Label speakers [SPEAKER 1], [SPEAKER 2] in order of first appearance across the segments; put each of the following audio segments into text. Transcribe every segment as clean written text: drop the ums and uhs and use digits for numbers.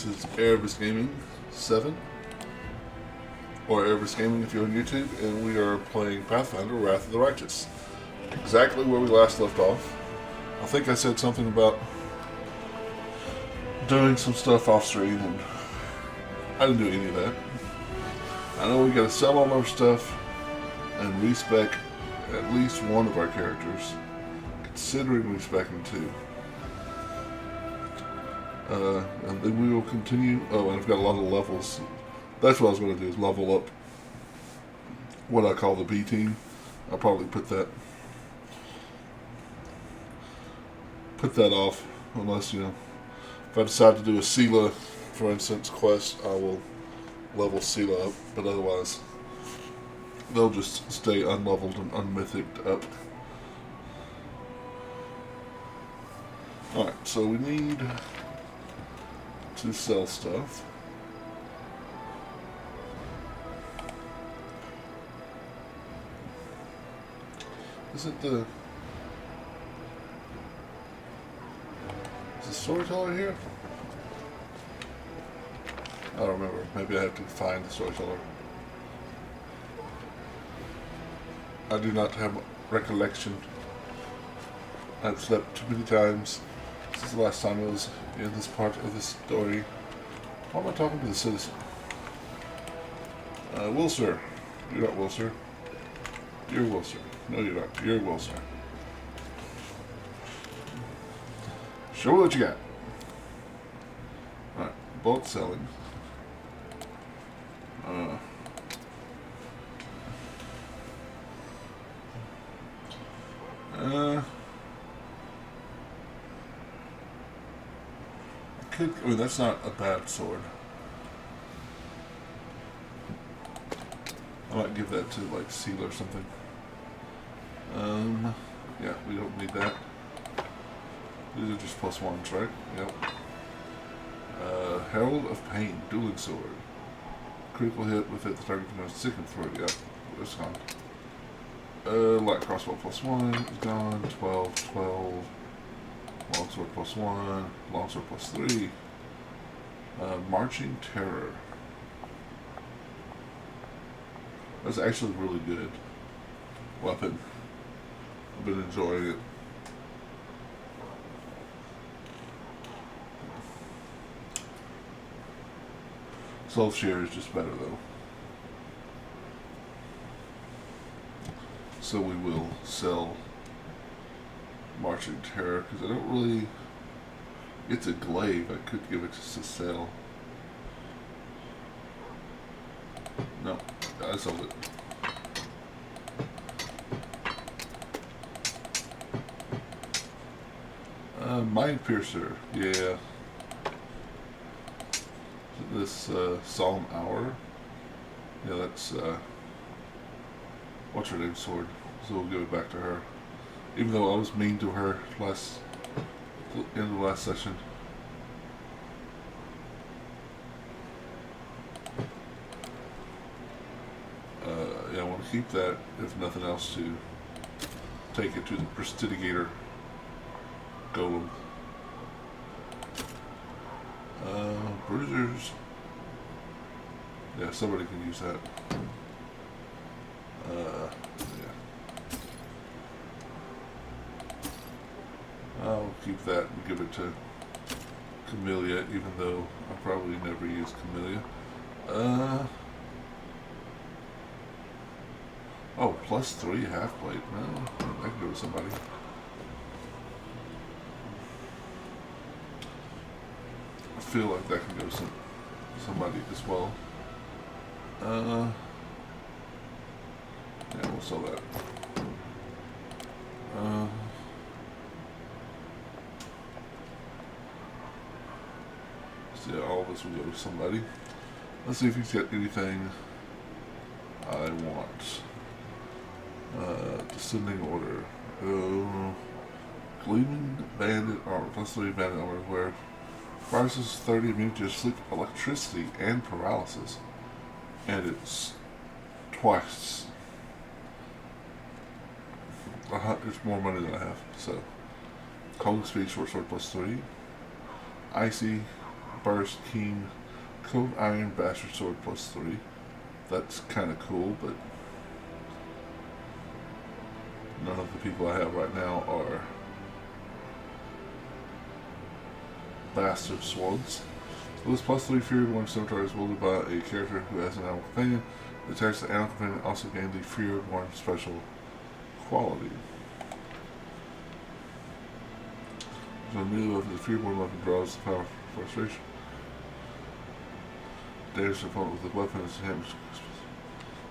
[SPEAKER 1] This is Erebus Gaming 7, or Erebus Gaming if you're on YouTube, and we are playing Pathfinder, Wrath of the Righteous. Exactly where we last left off. I think I said something about doing some stuff off screen, and I didn't do any of that. I know we gotta sell all our stuff and respec at least one of our characters, considering respecing two. And then we will continue. Oh, and I've got a lot of levels. That's what I was going to do, is level up what I call the B team. I'll probably put that off, unless, if I decide to do a Sela, for instance, quest, I will level Sela up, but otherwise they'll just stay unleveled and unmythicked up. Alright, so we need to sell stuff. Is the storyteller here? I don't remember. Maybe I have to find the storyteller. I do not have recollection. I've slept too many times since the last time I was in this part of this story. Why am I talking to the citizen? Wilser. You're not Wilser. You're Wilser. No, you're not. You're Wilser. Show me what you got. Alright, bulk selling. I mean, that's not a bad sword. I might give that to, like, Seal or something. Yeah, we don't need that. These are just +1s, right? Yep. Herald of Pain, dueling sword. Critical hit with it, the target becomes sick and throat. Yep, it's gone. Light crossbow +1 is gone. 12, 12. Longsword +1, longsword +3. Marching Terror. That's actually a really good weapon. I've been enjoying it. Self share is just better though. So we will sell Marching Terror, because I don't really... It's a glaive. I could give it just to sell. No, I sold it. Mind Piercer, yeah. This Solemn Hour. Yeah, that's what's her name, sword. So we'll give it back to her. Even though I was mean to her in the last session. Yeah, I want to keep that, if nothing else, to take it to the Prestigigator Golem. Bruisers. Yeah, somebody can use that. Yeah. I'll keep that and give it to Camellia, even though I probably never use Camellia. Oh, +3 half plate. No, I can go to somebody. I feel like that can go to somebody as well. Yeah, we'll sell that. So yeah, all of this will go to somebody. Let's see if he's got anything I want. Descending Order. Gleaming Bandit Armor. +3 Bandit Armor where rises 30 immunity to sleep, electricity, and paralysis. And it's twice. It's more money than I have, so. Cold Speed, short sword +3. Icy, burst, keen, cold iron, bastard sword +3. That's kind of cool, but none of the people I have right now are bastard swords. With +3 Fury Born Scimitar is wielded by a character who has an animal companion. The attacks the animal companion also gain the Fury Born special quality. So immediately weapon, the Fury Born weapon draws the power of frustration. Damage the opponent with the weapon is damage.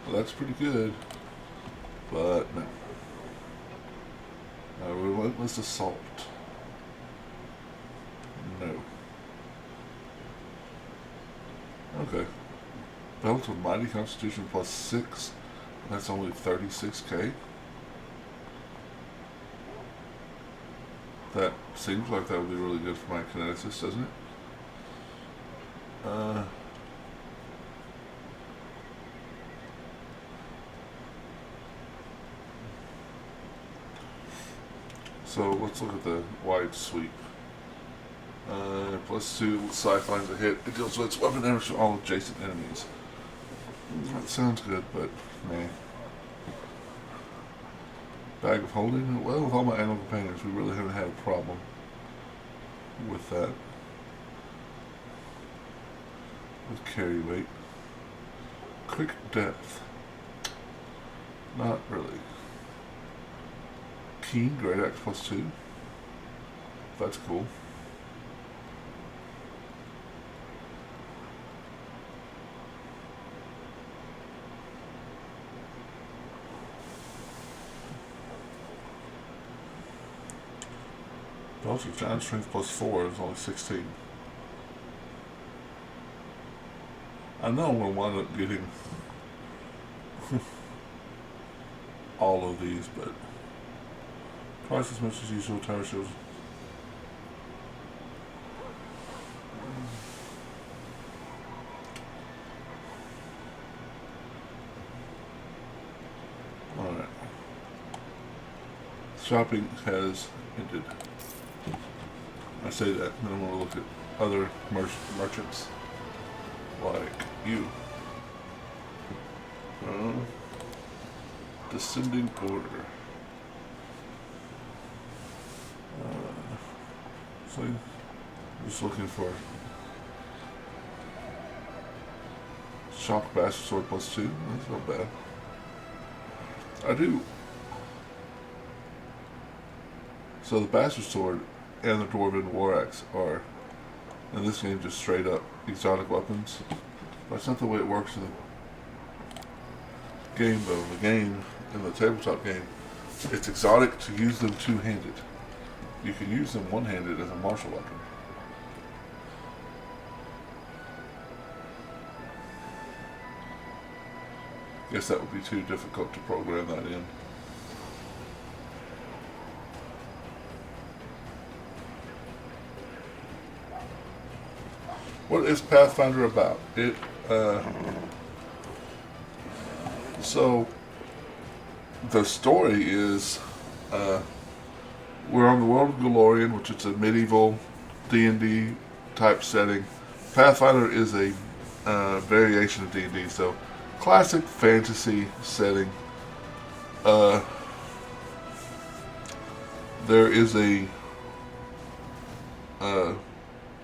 [SPEAKER 1] Well, that's pretty good, but no. Relentless Assault. No. Okay. Belt of Mighty Constitution +6. That's only 36k. That seems like that would be really good for my kineticist, doesn't it? So let's look at the wide sweep. +2 side finds a hit. It deals with its weapon damage to all adjacent enemies. That sounds good, but meh. Bag of Holding? Well, with all my animal companions, we really haven't had a problem with that. With carry weight. Quick Depth. Not really. Keen, Great Axe +2. That's cool. Belt of Giant Strength +4 is only 16. I know I'm going to wind up getting all of these, but twice as much as usual tower shields. Alright. Shopping has ended. I say that, and then I'm going to look at other merchants like you. Descending Order. So I'm just looking for Shock Bastard Sword +2. That's not bad. I do. So the Bastard Sword and the Dwarven War Axe are, in this game, just straight up exotic weapons. That's not the way it works in the game, though. The game, in the tabletop game, it's exotic to use them two-handed. You can use them one-handed as a martial weapon. Guess that would be too difficult to program that in. What is Pathfinder about? So the story is we're on the world of Golorian, which is a medieval D&D type setting. Pathfinder is a variation of D&D, so classic fantasy setting. There is a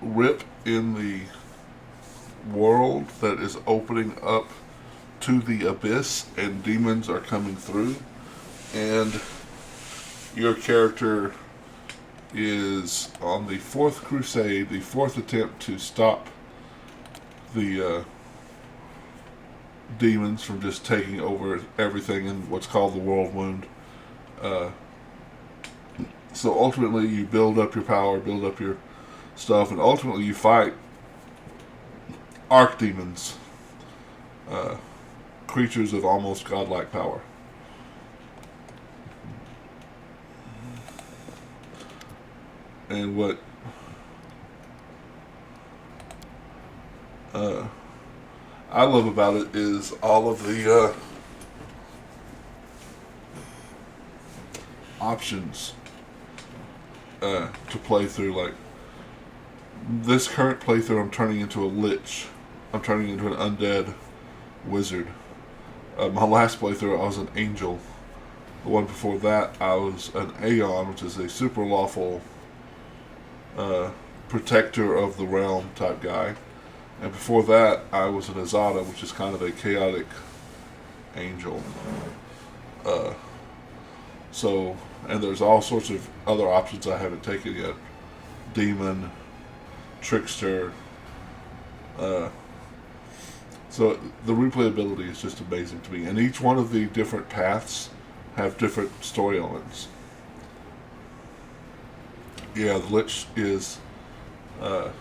[SPEAKER 1] rip in the world that is opening up to the abyss, and demons are coming through, and your character is on the fourth crusade, the fourth attempt to stop the demons from just taking over everything in what's called the World Wound. So ultimately you build up your power, build up your stuff, and ultimately you fight archdemons, creatures of almost godlike power. And what I love about it is all of the options to play through. Like, This current playthrough, I'm turning into a lich. I'm turning into an undead wizard. My last playthrough, I was an angel. The one before that, I was an Aeon, which is a super lawful protector of the realm type guy. And before that, I was an Azada, which is kind of a chaotic angel. So, and there's all sorts of other options I haven't taken yet. Demon, trickster. So the replayability is just amazing to me. And each one of the different paths have different story elements. Yeah, the Lich is going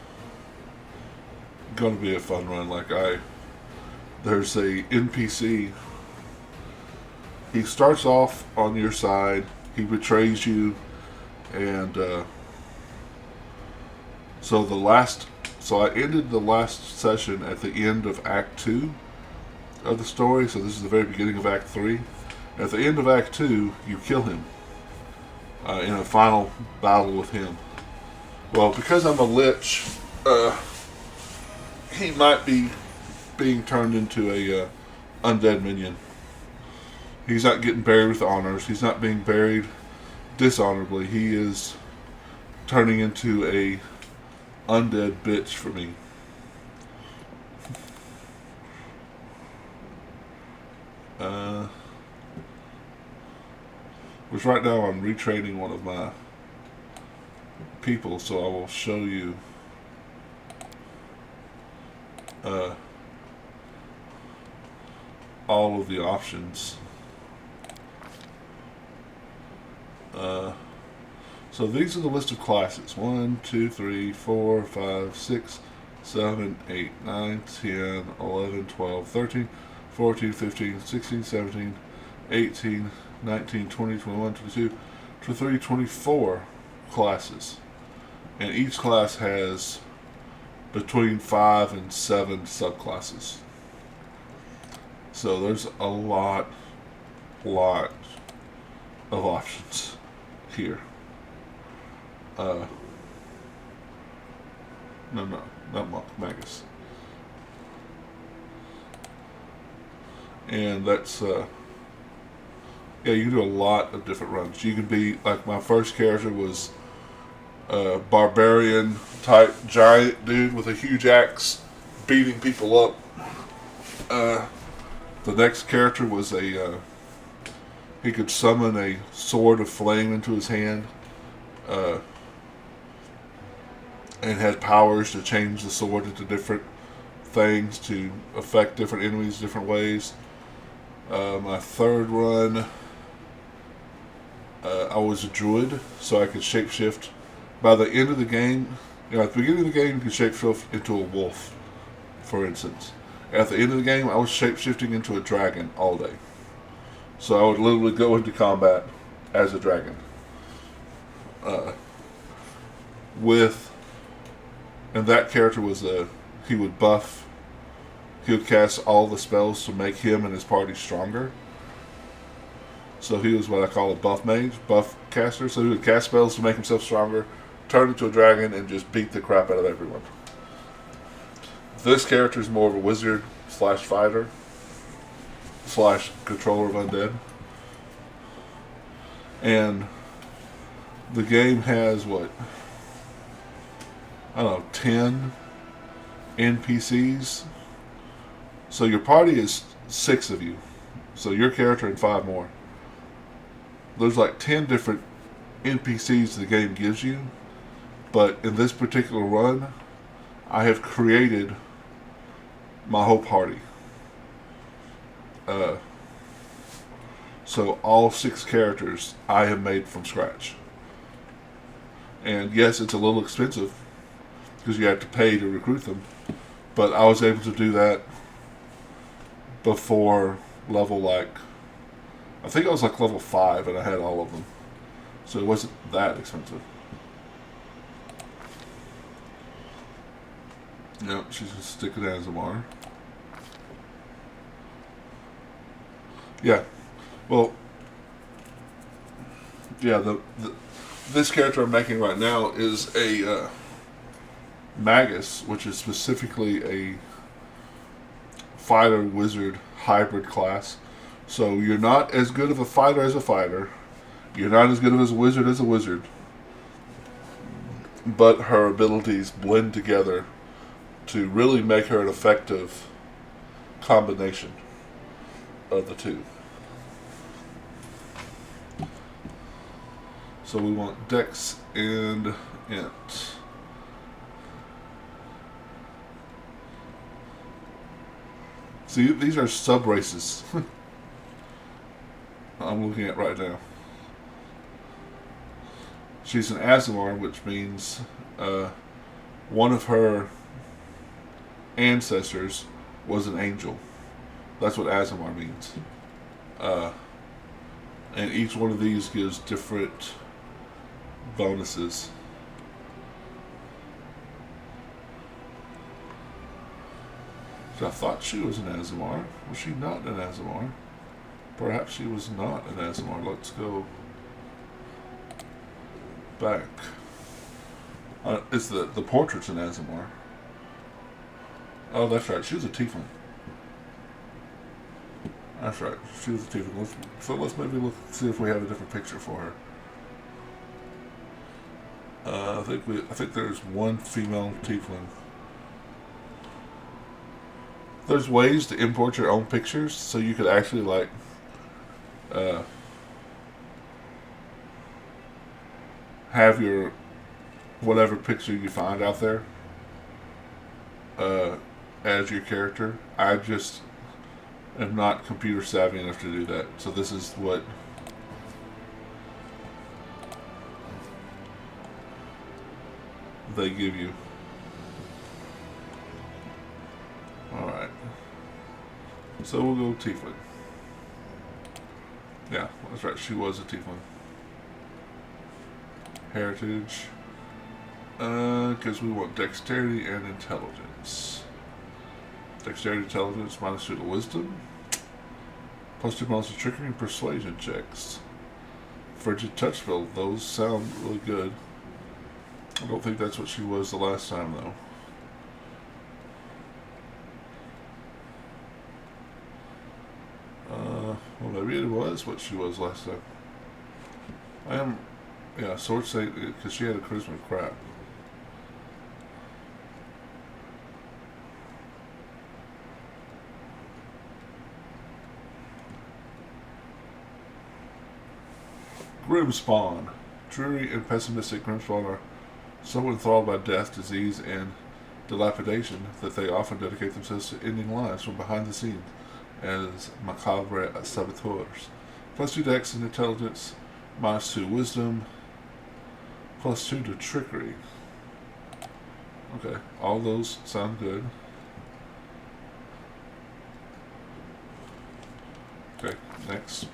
[SPEAKER 1] to be a fun run. There's a NPC. He starts off on your side. He betrays you, and so I ended the last session at the end of Act 2 of the story. So this is the very beginning of Act 3. At the end of Act 2, you kill him in a final battle with him. Well, because I'm a lich, he might be being turned into a undead minion. He's not getting buried with honors. He's not being buried dishonorably. He is turning into a undead bitch for me. Which right now I'm retraining one of my people, so I will show you all of the options. So these are the list of classes. 1, 2, 3, 4, 5, 6, 7, 8, 9, 10, 11, 12, 13, 14, 15, 16, 17, 18, 19, 20, 21, 22, 23, 24 classes. And each class has between 5 and 7 subclasses. So there's a lot of options here. No, not Magus. And that's, yeah, you can do a lot of different runs. You can be, like my first character was a barbarian type giant dude with a huge axe beating people up. The next character was he could summon a sword of flame into his hand, and had powers to change the sword into different things to affect different enemies different ways. My third run, I was a druid, so I could shapeshift. By the end of the game, at the beginning of the game, you could shapeshift into a wolf, for instance. At the end of the game, I was shapeshifting into a dragon all day. So I would literally go into combat as a dragon. And that character was he would cast all the spells to make him and his party stronger. So he was what I call a buff mage, buff caster. So he would cast spells to make himself stronger, turn into a dragon, and just beat the crap out of everyone. This character is more of a wizard / fighter / controller of undead. And the game has 10 NPCs. So your party is 6 of you. So your character and 5 more. There's 10 different NPCs the game gives you. But in this particular run, I have created my whole party. So all 6 characters I have made from scratch. And yes, it's a little expensive because you have to pay to recruit them. But I was able to do that before level I think I was level 5 and I had all of them. So it wasn't that expensive. Yep, she's going to stick it as a Azamar. Yeah. Well, yeah, this character I'm making right now is Magus, which is specifically a fighter wizard hybrid class. So you're not as good of a fighter as a fighter. You're not as good of a wizard as a wizard. But her abilities blend together to really make her an effective combination of the two. So we want Dex and Int. See, these are sub races. I'm looking at right now. She's an Azamar, which means one of her ancestors was an angel. That's what Azamar means. And each one of these gives different bonuses. So I thought she was an Azamar. Was she not an Azamar? Perhaps she was not an Azamar. Let's go back. It's the portrait's an Azamar. Oh, that's right. She was a tiefling. That's right. She was a tiefling. Let's maybe look see if we have a different picture for her. I think there's one female tiefling. There's ways to import your own pictures, so you could actually like have your whatever picture you find out there as your character. I just am not computer savvy enough to do that. So this is what they give you. Alright. So we'll go tiefling. Yeah, that's right. She was a tiefling. Heritage. Because we want dexterity and intelligence. Dexterity, intelligence, -2 to wisdom. +2 bonus to trickery and persuasion checks. Frigid touch spell. Those sound really good. I don't think that's what she was the last time, though. Well, maybe it was what she was last time. Yeah, sword save, because she had a charisma of crap. Grimspawn. Dreary and pessimistic Grimspawn are so enthralled by death, disease, and dilapidation that they often dedicate themselves to ending lives from behind the scenes as macabre saboteurs. +2 dex and intelligence, -2 wisdom, +2 to trickery. Okay, all those sound good. Okay, next.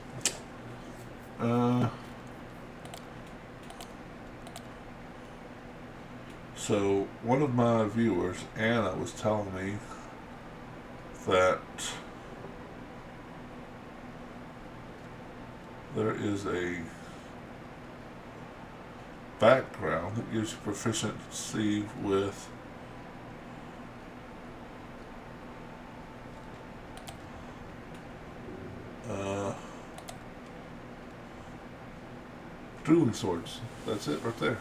[SPEAKER 1] So one of my viewers, Anna, was telling me that there is a background that gives you proficiency with dueling swords. That's it right there.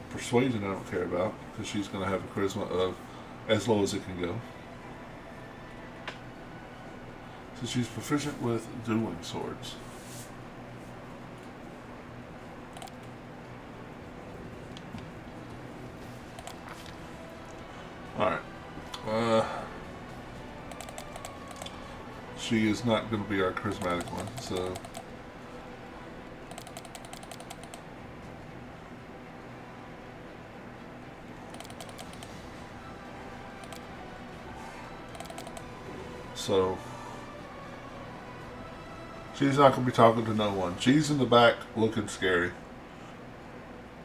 [SPEAKER 1] Persuasion I don't care about, because she's going to have a charisma of as low as it can go. So she's proficient with dueling swords. Alright. She is not going to be our charismatic one, so... So, she's not going to be talking to no one. She's in the back looking scary.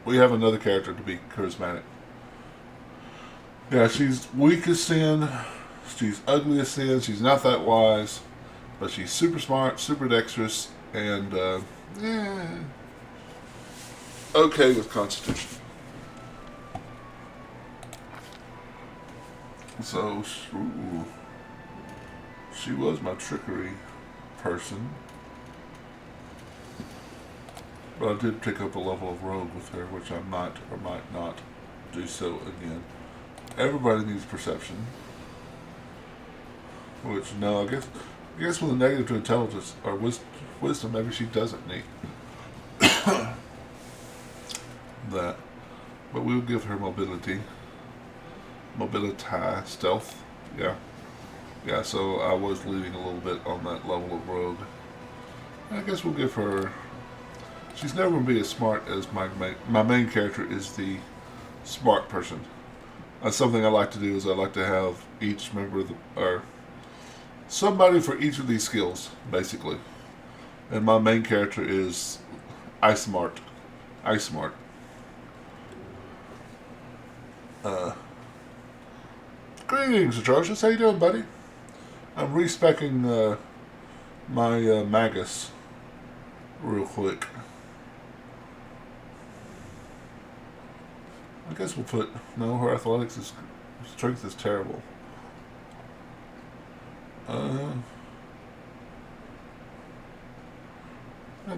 [SPEAKER 1] We have another character to be charismatic. Yeah, she's weak as sin. She's ugly as sin. She's not that wise. But she's super smart, super dexterous, and okay with Constitution. So, ooh, she was my trickery person. But I did pick up a level of rogue with her, which I might or might not do so again. Everybody needs perception. Which, no, I guess with a negative to intelligence or wisdom, maybe she doesn't need that. But we'll give her mobility. Mobility, stealth. Yeah. Yeah, so I was leading a little bit on that level of rogue. I guess we'll give her... She's never going to be as smart as my main character is the smart person. That's something I like to do is I like to have each member of the... or somebody for each of these skills, basically. And my main character is iSmart. iSmart. Greetings, Atrocious. How you doing, buddy? I'm respecking my Magus real quick. I guess we'll put... No, her athletics is... Strength is terrible. I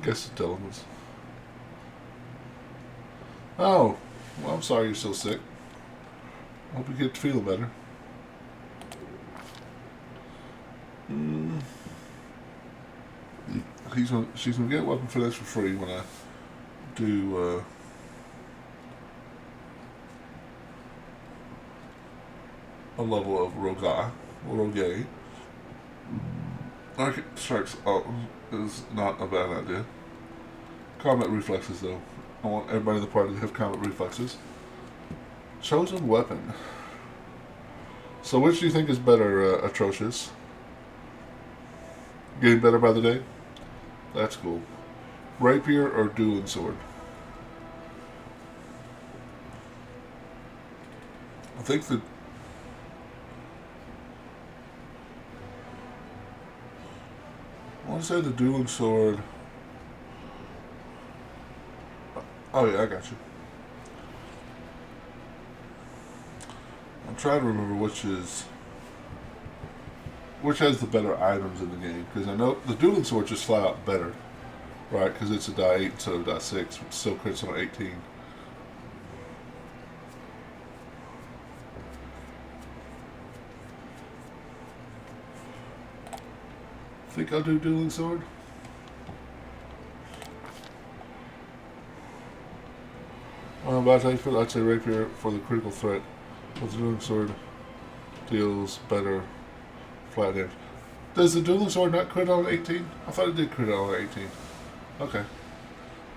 [SPEAKER 1] guess intelligence. Oh, well, I'm sorry you're so sick. Hope you get to feel better. She's gonna get weapon finesse for free when I do a level of Rogue. Arctic strikes is not a bad idea. Combat reflexes, though. I want everybody in the party to have combat reflexes. Chosen weapon. So which do you think is better, Atrocious? Getting better by the day? That's cool. Rapier or dueling sword? I think that... I want to say the dueling sword... Oh yeah, I got you. I'm trying to remember which has the better items in the game, because I know the dueling sword just flat out better, right? Because it's a die 8 instead of die 6, which still crits on 18. Think I'll do dueling sword. But I'd say rapier for the critical threat. With the dueling sword deals better flat damage. Does the dueling sword not crit on 18? I thought it did crit on 18. Okay.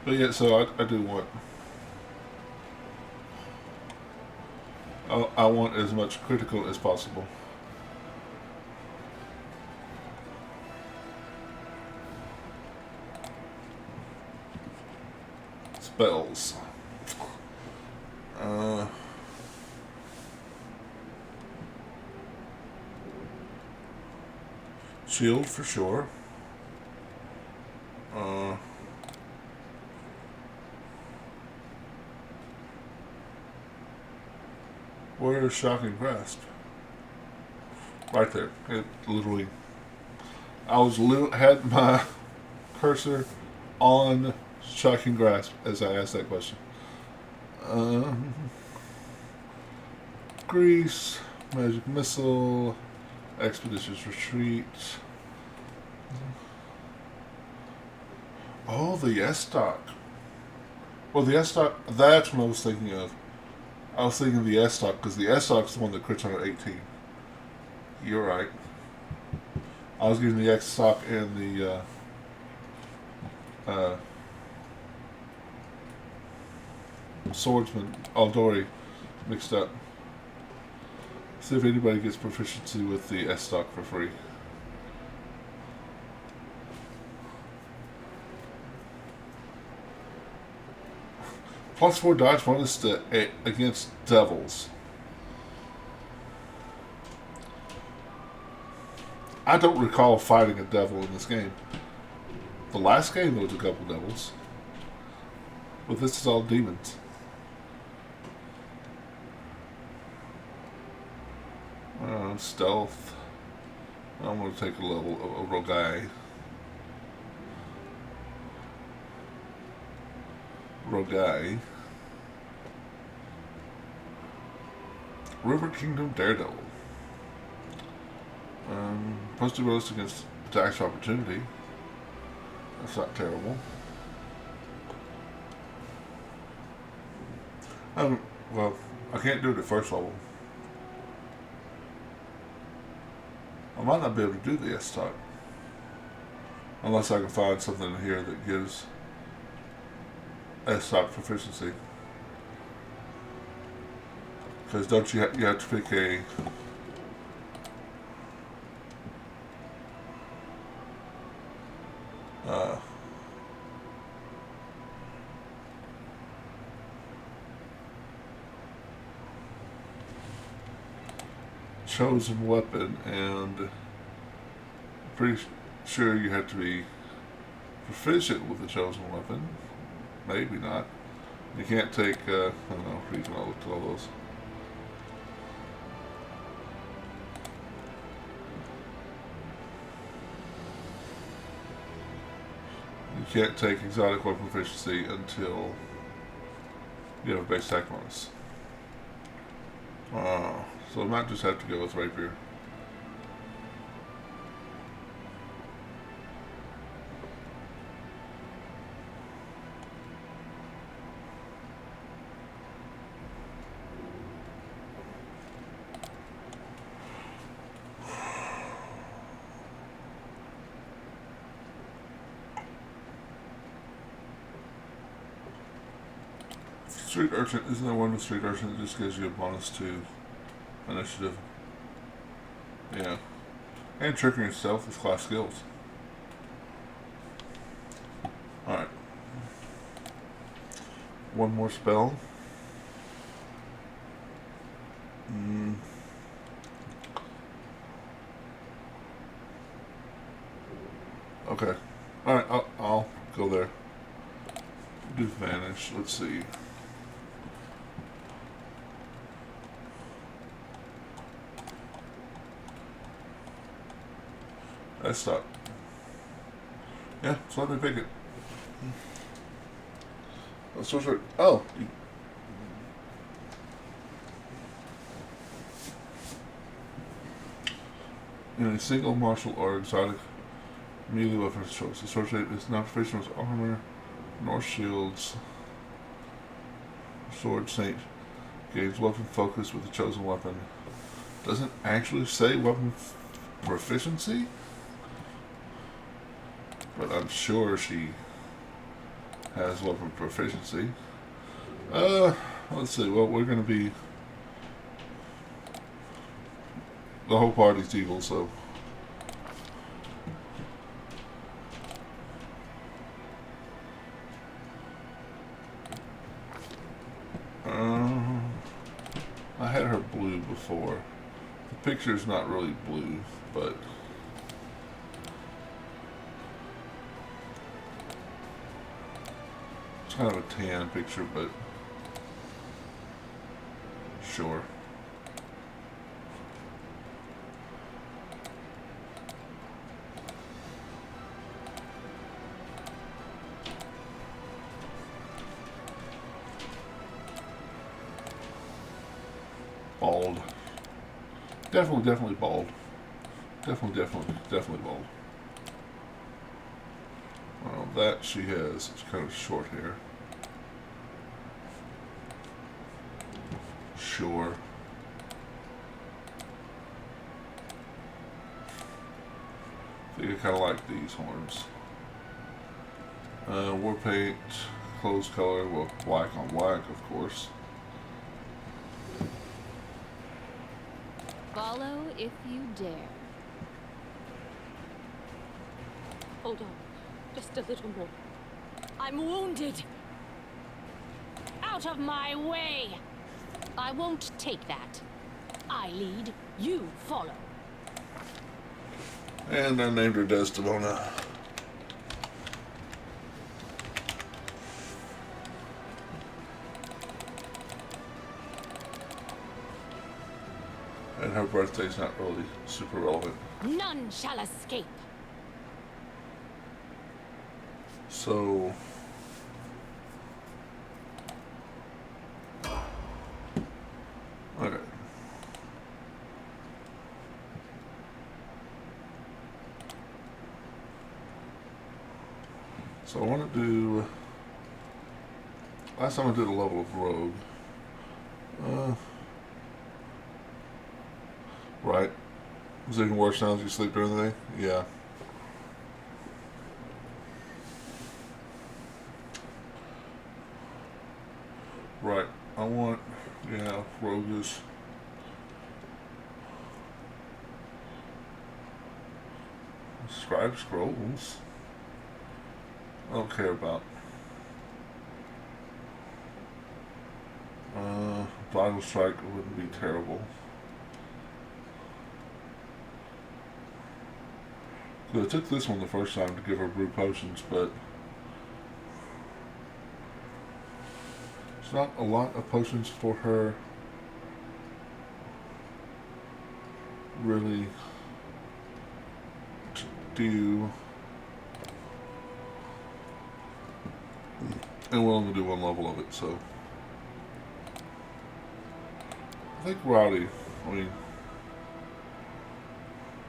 [SPEAKER 1] But yeah, so I do want... I want as much critical as possible. Spells. Shield for sure. Where's Shocking Grasp? Right there. It literally... had my cursor on Shocking Grasp as I asked that question. Grease, Magic Missile, Expeditious Retreat. Oh, the S-Stock. Well, the S-Stock, that's what I was thinking of. I was thinking of the S-Stock, because the S-Stock's the one that crits on 18. You're right. I was getting the S-Stock and the Swordsman Aldori mixed up. See if anybody gets proficiency with the S-Stock for free. +4 dodge bonus against devils. I don't recall fighting a devil in this game. The last game there was a couple devils. But this is all demons. stealth. I'm going to take a level of a guy. Rogai. River Kingdom Daredevil. Posted bonus against attacks of opportunity. That's not terrible. Well, I can't do it at first level. I might not be able to do the S-type. Unless I can find something in here that gives S-type proficiency. Because don't you have to pick a chosen weapon, and pretty sure you have to be proficient with the chosen weapon. Maybe not. You can't take, I don't know, you can look at all those. You can't take exotic weapon proficiency until you have a base attack bonus. So I might just have to go with rapier. Street Urchin, isn't there one with Street Urchin that just gives you a bonus to initiative? Yeah. And trickery and stealth with class skills. Alright. One more spell. Okay. Alright, I'll go there. Do vanish. Let's see. That's not. Yeah, so let me pick it. Let's switch it. Oh! In a single martial or exotic melee weapon choice, the sorcerer is not proficient with armor nor shields. Sword Saint gains weapon focus with the chosen weapon. Doesn't actually say weapon proficiency? But I'm sure she has weapon proficiency. Let's see. Well, we're going to be... The whole party's evil, so... I had her blue before. The picture's not really blue, but... Kind of a tan picture, but sure. Bald. Definitely bald. Definitely bald. Well, that she has. It's kind of short hair. Sure. I think I kind of like these horns. War paint, clothes color, well, black on black, of course.
[SPEAKER 2] Follow if you dare.
[SPEAKER 3] Hold on. Just a little more. I'm wounded!
[SPEAKER 2] Out of my way! I won't take that. I lead, you follow.
[SPEAKER 1] And I named her Desdemona. And her birthday's not really super relevant.
[SPEAKER 2] None shall escape.
[SPEAKER 1] So... Okay. So I want to do... Last time I did a level of rogue. Right. Is it even worse now as you sleep during the day? Yeah. Right. I want... Yeah, roguish. Scribe scrolls. I don't care about. Vital strike wouldn't be terrible. So I took this one the first time to give her brew potions, but there's not a lot of potions for her really to do. And we'll only do one level of it, so I think Rowdy,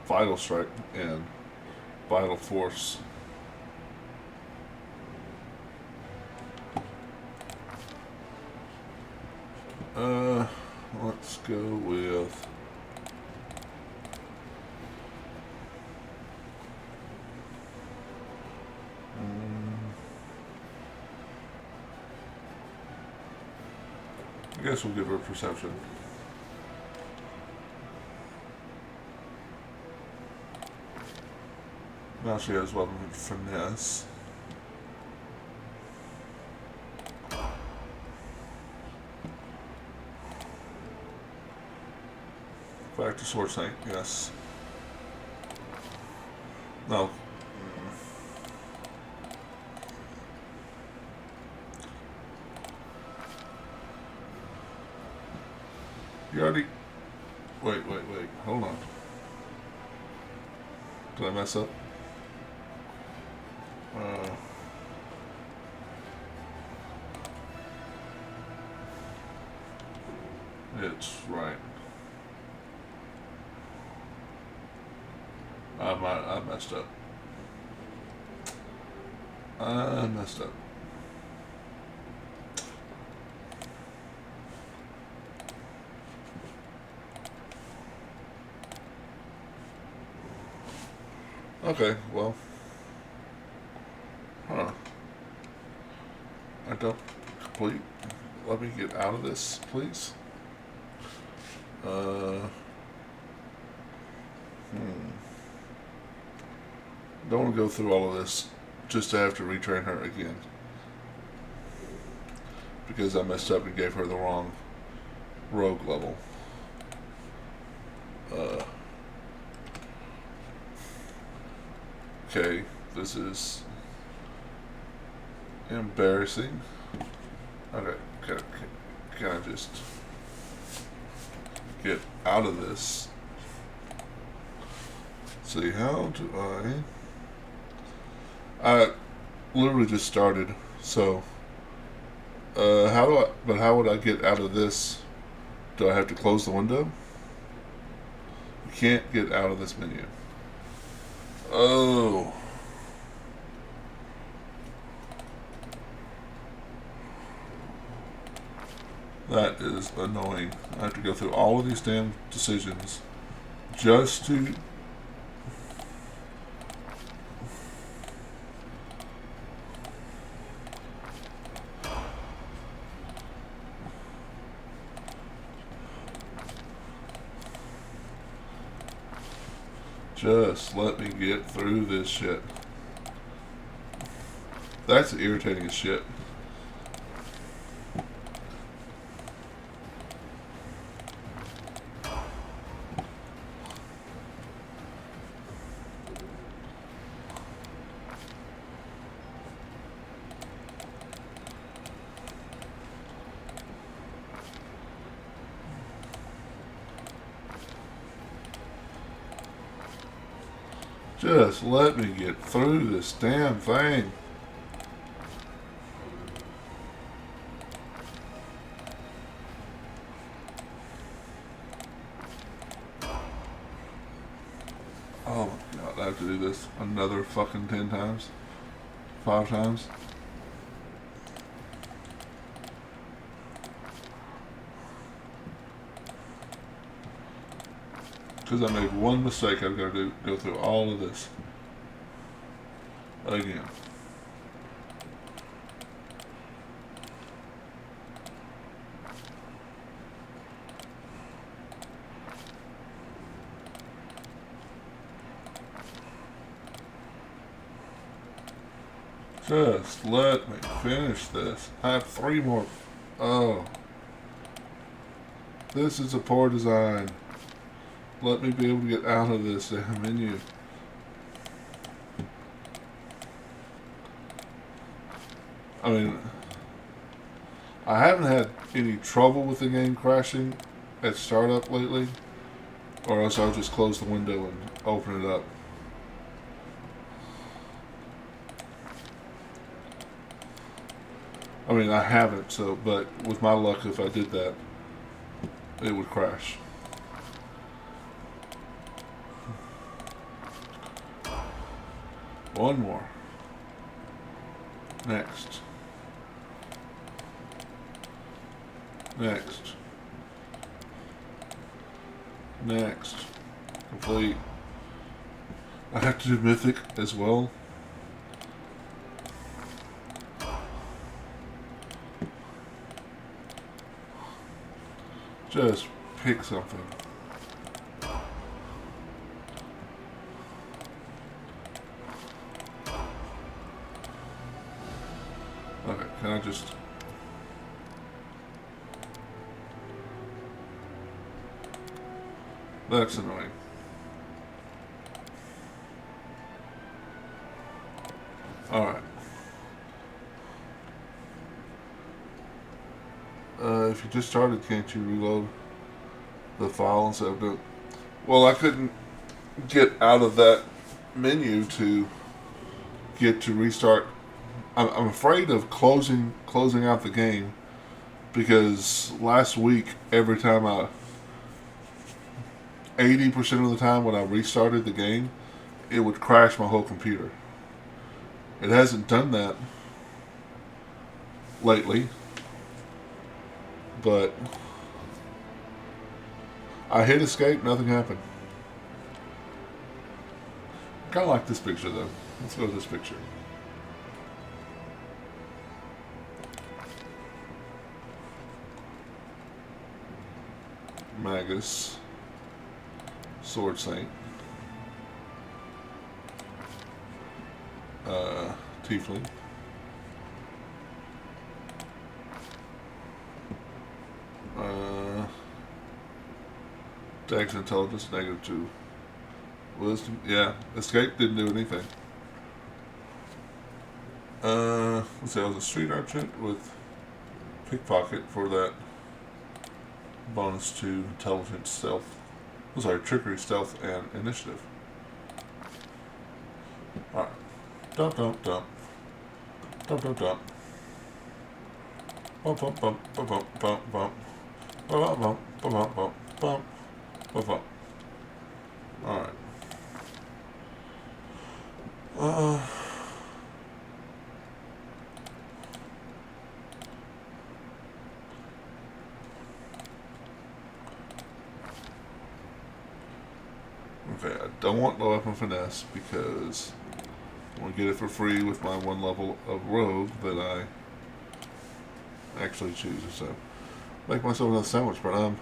[SPEAKER 1] Vital Strike and Vital Force. Let's go with I guess we'll give her perception. Now she has weapon finesse. Back to sword saint, yes. No. You already... Wait. Hold on. Did I mess up? It's right. I messed up. I messed up. Okay, well. Huh. I don't complete. Let me get out of this, please. Don't want to go through all of this just to have to retrain her again. Because I messed up and gave her the wrong rogue level. Okay, this is embarrassing. Okay, can I just get out of this? See, how do I literally just started, so how would I get out of this? Do I have to close the window? You can't get out of this menu. Oh. That is annoying. I have to go through all of these damn decisions just to... Just let me get through this shit. That's irritating as shit. Just let me get through this damn thing. Oh my god, I have to do this another fucking 10 times? 5 times? Because I made one mistake, I've got to go through all of this again. Just let me finish this. I have 3 more. Oh. This is a poor design. Let me be able to get out of this damn menu. I mean, I haven't had any trouble with the game crashing at startup lately, or else I'll just close the window and open it up. I mean, I haven't, so, but with my luck, if I did that, it would crash. One more. Next. Next. Next. Complete. I have to do Mythic as well. Just pick something. Okay, can I just... That's annoying. Alright. If you just started, can't you reload the file instead of doing... Well, I couldn't get out of that menu to get to restart. I'm afraid of closing out the game, because last week, every time 80% of the time when I restarted the game, it would crash my whole computer. It hasn't done that lately, but I hit escape, nothing happened. I kind of like this picture though. Let's go with this picture. Magus, Sword Saint, Tiefling, Dex Intelligence, -2. Wisdom, yeah. Escape didn't do anything. Let's see, I was a street urchin with pickpocket for that bonus to intelligence, stealth. I'm sorry, trickery, stealth, and initiative. Alright. Dump, dump, dump. Dump, dump, dump. Bump, bump, bump, bump, bump, bump, bump. Bump, bump, bump, bump, bump, bump, bump, bump. Alright. Okay, I don't want low weapon finesse because I want to get it for free with my 1 level of rogue that I actually choose. So, make myself another sandwich, but I'm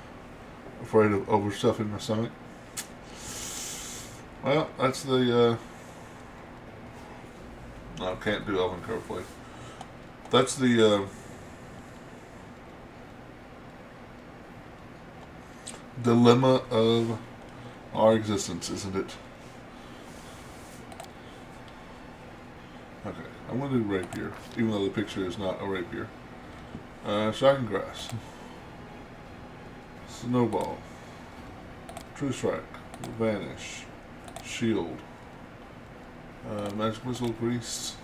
[SPEAKER 1] afraid of overstuffing my stomach. Well, that's the, no, can't do oven curve plate. That's the, dilemma of our existence, isn't it? Okay, I'm going to do rapier, even though the picture is not a rapier. Shocking grass. Snowball. True strike. Vanish. Shield. Magic Missile Grease.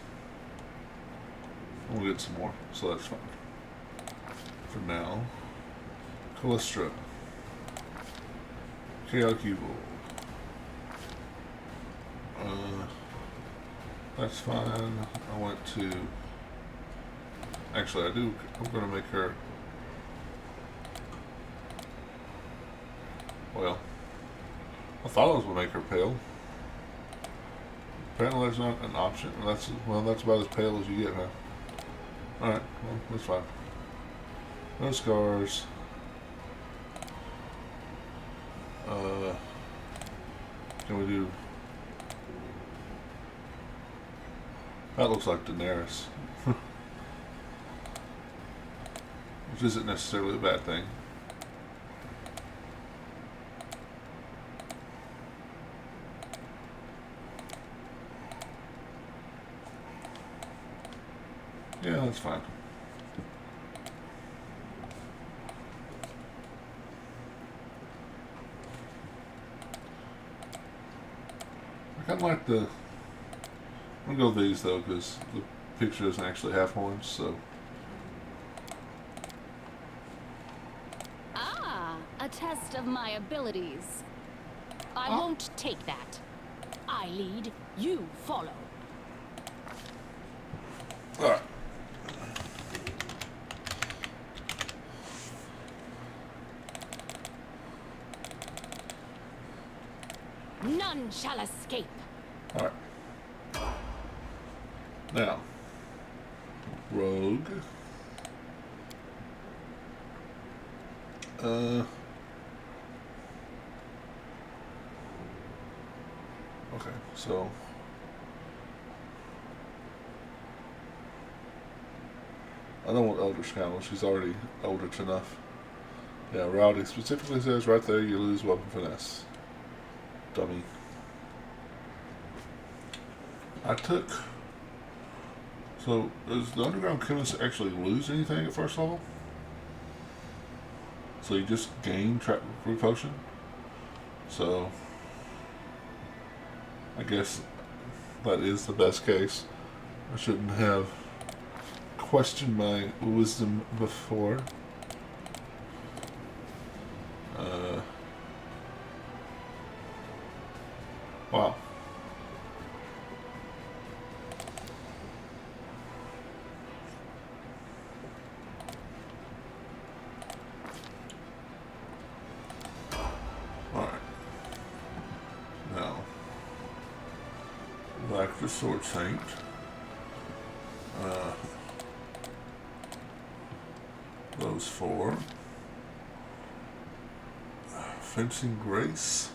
[SPEAKER 1] We'll get some more, so that's fine. For now. Callistra. Chaotic Evil. That's fine. I went to... Actually, I'm going to make her... Well, I thought I was going to make her pale. Apparently that's not an option. That's about as pale as you get, huh? Alright, well, that's fine. No scars. Can we do... That looks like Daenerys. Which isn't necessarily a bad thing. Yeah, that's fine. I kind of like the... I'm going to go these though, because the picture doesn't actually have horns, so...
[SPEAKER 2] Ah, a test of my abilities. I won't take that. I lead, you follow.
[SPEAKER 1] Alright.
[SPEAKER 2] None shall escape.
[SPEAKER 1] Alright. Now. Rogue. Okay, so... I don't want Elder Scoundrel, she's already eldritch enough. Yeah, Rowdy specifically says right there you lose weapon finesse. Dummy. I took... So, does the Underground Chemist actually lose anything at first level? So you just gain Root Potion? So... I guess that is the best case. I shouldn't have questioned my wisdom before. Wow. Alright. Now, back to Sword Saint. Those four. Fencing Grace.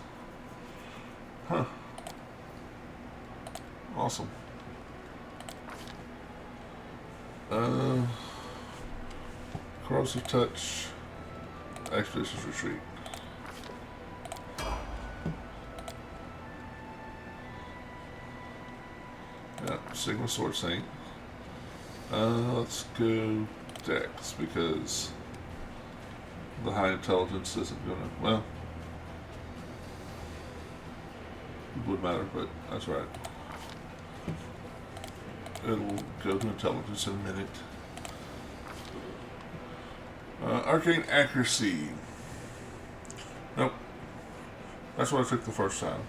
[SPEAKER 1] Huh. Awesome. Corrosive Touch. Expedition's Retreat. Yeah, Sigma Sword Saint. Let's go Dex because the high intelligence isn't gonna, well, it would matter, but that's right. It'll go to intelligence in a minute. Arcane Accuracy. Nope. That's what I took the first time.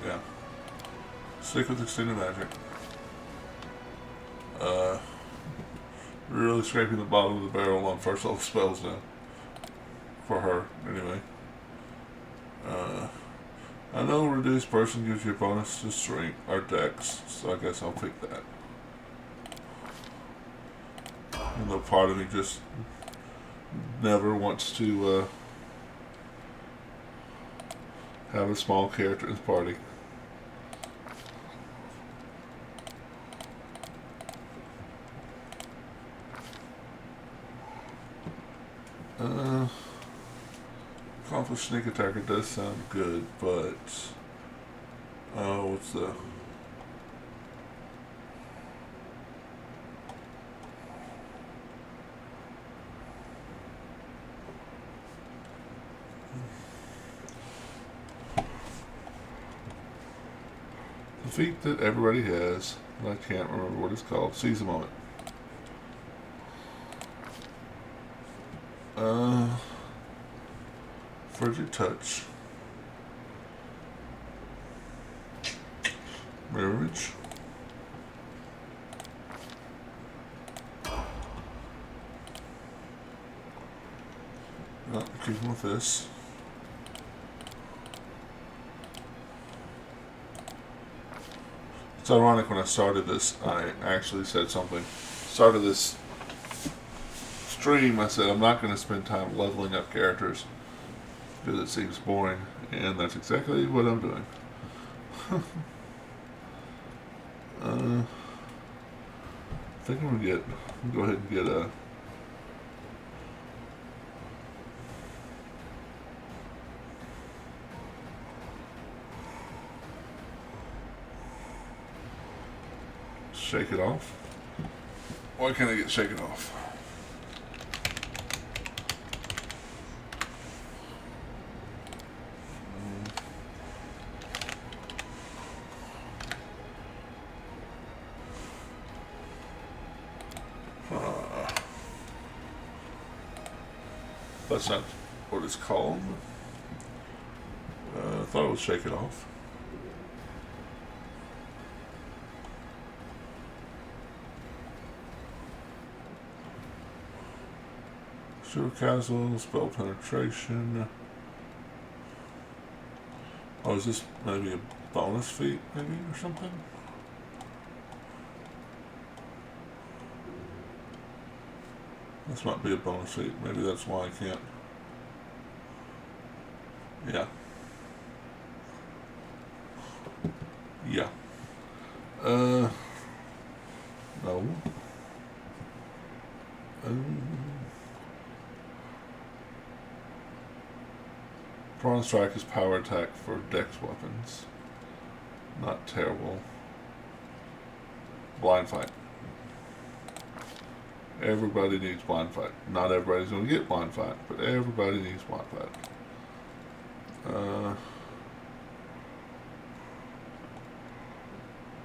[SPEAKER 1] Yeah. Stick with Extended Magic. Really scraping the bottom of the barrel on first level spells now. For her, anyway. I know reduced person gives you a bonus to strength or dex, so I guess I'll pick that. Even though part of me just never wants to have a small character in the party. Accomplished Sneak Attacker does sound good, but what's the feat that everybody has. I can't remember what it's called. Seize the moment. Frigid touch. Mirage. No, keep with this. It's ironic, when I started this, I actually said something. Started this stream, I said I'm not going to spend time leveling up characters because it seems boring, and that's exactly what I'm doing. I think I'm going to go ahead and get a shake it off. Why can't I get shake it off? That's not what it's called. I thought it would shake it off. Sugar Castle, spell penetration. Oh, is this maybe a bonus feat, maybe, or something? This might be a bonus feat. Maybe that's why I can't. Yeah. Yeah. No. Prawn Strike is power attack for dex weapons. Not terrible. Blind Fight. Everybody needs Blind Fight. Not everybody's going to get Blind Fight, but everybody needs Blind Fight.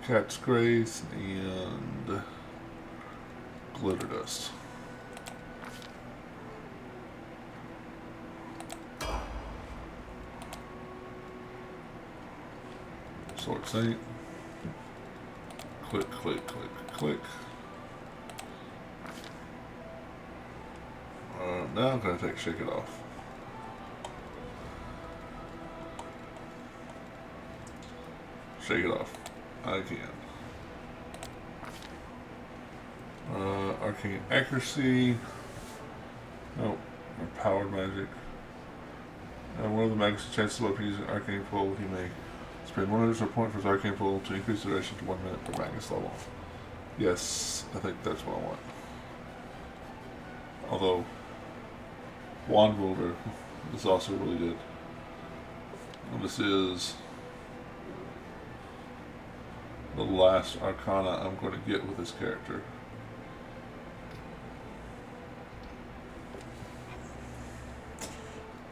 [SPEAKER 1] Cat's Grace and Glitter Dust. Sword Saint. Click, click, click, click. Now I'm going to shake it off. Shake it off. I can. Arcane Accuracy. Nope. Powered Magic. One of the magic's chances of using Arcane Pull, he may spend one additional point for his Arcane Pull to increase the duration to 1 minute per Magus level. Yes, I think that's what I want. Although, Wand Wielder is also really good. And this is the last Arcana I'm going to get with this character.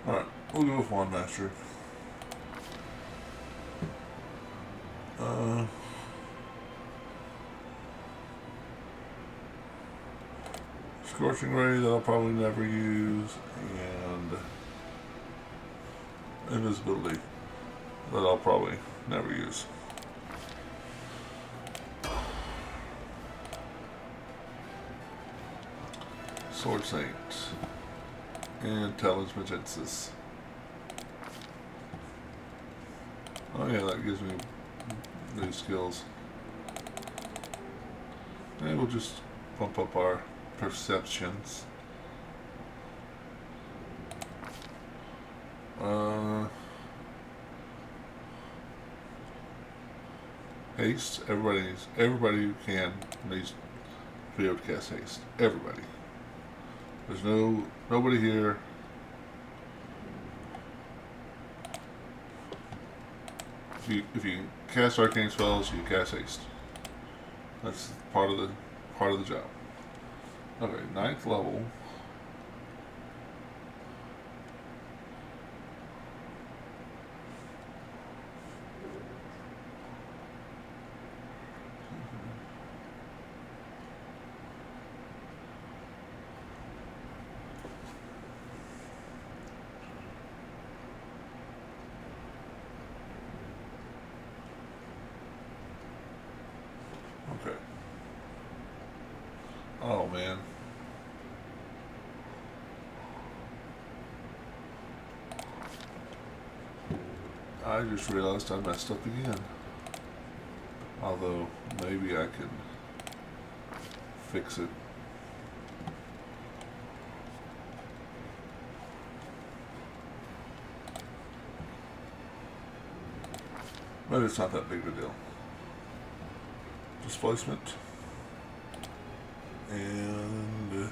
[SPEAKER 1] Alright, we'll go with Wand Master. Scorching Ray that I'll probably never use, and Invisibility that I'll probably never use. Sword Saint and Talons Magensis. Oh yeah, that gives me new skills. And we'll just bump up our perceptions. Haste. Everybody who can needs to be able to cast haste. Everybody. There's nobody here. If you cast arcane spells, you can cast haste. That's part of the job. Okay, 9th level. I just realized I messed up again. Although, maybe I can fix it. But it's not that big of a deal. Displacement. And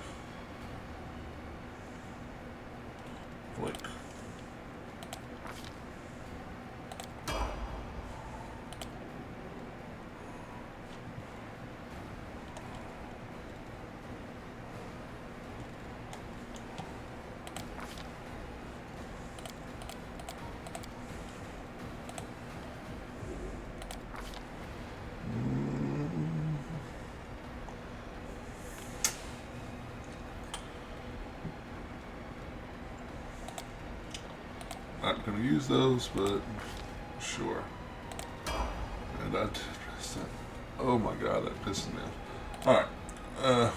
[SPEAKER 1] blink. Not going to use those, but sure. And I pressed that. Oh my god, that pisses me off. Alright.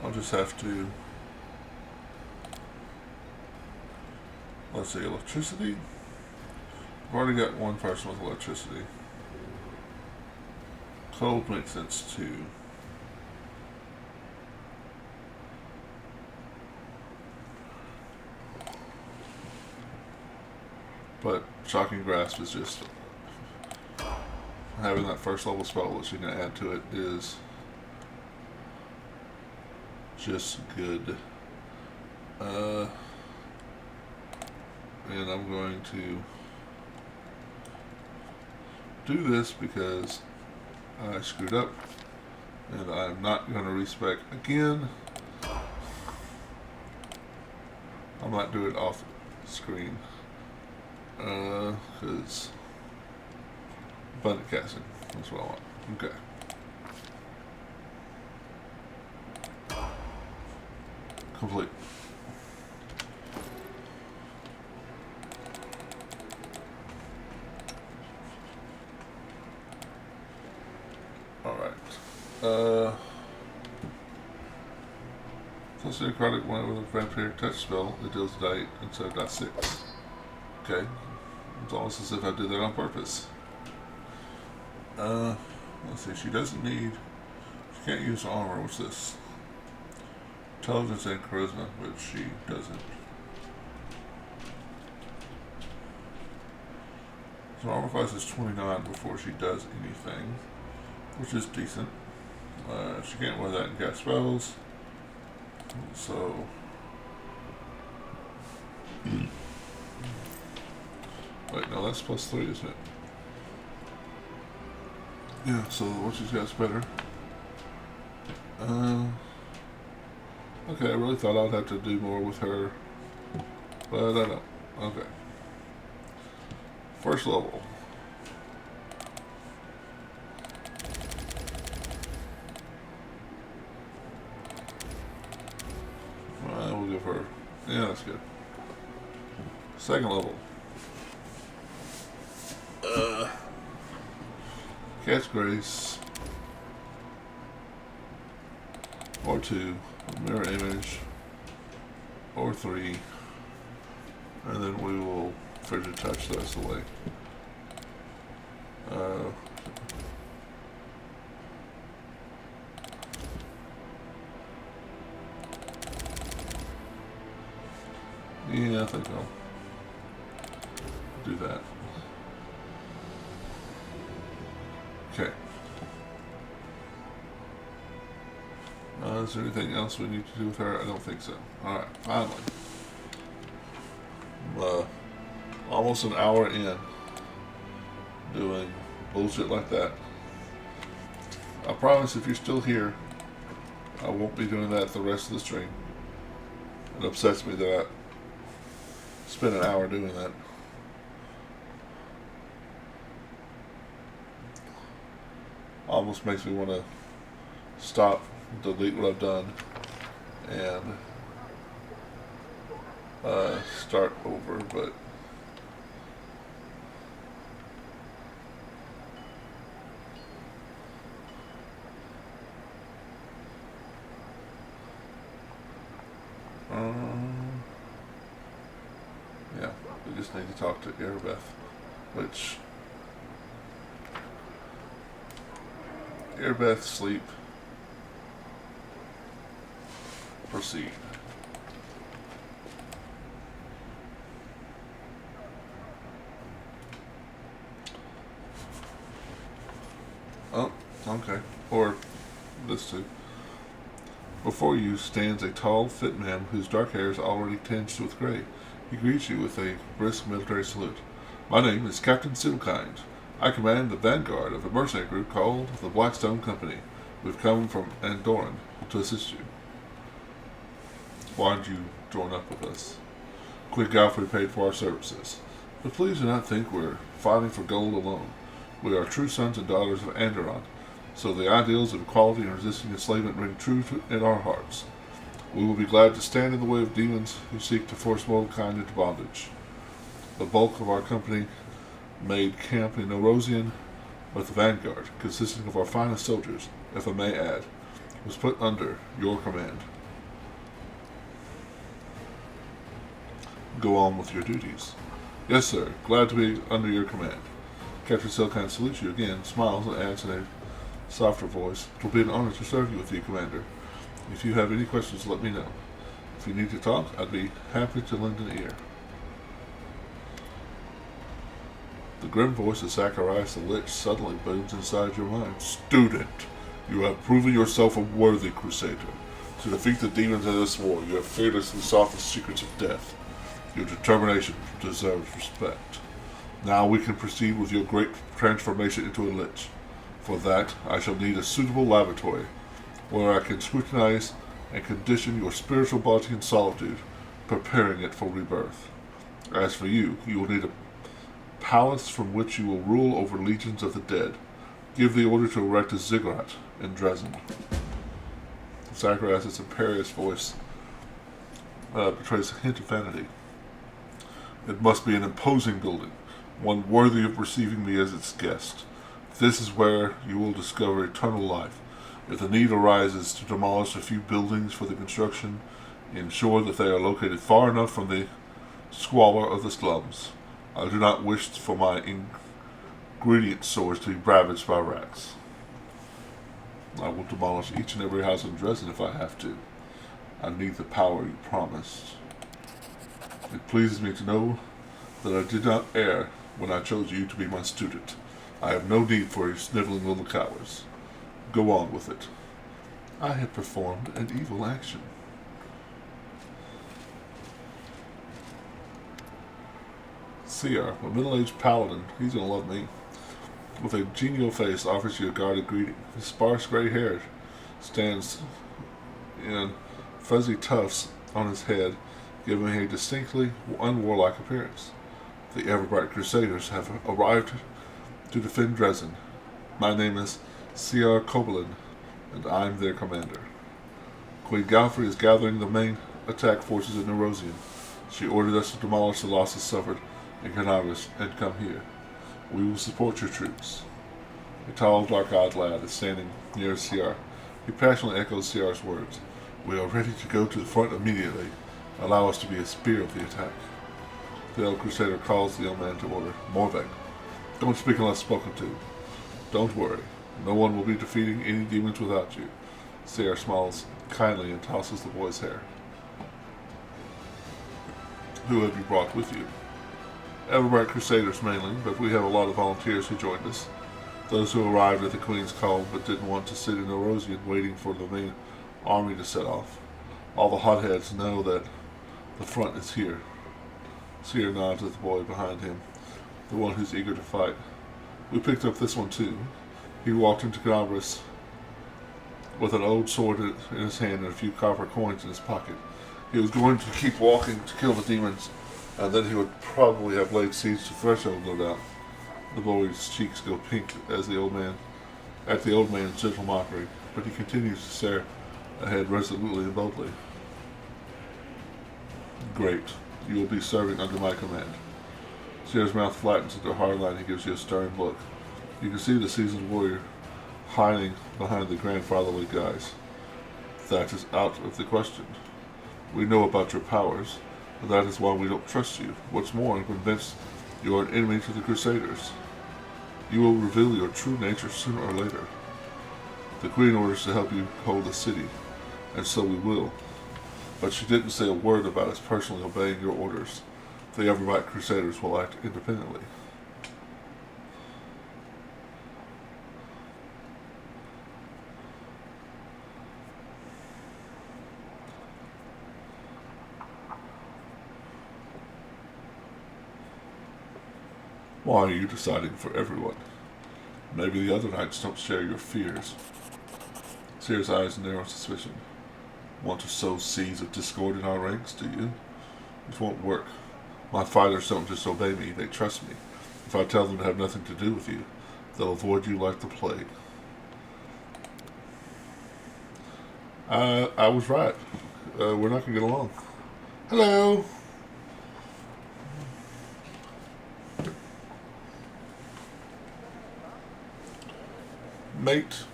[SPEAKER 1] I'll just have to. Let's see, electricity. I've already got one person with electricity. Cold makes sense too. But Shocking Grasp is just having that first level spell that you can add to it is just good. And I'm going to do this because I screwed up and I'm not going to respec again. I might do it off screen. Because abundant casting, that's what I want. Okay. Complete. Alright. Plus the necrotic one with a vampiric touch spell that deals die instead of die 6. Okay. It's almost as if I did that on purpose. Let's see, she doesn't need, she can't use armor. What's this? Intelligence and charisma, which she doesn't. So armor class is 29 before she does anything, which is decent. She can't wear that and cast spells. So wait, no, that's +3, isn't it? Yeah, so what she's got is better. Okay, I really thought I'd have to do more with her, but I don't. Okay. First level. We'll give her. Yeah, that's good. Second level. Catch Grace. Or 2. Mirror Image. Or 3. And then we will Frigid Touch the rest of the way. Yeah, I think I'll do that. Okay. Is there anything else we need to do with her? I don't think so. Alright, finally. Almost an hour in doing bullshit like that. I promise if you're still here, I won't be doing that the rest of the stream. It upsets me that I spent an hour doing that. Almost makes me want to stop, delete what I've done, and start over, but yeah, we just I need to talk to Erebeth, which Erebeth, sleep. Proceed. Oh, okay. Or this too. Before you stands a tall, fit man whose dark hair is already tinged with gray. He greets you with a brisk military salute. My name is Captain Silkind. I command the vanguard of a mercenary group called the Blackstone Company. We've come from Andoran to assist you. Why did you join up with us? Queen Godfrey paid for our services. But please do not think we're fighting for gold alone. We are true sons and daughters of Andoran, so the ideals of equality and resisting enslavement ring true in our hearts. We will be glad to stand in the way of demons who seek to force mortal kind into bondage. The bulk of our company made camp in Norosian, but the vanguard, consisting of our finest soldiers, if I may add, was put under your command. Go on with your duties. Yes, sir. Glad to be under your command. Captain Silkind salutes you again, smiles, and adds in a softer voice, "It will be an honor to serve you with you, Commander. If you have any questions, let me know. If you need to talk, I'd be happy to lend an ear." The grim voice of Zacharias the Lich suddenly booms inside your mind. "Student, you have proven yourself a worthy crusader. To defeat the demons in this war, you have fearlessly sought the secrets of death. Your determination deserves respect. Now we can proceed with your great transformation into a lich. For that, I shall need a suitable laboratory, where I can scrutinize and condition your spiritual body in solitude, preparing it for rebirth. As for you, you will need a palace from which you will rule over legions of the dead. Give the order to erect a ziggurat in Dresden." Zacharias' imperious voice betrays a hint of vanity. "It must be an imposing building, one worthy of receiving me as its guest. This is where you will discover eternal life. If the need arises to demolish a few buildings for the construction, ensure that they are located far enough from the squalor of the slums. I do not wish for my ingredient stores to be ravaged by rats. I will demolish each and every house in Dresden if I have to. I need the power you promised. It pleases me to know that I did not err when I chose you to be my student. I have no need for you sniveling little cowards. Go on with it. I have performed an evil action." Seer, a middle-aged paladin, he's gonna love me, with a genial face, offers you a guarded greeting. His sparse gray hair stands in fuzzy tufts on his head, giving a distinctly unwarlike appearance. "The ever-bright Crusaders have arrived to defend Dresden. My name is Seer Kobelin, and I'm their commander. Queen Godfrey is gathering the main attack forces in Norosian. She ordered us to demolish the losses suffered in Canaris and come here. We will support your troops." A tall, dark-eyed lad is standing near Seer. He passionately echoes Seer's words. "We are ready to go to the front immediately. Allow us to be a spear of the attack." The old crusader calls the young man to order. "Morvek, don't speak unless spoken to. Don't worry. No one will be defeating any demons without you." Seer smiles kindly and tosses the boy's hair. "Who have you brought with you?" "Everbright Crusaders mainly, but we have a lot of volunteers who joined us. Those who arrived at the Queen's call but didn't want to sit in Norosian waiting for the main army to set off. All the hotheads know that the front is here." Seer nods at the boy behind him, the one who's eager to fight. "We picked up this one too." He walked into Canaris with an old sword in his hand and a few copper coins in his pocket. He was going to keep walking to kill the demons, and then he would probably have laid siege to Threshold, no doubt. The boy's cheeks go pink at the old man's gentle mockery, but he continues to stare ahead resolutely and boldly. "Great. You will be serving under my command." Seer's mouth flattens into a hard line. He gives you a stern look. You can see the seasoned warrior hiding behind the grandfatherly guise. "That is out of the question. We know about your powers. That is why we don't trust you. What's more, I'm convinced you are an enemy to the Crusaders. You will reveal your true nature sooner or later. The Queen orders to help you hold the city, and so we will. But she didn't say a word about us personally obeying your orders. The Everbright Crusaders will act independently. Why are you deciding for everyone? Maybe the other knights don't share your fears. Seer's eyes narrow suspicion. Want to sow seeds of discord in our ranks, do you? It won't work. My fighters don't just obey me, they trust me. If I tell them to have nothing to do with you, they'll avoid you like the plague. I was right. We're not going to get along. Hello! Mate.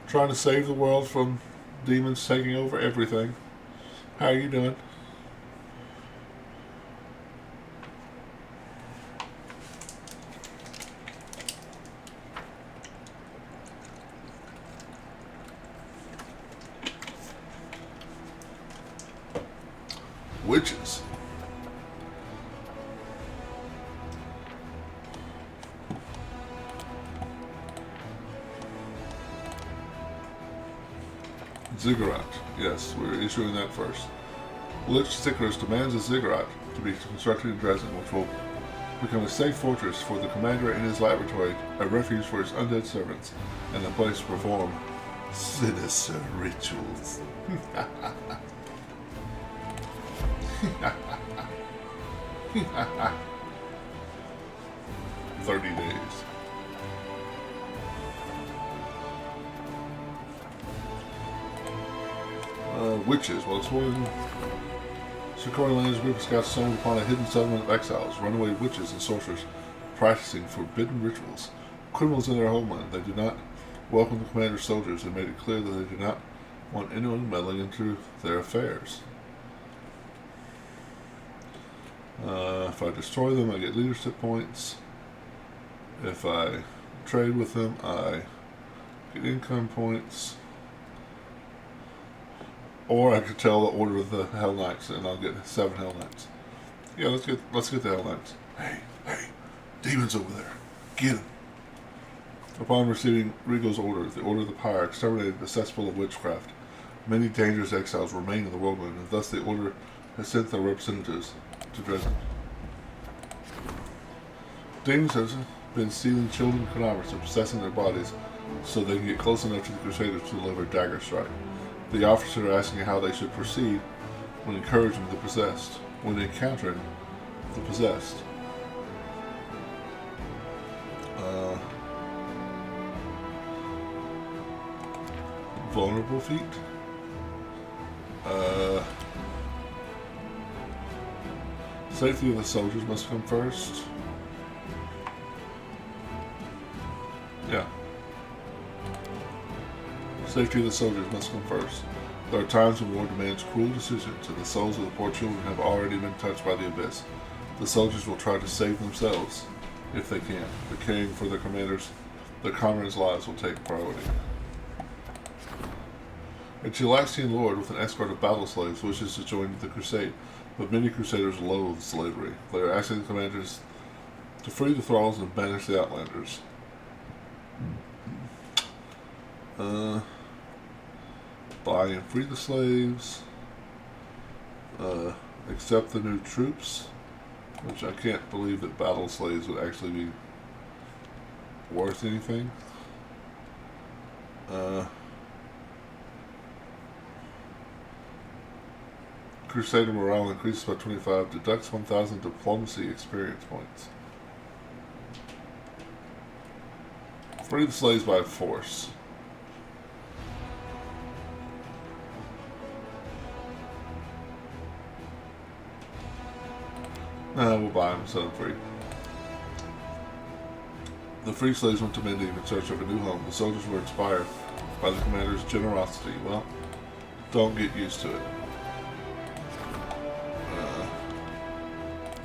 [SPEAKER 1] Trying to save the world from demons taking over everything. How are you doing? Witches. Ziggurat. Yes, we're issuing that first. Lich Sickers demands a ziggurat to be constructed in Dresden, which will become a safe fortress for the commander and his laboratory, a refuge for his undead servants, and a place to perform sinister rituals. 30 days. Witches. While exploring Shikori lands, a group of scouts stumbled upon a hidden settlement of exiles, runaway witches and sorcerers practicing forbidden rituals. Criminals in their homeland, they do not welcome the commander's soldiers and made it clear that they do not want anyone meddling into their affairs. If I destroy them, I get leadership points. If I trade with them, I get income points. Or I could tell the order of the Hell Knights, and I'll get 7 Hell Knights. Yeah, let's get the Hell Knights. Hey, demons over there, get them! Upon receiving Regal's order, the Order of the Pyre exterminated the cesspool of witchcraft. Many dangerous exiles remain in the worldland, and thus the Order has sent their representatives to Dresden. Demons have been stealing children cadavers and possessing their bodies so they can get close enough to the Crusaders to deliver dagger strike. The officers are asking how they should proceed when encouraging the possessed, when encountering the possessed. Vulnerable feet. Safety of the soldiers must come first. Yeah. Safety of the soldiers must come first. There are times when war demands cruel decisions, and the souls of the poor children have already been touched by the abyss. The soldiers will try to save themselves if they can, but caring for their comrades' lives will take priority. A Chilaxian lord with an escort of battle slaves wishes to join the crusade, but many crusaders loathe slavery. They are asking the commanders to free the thralls and banish the outlanders. Buy and free the slaves. Accept the new troops, which I can't believe that battle slaves would actually be worth anything. Crusader morale increases by 25, deducts 1,000 diplomacy experience points. Free the slaves by force. No, we'll buy them and set them free. The free slaves went to Mending in search of a new home. The soldiers were inspired by the commander's generosity. Well, Don't get used to it.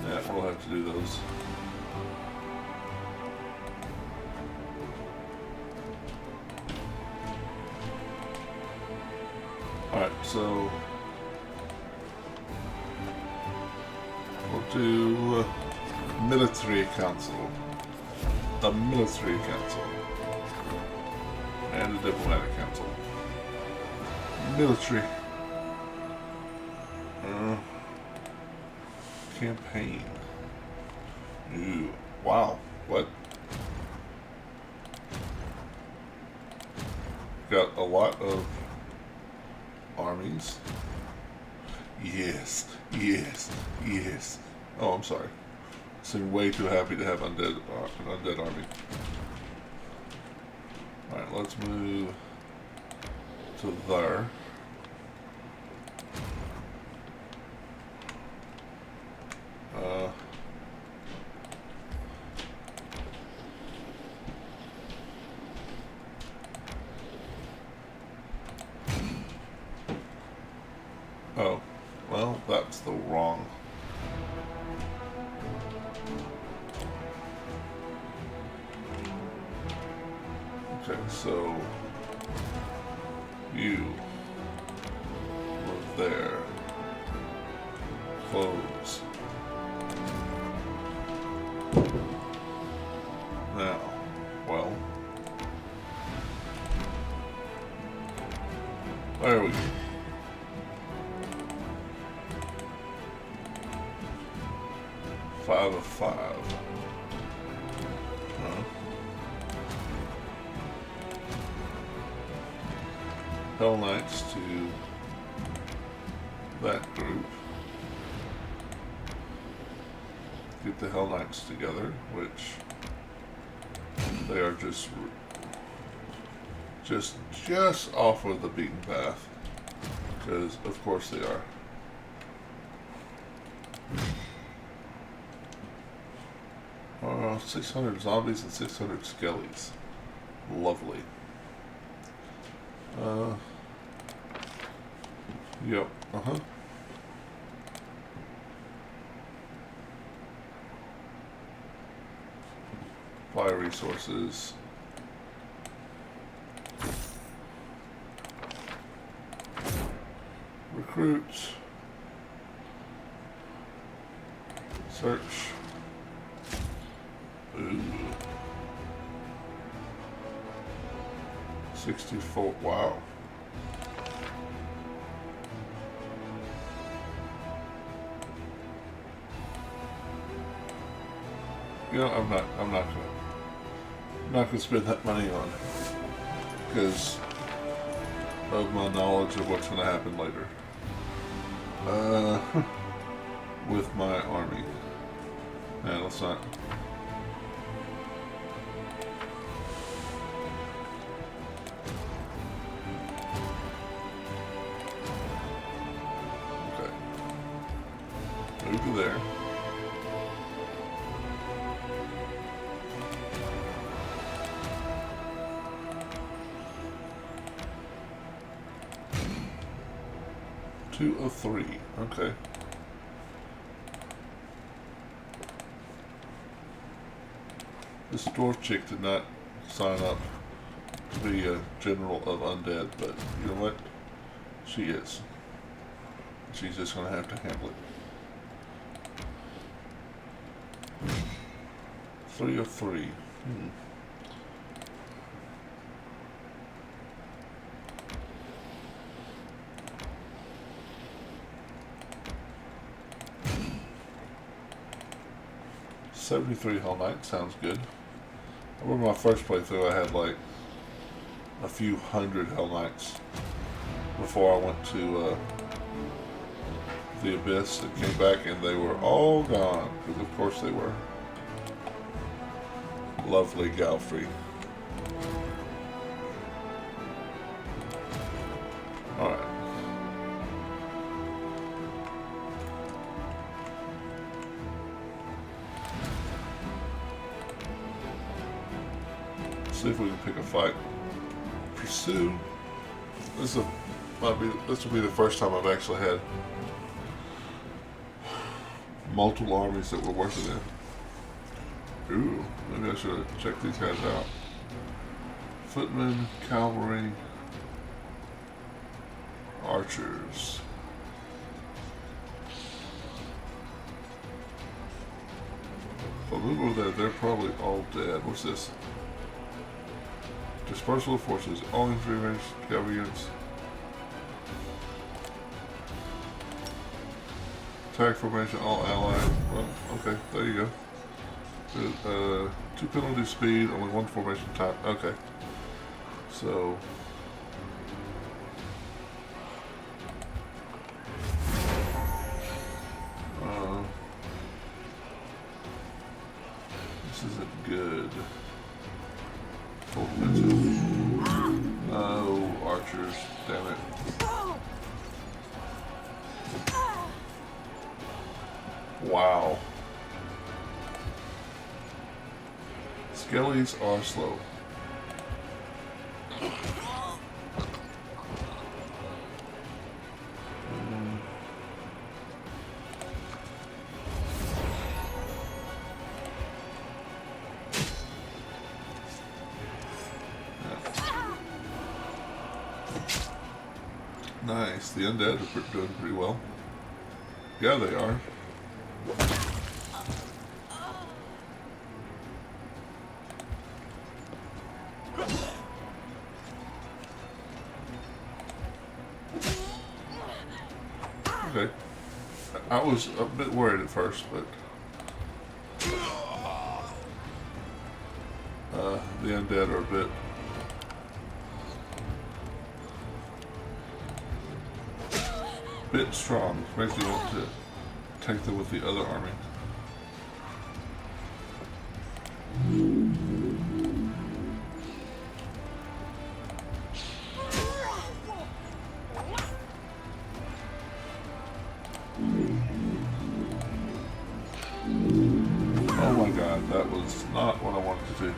[SPEAKER 1] Yeah, we'll have to do those. Alright, so we'll do military council. The military council. And the diplomatic council. Military. Campaign. Ooh. Wow. What? Got a lot of armies. Yes. Yes. Yes. Oh, I'm sorry. Seem way too happy to have an undead army. Alright, let's move to there. Oh, well, that's the wrong. Okay, so you move there. Close. Now, well, there we go. Five of 5. Huh? Hell Knights to that group. Get the Hell Knights together, which they are just off of the beaten path, because of course they are. 600 zombies and 600 skellies. Lovely. Yep. Fire resources. Recruits. Search. Ooh. 64. Wow. You know, I'm not gonna spend that money on it because of my knowledge of what's gonna happen later. With my army. Yeah, let's not. Okay. Move to there. Two of 3. Okay. This dwarf chick did not sign up to be a general of undead, but you know what? She is. She's just going to have to handle it. 3 of 3. $73 Hell Knight sounds good. I remember my first playthrough I had like a few hundred Hell Knights before I went to the Abyss and came back and they were all gone, because of course they were. Lovely Galfrey. Alright. See if we can pick a fight. Pursue. This is a This will be the first time I've actually had multiple armies that were working in. Ooh, maybe I should check these guys out. Footmen, cavalry, archers. If I move over there, they're probably all dead. What's this? Dispersal of forces. All infantry range cavalry units. Attack formation, all allied. Well, okay, there you go. 2 penalty speed, only 1 formation type. Okay. So. This isn't good. Full defensive. No, archers. Damn it. Wow. Skellies are slow. Nice. The undead are doing pretty well. Yeah, they are. Okay. I was a bit worried at first, but the undead are a bit strong. Makes me want to take them with the other army. Oh my god, that was not what I wanted to do.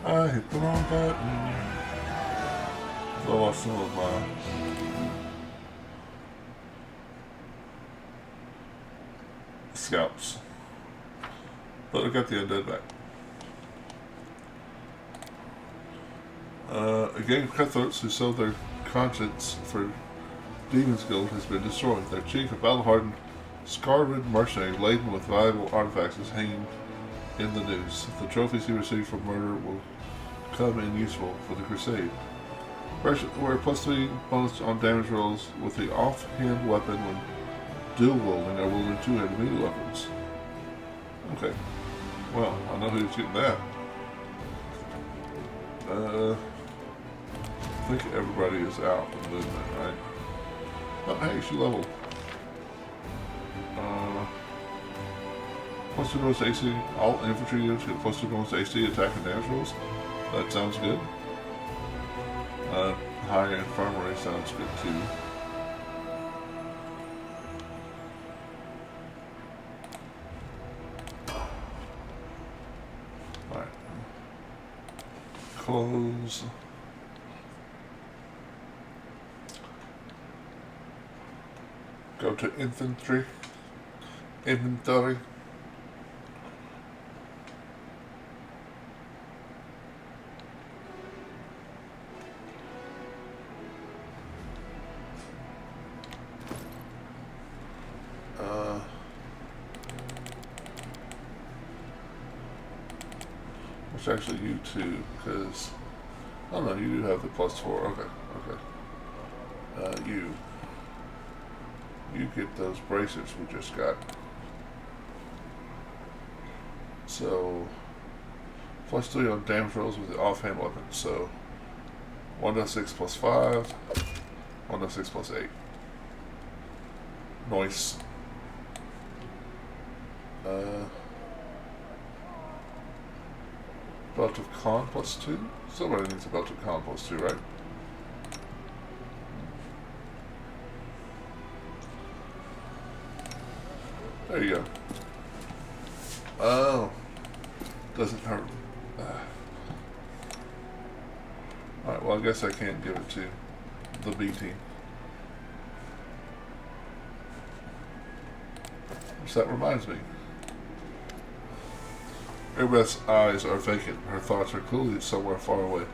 [SPEAKER 1] I hit the wrong button. Lost some of my scalps. But I got the undead back. A gang of cutthroats who sold their conscience for Demon's Gold has been destroyed. Their chief, a battle-hardened, scar-ridden mercenary laden with valuable artifacts, is hanging in the noose. The trophies he received from murder will come in useful for the crusade. Wear +3 bonus on damage rolls with the offhand weapon when dual wielding or wielding two-handed melee weapons. Okay. Well, I know who's getting that. I think everybody is out of movement, right? Oh, hey, she leveled. +2 bonus AC. All infantry units get +2 bonus AC attack and damage rolls. That sounds good. Higher infirmary sounds good too. Alright. Close. Go to infantry. Inventory. Which actually you too, because oh no, you do have the +4. Okay. You get those bracelets we just got. So +3 on damage rolls with the offhand weapon. So 1d6 +5, 1d6 +8. Nice. Belt of Con +2. Somebody needs a Belt of Con +2, right? There you go. Oh. Doesn't hurt. Alright, well, I guess I can't give it to the B team. Which that reminds me. Erebeth's eyes are vacant. Her thoughts are clearly somewhere far away.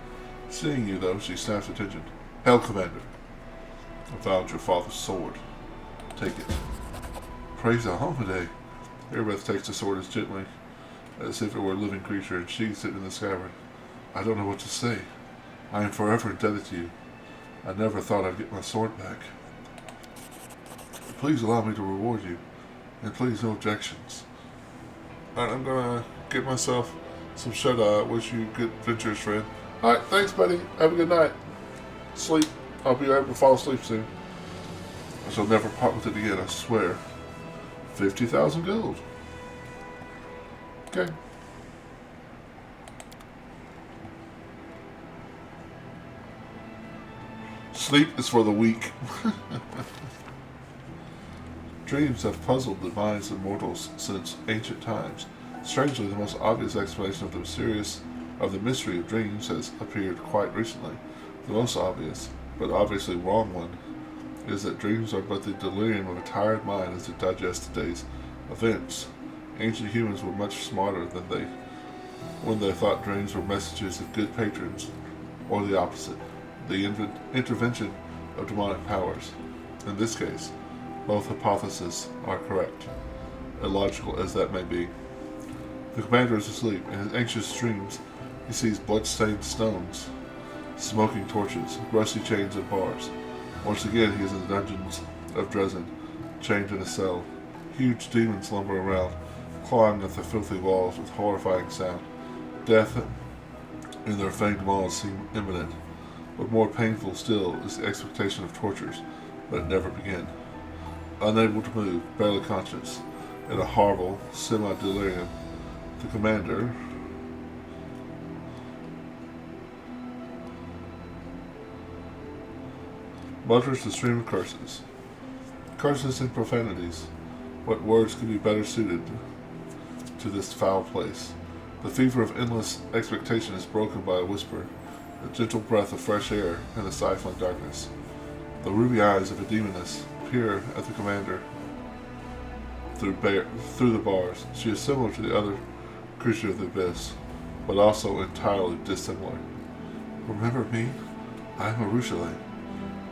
[SPEAKER 1] Seeing you, though, she snaps attention. Hail, Commander. I found your father's sword. Take it. Praise Alhamide. Erebeth takes the sword as gently as if it were a living creature and sheathes it in the scabbard. I don't know what to say. I am forever indebted to you. I never thought I'd get my sword back. Please allow me to reward you. And please, no objections. Alright, I'm gonna get myself some shut-eye. Wish you good ventures, friend. Alright, thanks, buddy. Have a good night. Sleep. I'll be able to fall asleep soon. I shall never part with it again, I swear. 50,000 gold. Okay. Sleep is for the weak. Dreams have puzzled the minds of mortals since ancient times. Strangely, the most obvious explanation of the mystery of dreams has appeared quite recently. The most obvious, but obviously wrong one, is that dreams are but the delirium of a tired mind as it digests the day's events. Ancient humans were much smarter than they when they thought dreams were messages of good patrons, or the opposite, the intervention of demonic powers. In this case, both hypotheses are correct, illogical as that may be. The commander is asleep. In his anxious dreams, he sees blood-stained stones, smoking torches, rusty chains and bars. Once again, he is in the dungeons of Dresden, chained in a cell. Huge demons slumber around, clawing at the filthy walls with horrifying sound. Death in their fanged maws seem imminent, but more painful still is the expectation of tortures that never begin. Unable to move, barely conscious, in a horrible semi-delirium, the commander mutters the stream of curses. Curses and profanities. What words could be better suited to this foul place? The fever of endless expectation is broken by a whisper, a gentle breath of fresh air in the stifling darkness. The ruby eyes of a demoness peer at the commander through the bars. She is similar to the other creature of the abyss, but also entirely dissimilar. Remember me? I am Arushale.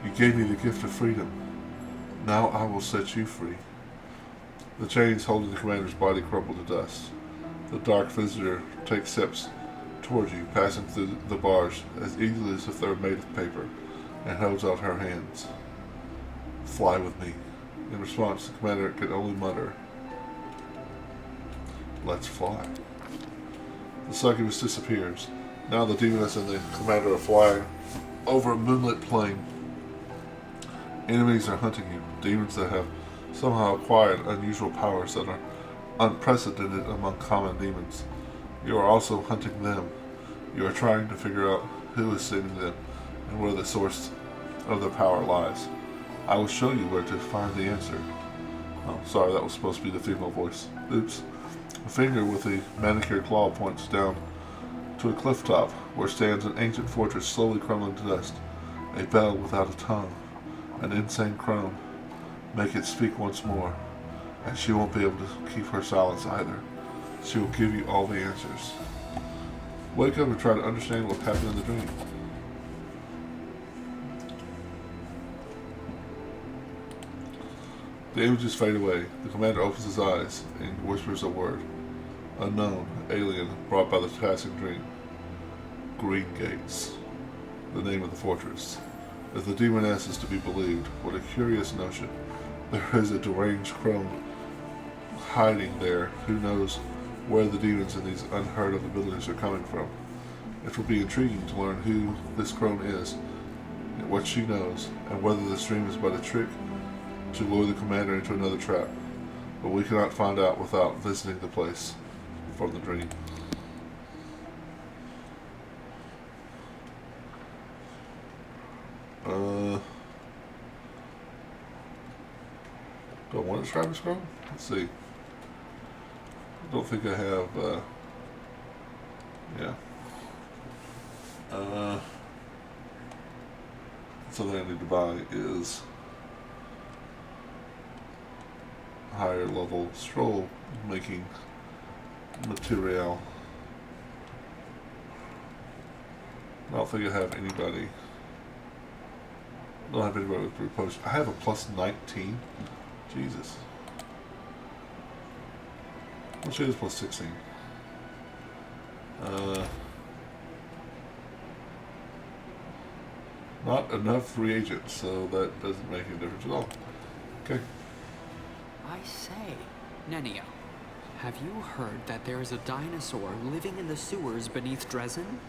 [SPEAKER 1] You gave me the gift of freedom. Now I will set you free. The chains holding the commander's body crumble to dust. The dark visitor takes steps toward you, passing through the bars as easily as if they were made of paper, and holds out her hands. Fly with me. In response, the commander can only mutter, Let's fly. The succubus disappears. Now the demoness and the commander are flying over a moonlit plain. Enemies are hunting you, demons that have somehow acquired unusual powers that are unprecedented among common demons. You are also hunting them. You are trying to figure out who is sending them and where the source of their power lies. I will show you where to find the answer. Oh, sorry, that was supposed to be the female voice. Oops. A finger with a manicured claw points down to a cliff top where stands an ancient fortress slowly crumbling to dust. A bell without a tongue. An insane crone. Make it speak once more, and she won't be able to keep her silence either. She will give you all the answers. Wake up and try to understand what happened in the dream. The images fade away. The commander opens his eyes and whispers a word. Unknown, alien, brought by the passing dream. Green Gates. The name of the fortress. If the demoness is to be believed, what a curious notion. There is a deranged crone hiding there. Who knows where the demons and these unheard of abilities are coming from. It will be intriguing to learn who this crone is, and what she knows, and whether this dream is but a trick to lure the commander into another trap. But we cannot find out without visiting the place from the dream. Do I want to try to scroll? Let's see. I don't think I have Yeah. Something I need to buy is higher level scroll making material. I don't think I have anybody. I don't have anybody with brute potion. I have a plus 19. Jesus. Which is plus 16. Not enough reagents, so that doesn't make any difference at all. Okay.
[SPEAKER 4] I say, Nenio, have you heard that there is a dinosaur living in the sewers beneath Dresden?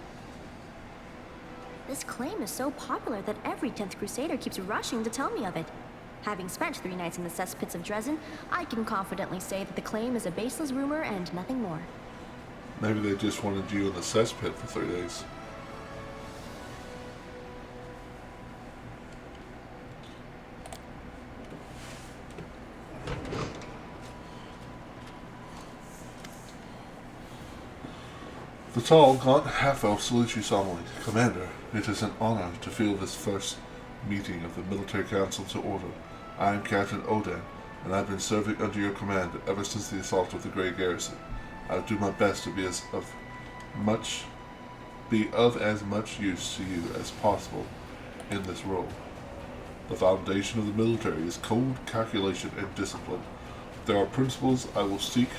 [SPEAKER 5] This claim is so popular that every 10th Crusader keeps rushing to tell me of it. Having spent 3 nights in the cesspits of Dresden, I can confidently say that the claim is a baseless rumor and nothing more.
[SPEAKER 1] Maybe they just wanted you in the cesspit for 3 days. The tall, gaunt half-elf salutes you solemnly. Commander, it is an honor to fill this first meeting of the Military Council to order. I am Captain Odan, and I've been serving under your command ever since the assault of the Grey Garrison. I'll do my best to be of as much use to you as possible in this role. The foundation of the military is cold calculation and discipline. There are principles I will seek.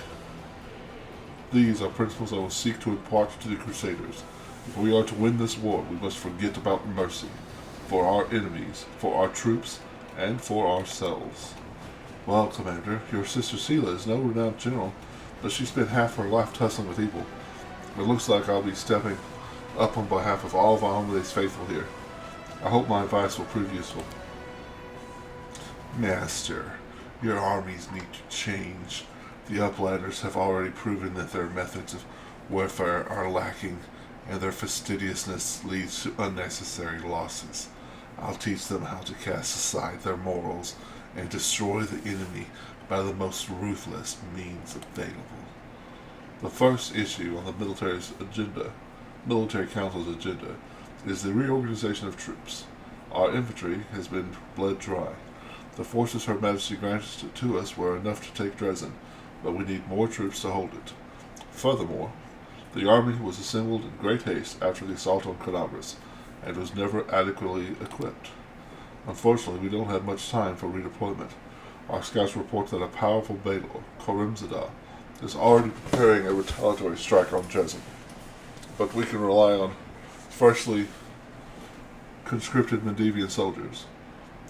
[SPEAKER 1] These are principles I will seek to impart to the Crusaders. If we are to win this war, we must forget about mercy. For our enemies, for our troops, and for ourselves. Well, Commander, your sister Sela is no renowned general, but she spent half her life tussling with evil. It looks like I'll be stepping up on behalf of all of Amelie's faithful here. I hope my advice will prove useful. Master, your armies need to change. The Uplanders have already proven that their methods of warfare are lacking, and their fastidiousness leads to unnecessary losses. I'll teach them how to cast aside their morals and destroy the enemy by the most ruthless means available. The first issue on the Military Council's agenda, is the reorganization of troops. Our infantry has been bled dry. The forces Her Majesty granted to us were enough to take Dresden, but we need more troops to hold it. Furthermore, the army was assembled in great haste after the assault on Conabras, and was never adequately equipped. Unfortunately, we don't have much time for redeployment. Our scouts report that a powerful Baelor, Korimzadeh, is already preparing a retaliatory strike on Dresden. But we can rely on freshly conscripted Mendevian soldiers.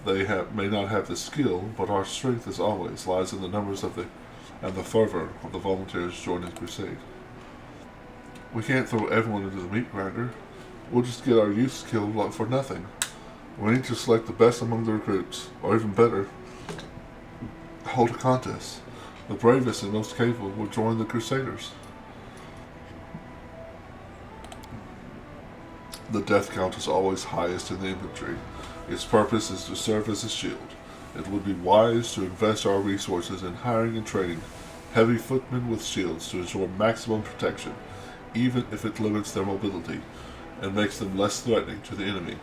[SPEAKER 1] They may not have the skill, but our strength, as always, lies in the numbers and the fervor of the volunteers joining the crusade. We can't throw everyone into the meat grinder. We'll just get our youths killed for nothing. We need to select the best among the recruits, or even better, hold a contest. The bravest and most capable will join the Crusaders. The death count is always highest in the infantry. Its purpose is to serve as a shield. It would be wise to invest our resources in hiring and training heavy footmen with shields to ensure maximum protection, even if it limits their mobility and makes them less threatening to the enemy.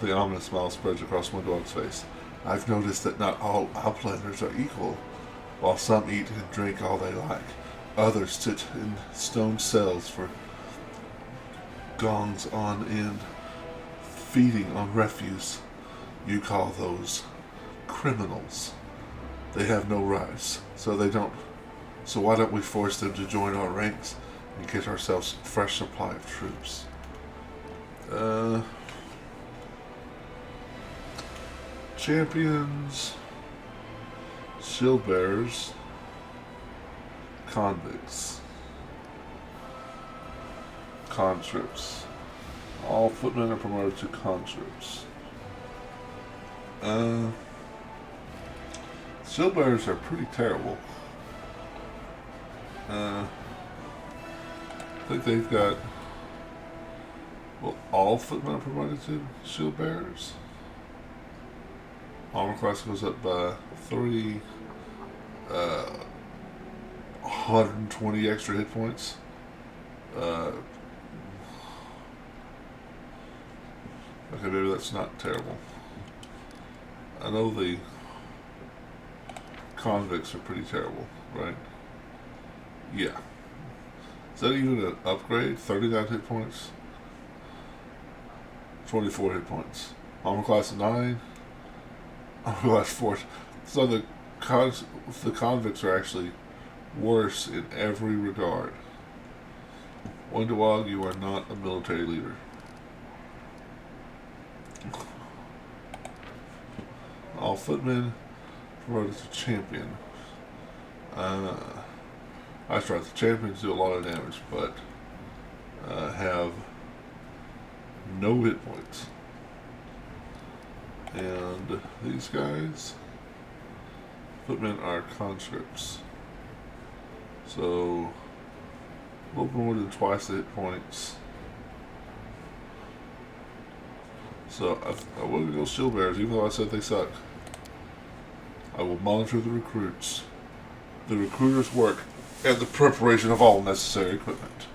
[SPEAKER 1] The ominous smile spreads across Moondog's face. I've noticed that not all Outlanders are equal. While some eat and drink all they like, others sit in stone cells for gongs on end, feeding on refuse. You call those criminals. They have no rights, so why don't we force them to join our ranks and get ourselves a fresh supply of troops? Champions, shield bearers, convicts, conscripts. All footmen are promoted to conscripts. Shield bearers are pretty terrible. I think they've got, well, all footmen are promoted to shield bearers. Armor class goes up by 120 extra hit points. Uh, okay, maybe that's not terrible. I know the convicts are pretty terrible, right? Yeah. Is that even an upgrade? 39 hit points? 24 hit points. Armor class 9. Armor class 4. So the convicts are actually worse in every regard. Windewog, you are not a military leader. All footmen promoted to champion. That's right, the champions do a lot of damage, but have no hit points. And these guys, footmen are conscripts. So, a little more than twice the hit points. So, I will go shield bearers, even though I said they suck. I will monitor the recruits, the recruiters' work, and the preparation of all necessary equipment.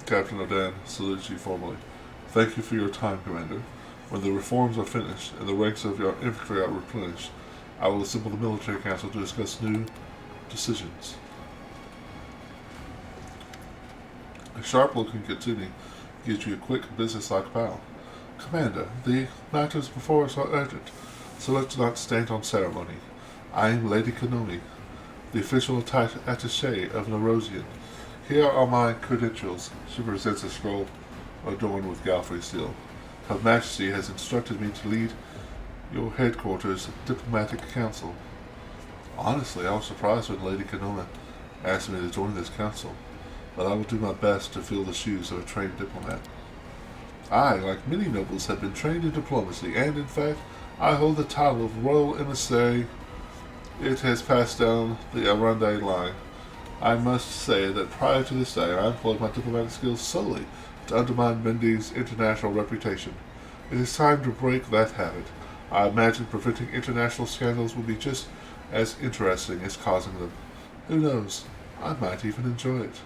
[SPEAKER 1] Captain Odan salutes you formally. Thank you for your time, Commander. When the reforms are finished and the ranks of your infantry are replenished, I will assemble the military council to discuss new decisions. A sharp-looking Katsuni gives you a quick, business-like bow. Commander, the matters before us are urgent, so let's not stand on ceremony. I am Lady Konomi, the official attaché of Nerosian. Here are my credentials. She presents a scroll adorned with Galfrey seal. Her Majesty has instructed me to lead your headquarters diplomatic council. Honestly, I was surprised when Lady Konomi asked me to join this council, but I will do my best to fill the shoes of a trained diplomat. I, like many nobles, have been trained in diplomacy, and in fact, I hold the title of Royal Emissary. It has passed down the Arande line. I must say that prior to this day, I employed my diplomatic skills solely to undermine Mendy's international reputation. It is time to break that habit. I imagine preventing international scandals will be just as interesting as causing them. Who knows? I might even enjoy it.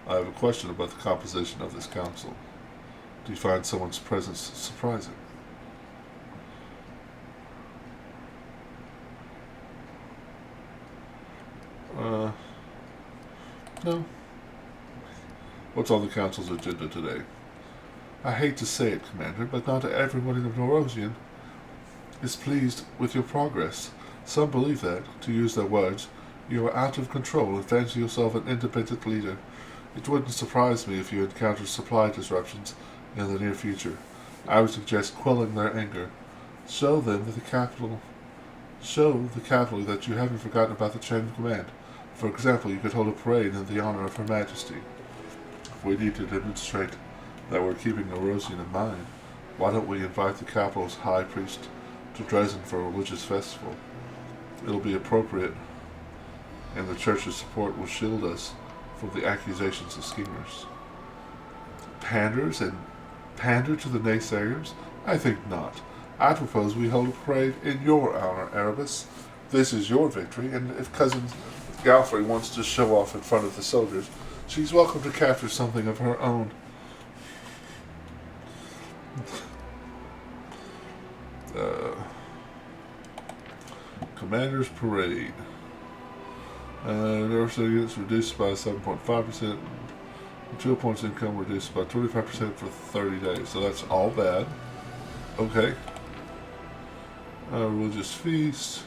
[SPEAKER 1] I have a question about the composition of this council. Do you find someone's presence surprising? No. What's on the council's agenda today? I hate to say it, Commander, but not everyone in Nerosian is pleased with your progress. Some believe that, to use their words, you are out of control and fancy yourself an independent leader. It wouldn't surprise me if you encountered supply disruptions in the near future. I would suggest quelling their anger. Show them that the capital that you haven't forgotten about the chain of command. For example, you could hold a parade in the honor of Her Majesty. If we need to demonstrate that we're keeping Nerosian in mind, why don't we invite the capital's high priest to Dresden for a religious festival? It'll be appropriate, and the church's support will shield us from the accusations of schemers. Pander to the naysayers? I think not. I propose we hold a parade in your honor, Erebus. This is your victory, and if Cousin Galfrey wants to show off in front of the soldiers, she's welcome to capture something of her own. Commander's Parade. Nerve units reduced by 7.5%. Material points income reduced by 25% for 30 days. So that's all bad. Okay. Religious feast.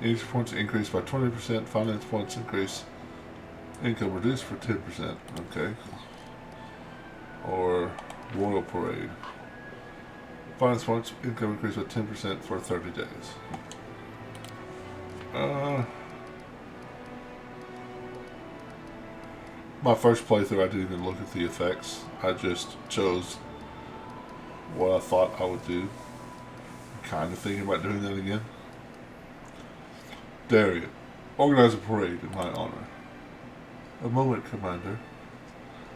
[SPEAKER 1] Energy points increased by 20%. Finance points increase. Income reduced for 10%. Okay. Or Royal Parade. Finance points income increased by 10% for 30 days. My first playthrough, I didn't even look at the effects. I just chose what I thought I would do. Kind of thinking about doing that again. Darian, organize a parade in my honor. A moment, Commander.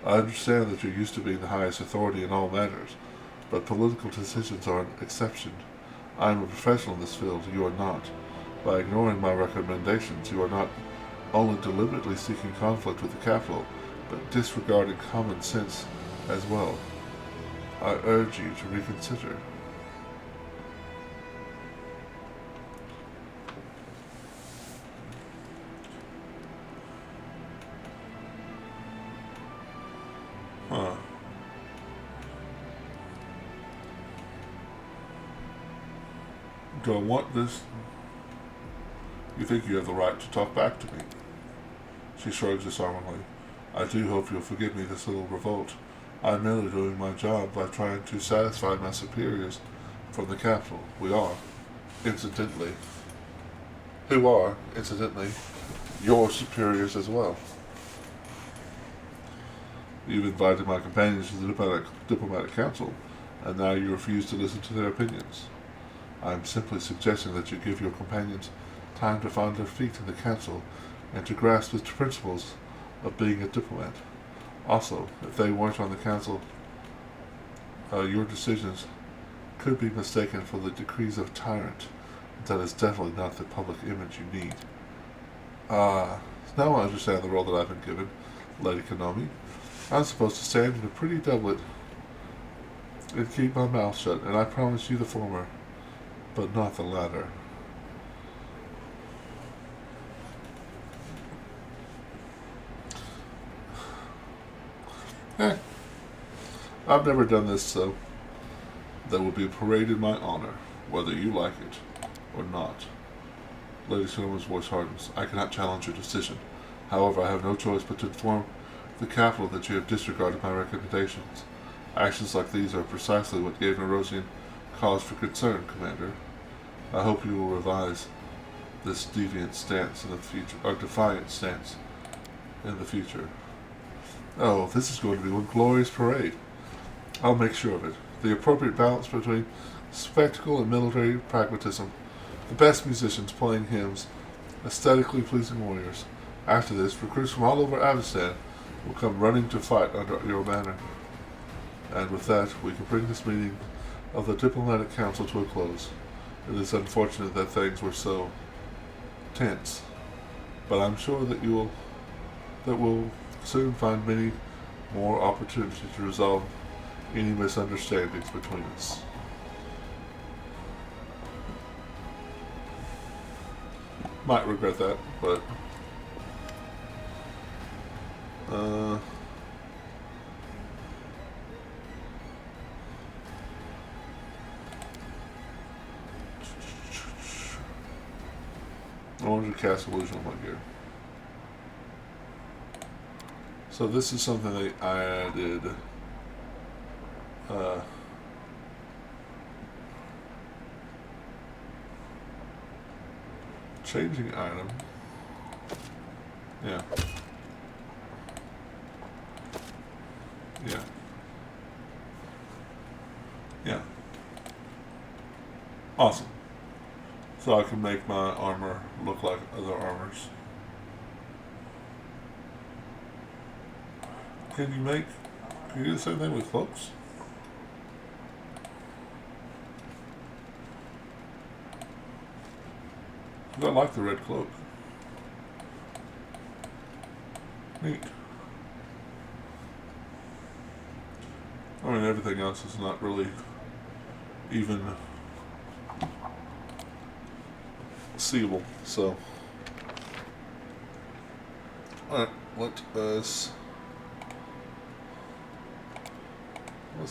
[SPEAKER 1] I understand that you're used to being the highest authority in all matters, but political decisions are an exception. I am a professional in this field, you are not. By ignoring my recommendations, you are not only deliberately seeking conflict with the capital, but disregarding common sense as well. I urge you to reconsider. Huh. Do I want this? You think you have the right to talk back to me? She shrugs disarmingly. I do hope you'll forgive me this little revolt. I'm merely doing my job by trying to satisfy my superiors from the capital. Who are, incidentally, your superiors as well. You've invited my companions to the diplomatic council, and now you refuse to listen to their opinions. I am simply suggesting that you give your companions time to find their feet in the council and to grasp the principles of being a diplomat. Also, if they weren't on the council, your decisions could be mistaken for the decrees of a tyrant. That is definitely not the public image you need. Now I understand the role that I've been given, Lady Konami. I'm supposed to stand in a pretty doublet and keep my mouth shut, and I promise you the former, but not the latter. I've never done this, so there will be a parade in my honor, whether you like it or not. Lady Sonoma's voice hardens. I cannot challenge your decision. However, I have no choice but to inform the capital that you have disregarded my recommendations. Actions like these are precisely what gave Nerosian cause for concern, Commander. I hope you will revise this defiant stance in the future. Oh, this is going to be one glorious parade. I'll make sure of it. The appropriate balance between spectacle and military pragmatism. The best musicians playing hymns, aesthetically pleasing warriors. After this, recruits from all over Avestan will come running to fight under your banner. And with that, we can bring this meeting of the Diplomatic Council to a close. It is unfortunate that things were so tense, but I'm sure that we'll soon find many more opportunities to resolve any misunderstandings between us. Might regret that, but I wanted to cast illusion on my gear. So this is something that I added. Changing item. Yeah. Yeah. Yeah. Awesome. So I can make my armor look like other armors. Can you do the same thing with cloaks? I like the red cloak. Neat. I mean, everything else is not really even seeable, so. Alright, let's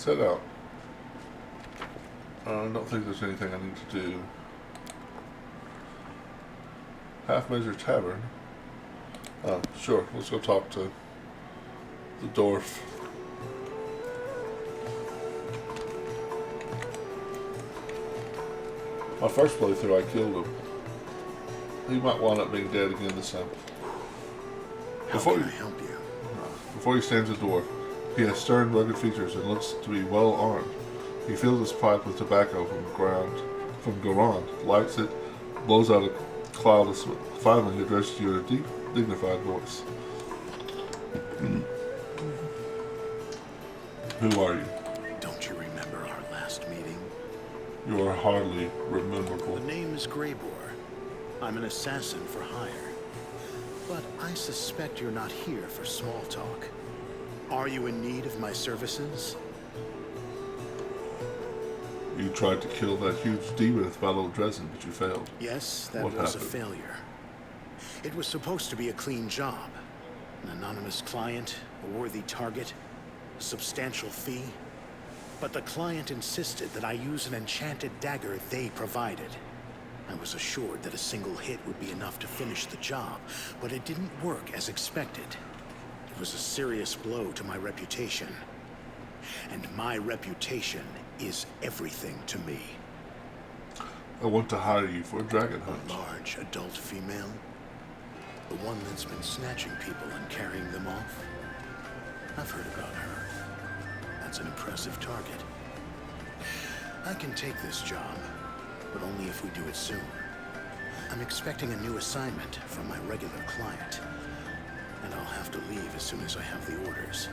[SPEAKER 1] head out. I don't think there's anything I need to do. Half Measure Tavern. Sure, let's go talk to the dwarf. My first playthrough, I killed him. He might wind up being dead again this time.
[SPEAKER 6] How can I help you?
[SPEAKER 1] Before he stands a dwarf, he has stern, rugged features and looks to be well armed. He fills his pipe with tobacco from Goron, lights it, blows out a cloud of smoke. Finally, he addresses you in a deep, dignified voice. Who are you?
[SPEAKER 6] Don't you remember our last meeting?
[SPEAKER 1] You are hardly rememberable.
[SPEAKER 6] The name is Greybor. I'm an assassin for hire. But I suspect you're not here for small talk. Are you in need of my services?
[SPEAKER 1] You tried to kill that huge demon at the Battle of Dresden, but you failed.
[SPEAKER 6] Yes, that
[SPEAKER 1] What
[SPEAKER 6] was a
[SPEAKER 1] happened?
[SPEAKER 6] failure. It was supposed to be a clean job. An anonymous client, a worthy target, a substantial fee. But the client insisted that I use an enchanted dagger they provided. I was assured that a single hit would be enough to finish the job, but it didn't work as expected. It was a serious blow to my reputation. And my reputation is everything to me.
[SPEAKER 1] I want to hire you for a dragon
[SPEAKER 6] A
[SPEAKER 1] hunt.
[SPEAKER 6] large adult female? The one that's been snatching people and carrying them off? I've heard about her. That's an impressive target. I can take this job, but only if we do it soon. I'm expecting a new assignment from my regular client, and I'll have to leave as soon as I have the orders.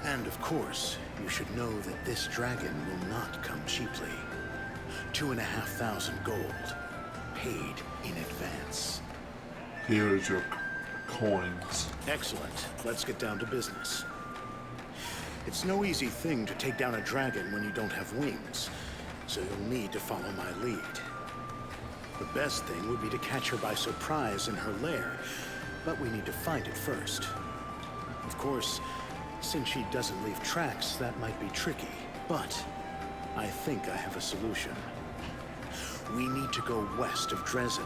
[SPEAKER 6] And of course, you should know that this dragon will not come cheaply. 2,500 gold, paid in advance.
[SPEAKER 1] Here is your coins.
[SPEAKER 6] Excellent. Let's get down to business. It's no easy thing to take down a dragon when you don't have wings, so you'll need to follow my lead. The best thing would be to catch her by surprise in her lair, but we need to find it first. Of course, since she doesn't leave tracks, that might be tricky, but I think I have a solution. We need to go west of Dresden,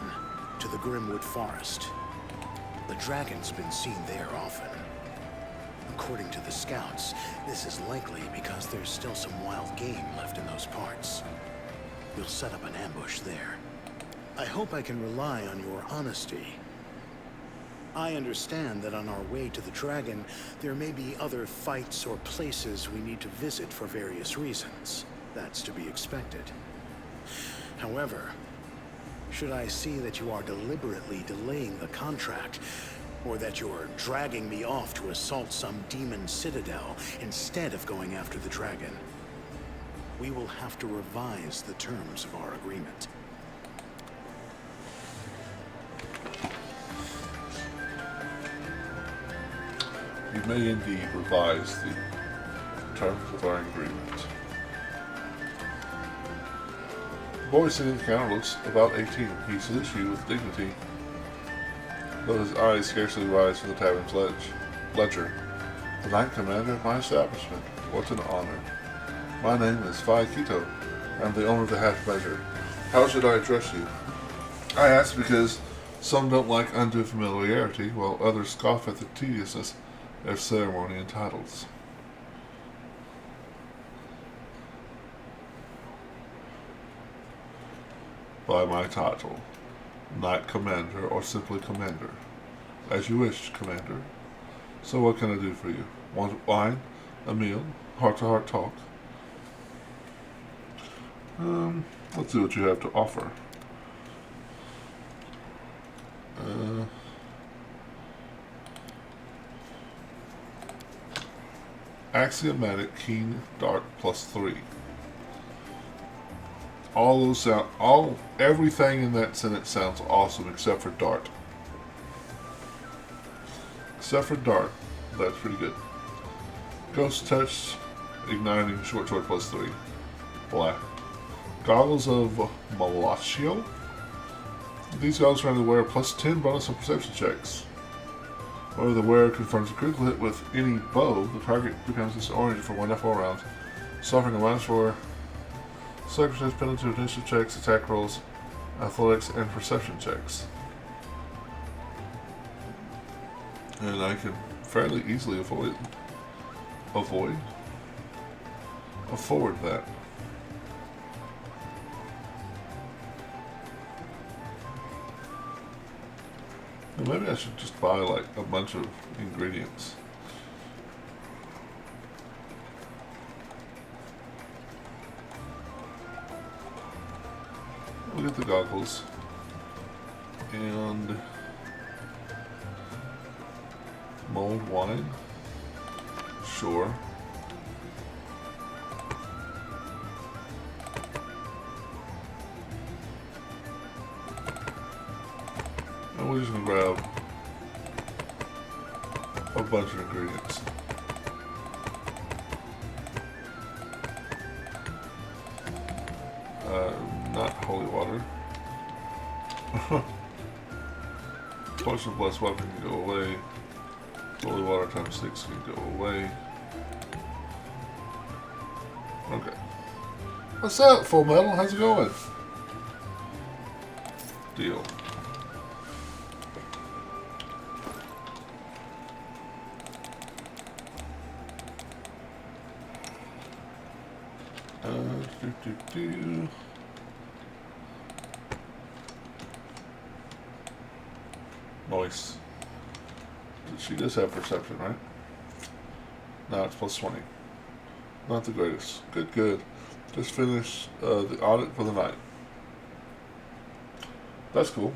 [SPEAKER 6] to the Grimwood Forest. The dragon's been seen there often. According to the scouts, this is likely because there's still some wild game left in those parts. You'll set up an ambush there. I hope I can rely on your honesty. I understand that on our way to the dragon, there may be other fights or places we need to visit for various reasons. That's to be expected. However, should I see that you are deliberately delaying the contract, or that you're dragging me off to assault some demon citadel instead of going after the dragon, we will have to revise the terms of our agreement.
[SPEAKER 1] You may indeed revise the terms of our agreement. The boy sitting in the counter looks about 18. He salutes you with dignity, though his eyes scarcely rise from the tavern's ledger. The Knight Commander of my establishment. What an honor. My name is Phi Kito. I'm the owner of the Half Measure. How should I address you? I ask because some don't like undue familiarity, while others scoff at the tediousness of ceremony and titles. By my title, Knight Commander or simply Commander. As you wish, Commander. So what can I do for you? Want wine? A meal? Heart-to-heart talk? Let's see what you have to offer. Axiomatic Keen Dart +3. Everything in that sentence sounds awesome except for Dart. Except for Dart, that's pretty good. Ghost Touch, Igniting Short Sword +3. Black. Goggles of Malachio. These goggles grant the wearer +10 bonus on perception checks. Whenever the wearer confirms a critical hit with any bow, the target becomes disoriented for 1d4 rounds, suffering a -4 select penalty to initiative checks, attack rolls, athletics, and perception checks. And I can fairly easily afford that. Well, maybe I should just buy like a bunch of ingredients. We'll get the goggles and mulled wine. Sure. we're just gonna grab a bunch of ingredients. Not holy water. Potion plus weapon can go away. Holy water times 6 can go away. Okay. What's up, Full Metal? How's it going? Deal. Do. Nice. She does have perception, right? No, it's plus 20. Not the greatest. Good, good. Just finished the audit for the night. That's cool.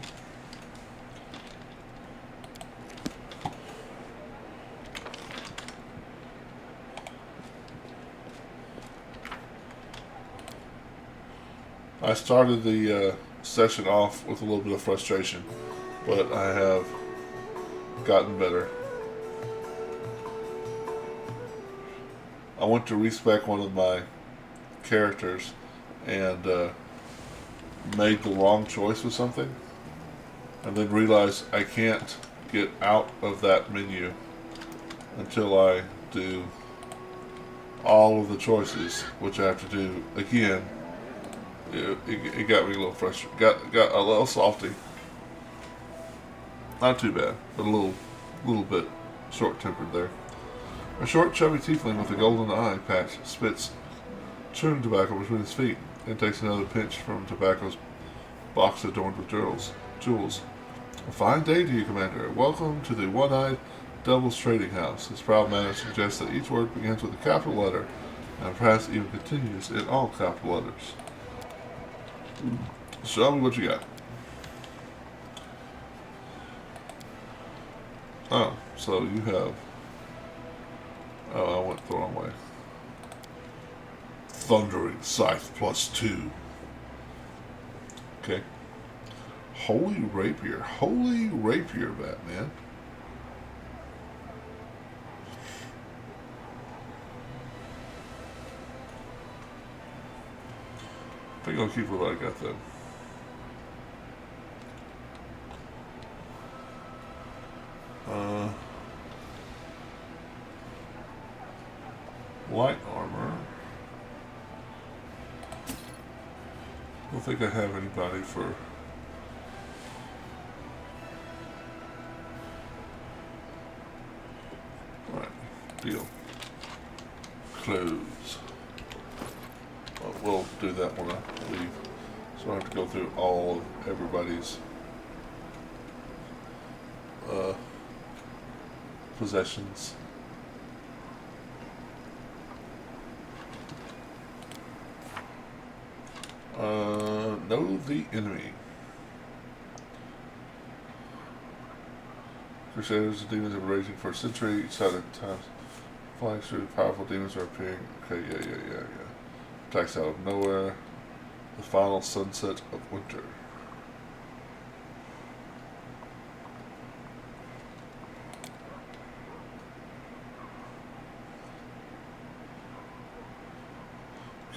[SPEAKER 1] I started the session off with a little bit of frustration, but I have gotten better. I went to respec one of my characters and made the wrong choice with something, and then realized I can't get out of that menu until I do all of the choices, which I have to do again. It got me a little frustrated. Got a little salty. Not too bad, but a little bit short-tempered there. A short, chubby tiefling with a golden eye patch spits chewing tobacco between his feet and takes another pinch from tobacco's box adorned with jewels. A fine day to you, Commander. Welcome to the One-Eyed Devil's Trading House. His proud manner suggests that each word begins with a capital letter and perhaps even continues in all capital letters. Show me what you got. Oh, so you have... Oh, I went the wrong way. Thundering Scythe plus 2. Okay. Holy Rapier. Holy Rapier, Batman. I think I'll keep what I got then. Light armor. I don't think I have anybody for... Right, deal. Clothes. We'll do that when I leave. So I have to go through all of everybody's possessions. Know the enemy. Crusaders and demons have been raging for a century. Each side at times flying through. Powerful demons are appearing. Okay, yeah. Attacks out of nowhere. The final sunset of winter.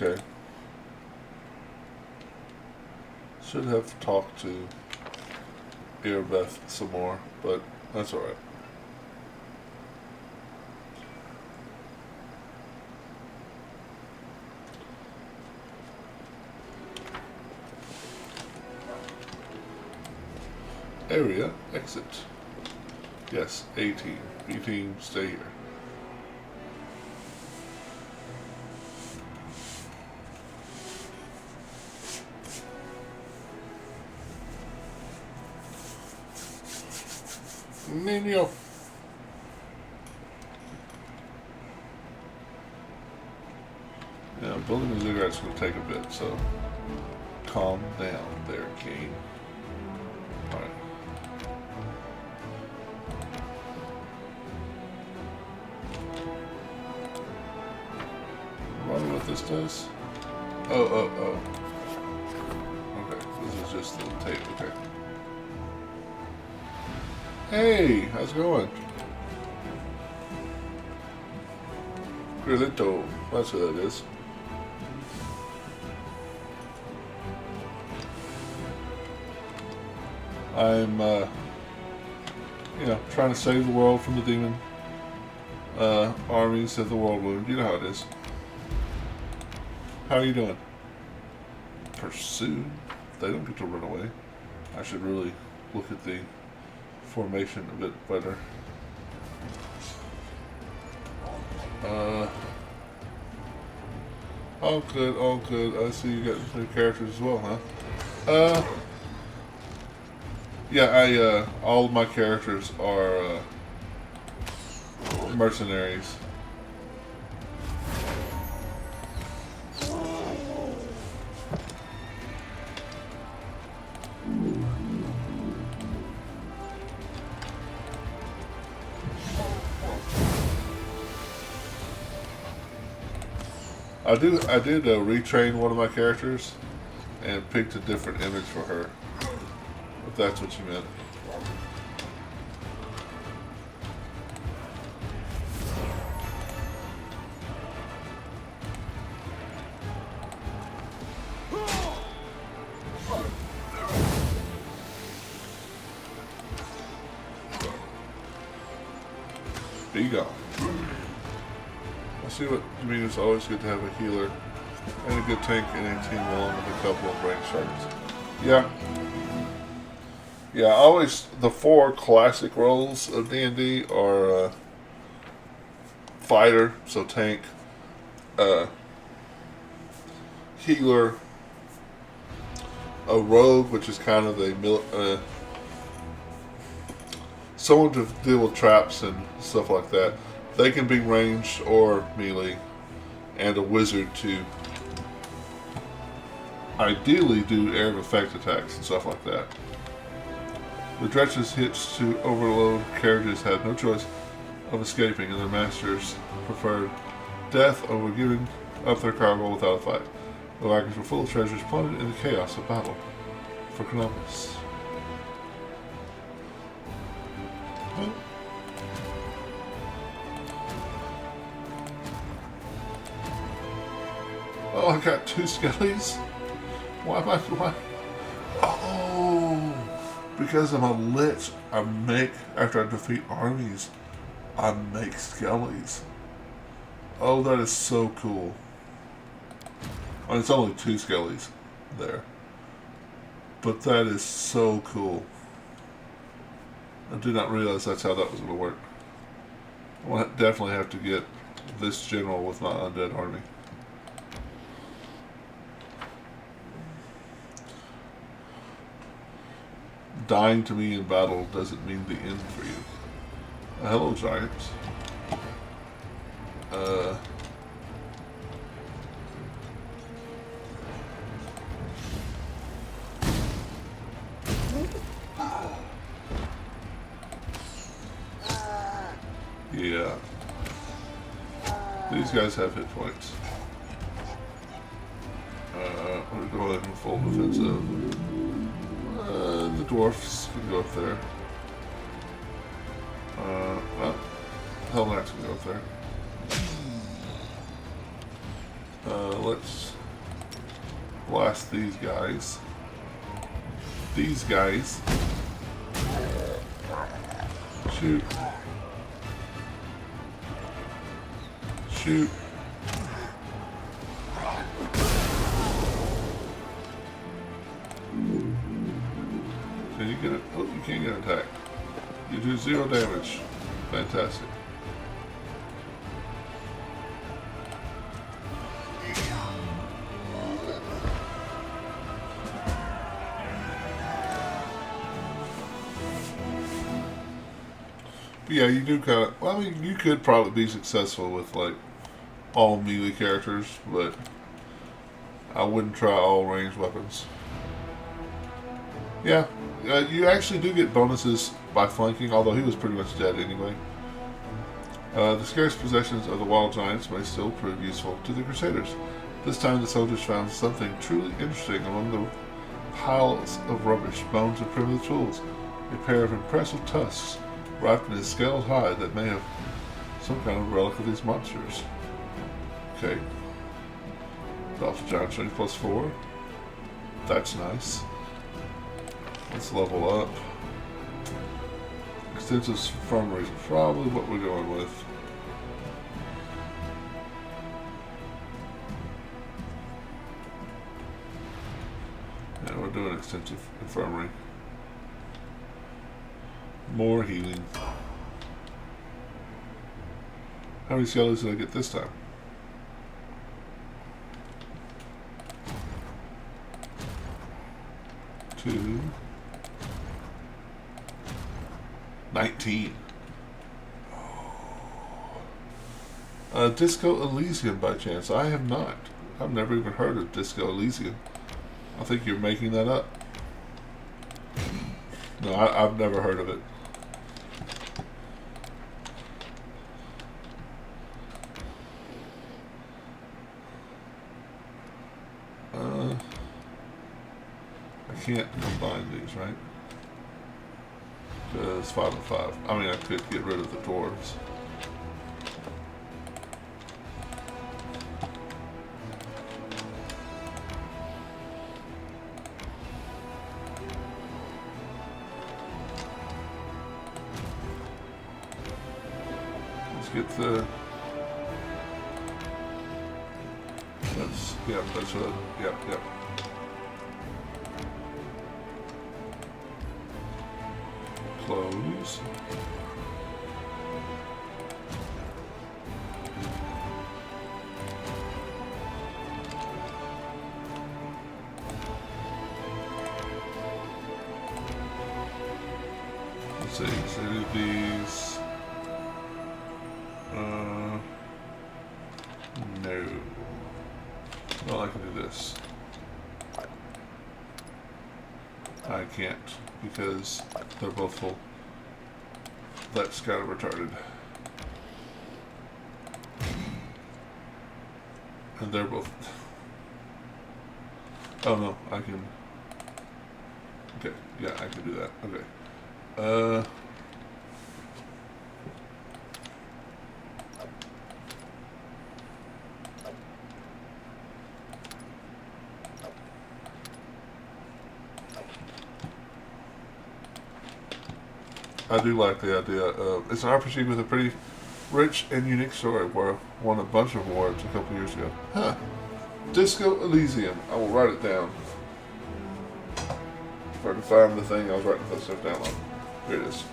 [SPEAKER 1] Okay. Should have talked to Earbeth some more, but that's alright. Area, exit. Yes, A team. B team, stay here. Nino. Yeah, building a ziggurat's going to take a bit, so calm down there, King. Alright. Wonder what this does? Oh. Okay, this is just the tape, okay. Hey, how's it going? Grilito. That's who that is. I'm, you know, trying to save the world from the demon armies of the Whirlwind. You know how it is. How are you doing? Pursue? They don't get to run away. I should really look at the formation a bit better. All good, all good. I see you got new characters as well, huh? Yeah, all of my characters are, mercenaries. I did retrain one of my characters and picked a different image for her, if that's what you meant. Be gone. I see what you mean. It's always good to have a healer and a good tank in a team along with a couple of range targets. Yeah. Yeah, always the 4 classic roles of D&D are fighter, so tank, healer, a rogue, which is kind of a someone to deal with traps and stuff like that. They can be ranged or melee, and a wizard to ideally do area of effect attacks and stuff like that. The Dretch's hits to overload characters had no choice of escaping, and their masters preferred death over giving up their cargo without a fight. The wagons were full of treasures plundered in the chaos of battle for Columbus. Huh? Oh, I got 2 skellies? Why am I... Why? Oh! Because I'm a lich, after I defeat armies, I make skellies. Oh, that is so cool. And it's only 2 skellies there. But that is so cool. I did not realize that's how that was going to work. I'll definitely have to get this general with my undead army. Dying to me in battle doesn't mean the end for you. Hello, giants. Yeah. These guys have hit points. We're going in full defensive. The dwarfs can go up there. Well, Hellknights can go up there. Let's blast these guys. These guys. Shoot. Shoot. Can you get it? Oh, you can't get an attack. You do 0 damage. Fantastic. But yeah, you do kind of... Well, I mean, you could probably be successful with, like, all melee characters, but I wouldn't try all ranged weapons. Yeah, you actually do get bonuses by flanking, although he was pretty much dead anyway. The scarce possessions of the wild giants may still prove useful to the Crusaders. This time the soldiers found something truly interesting among the piles of rubbish, bones, and primitive tools. A pair of impressive tusks wrapped in a scaled hide that may have some kind of relic of these monsters. Okay. Dolphin Giant Strength plus 4. That's nice. Let's level up. Extensive infirmary is probably what we're going with. Yeah, we're doing extensive infirmary. More healing. How many skellies did I get this time? Two. 19. Disco Elysium by chance? I have not. I've never even heard of Disco Elysium. I think you're making that up. No, I've never heard of it. I can't combine these, right? Because 5 and 5. I mean, I could get rid of the dwarves. Let's get the... that's what, yep. Close. Let's see, so do these. No. Well, I can do this. I can't because they're both full. That's kind of retarded. And they're both... Oh no, I can... Okay, yeah, I can do that. Okay. I do like the idea of... It's an RPG with a pretty rich and unique story where I won a bunch of awards a couple years ago. Huh. Disco Elysium. I will write it down. If I can find the thing I was writing that stuff down on. Here it is.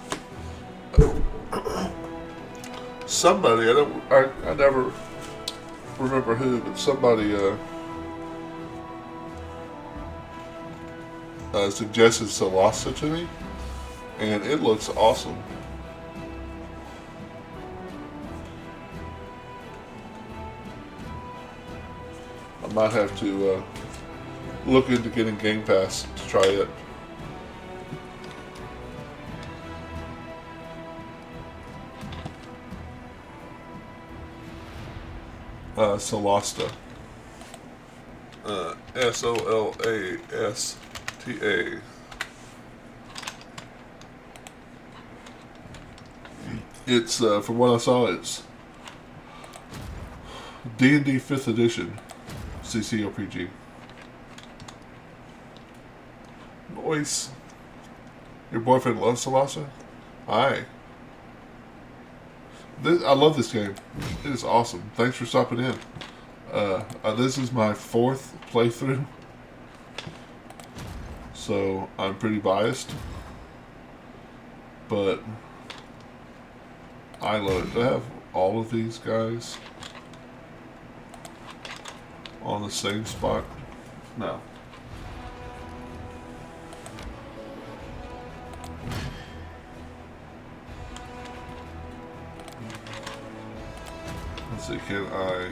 [SPEAKER 1] Somebody, I never remember who, but somebody suggested Solasta to me. And it looks awesome. I might have to look into getting Game Pass to try it. Solasta. Solasta. It's, from what I saw, it's D&D 5th edition CCRPG. Nice. Your boyfriend loves Solasta? Hi. I love this game. It is awesome. Thanks for stopping in. This is my 4th playthrough, so I'm pretty biased, but I love it. Do I have all of these guys on the same spot? No. Let's see, can I...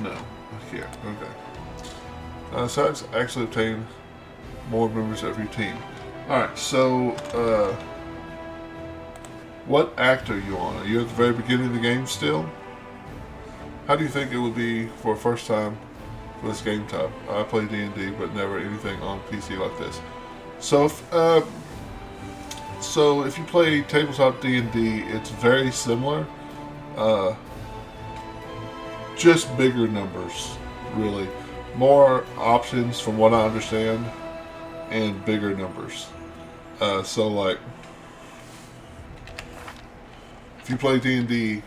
[SPEAKER 1] No, I can't. Okay. So I actually obtain more members of your team. Alright, so, what act are you on? Are you at the very beginning of the game still? How do you think it would be for a first time for this game type? I play D&D, but never anything on PC like this. So if you play tabletop D&D, it's very similar. Just bigger numbers, really. More options from what I understand, and bigger numbers. So like, if you play D&D,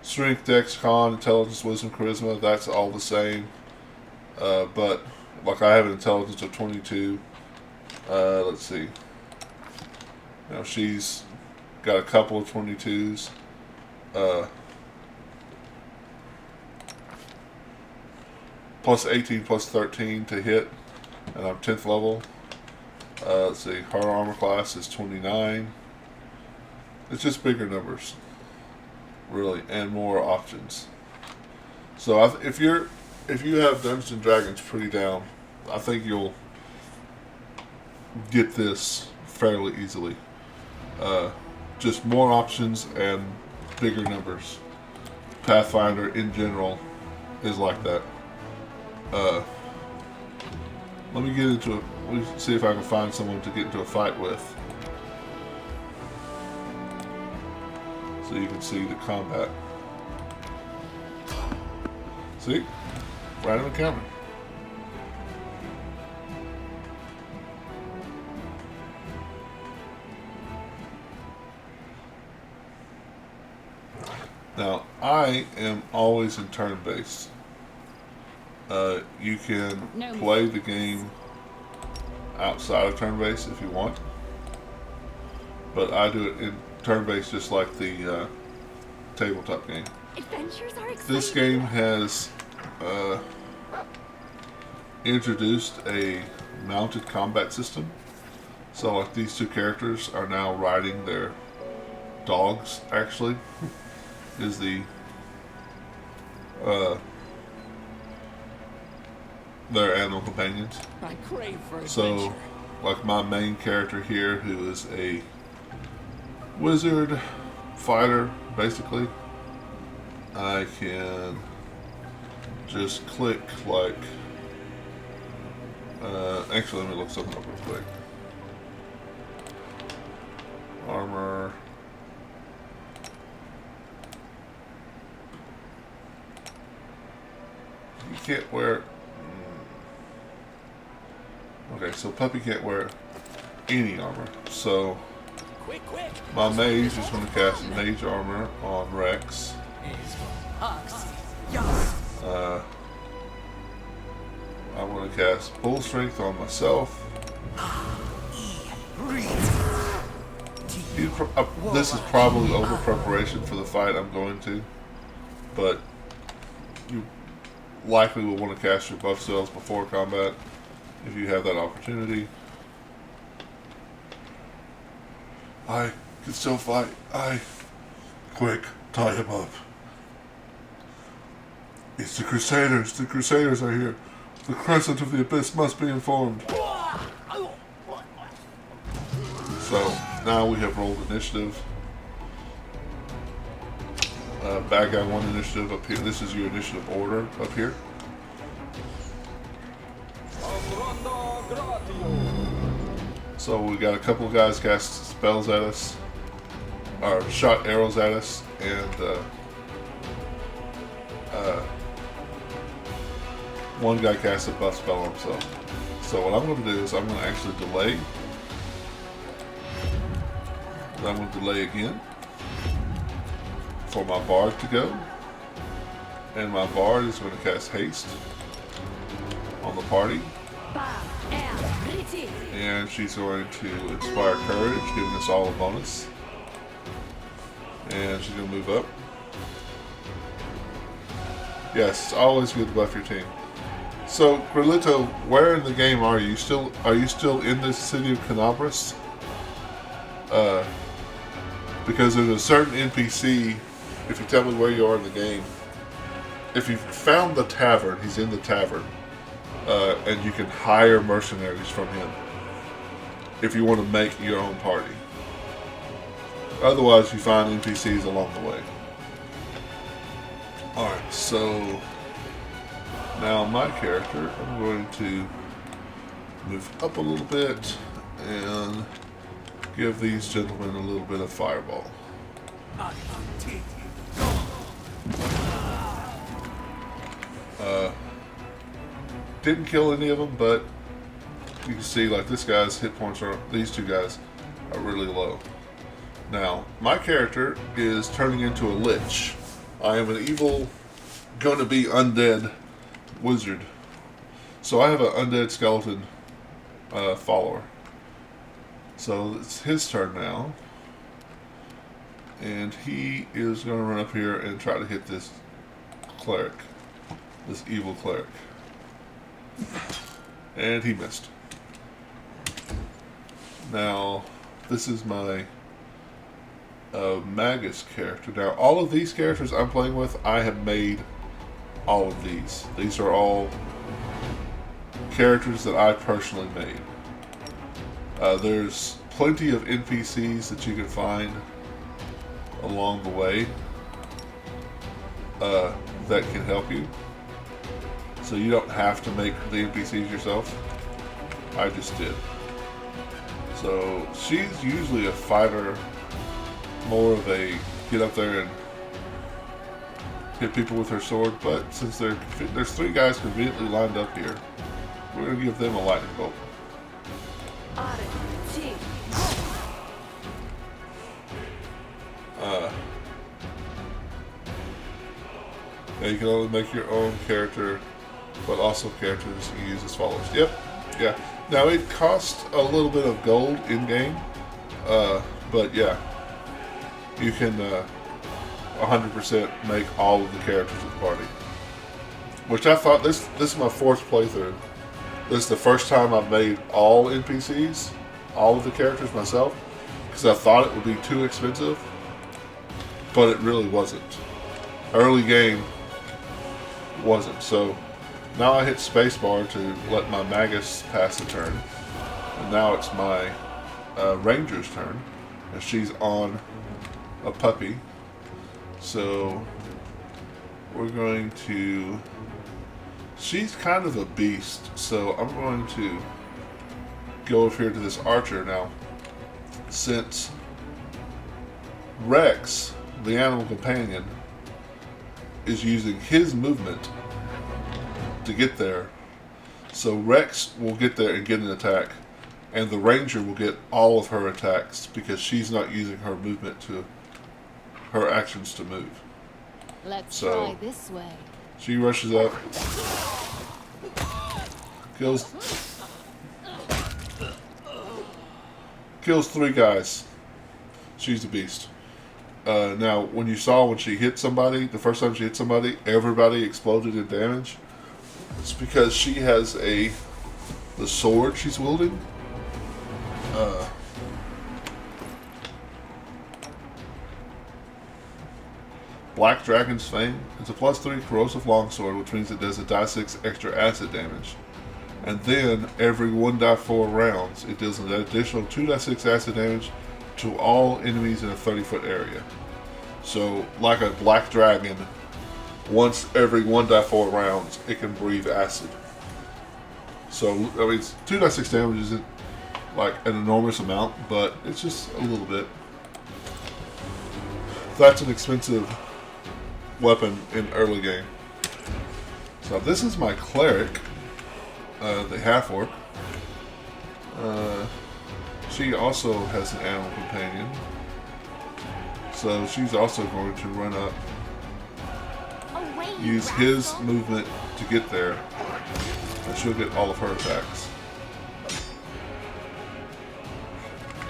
[SPEAKER 1] strength, dex, con, intelligence, wisdom, charisma, that's all the same. But like I have an intelligence of 22. Let's see. Now she's got a couple of 22s. Plus 18, plus 13 to hit, and I'm 10th level. Let's see, her armor class is 29. It's just bigger numbers, really, and more options. So if you have Dungeons and Dragons pretty down, I think you'll get this fairly easily. Just more options and bigger numbers. Pathfinder in general is like that. Let me get into it. Let me see if I can find someone to get into a fight with, so you can see the combat. See? Random encounter. Now, I am always in turn-based. You can play the game outside of turn-based if you want, but I do it in turn-based just like the tabletop game.
[SPEAKER 5] Adventures are exciting.
[SPEAKER 1] This game has introduced a mounted combat system. So like these two characters are now riding their dogs, actually, is the their animal companions.
[SPEAKER 4] I crave for
[SPEAKER 1] So
[SPEAKER 4] adventure.
[SPEAKER 1] like my main character here, who is a wizard fighter, basically, I can just click like actually let me look something up real quick. Armor. You can't wear. Okay, so Puppy can't wear any armor. So my mage is going to cast mage armor on Rex. I'm going to cast full strength on myself. This is probably over preparation for the fight I'm going to, but you likely will want to cast your buff spells before combat if you have that opportunity. I can still fight. Quick, tie him up. It's the Crusaders. The Crusaders are here. The Crescent of the Abyss must be informed. So, now we have rolled initiative. Bad guy 1 initiative up here. This is your initiative order up here. So we got a couple of guys cast spells at us, or shot arrows at us, and one guy cast a buff spell on himself. So what I'm going to do is I'm going to actually delay. And I'm going to delay again for my bard to go, and my bard is going to cast haste on the party. And she's going to inspire courage, giving us all a bonus. And she's going to move up. Yes, it's always good to buff your team. So, Grilito, where in the game are you? Are you still in the city of Canabras? Because there's a certain NPC, if you tell me where you are in the game, if you've found the tavern, he's in the tavern. And you can hire mercenaries from him if you want to make your own party. Otherwise, you find NPCs along the way. Alright, so now my character, I'm going to move up a little bit and give these gentlemen a little bit of fireball. Didn't kill any of them, but you can see like this guy's hit points are, these two guys are really low. Now, my character is turning into a lich. I am an evil, gonna be undead wizard. So I have an undead skeleton follower. So it's his turn now. And he is going to run up here and try to hit this cleric. This evil cleric. And he missed. Now, this is my Magus character. Now, all of these characters I'm playing with, I have made all of these. These are all characters that I personally made. There's plenty of NPCs that you can find along the way that can help you. So you don't have to make the NPCs yourself. I just did. So she's usually a fighter, more of a get up there and hit people with her sword, but since there's three guys conveniently lined up here, we're going to give them a lightning bolt. Yeah, you can only make your own character, but also characters you use as followers. Yep, yeah. Now it costs a little bit of gold in game, but yeah, you can 100% make all of the characters of the party. Which I thought this is my fourth playthrough. This is the first time I've made all NPCs, all of the characters myself, because I thought it would be too expensive, but it really wasn't. Early game wasn't. So now I hit spacebar to let my Magus pass the turn, and now it's my Ranger's turn, and she's on a puppy. So we're going to. She's kind of a beast, so I'm going to go over here to this archer now. Since Rex, the animal companion, is using his movement to get there, so Rex will get there and get an attack, and the Ranger will get all of her attacks because she's not using her movement to her actions to move.
[SPEAKER 2] Let's
[SPEAKER 1] So-
[SPEAKER 2] try this way.
[SPEAKER 1] She rushes up, kills three guys. She's a beast. Now, when she hit somebody, the first time she hit somebody, everybody exploded in damage. It's because she has the sword she's wielding. Black Dragon's Fang. It's a +3 corrosive longsword, which means it does a die 6 extra acid damage. And then every 1die4 rounds, it deals an additional 2die6 acid damage to all enemies in a 30-foot area. So, like a Black Dragon, once every 1die4 rounds, it can breathe acid. So, I mean, 2die6 damage isn't like an enormous amount, but it's just a little bit. That's an expensive weapon in early game. So this is my cleric, the half-orc. She also has an animal companion, so she's also going to run up, use his movement to get there, and she'll get all of her attacks.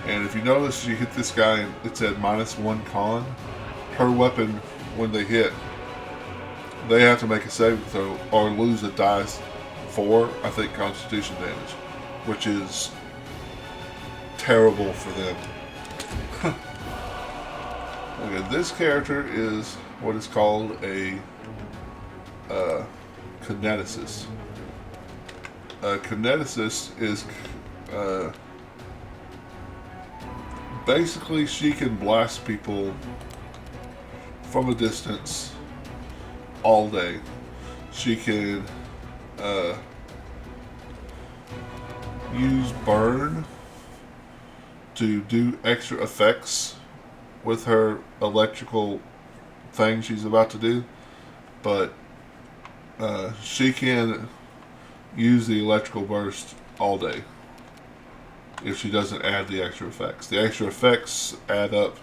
[SPEAKER 1] And if you notice, she hit this guy and it said -1 con. Her weapon, when they hit, they have to make a saving throw or lose a dice 4, I think, constitution damage, which is terrible for them. Okay, this character is what is called a kineticist. A kineticist is basically she can blast people from a distance all day. She can use burn to do extra effects with her electrical thing she's about to do, but she can use the electrical burst all day if she doesn't add the extra effects. The extra effects add up,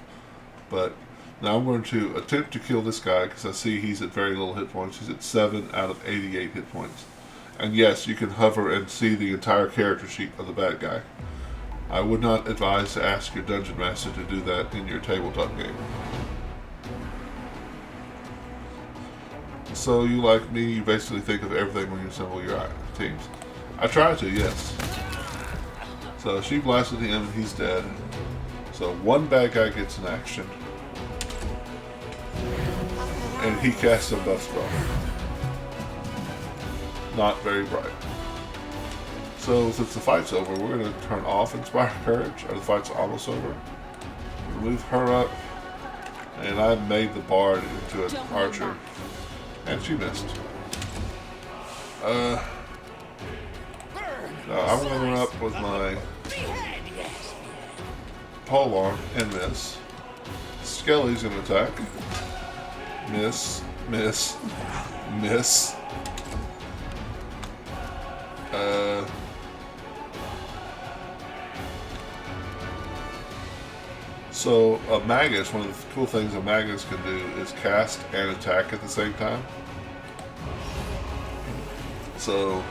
[SPEAKER 1] but now I'm going to attempt to kill this guy because I see he's at very little hit points. He's at 7 out of 88 hit points. And yes, you can hover and see the entire character sheet of the bad guy. I would not advise to ask your dungeon master to do that in your tabletop game. So you, like me, you basically think of everything when you assemble your teams. I try to, yes. So she blasted him and he's dead. So one bad guy gets an action. And he casts a buff spell. Not very bright. So since the fight's over, we're going to turn off Inspire Courage, or the fight's almost over. Move her up, and I made the bard into an archer, and she missed. Now I'm going to run up with my polearm and miss. Skelly's going to attack. Miss, miss, miss. So a Magus, one of the cool things a Magus can do is cast and attack at the same time. So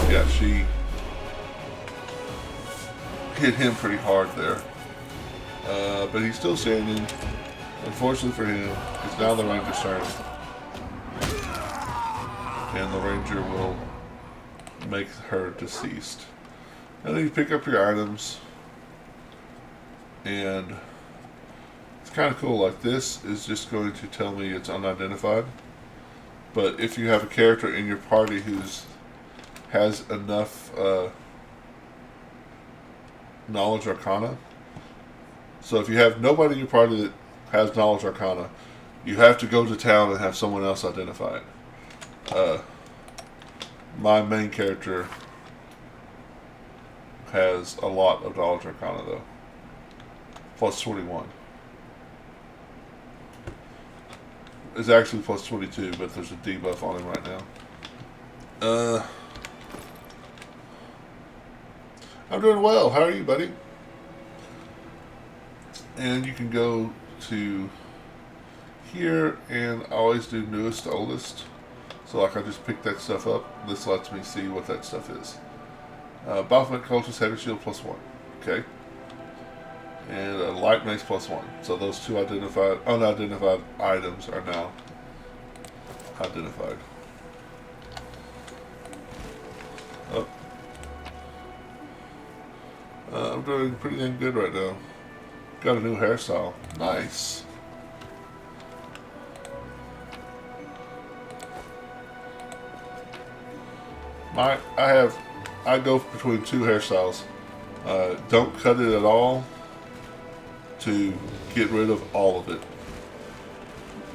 [SPEAKER 1] yeah, she hit him pretty hard there. But he's still standing. Unfortunately for him, it's now the Ranger's turn. And the Ranger will make her deceased. And then you pick up your items. And it's kind of cool. Like, this is just going to tell me it's unidentified. But if you have a character in your party who's has enough knowledge arcana. So if you have nobody in your party that has knowledge arcana, you have to go to town and have someone else identify it. My main character has a lot of knowledge arcana though. Plus 21. It's actually plus 22, but there's a debuff on him right now. I'm doing well. How are you, buddy? And you can go to here, and I always do newest to oldest. So like I just pick that stuff up. This lets me see what that stuff is. Baphomet Cultist Heavy Shield plus 1. Okay. And a Light Mace plus 1. So those two unidentified items are now identified. Oh. I'm doing pretty dang good right now. Got a new hairstyle. Nice. I go between two hairstyles. Don't cut it at all to get rid of all of it.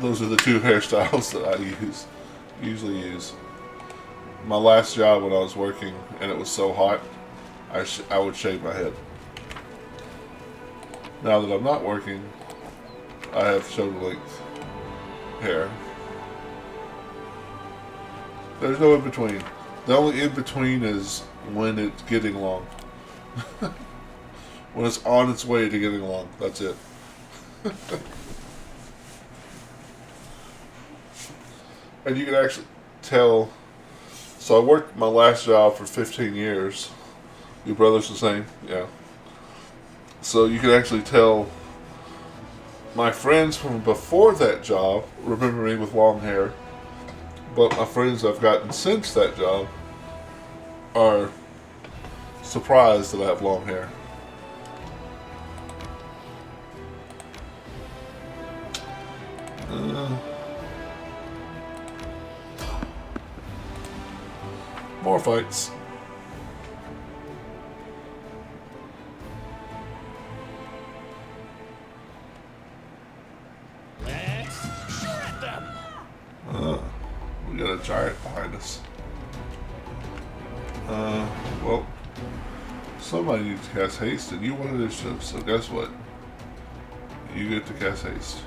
[SPEAKER 1] Those are the two hairstyles that I usually use. My last job when I was working and it was so hot, I would shave my head. Now that I'm not working, I have shoulder length hair. There's no in between. The only in between is when it's getting long. When it's on its way to getting long. That's it. And you can actually tell. So I worked my last job for 15 years. Your brother's the same? Yeah. So you can actually tell my friends from before that job remember me with long hair. But my friends I've gotten since that job are surprised that I have long hair. More fights.
[SPEAKER 6] Let's shred them.
[SPEAKER 1] We got a giant behind us. Well, Somebody needs to cast haste, and you want initiative, so guess what? You get to cast haste.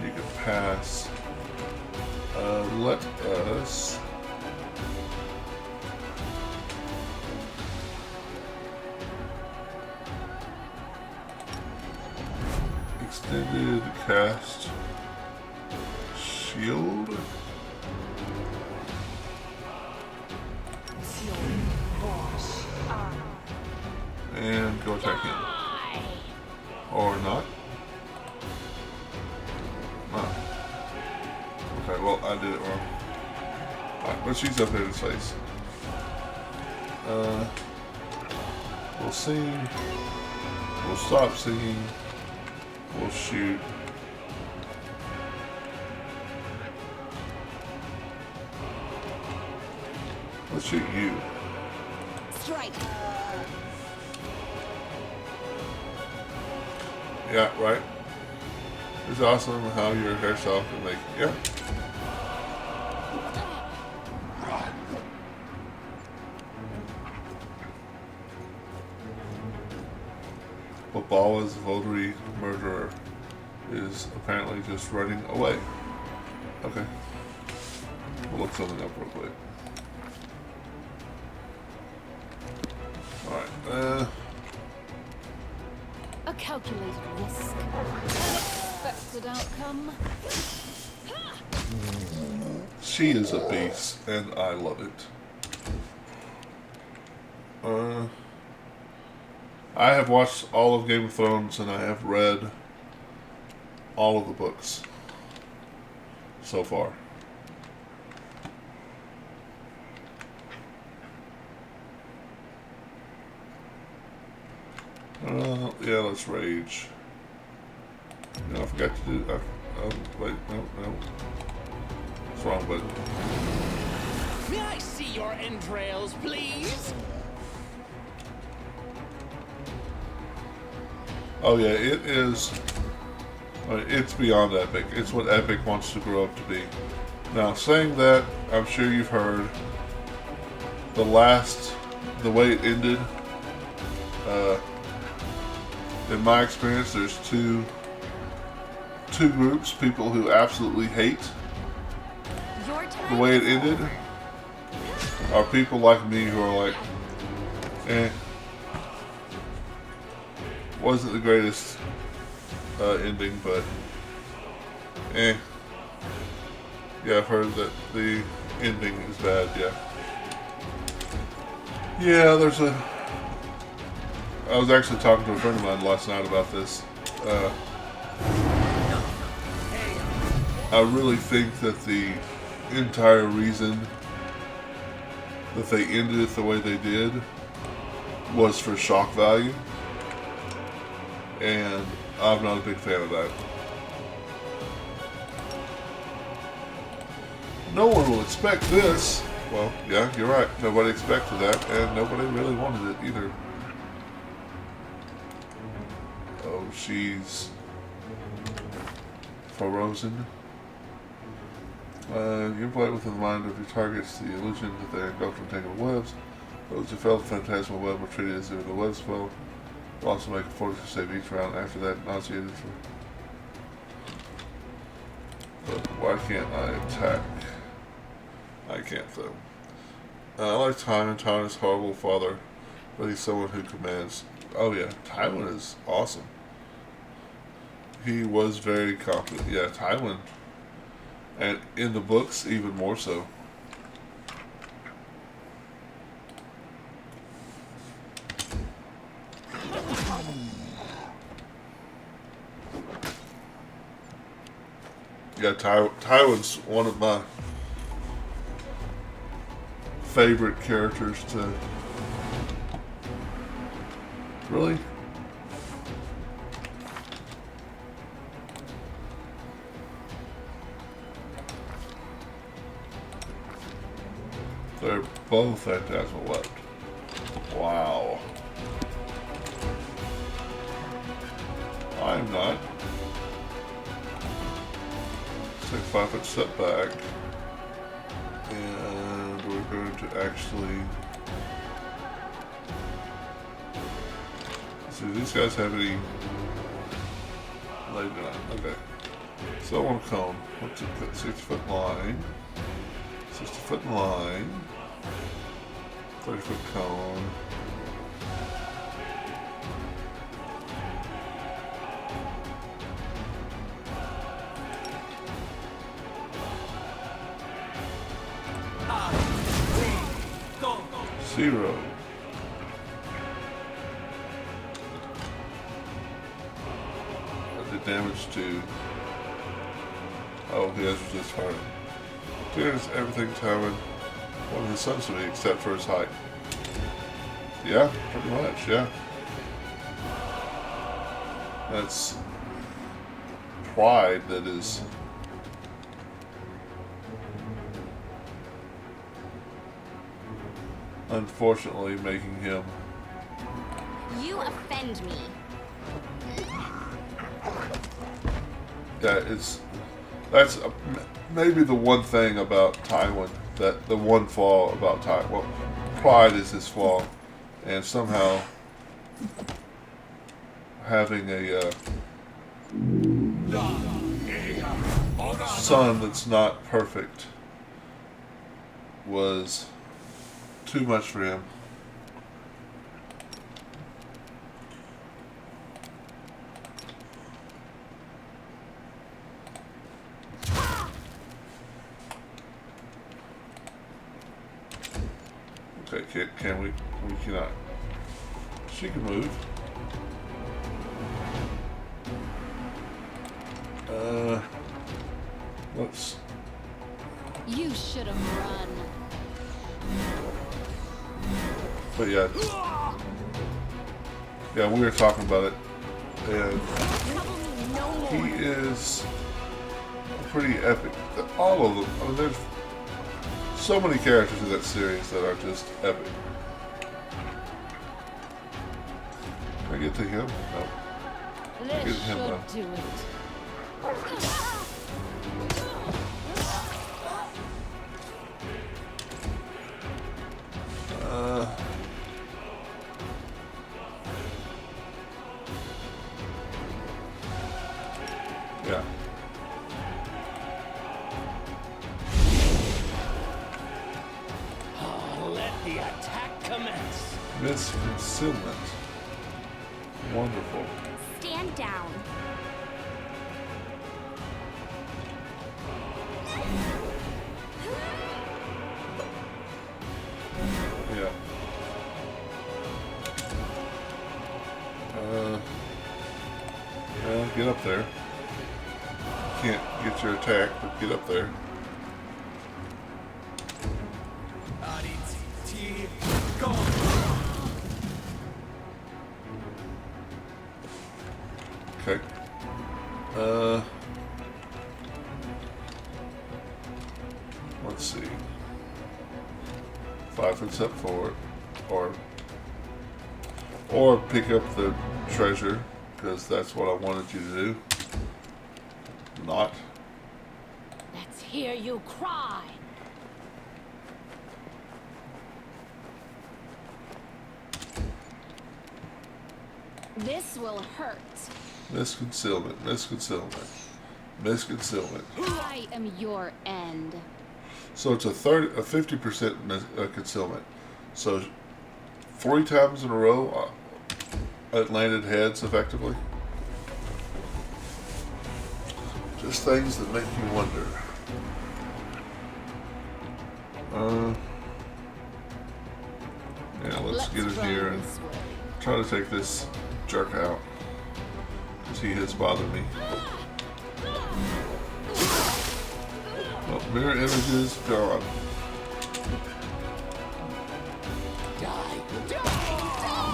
[SPEAKER 1] You can pass. Let us extended cast shield. And go attack him. Or not. No. Okay, well, I did it wrong. Alright, but she's up there to face. We'll sing. We'll stop singing. We'll shoot. Let's shoot you.
[SPEAKER 2] Strike.
[SPEAKER 1] Yeah, right. It's awesome how your hairstyle can make. Yeah. Babawa's votary murderer is apparently just running away. Okay. We'll look something up real quick. Alright,
[SPEAKER 2] A calculated risk. Unexpected outcome.
[SPEAKER 1] she is a beast, and I love it. I have watched all of Game of Thrones, and I have read all of the books so far. Yeah, let's rage. No, I forgot to do. Oh, wait, no. It's wrong button.
[SPEAKER 7] May I see your entrails, please?
[SPEAKER 1] Oh yeah, it is. It's beyond epic. It's what epic wants to grow up to be. Now, saying that, I'm sure you've heard the way it ended. In my experience, there's two groups: people who absolutely hate the way it ended, are people like me who are like, wasn't the greatest ending, but yeah, I've heard that the ending is bad. Yeah, I was actually talking to a friend of mine last night about this. I really think that the entire reason that they ended it the way they did was for shock value, and I'm not a big fan of that. No one will expect this. Well, yeah, you're right. Nobody expected that, and nobody really wanted it either. Oh, she's frozen. You play within the mind of your targets the illusion that they are engulfed in tangled webs. Those who fell the phantasmal web were treated as if the webs fell. Will also make a fortitude save each round. After that, nauseated for. But why can't I attack? I can't though. I like Tywin. Tywin is a horrible father, but he's someone who commands. Oh yeah, Tywin is awesome. He was very competent. Yeah, Tywin. And in the books, even more so. Yeah, Tywin's one of my favorite characters to... Really? They're both phantasmal left. Wow. I'm not. take 5 foot step back. And we're going to actually... See, do these guys have any... They do not. Okay. So I want a cone. What's it? 60-foot line. 60-foot line. 30-foot cone. Zero. The damage to... Oh, he has resist fire. Clears everything towering one of his sons to me except for his height. Yeah, pretty much, yeah. That's pride that is... unfortunately making him...
[SPEAKER 5] You offend me.
[SPEAKER 1] Yeah, that's maybe the one thing about Tywin, that the one flaw about Tywin. Well, pride is his flaw, and somehow having a son that's not perfect was too much for him. Okay, can we? We cannot. She can move. Let's...
[SPEAKER 2] You should have run.
[SPEAKER 1] But yeah. Yeah, we were talking about it. And he is pretty epic. All of them. I mean, there's so many characters in that series that are just epic. Can I get to him? No.
[SPEAKER 2] This
[SPEAKER 1] Get him
[SPEAKER 2] should
[SPEAKER 1] though.
[SPEAKER 2] do it.
[SPEAKER 1] Yeah.
[SPEAKER 7] Let the attack commence.
[SPEAKER 1] Miss concealment. Wonderful.
[SPEAKER 5] Stand down.
[SPEAKER 1] Yeah. Well, get up there. Can't get your attack, but get up there. Okay. Let's see. 5 foot step forward, or pick up the treasure, because that's what I wanted you to do. Not.
[SPEAKER 2] Let's hear you cry. This will hurt.
[SPEAKER 1] Miss concealment. Miss concealment. Miss concealment.
[SPEAKER 2] I am your end.
[SPEAKER 1] So it's a 50% concealment. So 40 times in a row, it landed heads effectively. Just things that make you wonder. Yeah, let's get in here and try to take this jerk out, because he has bothered me. Well, mirror images gone.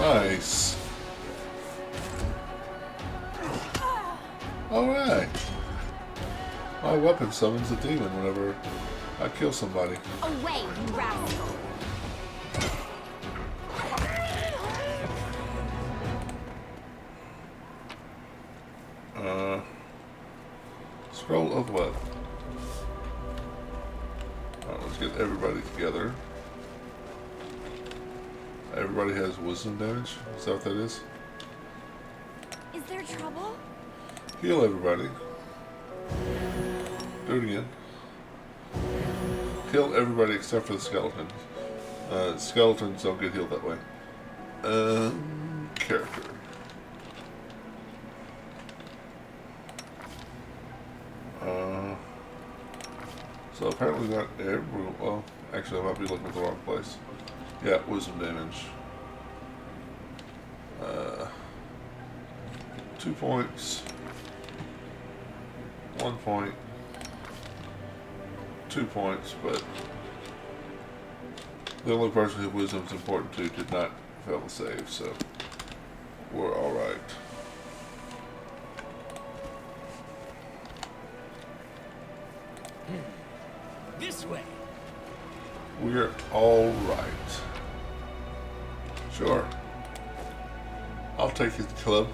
[SPEAKER 1] Nice. Alright. My weapon summons a demon whenever I kill somebody.
[SPEAKER 5] Away, you rascal.
[SPEAKER 1] Scroll of what? get everybody together. Everybody has wisdom damage. Is that what that is?
[SPEAKER 5] Is there trouble?
[SPEAKER 1] Heal everybody. Do it again. Heal everybody except for the skeletons. Skeletons don't get healed that way. Character. So apparently not everyone. Well, actually, I might be looking at the wrong place. Yeah, wisdom damage. 2 points. 1 point. 2 points, but the only person who wisdom's important to did not fail the save, so we're alright.
[SPEAKER 7] This way.
[SPEAKER 1] We're alright. Sure. I'll take his club.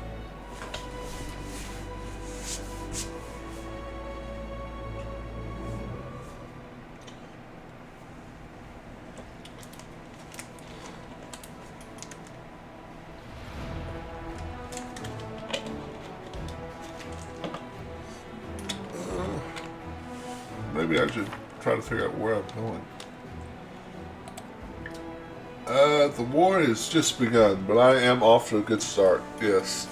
[SPEAKER 1] Maybe I should try to figure out where I'm going. The war has just begun, but I am off to a good start, yes.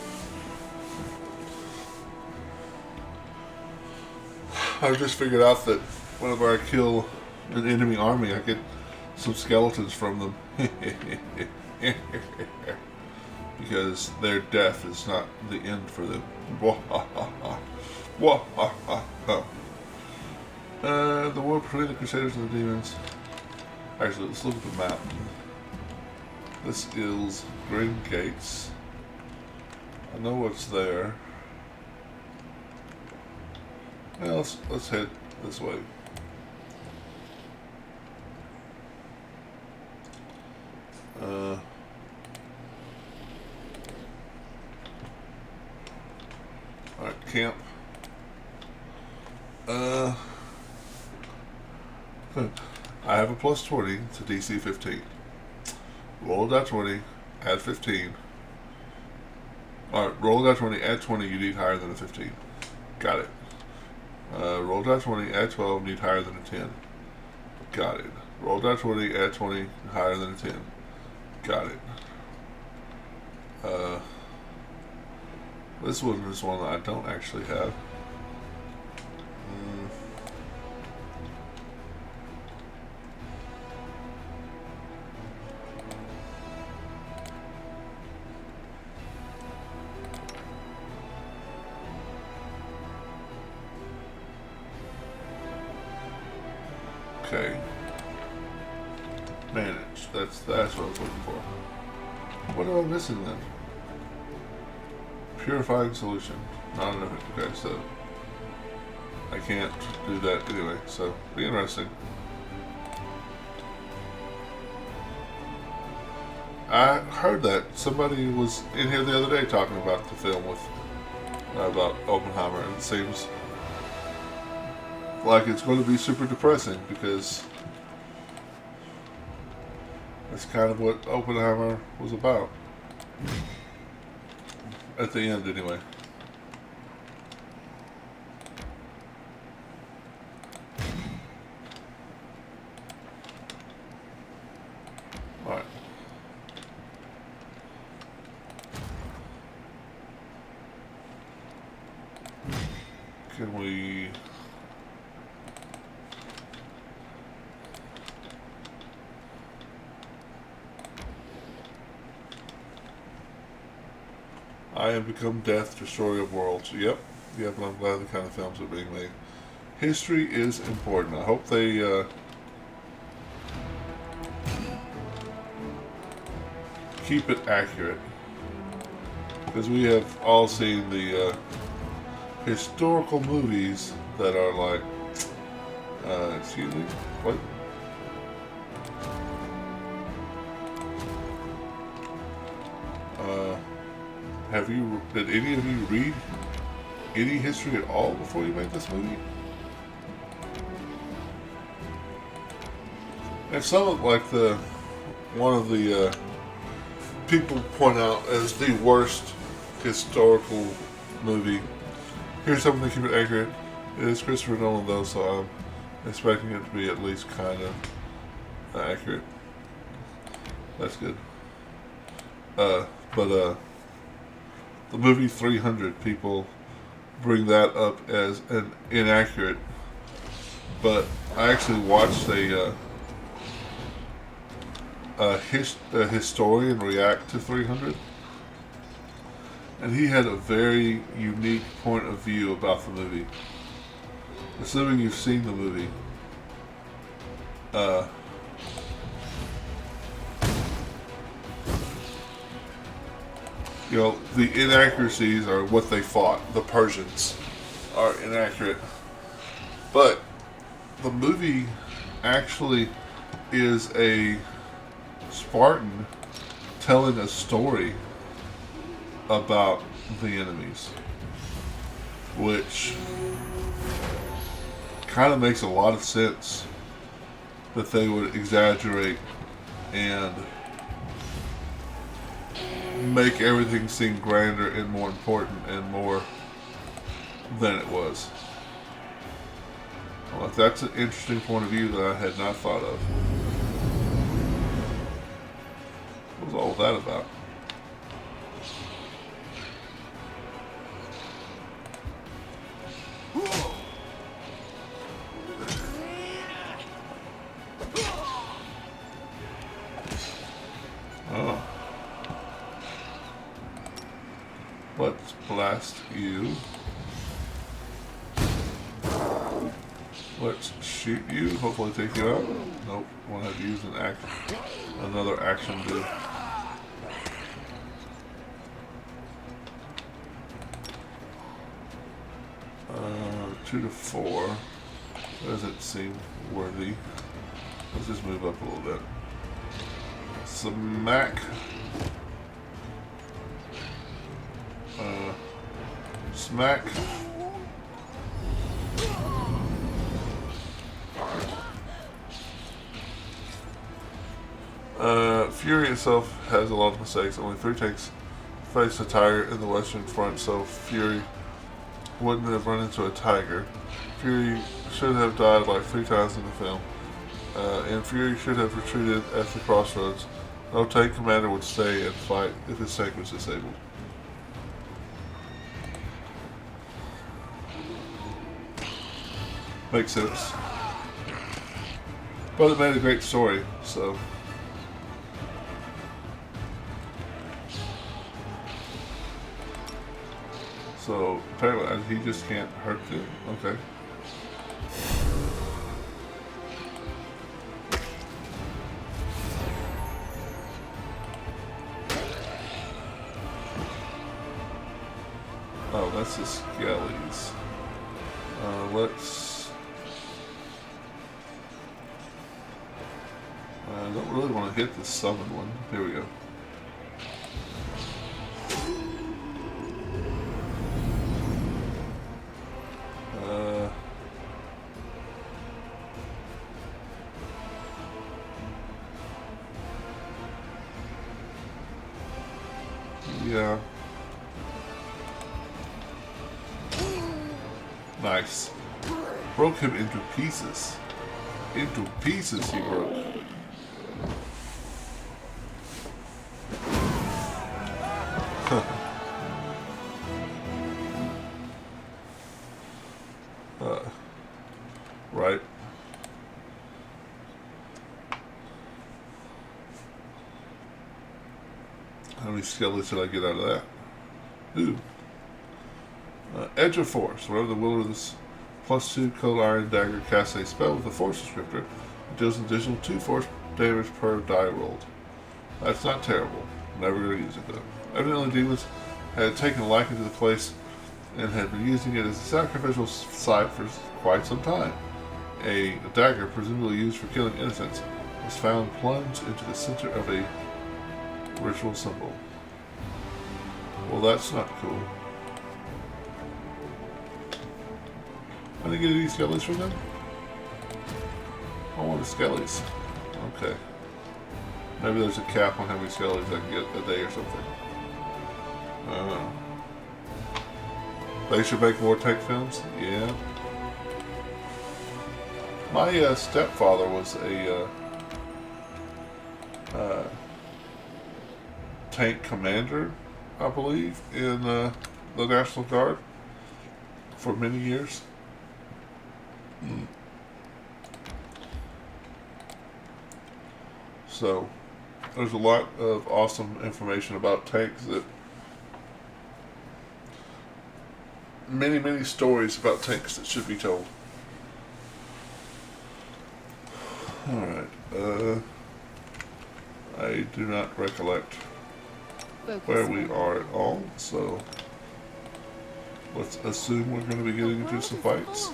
[SPEAKER 1] I've just figured out that whenever I kill an enemy army, I get some skeletons from them. Because their death is not the end for them. The war between the Crusaders and the Demons. Actually, let's look at the map. This is Green Gates. I know what's there. Yeah, let's head this way. Alright, camp. I have a plus 20 to DC 15. Roll that 20, add 15. Alright, roll that 20, add 20, you need higher than a 15. Got it. Roll that 20, add 12, need higher than a 10. Got it. Roll that 20, add 20, higher than a 10. Got it. This one is one that I don't actually have. Okay. Manage. That's what I was looking for. What am I missing then? Purifying solution. Not enough. Okay, so I can't do that anyway. So be interesting. I heard that somebody was in here the other day talking about the film with about Oppenheimer, and it seems like it's going to be super depressing because that's kind of what Oppenheimer was about. At the end, anyway. Alright. Can we... I have become death, destroyer of worlds. Yep, and I'm glad the kind of films are being made. History is important. I hope they keep it accurate, because we have all seen the historical movies that are like, excuse me, what? Did any of you read any history at all before you made this movie? And some of like one of the people point out as the worst historical movie. Here's something to keep it accurate. It is Christopher Nolan though, so I'm expecting it to be at least kind of accurate. That's good. But the movie 300, people bring that up as an inaccurate. But I actually watched a historian react to 300, and he had a very unique point of view about the movie. Assuming you've seen the movie, you know, the inaccuracies are what they fought. The Persians are inaccurate, but the movie actually is a Spartan telling a story about the enemies, which kind of makes a lot of sense that they would exaggerate and make everything seem grander and more important and more than it was. Well, that's an interesting point of view that I had not thought of. What was all that about? Oh. Let's blast you. Let's shoot you. Hopefully take you out. Nope. Want to use another action do. 2 to 4 doesn't seem worthy. Let's just move up a little bit. Smack. Smack. Fury itself has a lot of mistakes. Only 3 tanks face a tiger in the western front, so Fury wouldn't have run into a tiger. Fury should have died like 3 times in the film. And Fury should have retreated at the crossroads. No tank commander would stay and fight if his tank was disabled. Makes sense. But it made a great story, so. So apparently he just can't hurt them. Okay. Oh, that's the skellies. I don't really want to hit the summon one. Here we go. Yeah. Nice. Broke him into pieces. Into pieces he broke. Right. How many skeletons did I get out of that? Ooh. Edge of Force. Whenever the wielder of this +2 cold iron dagger casts a spell with a force descriptor, it deals an additional 2 force damage per die rolled. That's not terrible. Never going to use it though. Evidently demons had taken a liking to the place and had been using it as a sacrificial site for quite some time. A dagger, presumably used for killing innocents, was found plunged into the center of a ritual symbol. Well, that's not cool. I didn't get any skellies from them. I want the skellies. Okay. Maybe there's a cap on how many skeletons I can get a day or something. They should make more tank films? Yeah. My stepfather was a tank commander, I believe, in the National Guard for many years. So, there's a lot of awesome information about tanks that many stories about tanks that should be told. Alright, I do not recollect where we are at all, so let's assume we're going to be getting into some fights.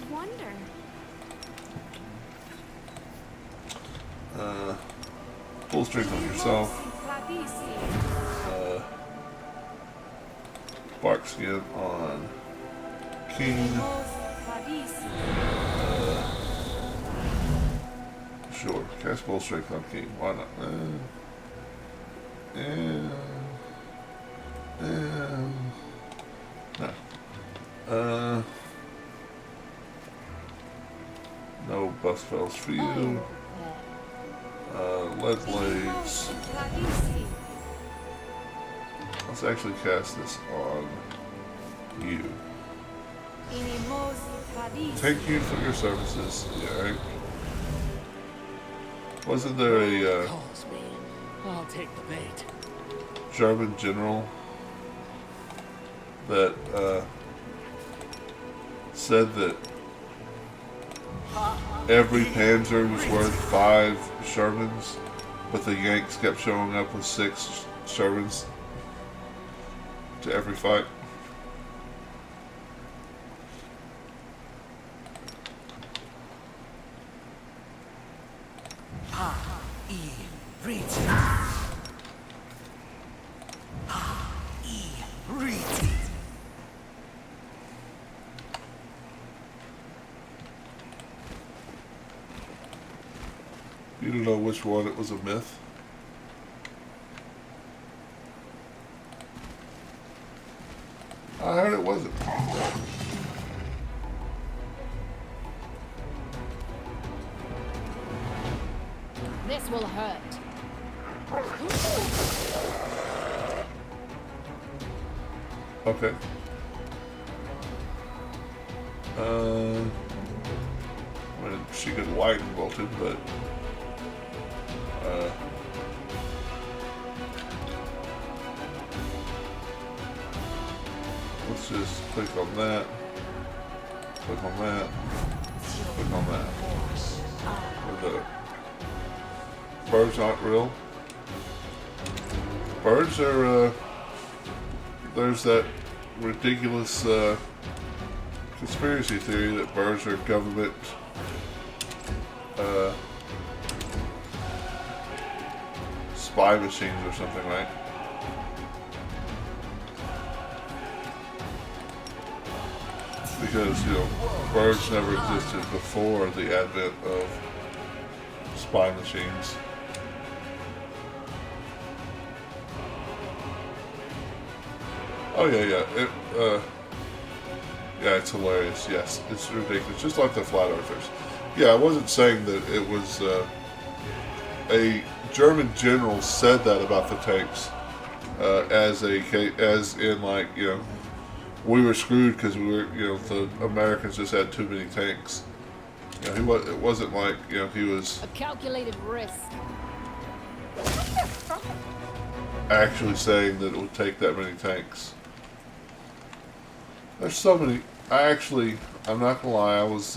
[SPEAKER 1] Full strength on yourself. Bark skin on King. Sure, cast full strength on King. Why not? No. No buff spells for you. Lead blades. Let's actually cast this on you. Thank you for your services. Yeah, right. Wasn't there a
[SPEAKER 7] Calls me. I'll take the bait.
[SPEAKER 1] German general that said that every Panzer was worth 5 Shermans, but the Yanks kept showing up with 6 Shermans to every fight? You don't know which one it was a myth? I heard it wasn't.
[SPEAKER 2] This will hurt.
[SPEAKER 1] Okay. I mean, she could lightning bolt it, but let's just click on that. Click on that. Click on that. The birds aren't real. Birds are, there's that ridiculous conspiracy theory that birds are government spy machines or something, right? Because, you know, birds never existed before the advent of spy machines. Oh yeah. Yeah, it's hilarious. Yes, it's ridiculous. Just like the flat earthers. Yeah, I wasn't saying that it was a German general said that about the tanks as in like, you know, we were screwed because we were, you know, the Americans just had too many tanks. You know, it wasn't like, you know, he was
[SPEAKER 2] A calculated risk.
[SPEAKER 1] actually saying that it would take that many tanks. There's so many. I'm not gonna lie, I was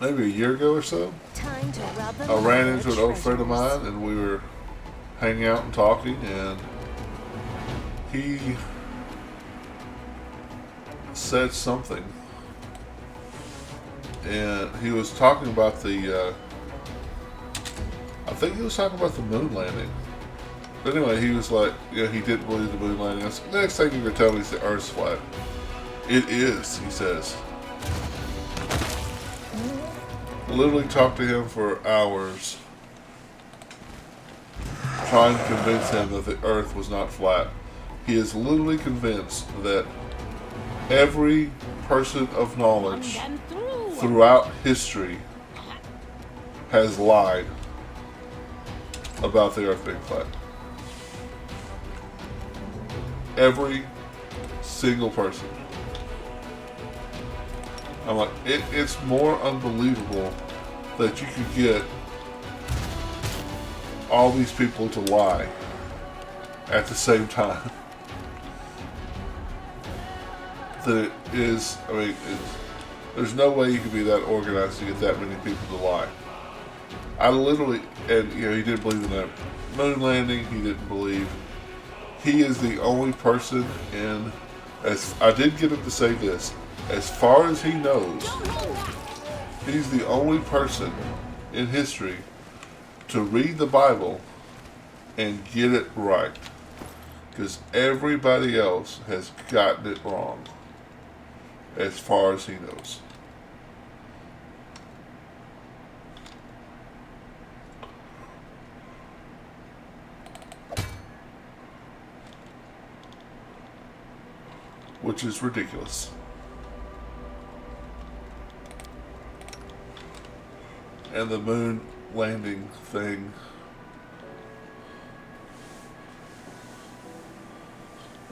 [SPEAKER 1] maybe a year ago or so,
[SPEAKER 5] Time to rub them
[SPEAKER 1] I ran
[SPEAKER 5] on
[SPEAKER 1] into
[SPEAKER 5] their
[SPEAKER 1] an old friend of
[SPEAKER 5] treasures.
[SPEAKER 1] mine and we were hanging out and talking, and he said something, and he was talking about the I think he was talking about the moon landing. But anyway, he was like, yeah, he didn't believe the moon landing. I said, the next thing you're going to tell me is the Earth's flat. It is, he says. literally talked to him for hours, trying to convince him that the Earth was not flat. He is literally convinced that every person of knowledge
[SPEAKER 2] Run them through.
[SPEAKER 1] throughout history has lied about the Earth being flat. Every single person. I'm like, it's more unbelievable that you could get all these people to lie at the same time. That it is, I mean, there's no way you could be that organized to get that many people to lie. I literally, and you know, he didn't believe in that moon landing. He didn't believe. He is the only person in, as I did get him to say this, as far as he knows, he's the only person in history to read the Bible and get it right. Because everybody else has gotten it wrong, as far as he knows. Which is ridiculous. And the moon landing thing.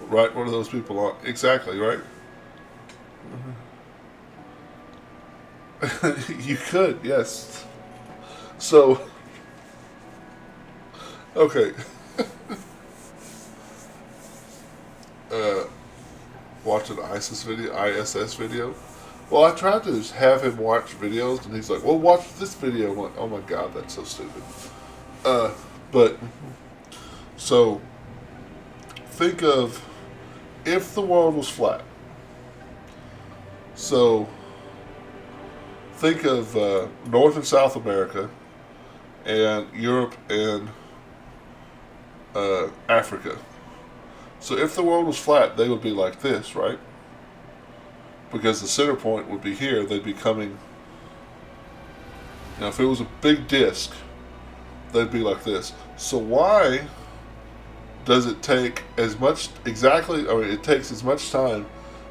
[SPEAKER 1] Right, one of those people are. Exactly, right? You could, yes. So, okay. Watch an ISIS video. Well, I tried to just have him watch videos, and he's like, well, watch this video. I'm like, oh my god, that's so stupid. But, so, think of if the world was flat. So, think of North and South America, and Europe and Africa. So if the world was flat, they would be like this, right? Because the center point would be here, they'd be coming. Now, if it was a big disc, they'd be like this. So why does it take as much, it takes as much time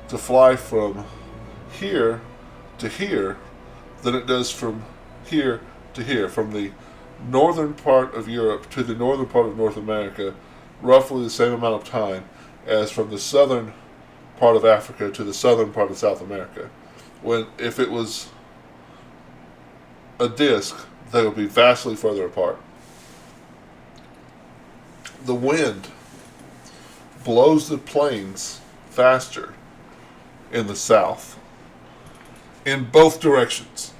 [SPEAKER 1] to fly from here to here than it does from here to here, from the northern part of Europe to the northern part of North America, roughly the same amount of time as from the southern part of Africa to the southern part of South America. When if it was a disc, they would be vastly further apart. The wind blows the planes faster in the south, in both directions.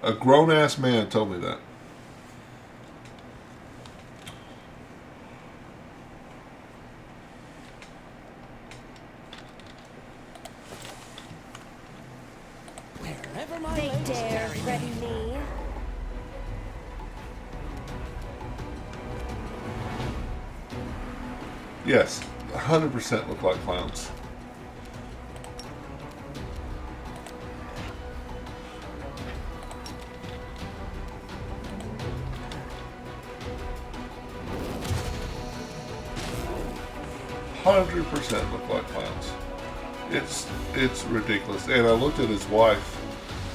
[SPEAKER 1] A grown-ass man told me that.
[SPEAKER 7] Wherever my
[SPEAKER 5] They
[SPEAKER 7] legs
[SPEAKER 5] dare
[SPEAKER 7] carry me.
[SPEAKER 5] threaten me.
[SPEAKER 1] Yes, 100% look like clowns. %100% look like clowns. It's ridiculous. And I looked at his wife.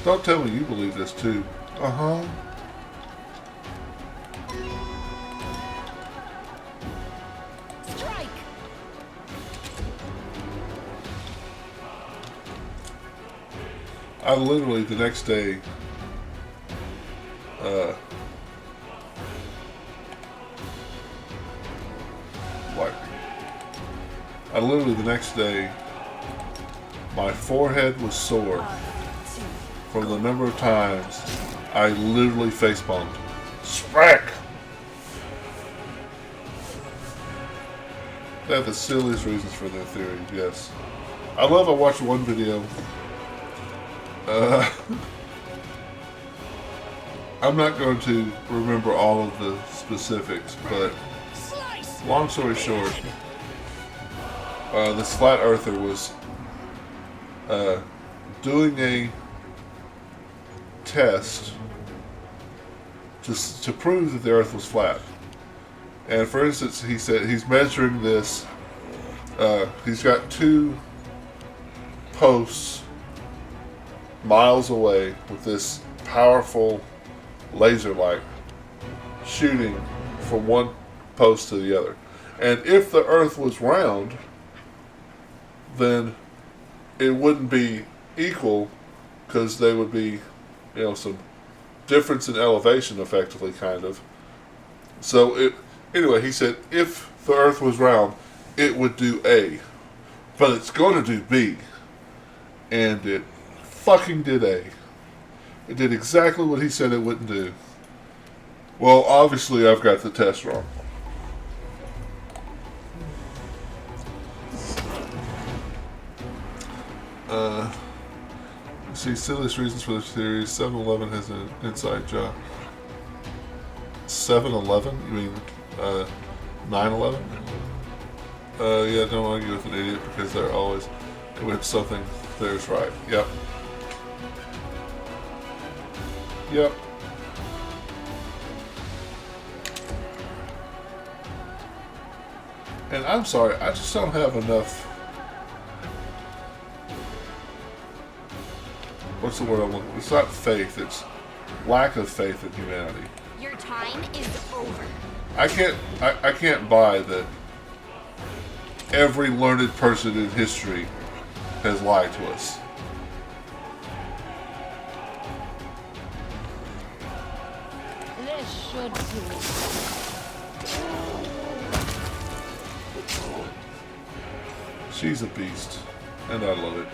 [SPEAKER 1] Don't tell me you believe this too. Uh-huh.
[SPEAKER 2] Strike!
[SPEAKER 1] I literally the next day my forehead was sore from the number of times I literally facepalmed. Smack! They have the silliest reasons for their theories, yes. I watched one video. I'm not going to remember all of the specifics, but long story short, this flat earther was doing a test to prove that the earth was flat. And for instance, he said he's measuring this. He's got two posts miles away with this powerful laser light shooting from one post to the other. And if the earth was round, then it wouldn't be equal, because they would be, some difference in elevation, effectively, kind of. So anyway, he said if the earth was round, it would do A, but it's going to do B. And it fucking did A. It did exactly what he said it wouldn't do. Well, obviously I've got the test wrong. See, silliest reasons for this theory. 7-Eleven has an inside job. 7-Eleven? You mean 9/11? Yeah, don't argue with an idiot, because they're always, when something there's right. Yep. Yep. And I'm sorry, I just don't have enough. What's the word I'm looking for? It's not faith, it's lack of faith in humanity.
[SPEAKER 5] Your time is over.
[SPEAKER 1] I can't buy that every learned person in history has lied to us.
[SPEAKER 2] This should do.
[SPEAKER 1] She's a beast, and I love it.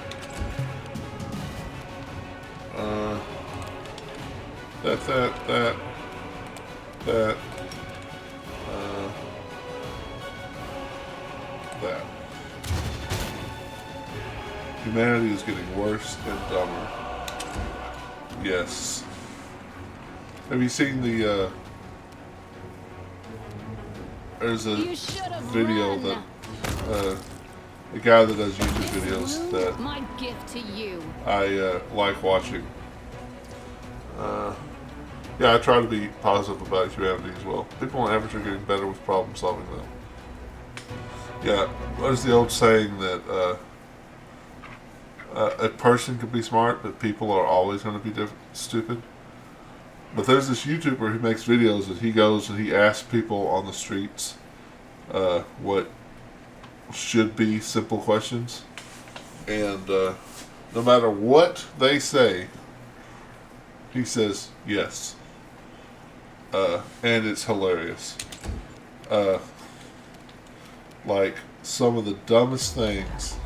[SPEAKER 1] That. Humanity is getting worse and dumber. Yes. Have you seen the, there's a video that, the guy that does YouTube videos that
[SPEAKER 2] My gift to you.
[SPEAKER 1] I like watching. Yeah, I try to be positive about humanity as well. People on average are getting better with problem solving, though. Yeah, there's the old saying that a person can be smart, but people are always going to be stupid. But there's this YouTuber who makes videos that he goes and he asks people on the streets what should be simple questions. And no matter what they say, he says yes. And it's hilarious. Like some of the dumbest things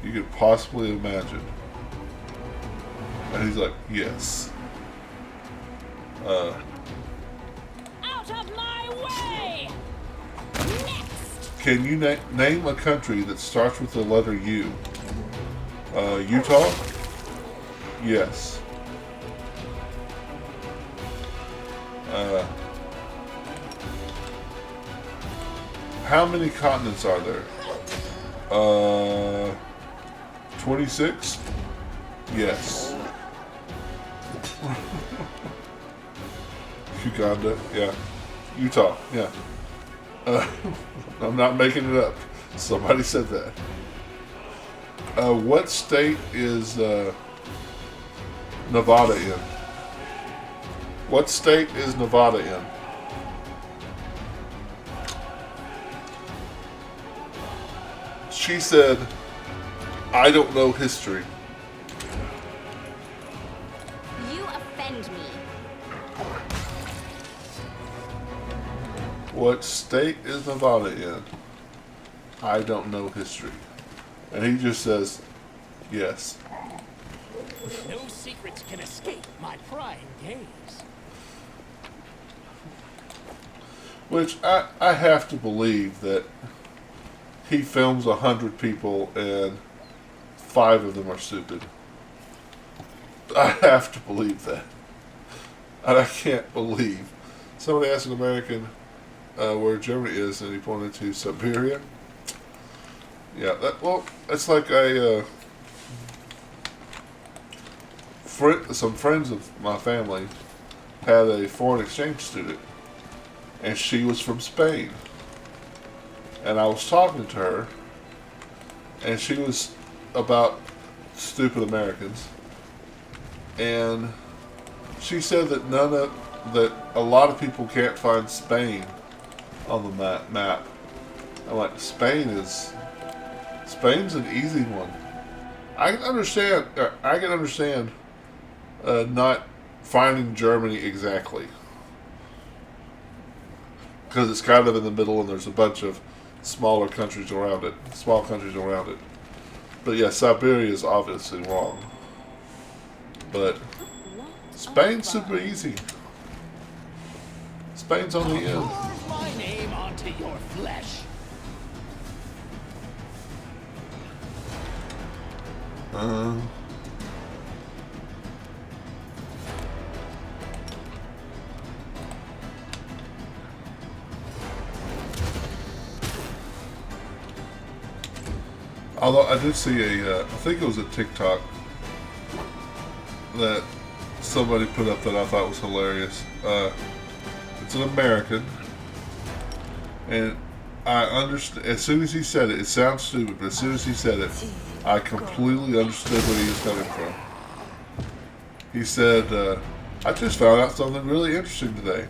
[SPEAKER 1] you could possibly imagine. And he's like, yes.
[SPEAKER 2] Out of my way! Next!
[SPEAKER 1] Can you name a country that starts with the letter U? Utah? Yes. How many continents are there? 26? Yes. Uganda, yeah. Utah, yeah. I'm not making it up. Somebody said that. What state is Nevada in? What state is Nevada in? She said, I don't know history.
[SPEAKER 5] You offend me.
[SPEAKER 1] What state is Nevada in? I don't know history. And he just says, yes.
[SPEAKER 7] No secrets can escape my prying gaze.
[SPEAKER 1] Which I have to believe that he films 100 people and 5 of them are stupid. I have to believe that. And I can't believe. Somebody asked an American where Germany is, and he pointed to Siberia. Yeah, well, it's like some friends of my family had a foreign exchange student, and she was from Spain. And I was talking to her, and she was about stupid Americans, and she said that that a lot of people can't find Spain on the map. I'm like, Spain's an easy one. I can understand. Not finding Germany exactly, because it's kind of in the middle, and there's a bunch of small countries around it. But yeah, Siberia is obviously wrong. But Spain's super easy. Spain's on the end.
[SPEAKER 7] Carve my name onto your flesh.
[SPEAKER 1] Although I did see I think it was a TikTok that somebody put up that I thought was hilarious. It's an American, and I understand. As soon as he said it, it sounds stupid, but as soon as he said it, I completely understood where he was coming from. He said, I just found out something really interesting today.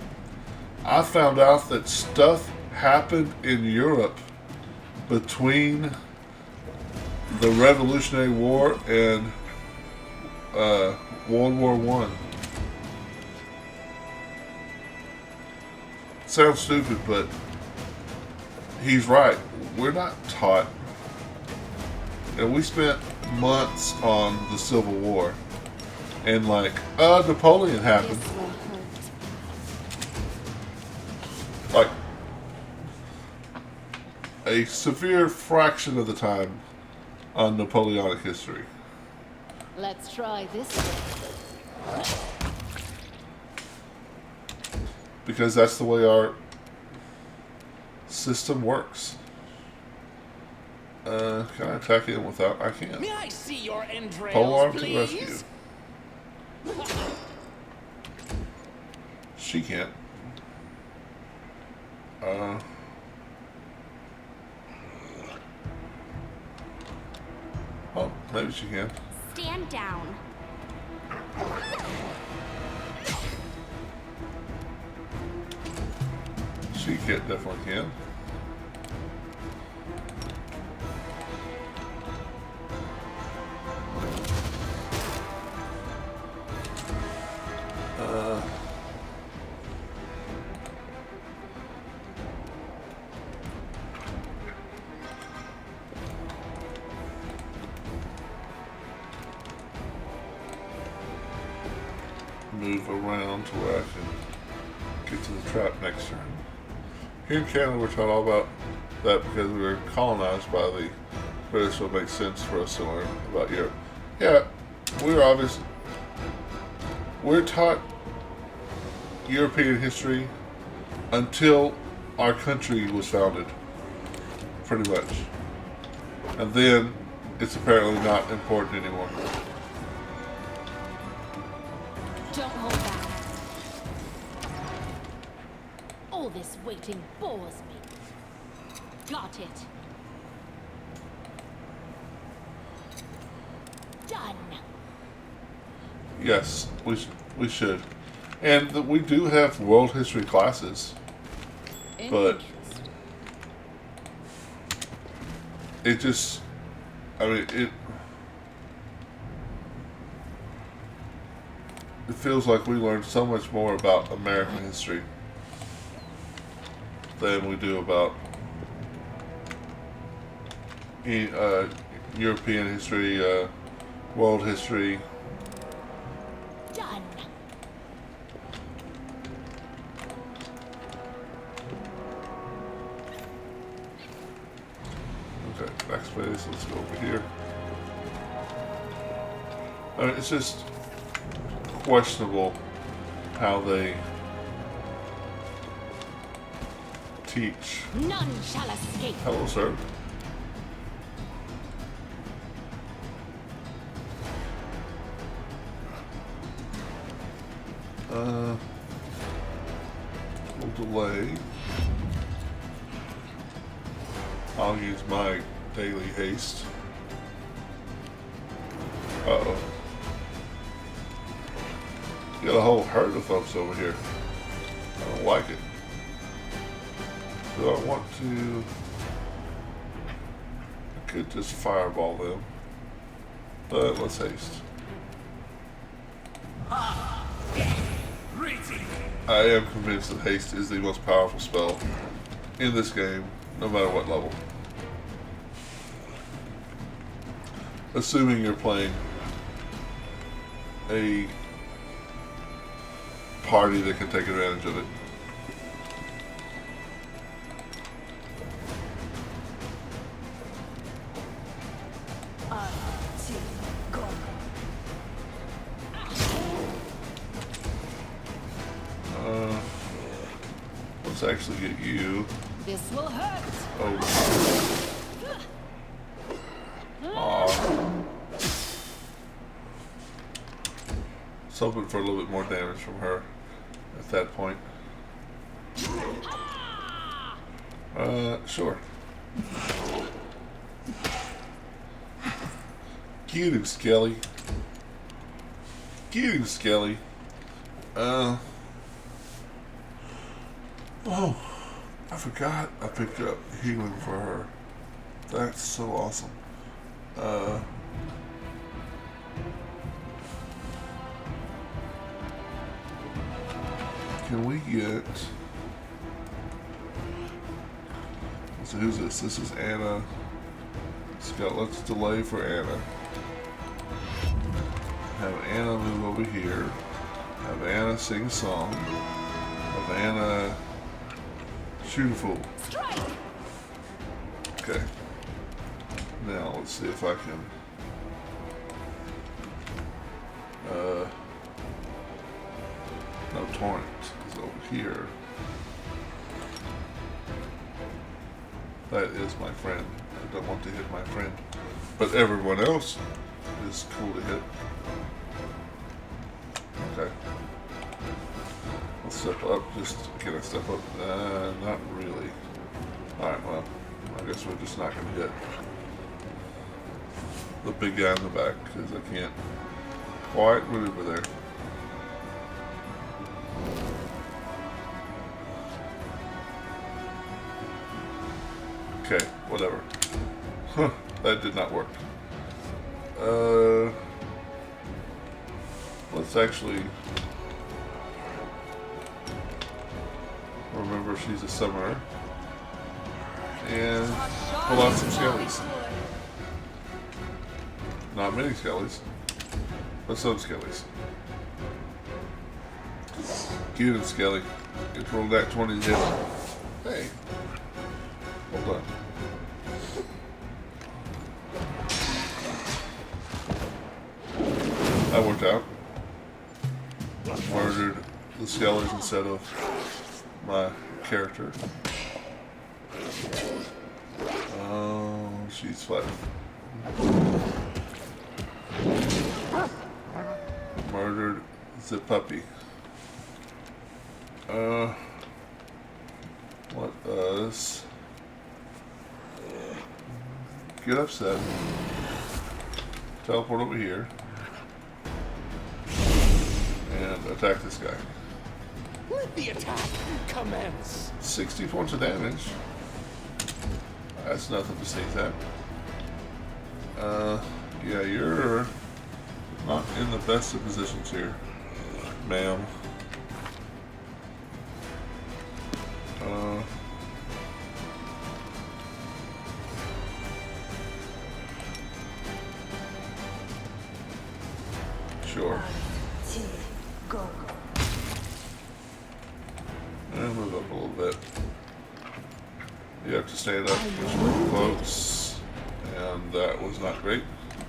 [SPEAKER 1] I found out that stuff happened in Europe between the Revolutionary War and World War One. Sounds stupid, but he's right. We're not taught. And we spent months on the Civil War. And like, Napoleon happened. Like, a severe fraction of the time on Napoleonic history.
[SPEAKER 2] Let's try this way.
[SPEAKER 1] Because that's the way our system works. Can I attack him without? I can't.
[SPEAKER 7] May I see your entrails,
[SPEAKER 1] Polearm to the
[SPEAKER 7] please?
[SPEAKER 1] rescue. She can't. Oh, maybe she can.
[SPEAKER 5] Stand down.
[SPEAKER 1] She can, definitely can. Move around to where I can get to the trap next turn. Here in Canada, we're taught all about that because we were colonized by the British, so it makes sense for us to learn about Europe. Yeah, we're taught European history until our country was founded, pretty much. And then it's apparently not important anymore.
[SPEAKER 2] Don't hold back. All this waiting bores me. Got it. Done.
[SPEAKER 1] Yes, we should. And we do have world history classes, but it just, I mean, it feels like we learn so much more about American history than we do about European history, world history.
[SPEAKER 2] Done.
[SPEAKER 1] Okay, backspace, let's go over here. I mean, it's just questionable how they teach.
[SPEAKER 2] None shall escape.
[SPEAKER 1] Hello, sir. We'll delay. I'll use my daily haste. Uh-oh. Got a whole herd of folks over here. I don't like it. Do I want to... I could just fireball them. But let's haste. I am convinced that haste is the most powerful spell in this game, no matter what level. Assuming you're playing a party that can take advantage of it. Let's actually get you.
[SPEAKER 2] This will hurt.
[SPEAKER 1] Oh. Aw. Let's hoping for a little bit more damage from her at that point. Sure. Get him, Skelly. Get him, Skelly. Oh, I forgot I picked up healing for her. That's so awesome. Can we get... So who's this? This is Anna. Let's delay for Anna. Have Anna move over here. Have Anna sing a song. Have Anna shoot a fool.
[SPEAKER 2] Strike.
[SPEAKER 1] Okay. Now let's see if I can. No, Torrent is over here. That is my friend. I don't want to hit my friend, but everyone else is cool to hit. Okay. Let's step up. Can I step up? Not really. Alright, well, I guess we're just not going to hit the big guy in the back because I can't quite maneuver there. Okay, whatever. Huh, that did not work. Let's actually remember she's a summoner and pull out some skellies. Not many skellies, but some skellies. Get him, Skelly. Control that 20 hit. Hey. Well done. That worked out. Murdered the skellies instead of my character. Oh, she's fighting. Murdered the puppy. Let us get upset. Teleport over here. And attack this guy.
[SPEAKER 7] Let the attack commence.
[SPEAKER 1] 60 points of damage. That's nothing to sneeze at. Yeah, you're not in the best of positions here, ma'am. Sure.
[SPEAKER 5] Go.
[SPEAKER 1] And move up a little bit. You have to stand up, folks. And that was not great.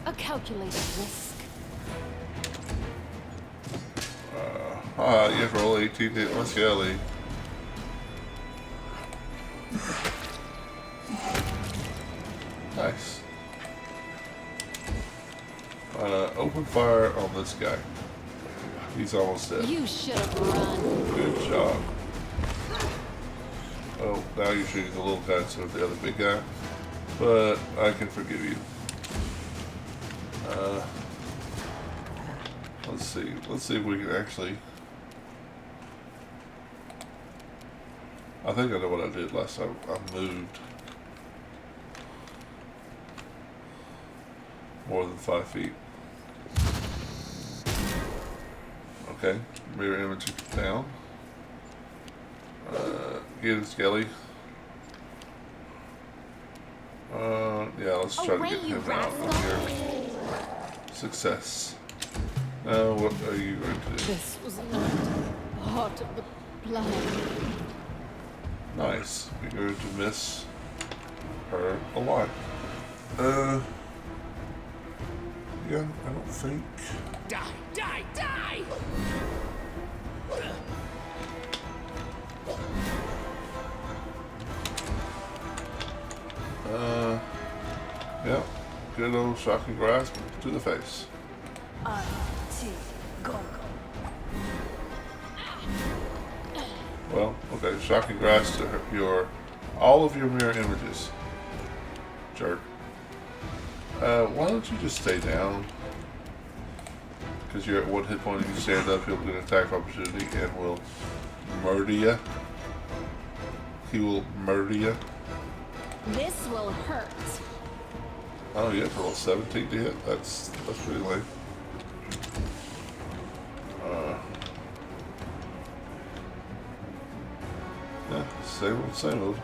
[SPEAKER 2] A calculated risk.
[SPEAKER 1] You have to roll 18 to hit my Skelly. Nice. Open fire on this guy. He's almost dead.
[SPEAKER 2] You should have run.
[SPEAKER 1] Good job. Oh, now you're shooting the little guy instead of the other big guy. But I can forgive you. Let's see. Let's see if we can actually... I think I know what I did last time. I moved more than 5 feet. Okay, mirror image down. Get it, Skelly. Yeah, let's try to get him out of here. Success. Now, what are you going to do?
[SPEAKER 2] This was not part of the plan.
[SPEAKER 1] Nice. You're going to miss her a lot. Yeah, I don't think.
[SPEAKER 7] Die, die, die!
[SPEAKER 1] Yeah. Good old shocking grasp to the face. Well, okay, shocking grasp to all of your mirror images. Jerk. Why don't you just stay down? Because you're at 1 hit point and you stand up, he'll get an attack opportunity and will murder you. He will murder you.
[SPEAKER 2] This will hurt.
[SPEAKER 1] Oh yeah, for all 17 to hit. That's pretty lame. Yeah, same old, same old.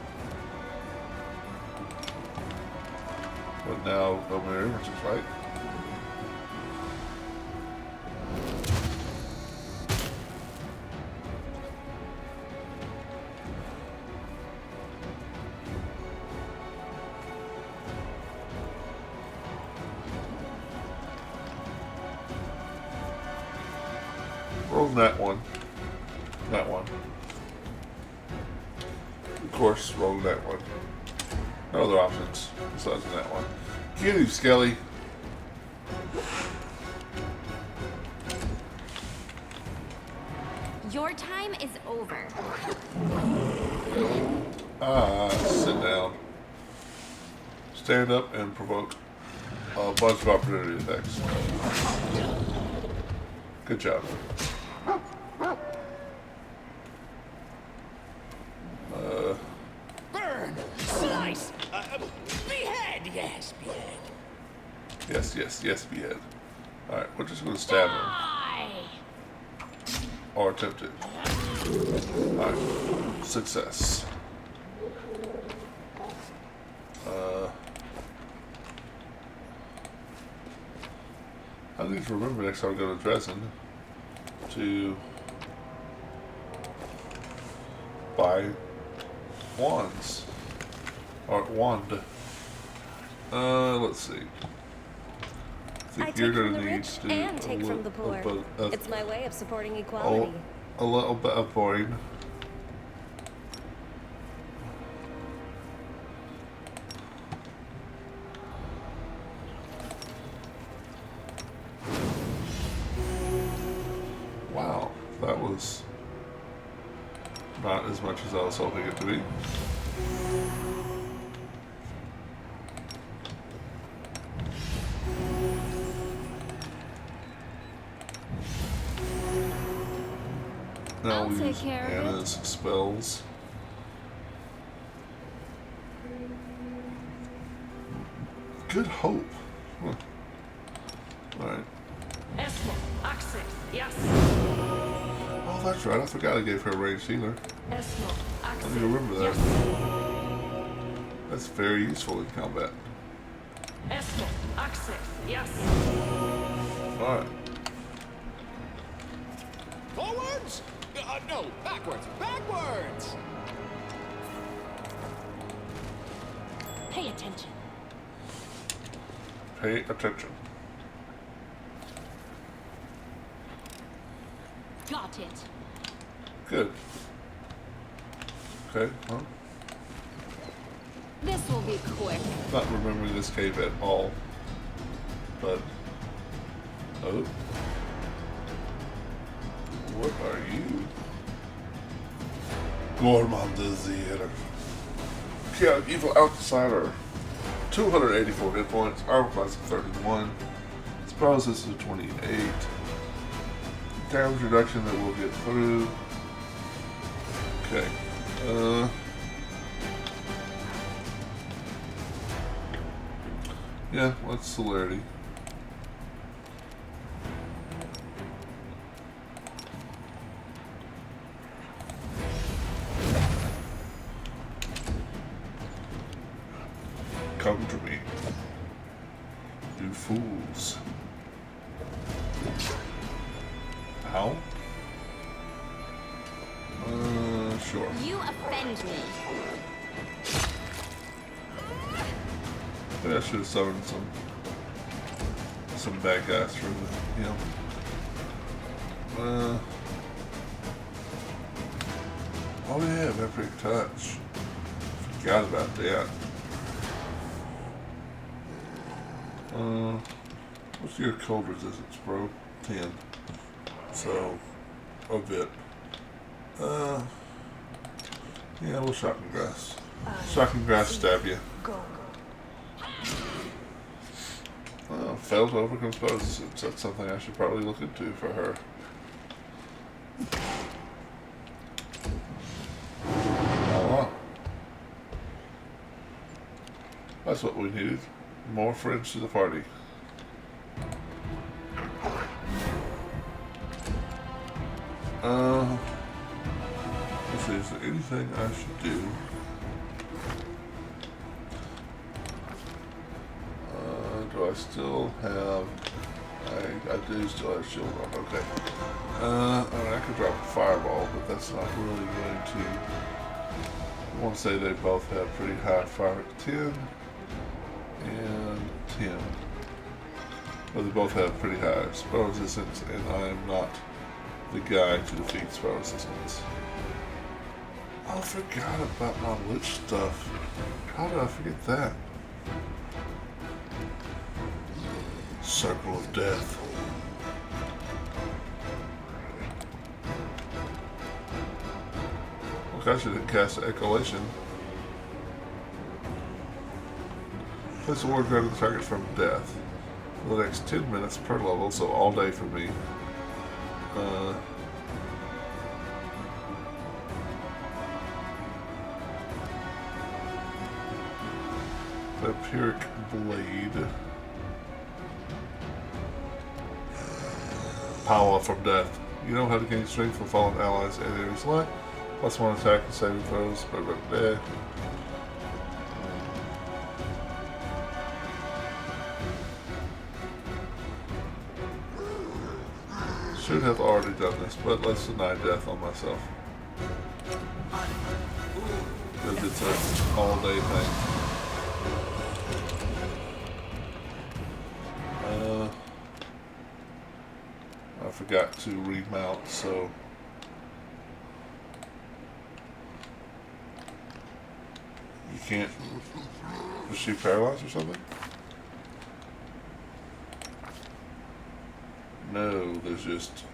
[SPEAKER 1] But now no mirror images, right? Roll that one. That one. Of course, roll that one. No other options besides that one. Get him, Skelly.
[SPEAKER 5] Your time is over.
[SPEAKER 1] Sit down. Stand up and provoke a bunch of opportunity attacks. Good job.
[SPEAKER 7] Burn! Slice! Behead! Yes, behead.
[SPEAKER 1] Yes, behead. Alright, we're just gonna stab him.
[SPEAKER 2] Die!
[SPEAKER 1] Or attempt it. Alright. Success. I need to remember next time I go to Dresden to buy wands. Or wand. Let's see. I think you're gonna need to do
[SPEAKER 8] and take from the poor. It's my way of supporting equality.
[SPEAKER 1] A little bit of boring. Wow, that was not as much as I was hoping it to be. Now we use Anna's spells. Good hope. Huh. Alright.
[SPEAKER 3] Yes.
[SPEAKER 1] Oh, that's right. I forgot I gave her a ranged healer. I didn't remember that. That's very useful in combat.
[SPEAKER 3] Yes.
[SPEAKER 1] Alright.
[SPEAKER 7] Forwards? No, backwards. Backwards!
[SPEAKER 2] Pay attention.
[SPEAKER 1] Pay attention.
[SPEAKER 2] Got it.
[SPEAKER 1] Good. Okay, huh?
[SPEAKER 2] This will be quick.
[SPEAKER 1] Not remembering this cave at all. But... Oh. What are you? Gormandizer. Chaotic Evil Outsider. 284 hit points. Armor class of 31. Spell resistance of 28. Damage reduction that we'll get through. Okay. Yeah, let's celerity. Come to me, you fools. How? Sure.
[SPEAKER 2] You offend me.
[SPEAKER 1] Maybe I should have summoned some bad guys for him. Oh yeah, Vampiric Touch. Forgot about that. What's your cold resistance, bro? 10. So, a bit. Yeah, we'll shocking grass. Shocking grass stab you. Failed to overcome spell resistance. That's something I should probably look into for her. That's what we needed. More friends to the party. Let's see, is there anything I should do? Do I still have... I do still have shield on, okay. I mean, I could drop a fireball, but that's not really going to... I want to say they both have pretty high fire. 10 and 10. But they both have pretty high spell resistance, and I am not the guy to defeat spell resistance. Oh, I forgot about my lich stuff. How did I forget that? Circle of Death. Look, I should have cast Echolation. Place a ward guard the target from death. For the next 10 minutes per level, so all day for me. Vampiric Blade. Power from death. You know how to gain strength from fallen allies and enemies life. Plus 1 attack and saving throws. Should have already done this, but let's deny death on myself. Because it's an all-day thing. I forgot to remount, so... You can't... Was she paralyzed or something? No, there's just...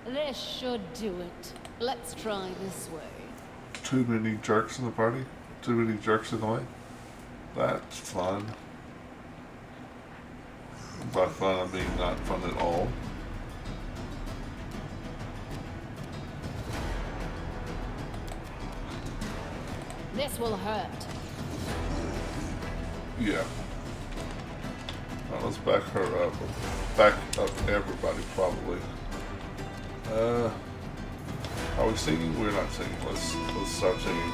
[SPEAKER 2] This should do it. Let's try this way.
[SPEAKER 1] Too many jerks in the party? Too many jerks in the way? That's fun. By fun, I mean not fun at all.
[SPEAKER 2] This will hurt.
[SPEAKER 1] Yeah. Now let's back her up. Back up everybody, probably. Are we singing? We're not singing. Let's start singing.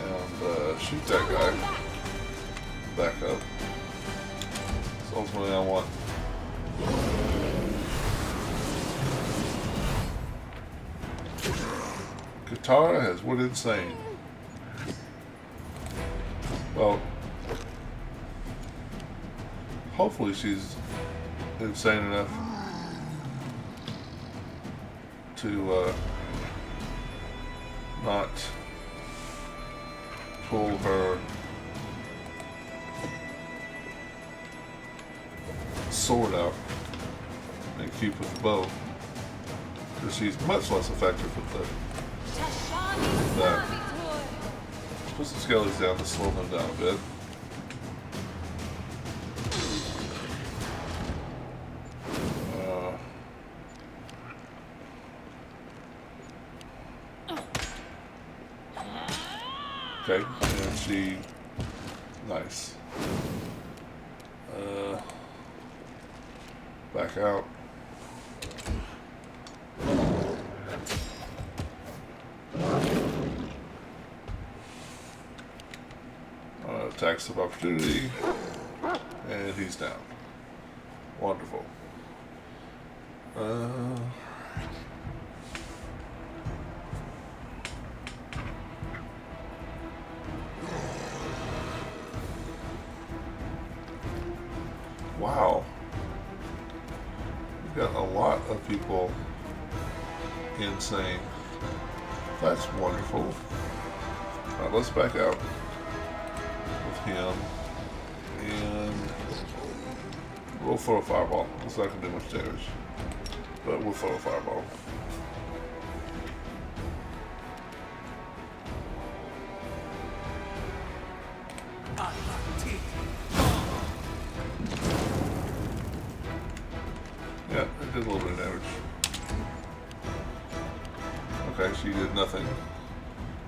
[SPEAKER 1] And shoot that guy. Back up. So ultimately I want... Katara has went insane. Well, hopefully she's insane enough to not pull her sword out. Makes keep with the bow. Because he's much less effective with that. Put some skellies down to slow them down a bit. Okay, and she... Nice. Back out. Attacks of opportunity. And he's down. Wonderful. Wow. We've got a lot of people insane. That's wonderful. Alright, let's back out with him. And we'll throw a fireball. It's not going to do much damage. But we'll throw a fireball. Yeah, it did a little bit of damage. Okay, she did nothing,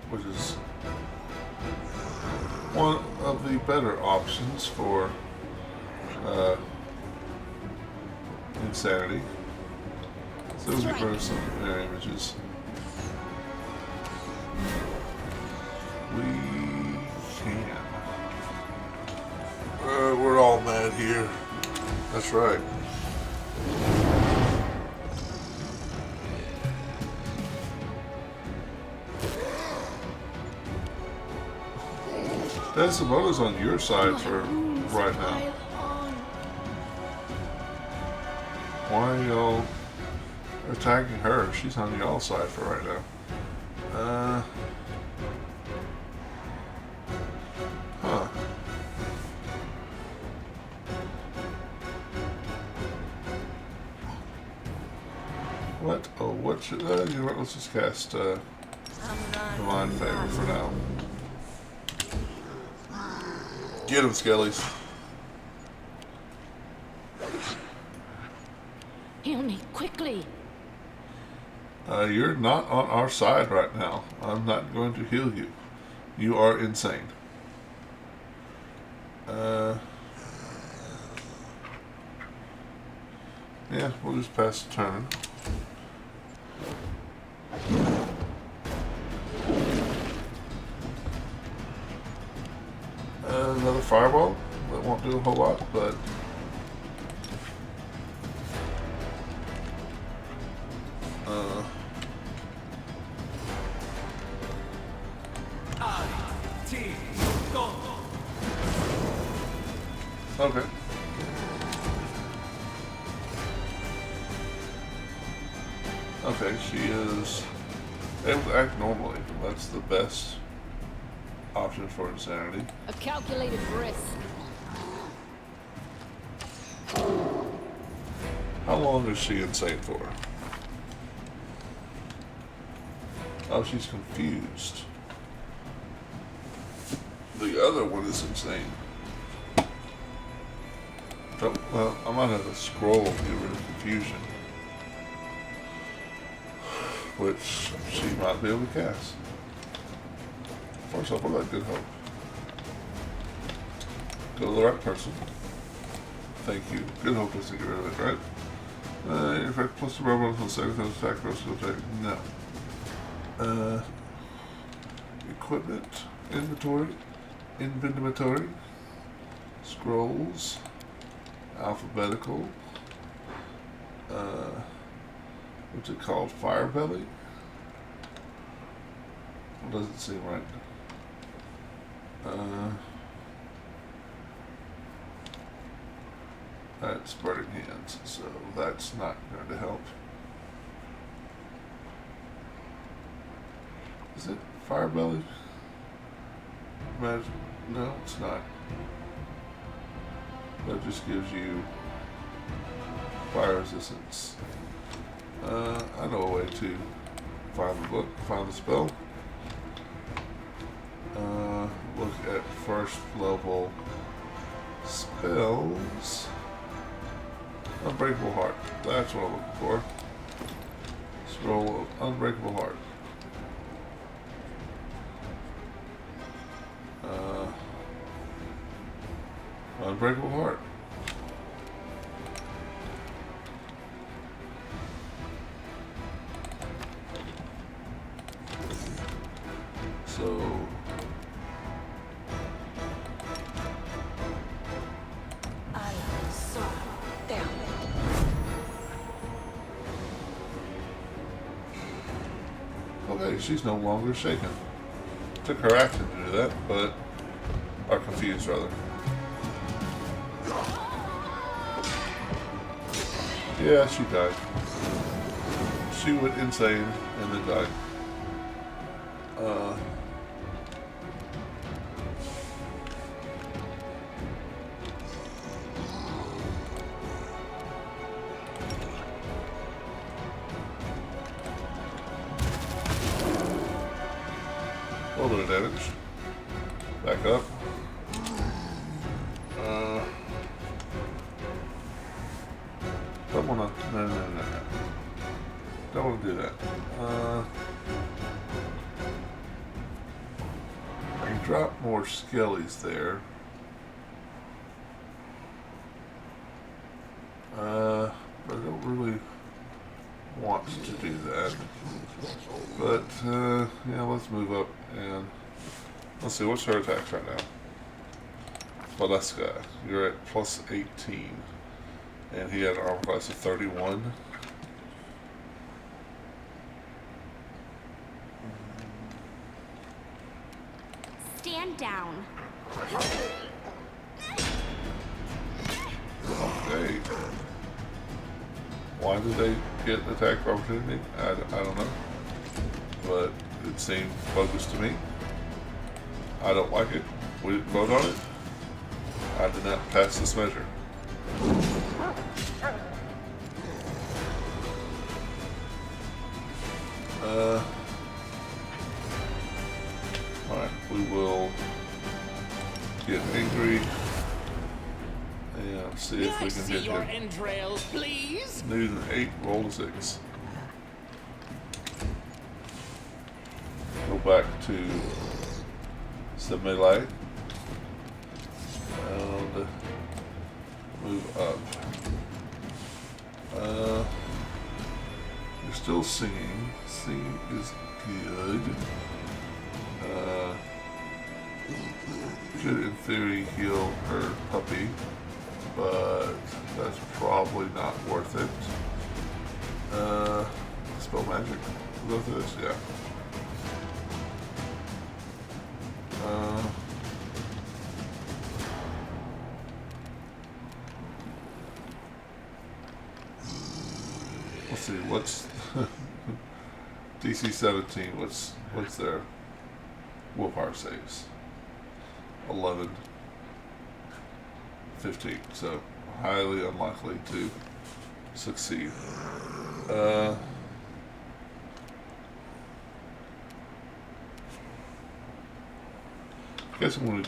[SPEAKER 1] which is one of the better options for insanity. So we get rid of some mirror images. We can. We're all mad here. That's right. Desimona's on your side for right now. Why are y'all attacking her? She's on y'all side for right now. Huh. What? Oh, what should... you know what, let's just cast Divine Favor for now. Get him, Skellies.
[SPEAKER 2] Heal me quickly.
[SPEAKER 1] You're not on our side right now. I'm not going to heal you. You are insane. Yeah, we'll just pass the turn. Another fireball. That won't do a whole lot, but okay. Okay, she is able to act normally. That's the best option for insanity.
[SPEAKER 2] A calculated risk.
[SPEAKER 1] How long is she insane for? Oh, she's confused. The other one is insane. Oh, well, I might have to scroll to get rid of confusion. Which she might be able to cast. First off, what about Good Hope? Go to the right person. Thank you. Good Hope doesn't get rid of it, right? In fact, plus the robot until the second time attack, rest of the attack. No. Equipment. Inventory. Scrolls. Alphabetical. What's it called? Firebelly? It doesn't seem right. That's burning hands, so that's not going to help. Is it Firebelly? Imagine. No, it's not. That just gives you Fire resistance. I know a way to find the book, find the spell. Look at first level spells. Unbreakable Heart. That's what I'm looking for. Scroll of Unbreakable Heart. Unbreakable Heart. So okay, she's no longer shaken. Took her action to do that, but are confused rather. Yeah, she died. She went insane and then died. A little bit of damage. Back up. Don't wanna. No. Don't wanna do that. I can drop more skellies there. But I don't really want to do that. But yeah, let's move up and let's see what's her attacks right now. Valeska, you're at plus 18, and he had an armor class of 31.
[SPEAKER 5] Stand down.
[SPEAKER 1] Okay. Why did they get attack opportunity? I don't know. But it seemed bogus to me. I don't like it. We didn't vote on it. I did not pass this measure. Alright, we will get angry and see if we can hit
[SPEAKER 7] your
[SPEAKER 1] him.
[SPEAKER 7] entrails, please.
[SPEAKER 1] Need an 8, roll a 6. Go back to the melee and move up. You're still singing. Singing is good. Could in theory heal her puppy, but that's probably not worth it. Spell magic. We'll go through this, yeah. Let's see, what's DC 17, what's their willpower saves? 11, 15, so highly unlikely to succeed. I guess I'm gonna,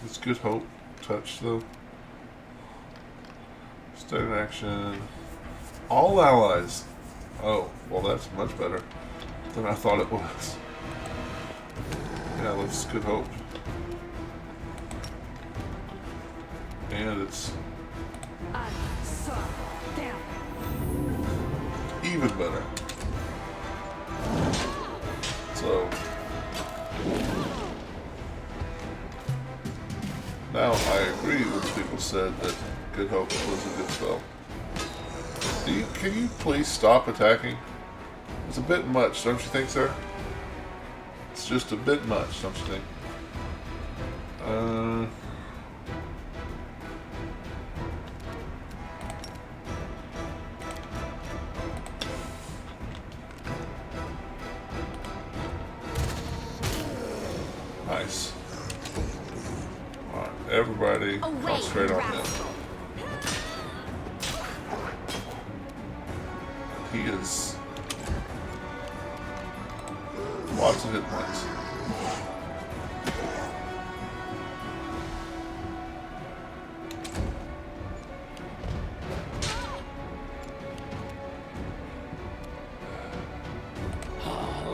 [SPEAKER 1] it's Good Hope touch though. Standard action. All allies. Oh, well that's much better than I thought it was. Yeah, let's Good Hope. And it's even better. So now I agree when people said that Good Hope was a good spell. Can you please stop attacking? It's a bit much, don't you think, sir? It's just a bit much, don't you think? Nice. Alright, everybody concentrate on them. he is lots of hit points.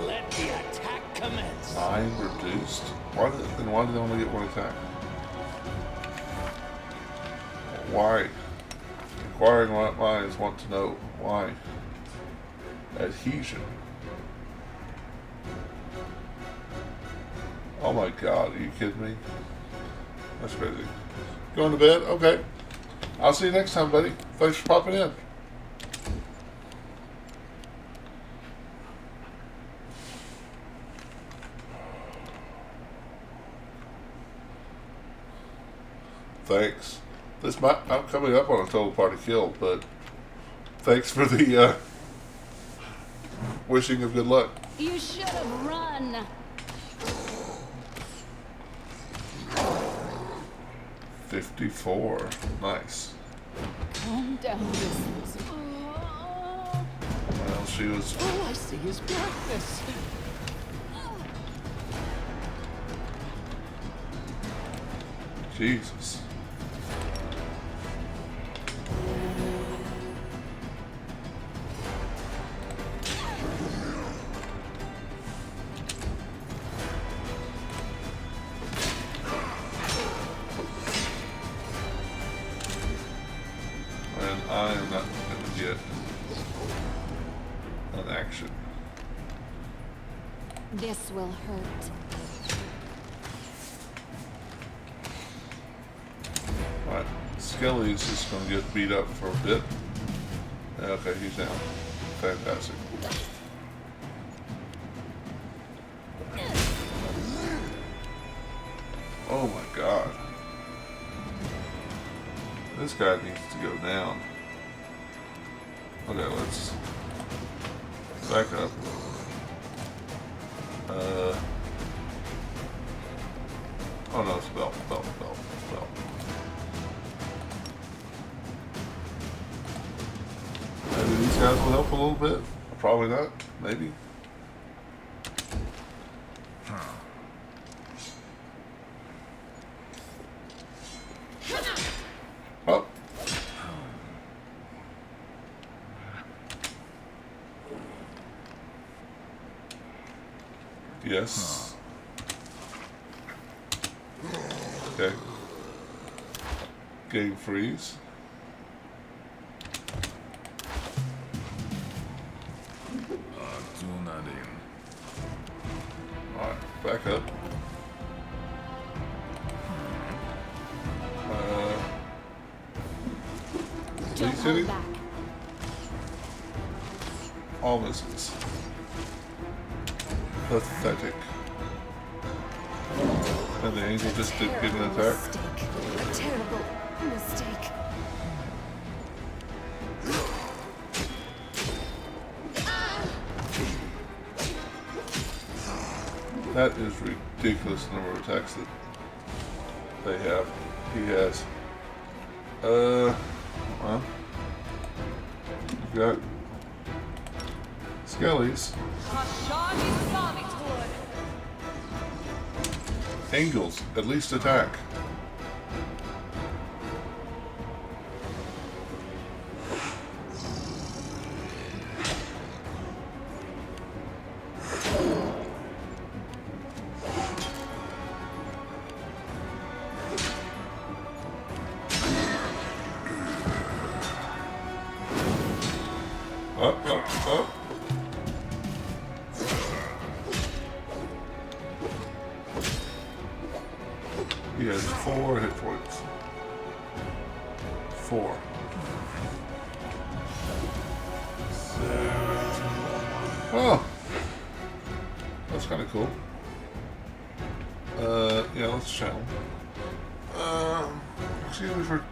[SPEAKER 7] Let the attack commence.
[SPEAKER 1] 9 reduced. Why did they only get 1 attack? Why? Inquiring minds want to know why. Adhesion. Oh my god, are you kidding me? That's crazy. Going to bed? Okay. I'll see you next time, buddy. Thanks for popping in. Thanks. I'm coming up on a total party kill, but thanks for the wishing of good luck.
[SPEAKER 2] You should have run.
[SPEAKER 1] 54. Nice.
[SPEAKER 2] Calm down, Mrs.
[SPEAKER 1] Well, she was.
[SPEAKER 7] All I see is blackness.
[SPEAKER 1] Jesus. And I am not going to get an action.
[SPEAKER 2] This will hurt.
[SPEAKER 1] Alright, Skelly's just going to get beat up for a bit. Okay, he's down. Fantastic. Oh my god. This guy needs to go down. Okay, let's back up. Oh no, it's belt. Maybe these guys will help a little bit. Probably not. Maybe. Oh. Yes. Okay. Game freeze. Alright, back up.
[SPEAKER 2] Don't
[SPEAKER 1] Please hit
[SPEAKER 2] hold
[SPEAKER 1] it.
[SPEAKER 2] back.
[SPEAKER 1] All misses. Pathetic. And the angel just didn't get an attack.
[SPEAKER 8] A terrible mistake.
[SPEAKER 1] That is ridiculous, the number of attacks that they have. He has. Well, you've got Skellies. Angels, at least attack. Up. He has 4 hit points. 4. Oh! That's kind of cool. Yeah, let's channel. Excuse me for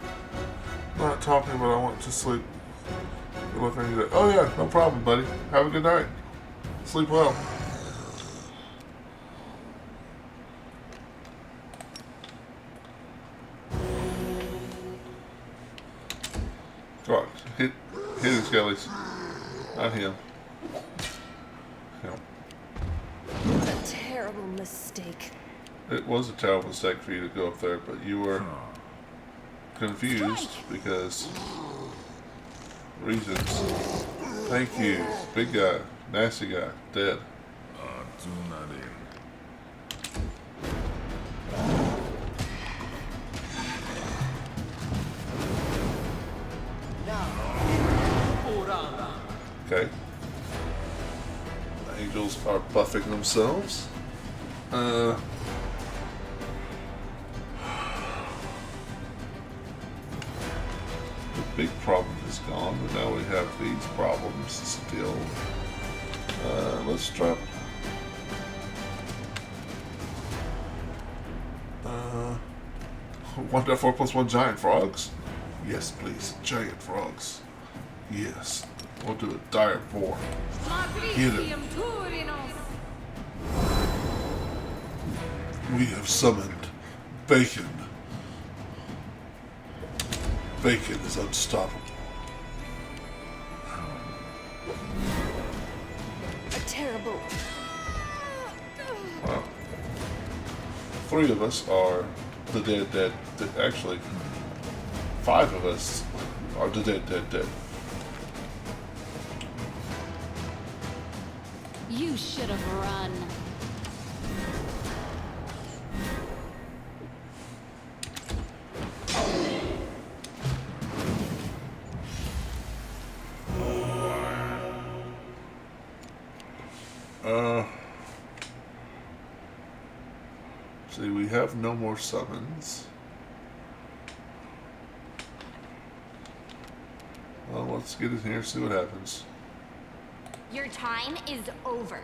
[SPEAKER 1] not talking, but I want to sleep. Good luck on you day. Oh yeah, no problem, buddy. Have a good night. Sleep well. Come on, hit his skellies. Not him. Him.
[SPEAKER 8] A terrible mistake.
[SPEAKER 1] It was a terrible mistake for you to go up there, but you were confused because reasons. Thank you. Big guy. Nasty guy. Dead. Okay. The angels are buffing themselves. The big problem is gone, but now we have these problems still. Let's drop. 1.4 plus 1 giant frogs? Yes, please. Giant frogs. Yes. We'll do a dire 4. Get him. We have summoned Bacon. Bacon is unstoppable.
[SPEAKER 8] A terrible.
[SPEAKER 1] Wow. 3 of us are the dead. Actually, 5 of us are the dead.
[SPEAKER 2] You should have run.
[SPEAKER 1] See, we have no more summons. Well, let's get in here and see what happens.
[SPEAKER 5] Your time is over.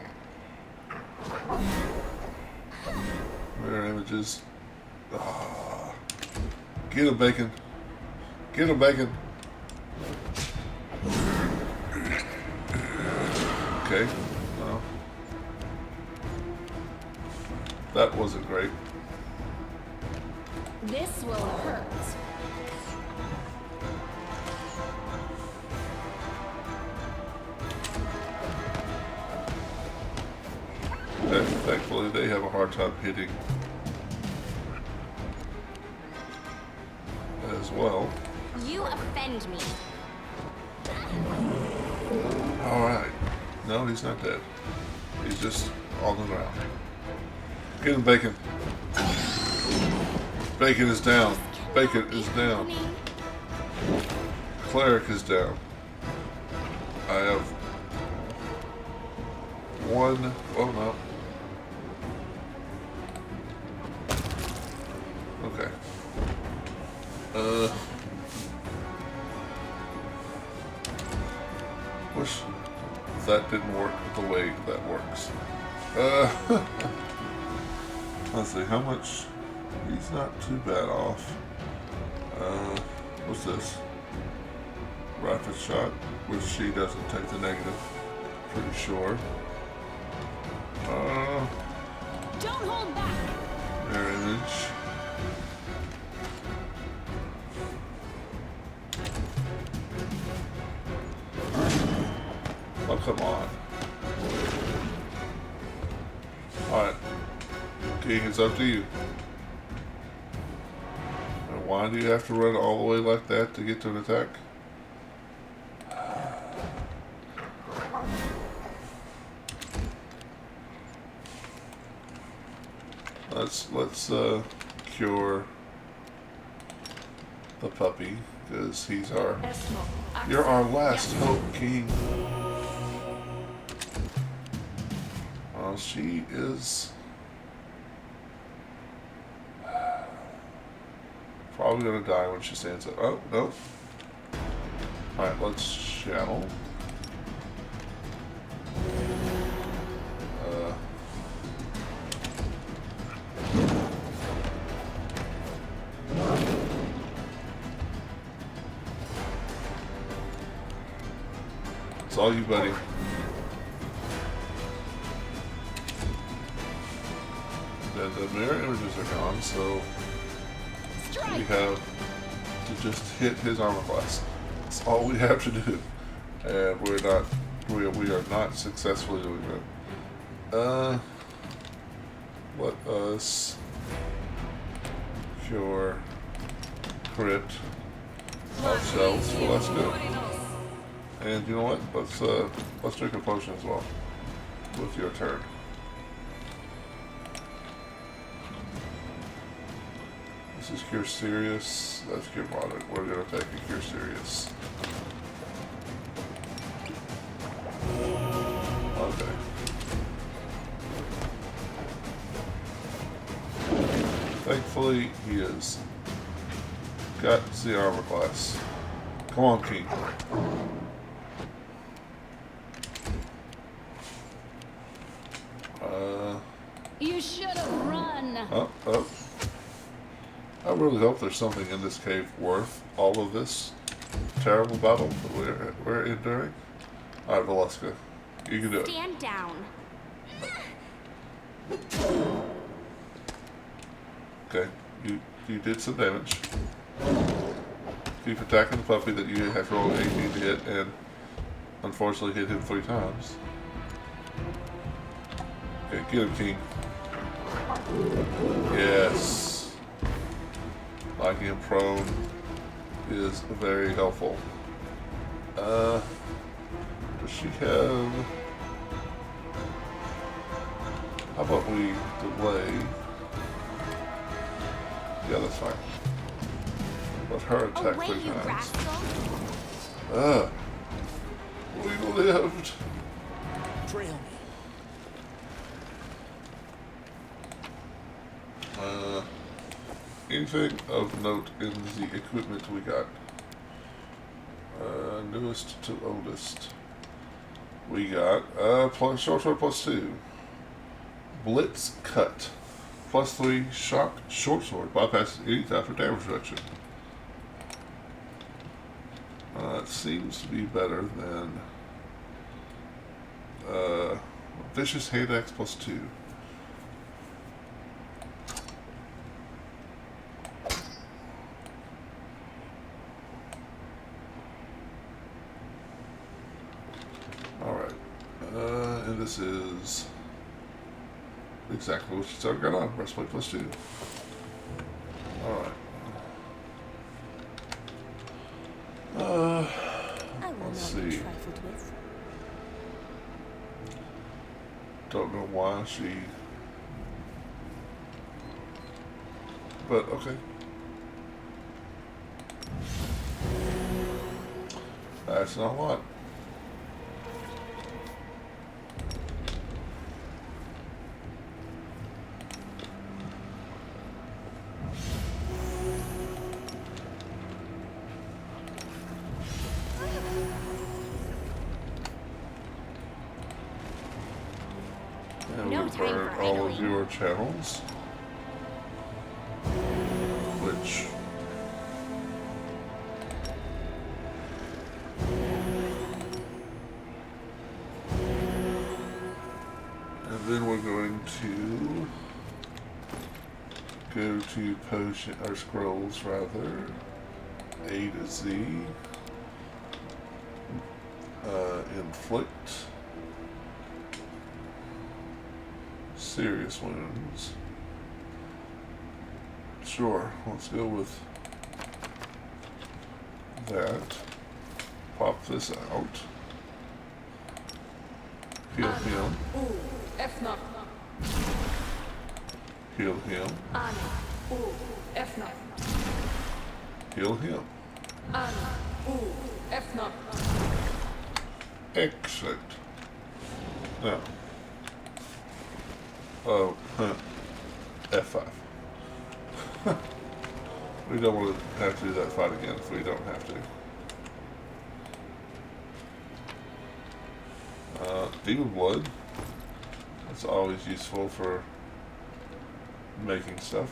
[SPEAKER 1] Mirror images. Ah. Get him, Bacon. Get him, Bacon. Okay. Well, that wasn't great.
[SPEAKER 5] This will hurt.
[SPEAKER 1] Thankfully, they have a hard time hitting as well.
[SPEAKER 5] You offend me.
[SPEAKER 1] Alright. No, he's not dead. He's just on the ground. Get him, Bacon. Bacon is down. Bacon is down. Cleric is down. I have 1. Oh, no. Okay. Wish that didn't work the way that works. Let's see, how much? He's not too bad off. What's this? Rapid shot, which she doesn't take the negative. Pretty sure.
[SPEAKER 2] Don't hold back.
[SPEAKER 1] Mirror image. Oh, come on. Alright. King, it's up to you. And why do you have to run all the way like that to get to an attack? Let's cure the puppy, because he's you're our last hope, King. Well, she is probably gonna die when she stands up. Oh, no. Alright, let's channel. It's all you, buddy. Then the mirror images are gone, so we have to just hit his armor class. That's all we have to do. And we're not We are not successfully doing that. Let us cure crit ourselves. Well, that's good. And you know what? Let's drink a potion as well. With your turn. This is cure serious. That's cure moderate. We're gonna take a cure serious. Okay. Thankfully, he has got the armor class. Come on, King.
[SPEAKER 2] You should have run.
[SPEAKER 1] Oh. I really hope there's something in this cave worth all of this terrible battle that we're enduring. Alright, Velasca. You can do it.
[SPEAKER 5] Stand down.
[SPEAKER 1] Okay. You did some damage. Keep attacking the puppy that you have to roll 18 to hit, and unfortunately hit him 3 times. Okay, get him, King. Yes. Liking him prone is very helpful. Does she have... How about we delay? Yeah, that's fine. Let her attack 3 times. We lived.
[SPEAKER 7] Trail me.
[SPEAKER 1] Anything of note in the equipment we got? Newest to oldest. We got short sword +2. Blitz cut. +3 shock short sword. Bypasses any type of damage reduction. It seems to be better than vicious hand axe +2. Alright. And this is exactly what she's already got on. Breastplate +2. Alright. Let's see. Don't know why she... But, okay. That's not a lot.
[SPEAKER 5] No time for
[SPEAKER 1] all of
[SPEAKER 5] idling.
[SPEAKER 1] your channels, which and then we're going to go to potion or scrolls rather. A to Z. Inflict. Serious wounds. Sure, let's go with that. Pop this out. Heal him. Heal him. Heal him. Excellent. Now. Oh, F5. We don't want to have to do that fight again if we don't have to. Demon Blood. That's always useful for making stuff.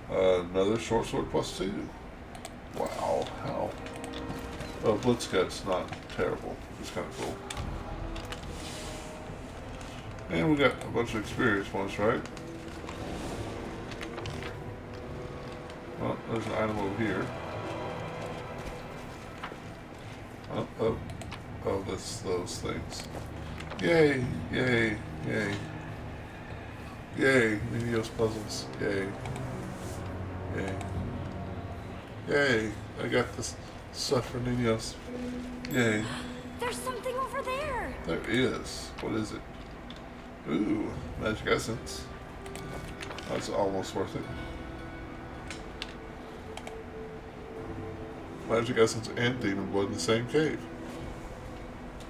[SPEAKER 1] Another short sword +2. Wow, how? Oh, Blitzcut's not terrible. It's kind of cool. And we got a bunch of experience points, right? Well, there's an item over here. Oh, Oh, that's those things. Yay, yay, yay. Yay, Nino's puzzles. Yay. Yay. Yay, I got this stuff for Nino's. Yay.
[SPEAKER 5] There's something over there.
[SPEAKER 1] There is. What is it? Ooh, magic essence. That's almost worth it. Magic essence and demon blood in the same cave.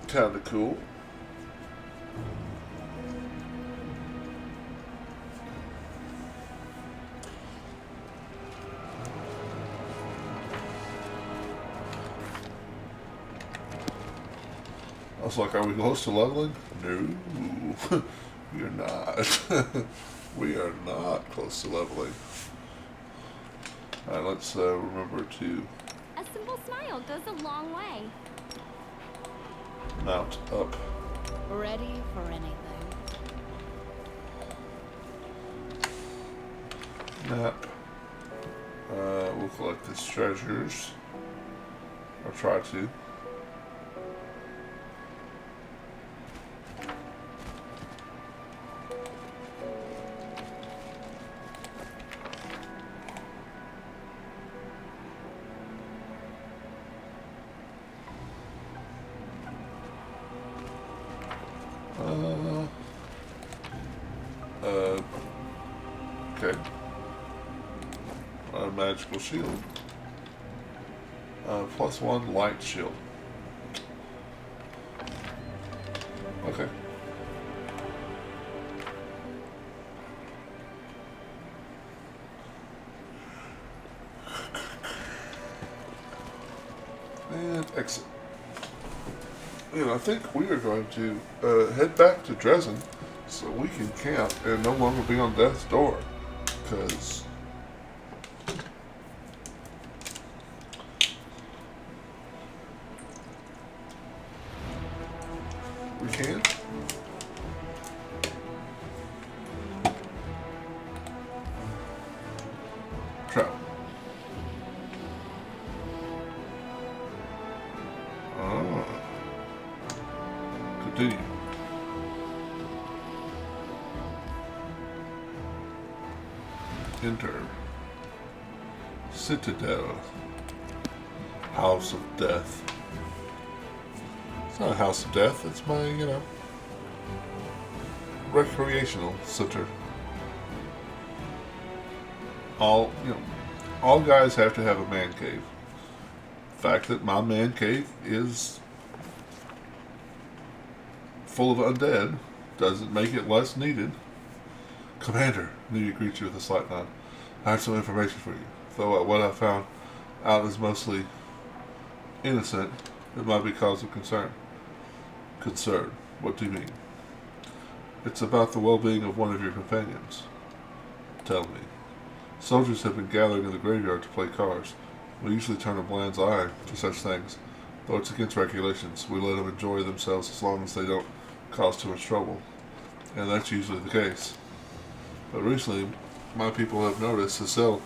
[SPEAKER 1] Kinda cool. I was like, are we close to leveling? No, we are not. We are not close to leveling. Alright, let's remember to
[SPEAKER 5] A simple smile goes a long way.
[SPEAKER 1] mount up.
[SPEAKER 2] Ready for anything.
[SPEAKER 1] Map. We'll collect these treasures. Or try to. Okay. A magical shield. +1 light shield. Okay. And exit. And I think we are going to head back to Dresden so we can camp and no longer be on death's door. Because we can. Travel. Continue. Enter. Citadel. House of Death. It's not a house of death, it's my, recreational center. All guys have to have a man cave. The fact that my man cave is full of undead doesn't make it less needed. Commander, Newt greets you with a slight nod. I have some information for you. Though what I found out is mostly innocent, it might be cause of concern. Concern? What do you mean? It's about the well-being of one of your companions. Tell me. Soldiers have been gathering in the graveyard to play cards. We usually turn a blind eye to such things. Though it's against regulations, we let them enjoy themselves as long as they don't cause too much trouble. And that's usually the case. But recently, my people have noticed, Cecil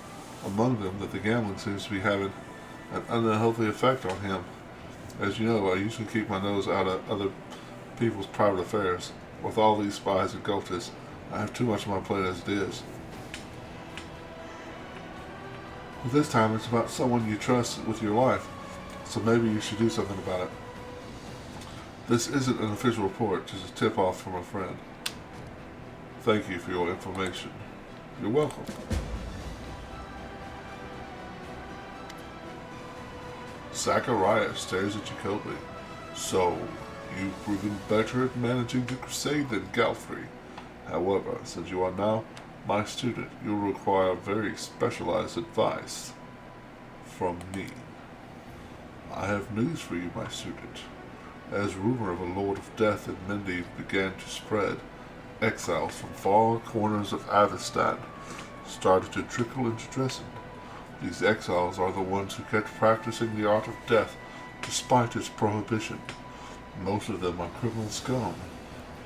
[SPEAKER 1] among them, that the gambling seems to be having an unhealthy effect on him. As you know, I usually keep my nose out of other people's private affairs. With all these spies and cultists, I have too much on my plate as it is. But this time, it's about someone you trust with your life, so maybe you should do something about it. This isn't an official report, just a tip-off from a friend. Thank you for your information. You're welcome. Zachariah stares at Jacoby. So, you've proven better at managing the crusade than Galfrey. However, since you are now my student, you'll require very specialized advice from me. I have news for you, my student. As rumor of a Lord of Death in Mendiv began to spread, exiles from far corners of Avestan started to trickle into Dresden. These exiles are the ones who kept practicing the art of death despite its prohibition. Most of them are criminal scum,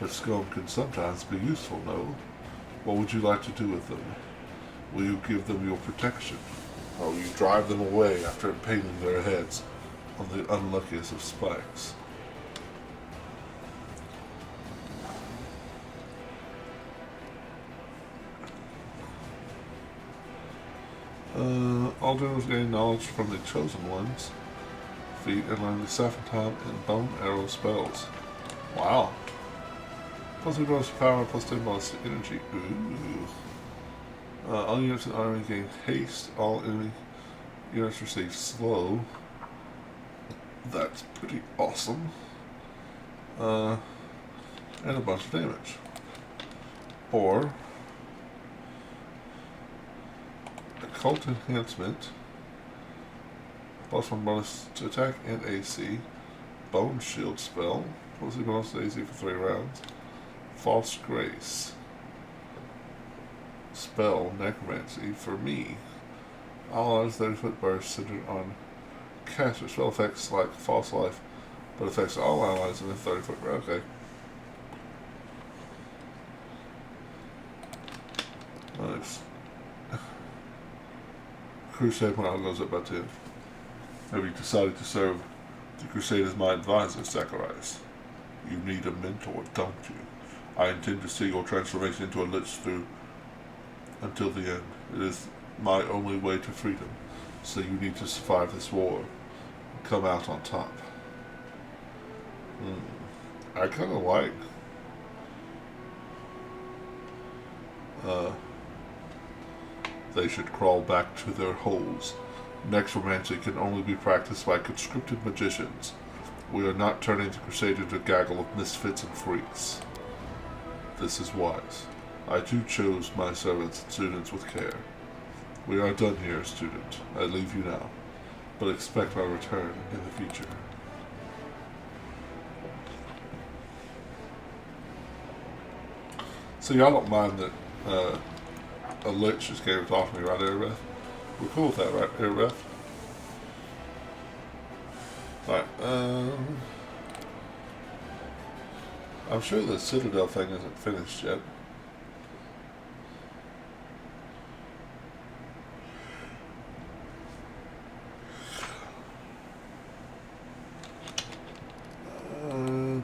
[SPEAKER 1] but scum can sometimes be useful, no? What would you like to do with them? Will you give them your protection, or will you drive them away after impaling their heads on the unluckiest of spikes? All generals gain knowledge from the chosen ones. Feat and learn the Saffron and Bone Arrow spells. Wow. Plus 3 bonus to power, plus 10 bonus to energy. Ooh. All units in the army gain haste. All enemy units receive slow. That's pretty awesome. And a bunch of damage. Or Occult Enhancement. Plus 1 bonus to attack and AC. Bone Shield spell. Plus 3 bonus to AC for 3 rounds. False Grace. Spell Necromancy for me. All allows 30-foot burst centered on caster. Spell effects like False Life, but affects all allies in a 30-foot range. Okay. Nice. Crusade morale goes up by 10. Have you decided to serve the Crusade as my advisor, Zacharias? You need a mentor, don't you? I intend to see your transformation into a lich through until the end. It is my only way to freedom. So you need to survive this war and come out on top. I kind of like they should crawl back to their holes. Necromancy can only be practiced by conscripted magicians. We are not turning the Crusade into a gaggle of misfits and freaks. This is wise. I too chose my servants and students with care. We are done here, student. I leave you now, but expect my return in the future. So y'all don't mind that a lich just came to talk to me, right, Erebeth? We're cool with that, right, Erebeth? Alright, I'm sure the Citadel thing isn't finished yet.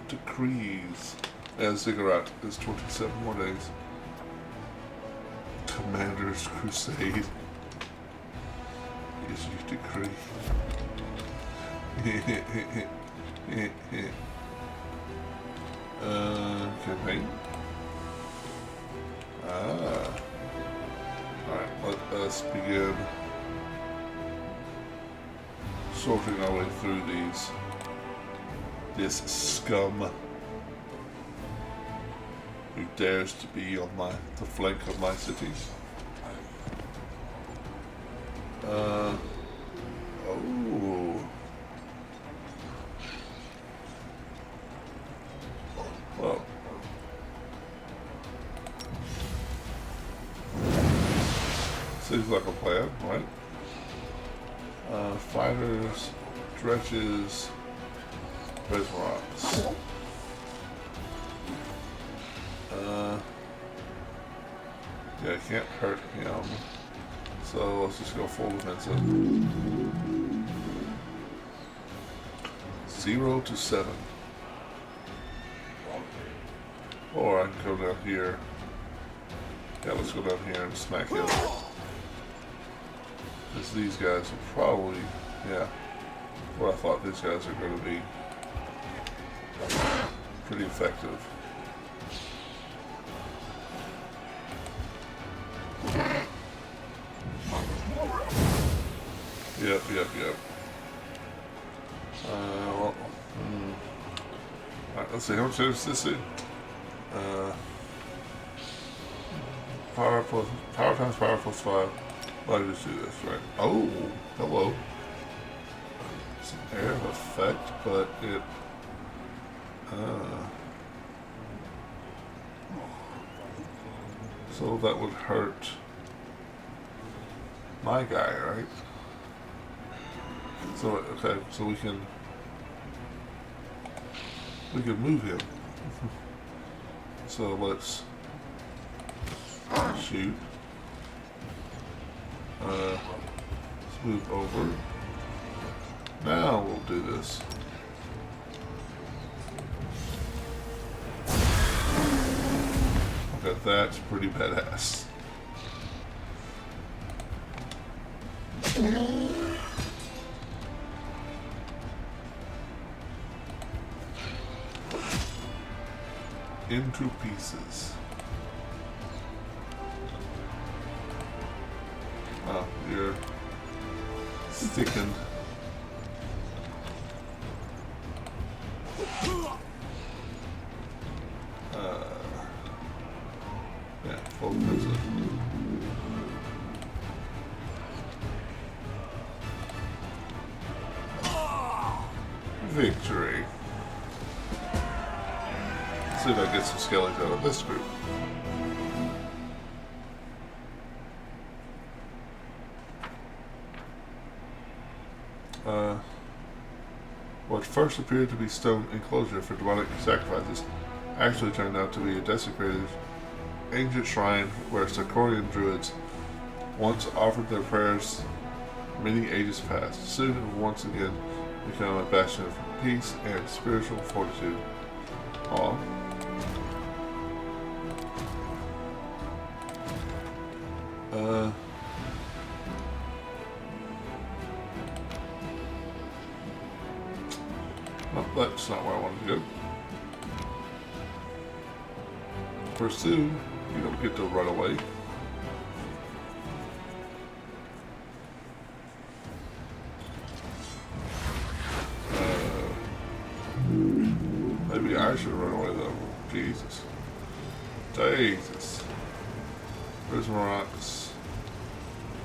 [SPEAKER 1] Decrees. Yeah, Ziggurat is 27 more days. Commander's Crusade. Is you decree. Campaign. Alright, let us begin sorting our way through this scum who dares to be on the flank of my cities. Oh. Well. Seems like a plan, right? Fighters, dredges, red rocks. Yeah, I can't hurt him. So let's just go full defensive. 0 to 7. Or I can go down here. Yeah, let's go down here and smack him. Because these guys are probably, yeah, what I thought these guys are going to be. Pretty effective. Yep. Alright, let's see, how much damage does this do? Power times power plus 5. Why did I just do this, right? Oh, hello. It's an air effect, but it so that would hurt my guy, right? So okay, so we can move him. So let's shoot. Let's move over. Now we'll do this. Okay, that's pretty badass. Into pieces. Oh, you're thickened. Yeah, full prison. Victory. Let's see if I can get some skellies out of this group. What first appeared to be stone enclosure for demonic sacrifices actually turned out to be a desecrated ancient shrine where Sakorian druids once offered their prayers many ages past. Soon it will once again become a bastion of peace and spiritual fortitude. Aw. Well, that's not where I wanted to go. Pursue, you don't get to run away. Maybe I should run away though. Jesus. Jesus. Prism rocks.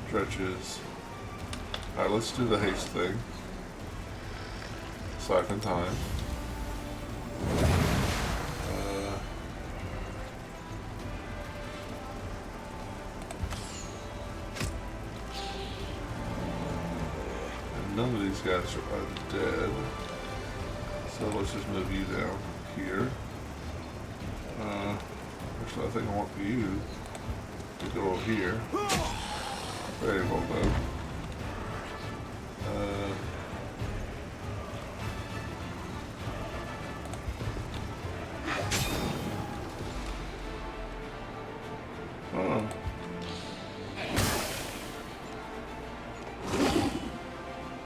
[SPEAKER 1] Stretches. Alright, let's do the haste thing. Siphon time. And none of these guys are dead. So let's just move you down here. Actually, I think I want you to go over here. Very well done.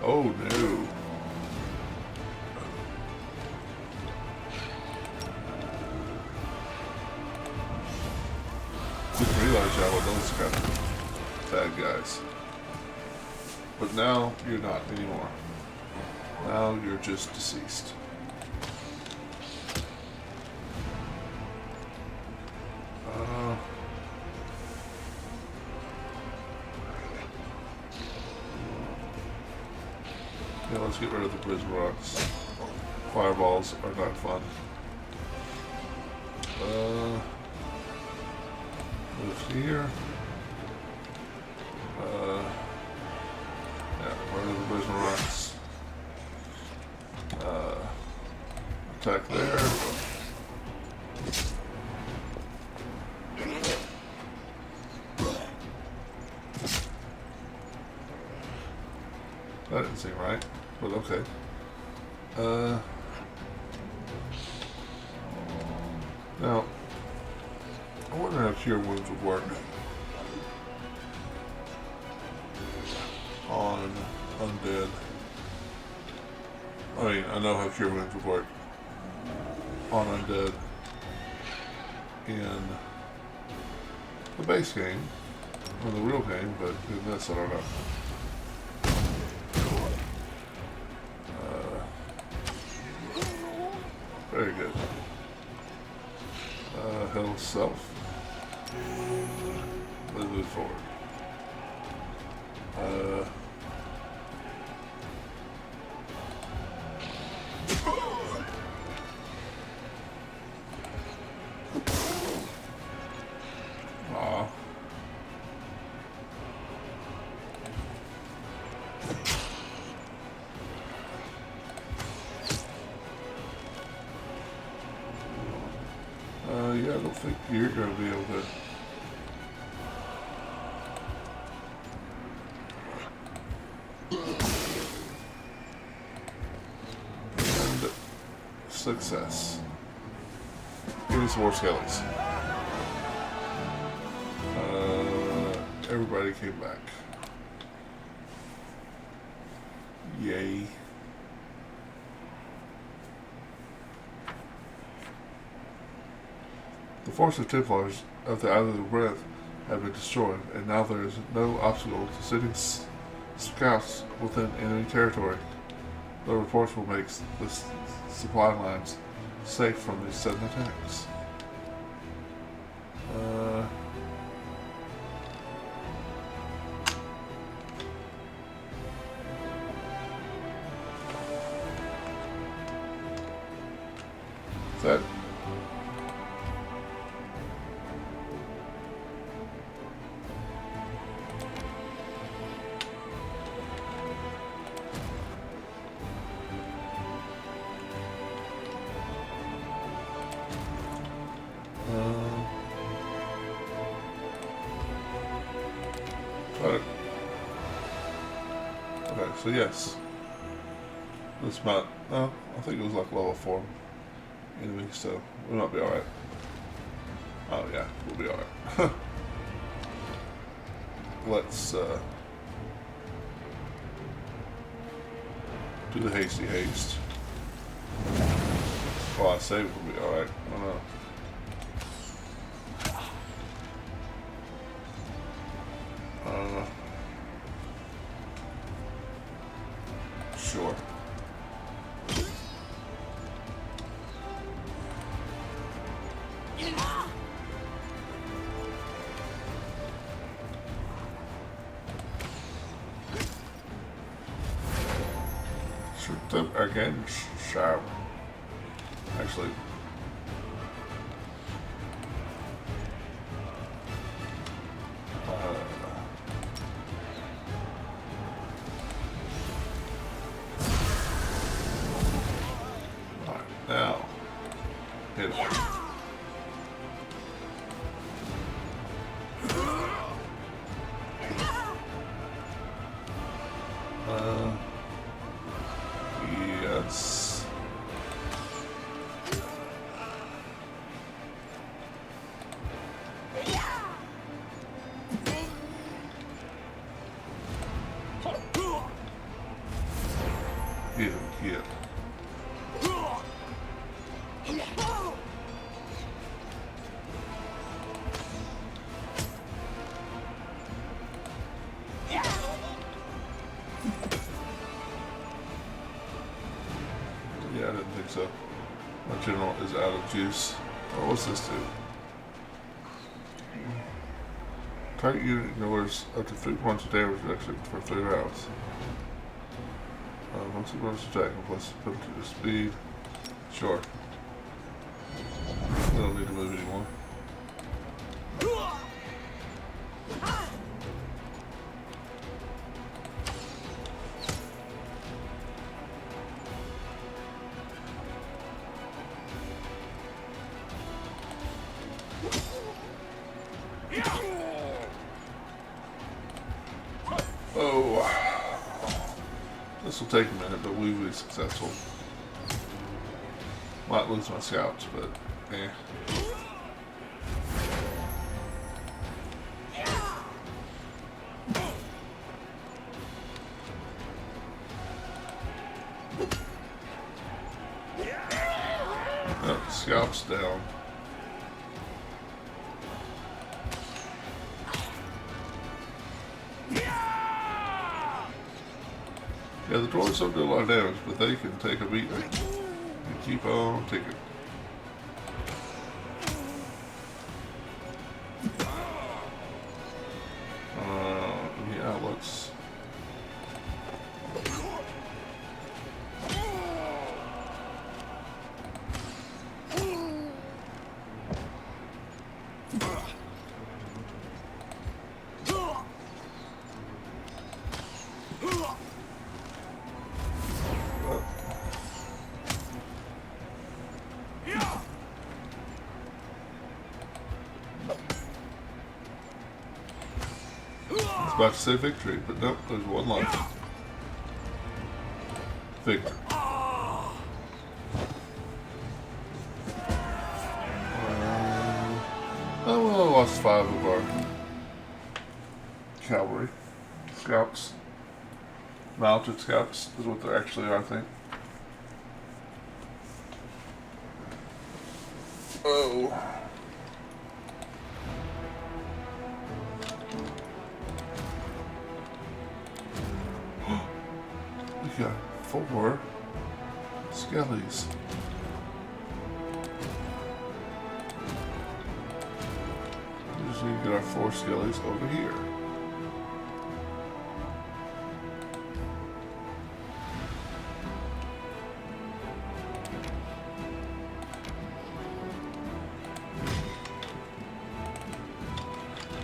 [SPEAKER 1] Oh no. Didn't realize y'all were those kind of bad guys. But now you're not anymore. Now you're just deceased. Yeah, let's get rid of the prism rocks. Fireballs are not fun. Move here. Yeah, rid of the prism rocks. Attack there. That didn't seem right, but okay. Now, I wonder how Cure Wounds would work on undead. I mean, I know how Cure Wounds would work on undead in the base game, or the real game, but in this, I don't know. Very good. Heal self. Let's move forward. Yeah, I don't think you're going to be able to. And success. Give me some more skellies. Everybody came back. Yay. The force of Templars of the Isle of the Breath have been destroyed, and now there is no obstacle to sending scouts within enemy territory. The reports will make the supply lines safe from these sudden attacks. Is that? Okay, so yes. This might, I think it was like level 4 enemy, so we might be alright. Oh yeah, we'll be alright. Let's do the hasty haste. Well, I say we'll be alright. I don't know. Sure. Shoot them again, sharp. Actually. Now, hit it. Yes. Hit him, hit. Yeah, I didn't think so. My general is out of juice. Oh, what's this do? Target unit ignores up to 3 points of damage reduction for 3 rounds. Once it runs attack, plus put it to the speed. Sure. I don't need to move anymore. Oh, this will take a minute, but we will be successful. Might lose my scouts, but eh. Oh, scouts down. Yeah, the droids don't do a lot of damage, but they can take a beating and keep on ticking. Yeah, let's... About to say victory, but nope, there's one left. Victor. Oh, well, I lost 5 of our cavalry scouts. Mounted scouts is what they actually are, I think. Oh. We got 4 skellies. We just need to get our 4 skellies over here.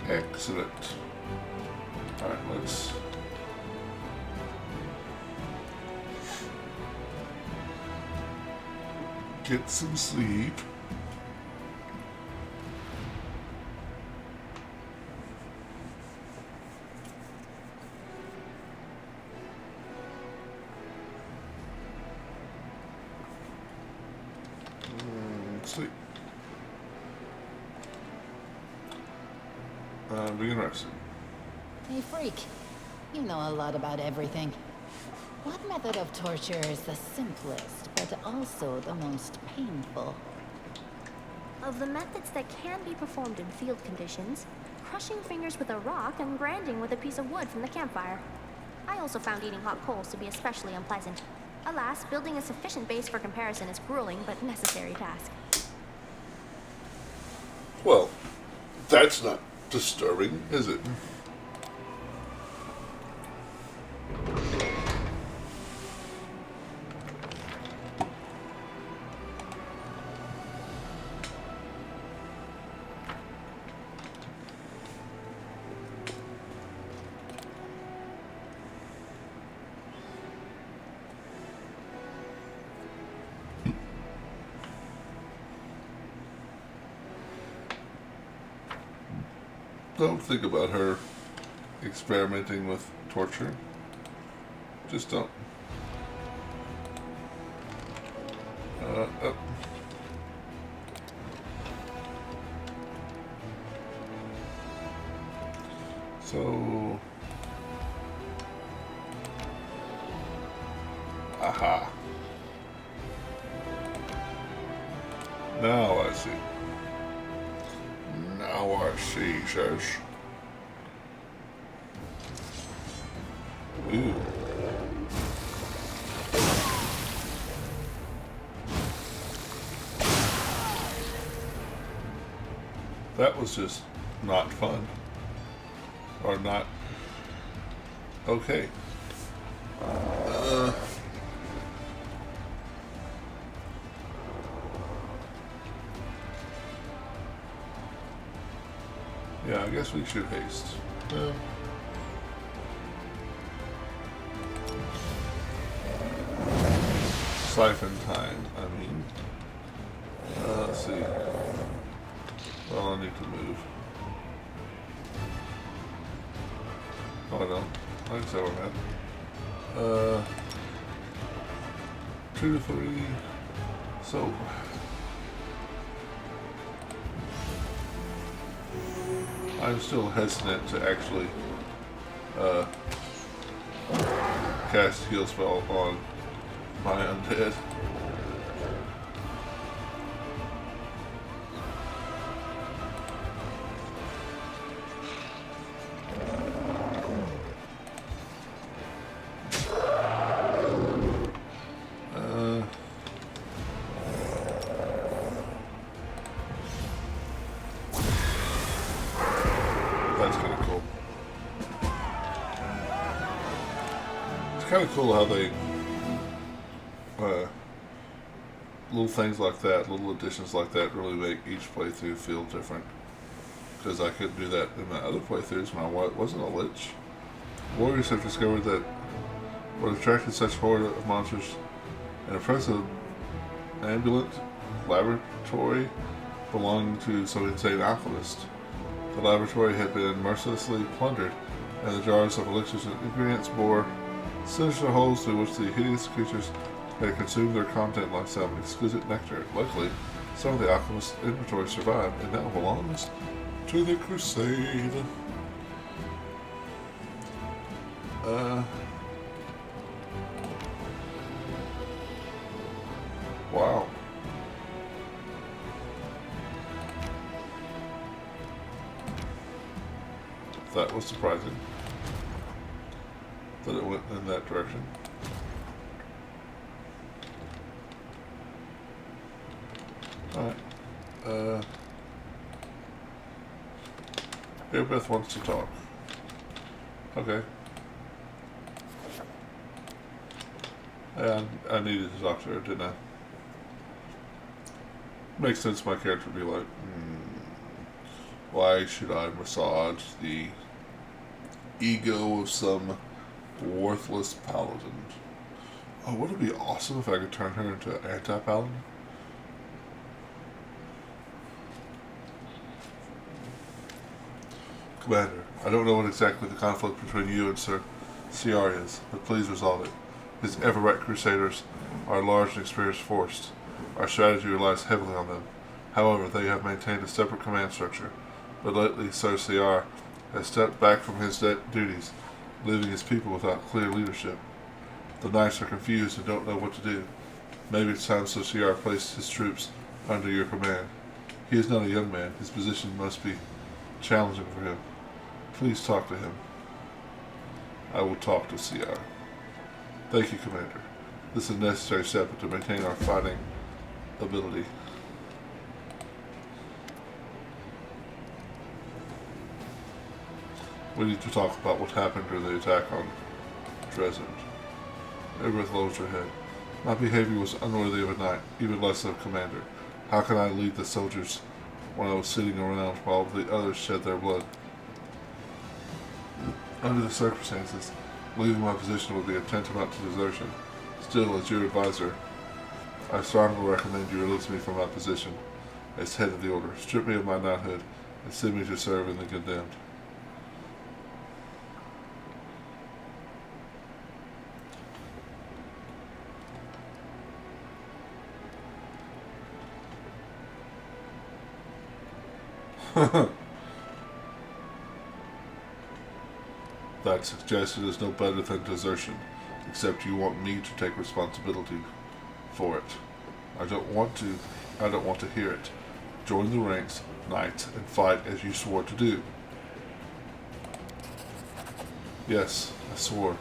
[SPEAKER 1] Excellent. Alright, let's get some sleep. Sleep. Begin resting.
[SPEAKER 9] Hey, freak. You know a lot about everything. What method of torture is the simplest, but also the most painful?
[SPEAKER 5] Of the methods that can be performed in field conditions, crushing fingers with a rock and grinding with a piece of wood from the campfire. I also found eating hot coals to be especially unpleasant. Alas, building a sufficient base for comparison is grueling but necessary task.
[SPEAKER 1] Well, that's not disturbing, is it? Don't think about her experimenting with torture. Just don't. So, aha. Now I see. Now I see, says. Ooh. That was just not fun. Or not okay. Yeah, I guess we should haste. Siphon time, I mean. Let's see. Well, I need to move. Oh, no. I just have that. 2 to 3. So. I'm still hesitant to actually cast heal spell on my undead. That's kind of cool. It's kind of cool how they little things like that, little additions like that really make each playthrough feel different. Because I couldn't do that in my other playthroughs when I wasn't a lich. Warriors have discovered that what attracted such horde of monsters, an impressive ambulant laboratory belonging to some insane alchemist. The laboratory had been mercilessly plundered, and the jars of elixirs and ingredients bore sinister holes through which the hideous creatures had consumed their content like some exquisite nectar. Luckily, some of the alchemist's inventory survived and now belongs to the crusade. was surprising that it went in that direction. Alright. Airbeth wants to talk. Okay. I needed to talk to her, didn't I? Makes sense my character would be like, why should I massage the ego of some worthless paladin? Oh, wouldn't it be awesome if I could turn her into an anti-paladin? Commander, I don't know what exactly the conflict between you and Sir CR is, but please resolve it. His Everett Crusaders are a large and experienced force. Our strategy relies heavily on them. However, they have maintained a separate command structure, but lately Sir CR has stepped back from his duties, leaving his people without clear leadership. The knights are confused and don't know what to do. Maybe it's time Sir CR placed his troops under your command. He is not a young man. His position must be challenging for him. Please talk to him. I will talk to CR. Thank you, Commander. This is a necessary step to maintain our fighting ability. We need to talk about what happened during the attack on Dresden. Everett lowers her head. My behavior was unworthy of a knight, even less of a commander. How can I lead the soldiers when I was sitting around while the others shed their blood? Under the circumstances, leaving my position would be a tantamount to desertion. Still, as your advisor, I strongly recommend you release me from my position as head of the order. Strip me of my knighthood and send me to serve in the condemned. That suggestion is no better than desertion, except you want me to take responsibility for it. I don't want to hear it. Join the ranks, knights, and fight as you swore to do. Yes, I swore.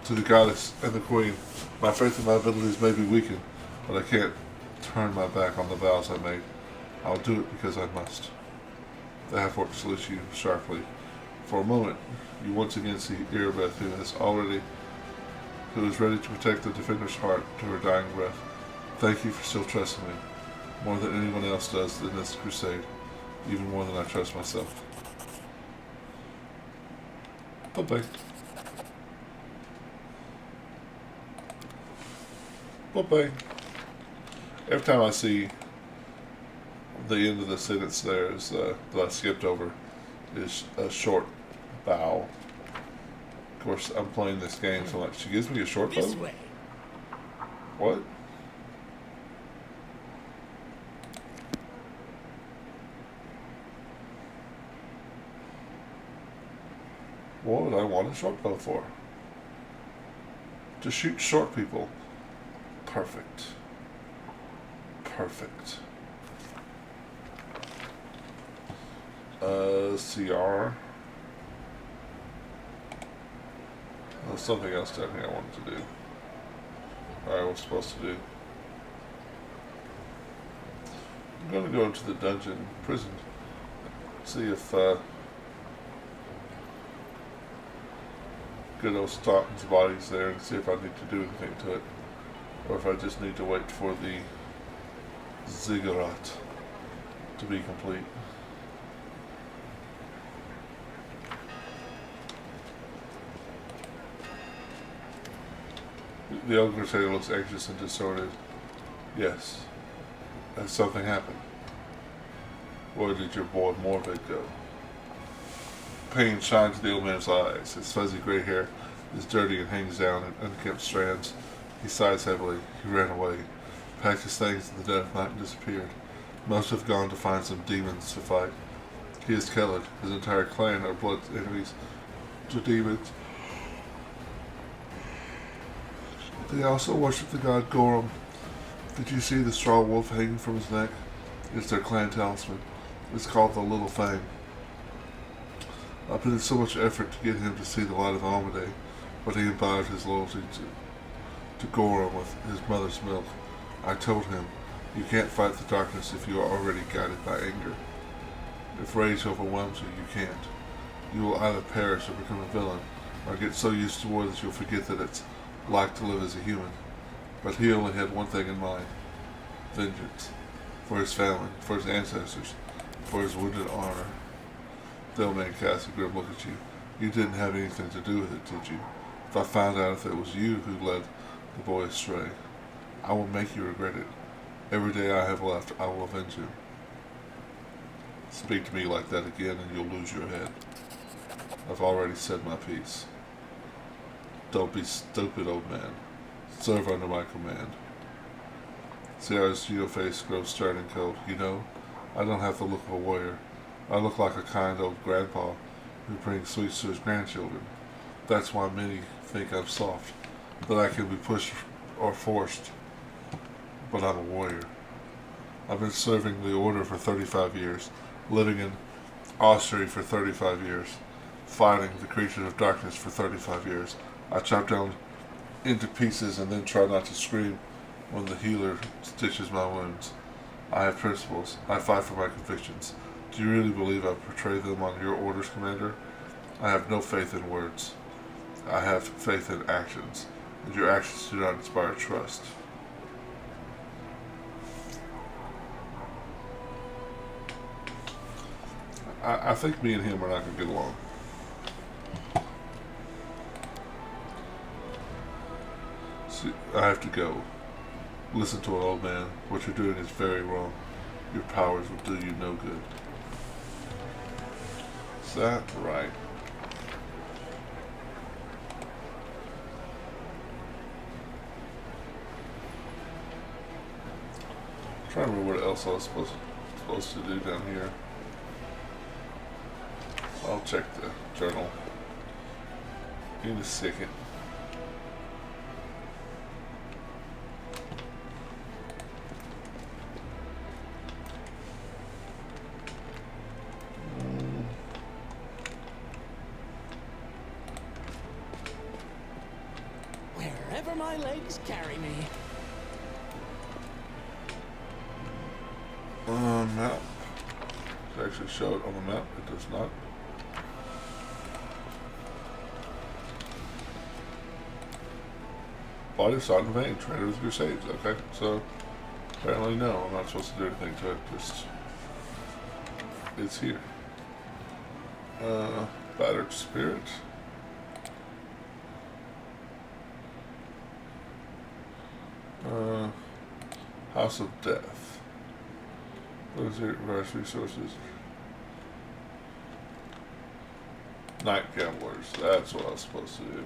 [SPEAKER 1] To the goddess and the queen, my faith and my abilities may be weakened, but I can't turn my back on the vows I made. I'll do it because I must. The half-orc salutes you sharply. For a moment, you once again see Irabeth, who is ready to protect the defender's heart to her dying breath. Thank you for still trusting me, more than anyone else does in this crusade, even more than I trust myself. Bye-bye. Bye-bye. Every time I see the end of the sentence there is that I skipped over is a short bow. Of course, I'm playing this game, so like, she gives me a short bow? What? What would I want a short bow for? To shoot short people. Perfect. Perfect. CR. There's something else down here I wanted to do. Or I was supposed to do. I'm going to go into the dungeon, prison, see if good old Staunton's body's there and see if I need to do anything to it. Or if I just need to wait for the ziggurat to be complete. The old crusader looks anxious and disordered. Yes. Has something happened? Where did your boy Morvid go? Pain shines in the old man's eyes. His fuzzy gray hair is dirty and hangs down in unkempt strands. He sighs heavily. He ran away, packed his things in the dead of night and disappeared. Most have gone to find some demons to fight. He is Kellid. His entire clan are blood enemies to demons. They also worship the god Gorham. Did you see the straw wolf hanging from his neck? It's their clan talisman. It's called the Little Fang. I put in so much effort to get him to see the light of Almaday, but he imbibed his loyalty to Gorum with his mother's milk. I told him, you can't fight the darkness if you are already guided by anger. If rage overwhelms you, you can't. You will either perish or become a villain, or get so used to war that you'll forget that it's like to live as a human. But he only had one thing in mind. Vengeance. For his family, for his ancestors, for his wounded honor. Delman cast a grim look at you. You didn't have anything to do with it, did you? If I find out if it was you who led the boy astray, I will make you regret it. Every day I have left, I will avenge him. Speak to me like that again and you'll lose your head. I've already said my piece. Don't be stupid, old man. Serve under my command. Sierra's face grows stern and cold. You know, I don't have the look of a warrior. I look like a kind old grandpa who brings sweets to his grandchildren. That's why many think I'm soft, that I can be pushed or forced. But I'm a warrior. I've been serving the Order for 35 years, living in Austria for 35 years, fighting the creatures of darkness for 35 years. I chop down into pieces and then try not to scream when the healer stitches my wounds. I have principles. I fight for my convictions. Do you really believe I portray them on your orders, Commander? I have no faith in words. I have faith in actions, and your actions do not inspire trust. I think me and him are not going to get along. See, I have to go. Listen to an old man. What you're doing is very wrong. Your powers will do you no good. Is that right? I'm trying to remember what else I was supposed to do down here. I'll check the journal in a second.
[SPEAKER 7] Wherever my legs carry me.
[SPEAKER 1] Map. Does it actually show it on the map? It does not. Body of Sodden Vein, Trader of the Crusades. Okay, so apparently no, I'm not supposed to do anything to it, just it's here. Battered Spirit. House of Death. What is it? Reverse resources. Night Gamblers. That's what I was supposed to do.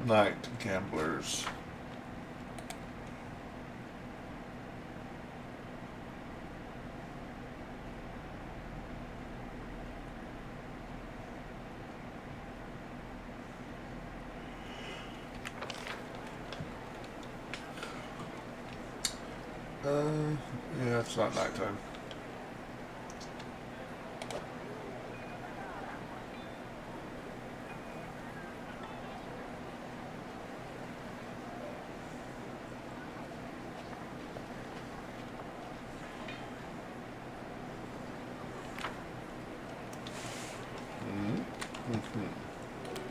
[SPEAKER 1] Night Gamblers. Yeah, it's not nighttime.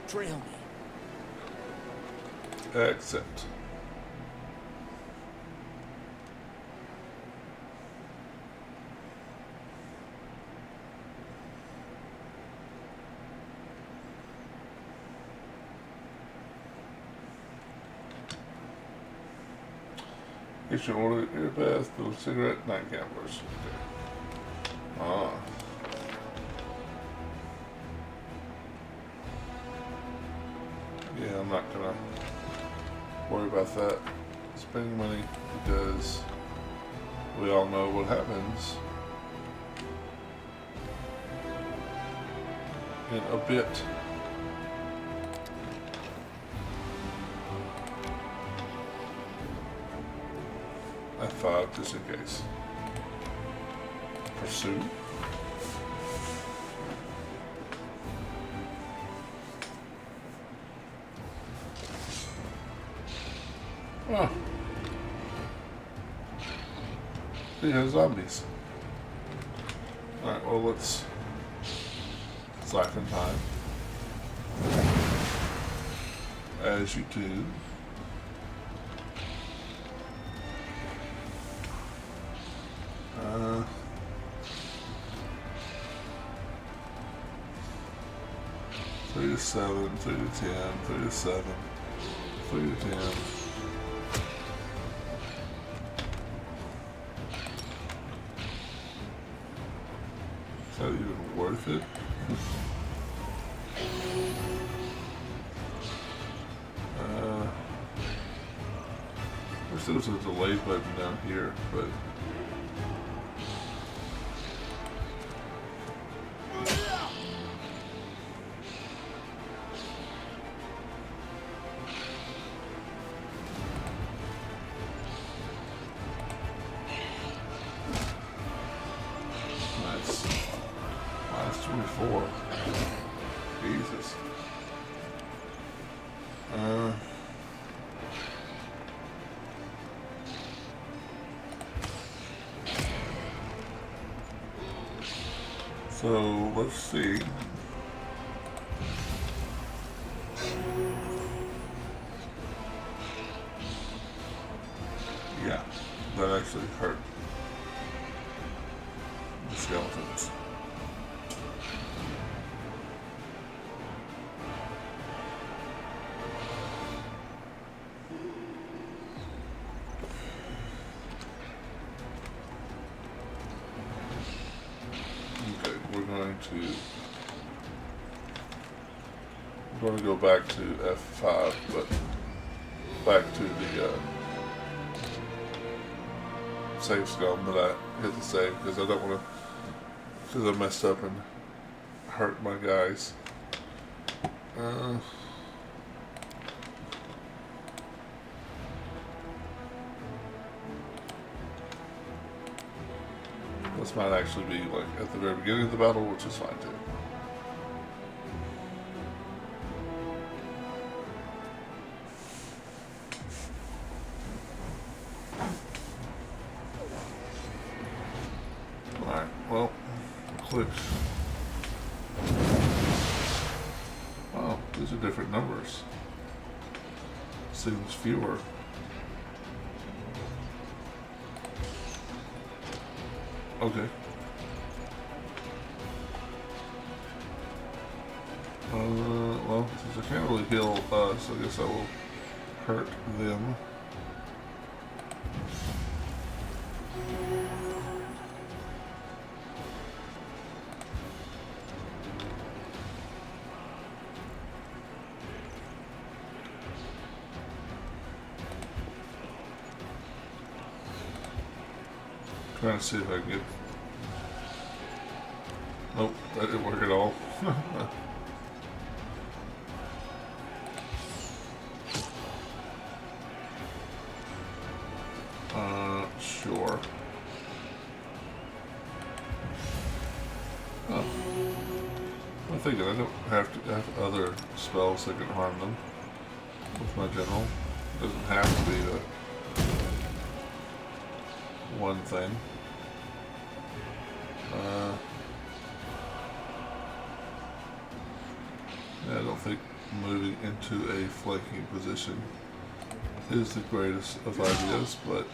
[SPEAKER 7] Trail me.
[SPEAKER 1] Exit. Get your order, ear bath, little cigarette, Night Gamblers. Okay. Ah. Yeah, I'm not gonna worry about that. Spending money because we all know what happens in a bit. F5 just in case. Pursue. Oh. He has zombies. Alright, well let's slacken time. As you do. Uh, 3 to 7, 3 to 10, 3 to 7, 3 to 10. Is that even worth it? Wish there was a delay button down here, but nice. Minus 24. Jesus. So let's see. Yeah, that actually hurt the skeletons. We're going to go back to F5, but back to the save scum that I hit the save because I don't want to, because I messed up and hurt my guys. This might actually be like at the very beginning of the battle, which is fine too. Alright, well, click. Wow, these are different numbers. Seems fewer. Okay. Well, since I can't really heal us, I guess I will hurt them. Trying to see if I can get. Nope, that didn't work at all. Sure. Oh. I'm thinking I don't have to have other spells that can harm them with my general. It doesn't have to be one thing. Yeah, I don't think moving into a flanking position is the greatest of ideas, but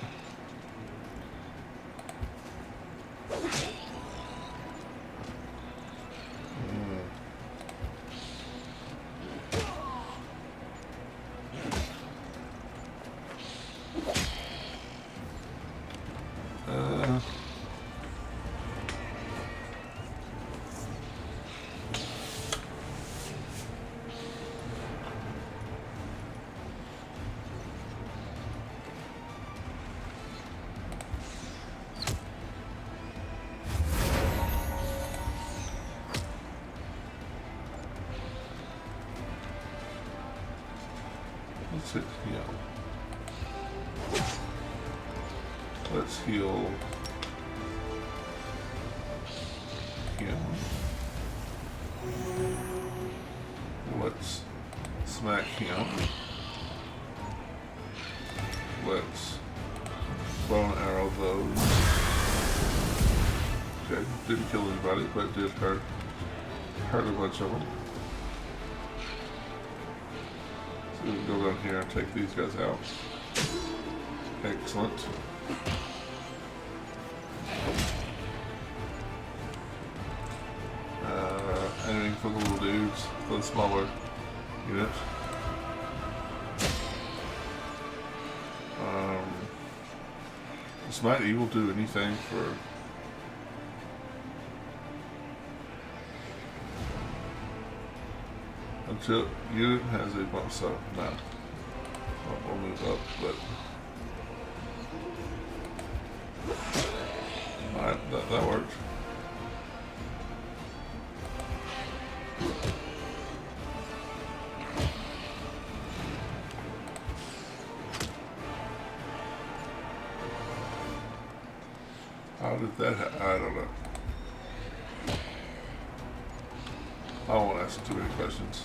[SPEAKER 1] let's see, yeah. Let's heal him. Let's smack him. Let's bow and arrow those. Okay, didn't kill anybody, but did hurt a bunch of them. So we can go down here and take these guys out. Excellent. Aiming for the little dudes, for the smaller unit. This might evil do anything for until unit has a bump, so no. We'll move up, but alright, that worked. How did that happen? I don't know. I won't ask too many questions.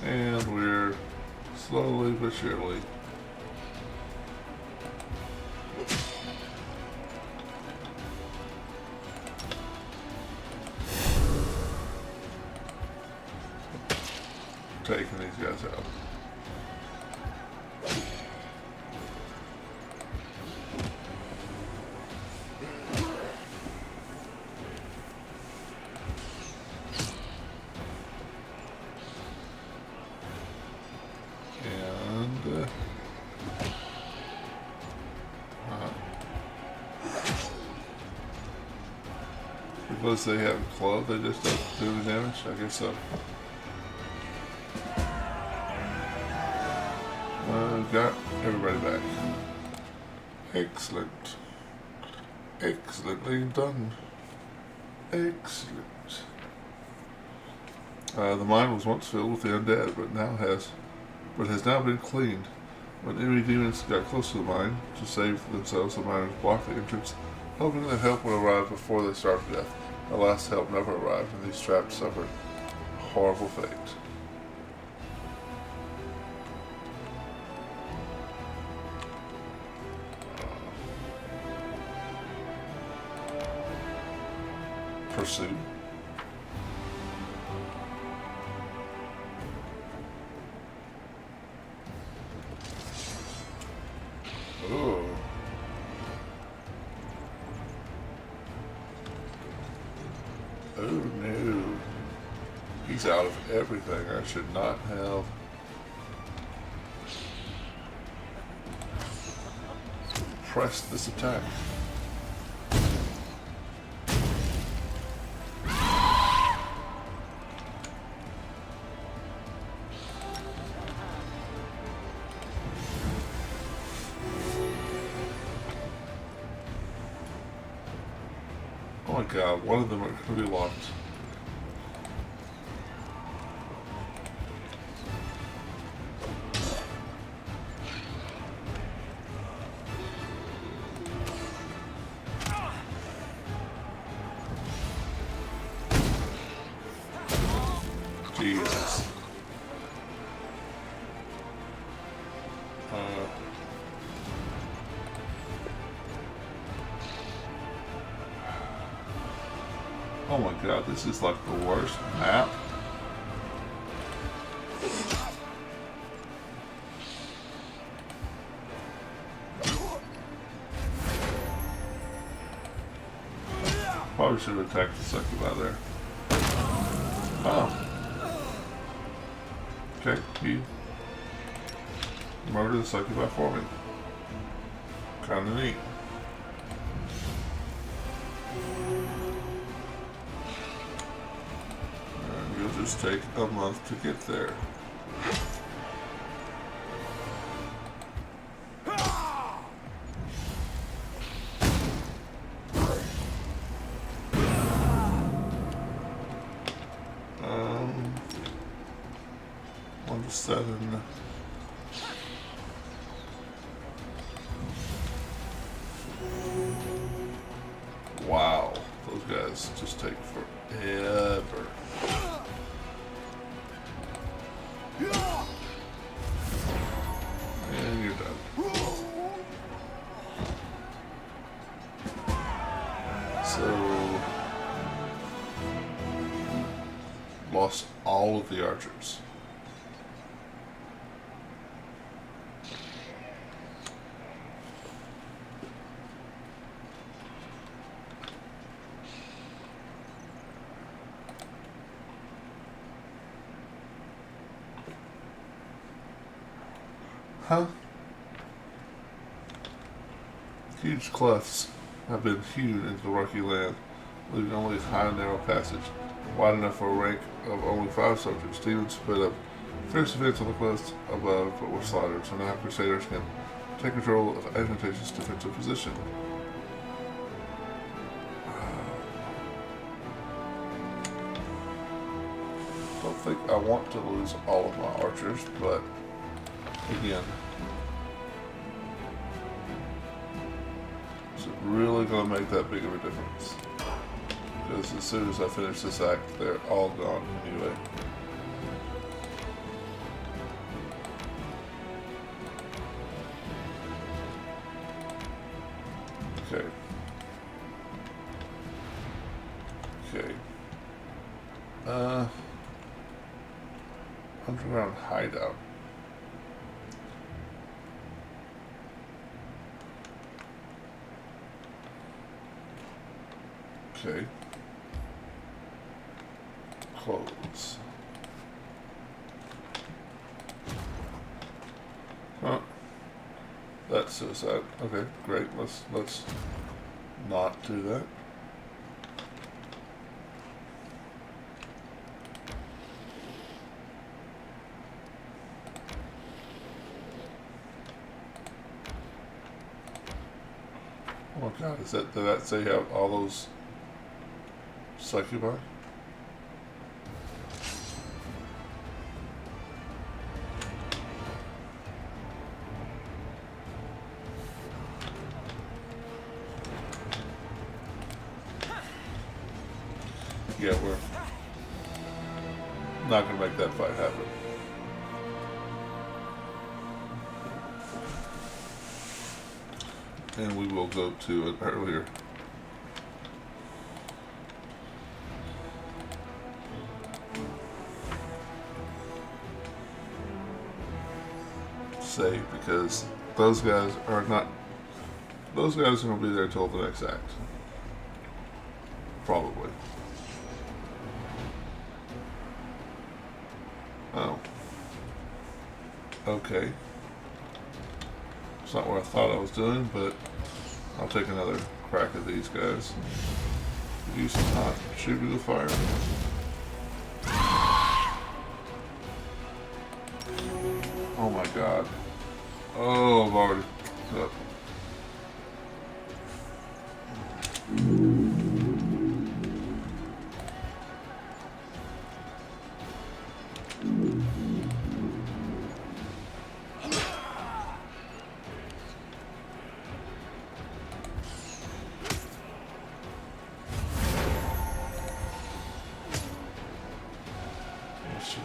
[SPEAKER 1] And we're slowly but surely taking these guys out. Because they have a club, they just don't do the damage? I guess so. Got everybody back. Excellent. Excellently done. Excellent. The mine was once filled with the undead, but has now been cleaned. When enemy demons got close to the mine to save themselves, the miners blocked the entrance, hoping that help would arrive before they starved to death. Alas, help never arrived, and these trapped suffered a horrible fate. Pursue. Oh. Oh no. He's out of everything. I should not have pressed this attack. Oh my god, one of them are going to be locked. Jesus. Oh my god, this is like the worst map. Probably should have attacked the succubi there. Oh. Okay, he murdered the succubi for me. Kinda neat. Just take a month to get there. 7. Wow, those guys just take forever. And you're done. So, lost all of the archers. Huh? Huge clefts have been hewn into the rocky land, leaving only a high, narrow passage, wide enough for a rank of only 5 soldiers. Demons put up fierce events on the cliffs above, but were slaughtered, so now Crusaders can take control of advantageous defensive position. Don't think I want to lose all of my archers, but again, is it really going to make that big of a difference? Because as soon as I finish this act, they're all gone anyway. Okay. Okay. Underground hideout. Okay. Clothes. Huh. That's suicide. Okay, great. Let's not do that. Oh my god, did that say have all those succubi? Yeah, we're not gonna make that fight happen. And we will go to it earlier. Save, because those guys are not. Those guys are gonna be there till the next act. Probably. Oh. Okay. It's not what I thought I was doing, but I'll take another crack at these guys. Use some hot shooting the fire. Oh my god. Oh, I've already.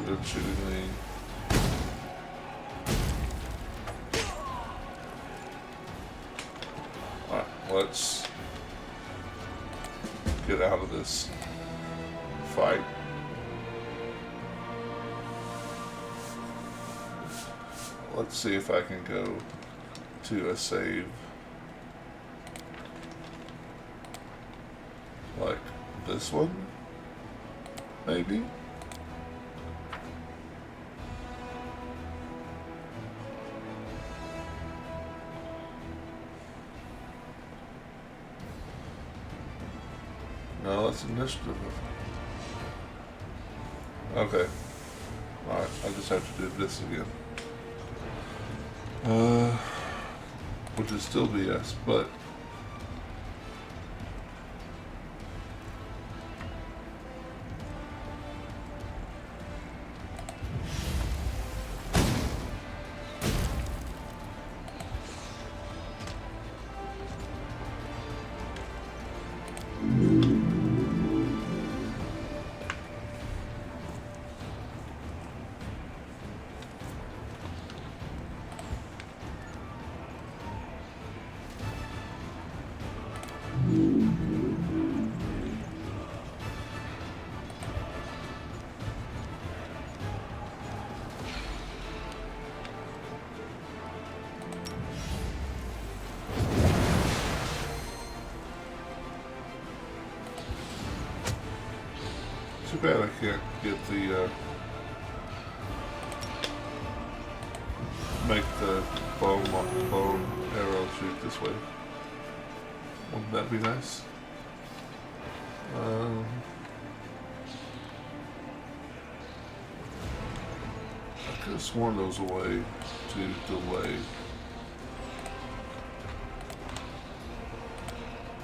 [SPEAKER 1] They're shooting me. Alright, let's get out of this fight. Let's see if I can go to a save like this one, maybe? No, that's initiative. Okay. Alright, I just have to do this again. Which is still BS, but Too bad I can't get the, make the bow and arrow shoot this way. Wouldn't that be nice? I could have sworn those away to delay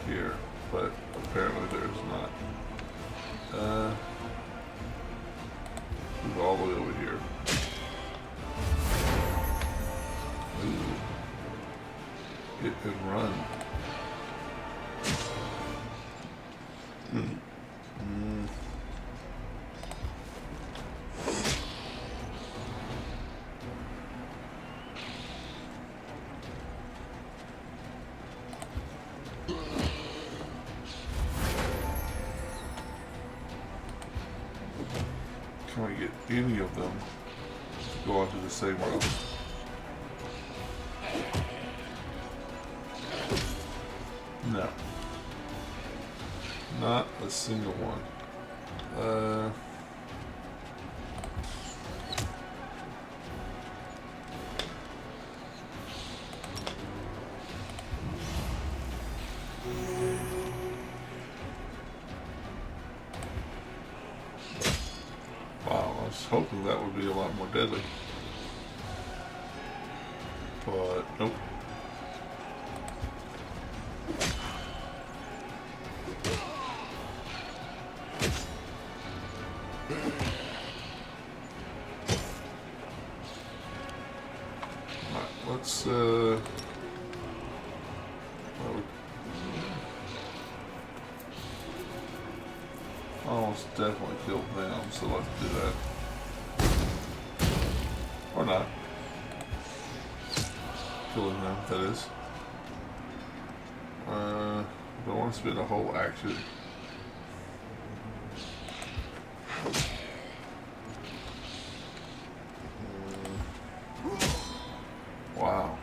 [SPEAKER 1] here, but apparently there's not. Move all the way over here. Ooh. Hit and run. Can I get any of them to go onto the same road? No. Not a single one. Wow, I was hoping that would be a lot more deadly. But nope. Let's, almost definitely killed them, so let's do that. Or not. Killing them, that is. Don't want to spend a whole action. Wow.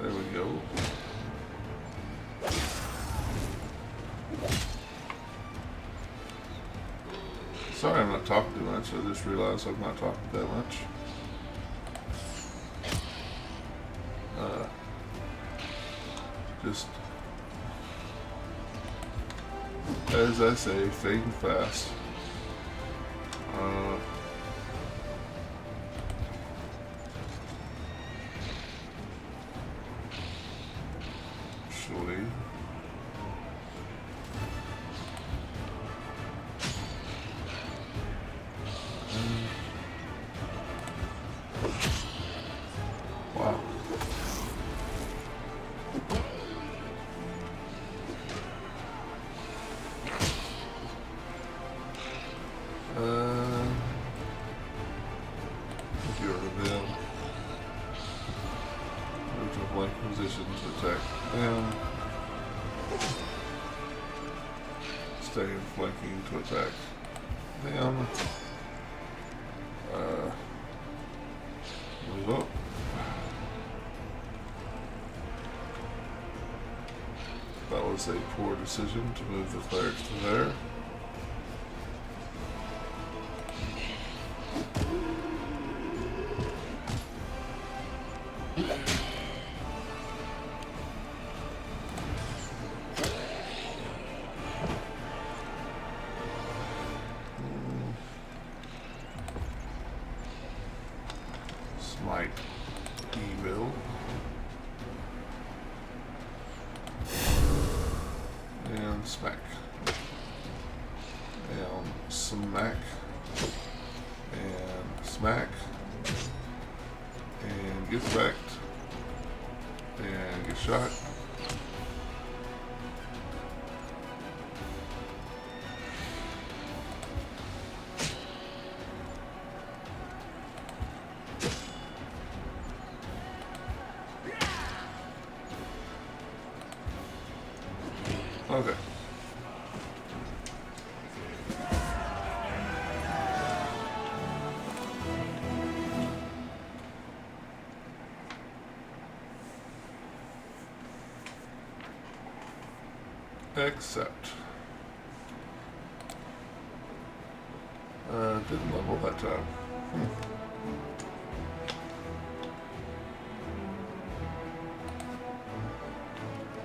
[SPEAKER 1] There we go. Sorry I'm not talking too much. I just realized I'm not talking that much. Just, as I say, fading fast. Surely. Wow. If you're revealed, move to a blank position to attack them. Stay in flanking to attack them. Move up. That was a poor decision to move the clerics to there. Smite evil. And smack. And smack. And smack. And gets backed. And gets shot. Okay. Accept. Didn't level that time.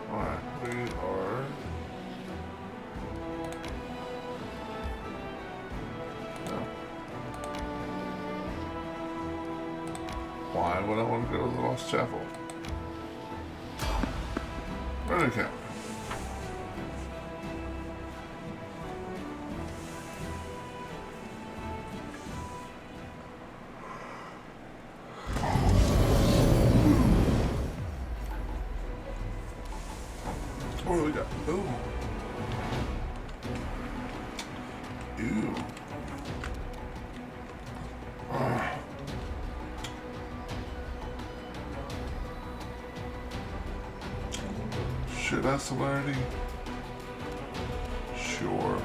[SPEAKER 1] Alright, we are... No. Why would I want to go to the Lost Chapel? Running account. What do we got? Ooh. Ew. Should I celerity? Sure.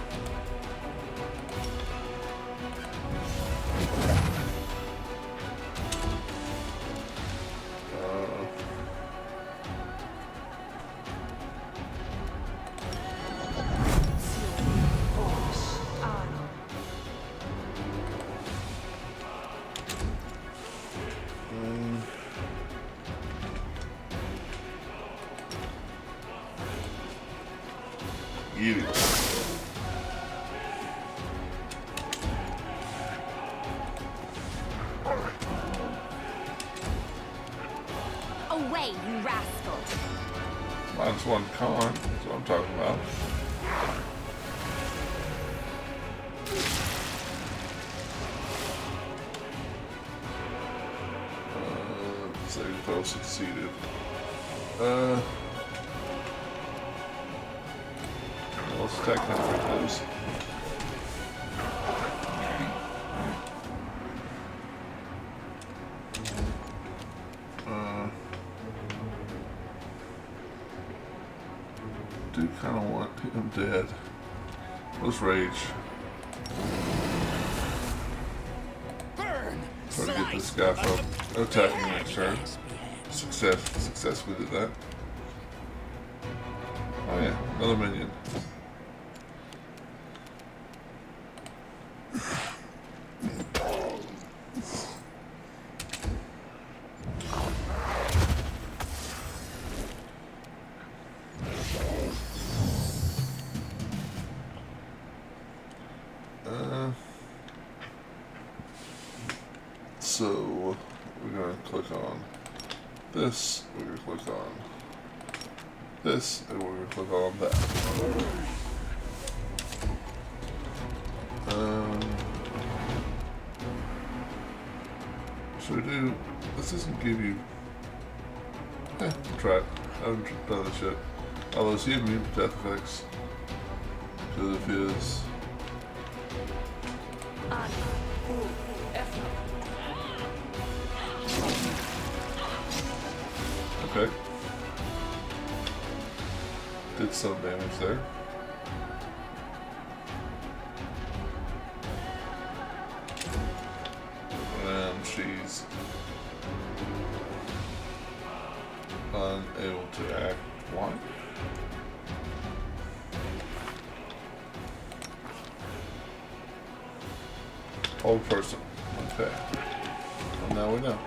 [SPEAKER 1] You.
[SPEAKER 2] Away, you rascal!
[SPEAKER 1] Minus one con, that's what I'm talking about. Saving throw succeeded. Let's attack him for those. Do kind of want him dead. Let's rage.
[SPEAKER 7] Burn!
[SPEAKER 1] Try to get this guy from attacking next turn. Successfully did that. Oh yeah, another minion. So we're gonna click on this, we're gonna click on this, and we're gonna click on that. Should we do, this doesn't give you, try it. I haven't done this yet. Although is he immune to death effects? Because of his... Okay. Did some damage there. And she's unable to act. Why? Old person. Okay. Well, now we know.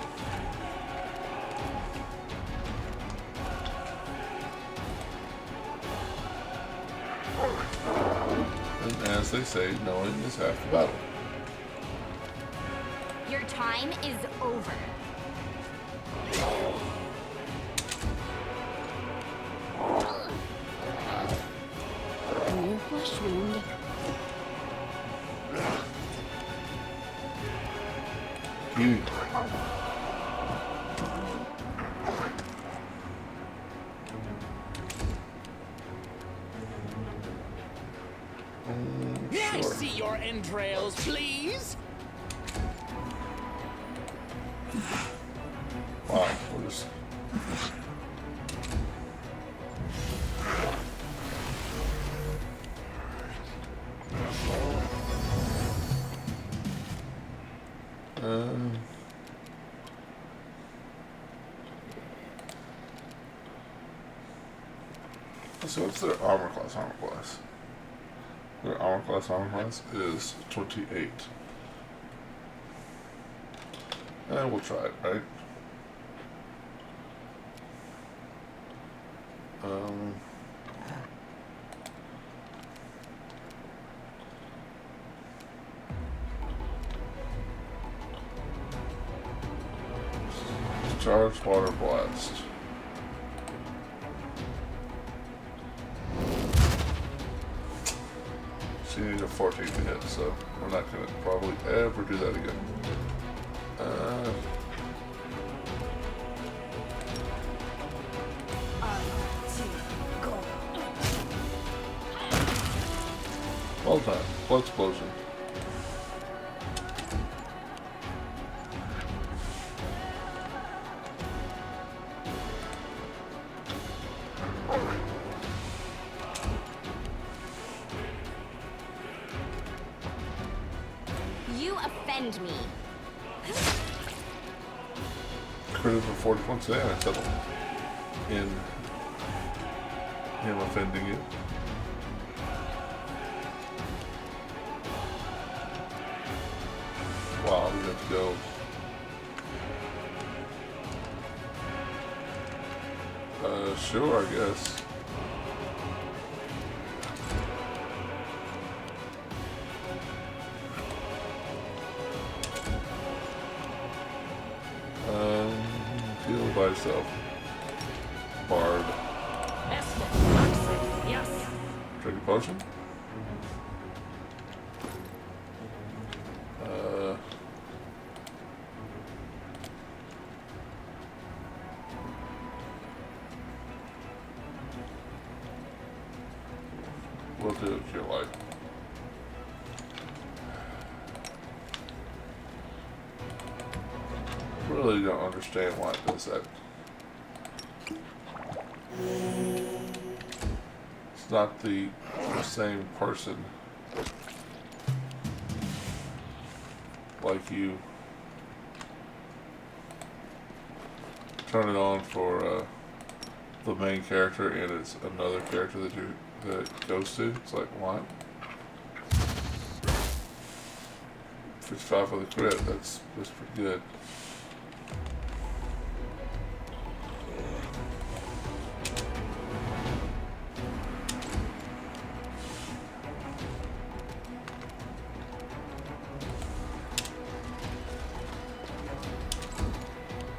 [SPEAKER 1] And as they say, knowing is half the battle.
[SPEAKER 2] Your time is over. Your flesh wound.
[SPEAKER 1] You.
[SPEAKER 7] May I see your entrails, please?
[SPEAKER 1] Wow, we're just... Let's So what's their armor class? Their armor class is 28. And we'll try it, right? Charge water blast. She needs a 14 to hit, so we're not going to probably ever do that again. Well done. Blood explosion.
[SPEAKER 5] You offend me.
[SPEAKER 1] Crit for 40 points of damage in him offending you. Wow, we have to go. Sure, I guess. Heal by yourself. Bard.
[SPEAKER 7] Yes.
[SPEAKER 1] Drink a potion. We'll do it if you like. Really don't understand why it does that. It's not the same person. Like you turn it on for the main character and it's another character that it goes to. It's like, what? 55 for the crit, that's pretty good.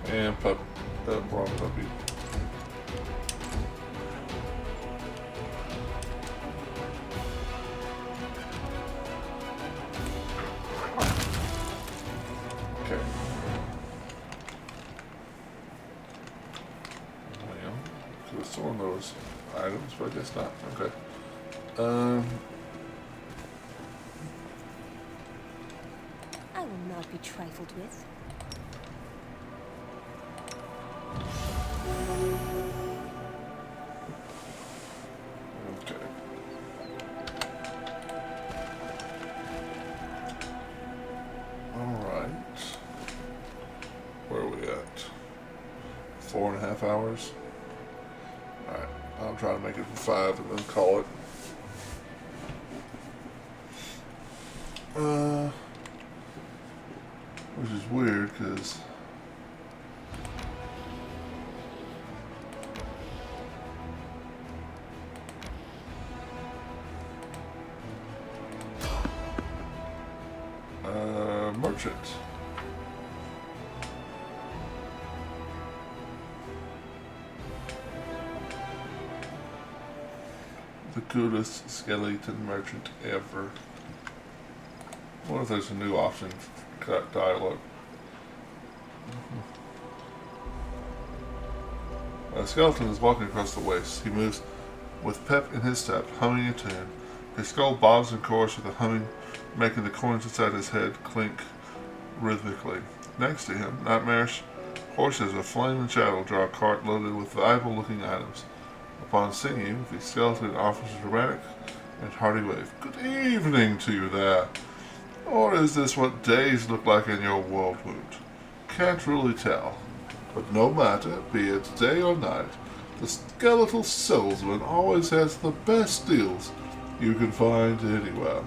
[SPEAKER 1] And wrong puppy. Okay. Well, could have stolen those items, but I guess not. Okay.
[SPEAKER 8] I will not be trifled with.
[SPEAKER 1] Okay. Alright. Where are we at? 4.5 hours? Alright. I'll try to make it for 5 and then call it. Which is weird because merchant. The coolest skeleton merchant ever. I wonder if there's a new option for cut dialogue. A skeleton is walking across the waste. He moves with pep in his step, humming a tune. His skull bobs in chorus with the humming, making the coins inside his head clink rhythmically. Next to him, nightmarish horses of flame and shadow draw a cart loaded with valuable-looking items. Upon seeing you, the skeleton offers a dramatic and hearty wave. Good evening to you there. Or is this what days look like in your world wound? Can't really tell. But no matter, be it day or night, The skeletal salesman always has the best deals you can find anywhere.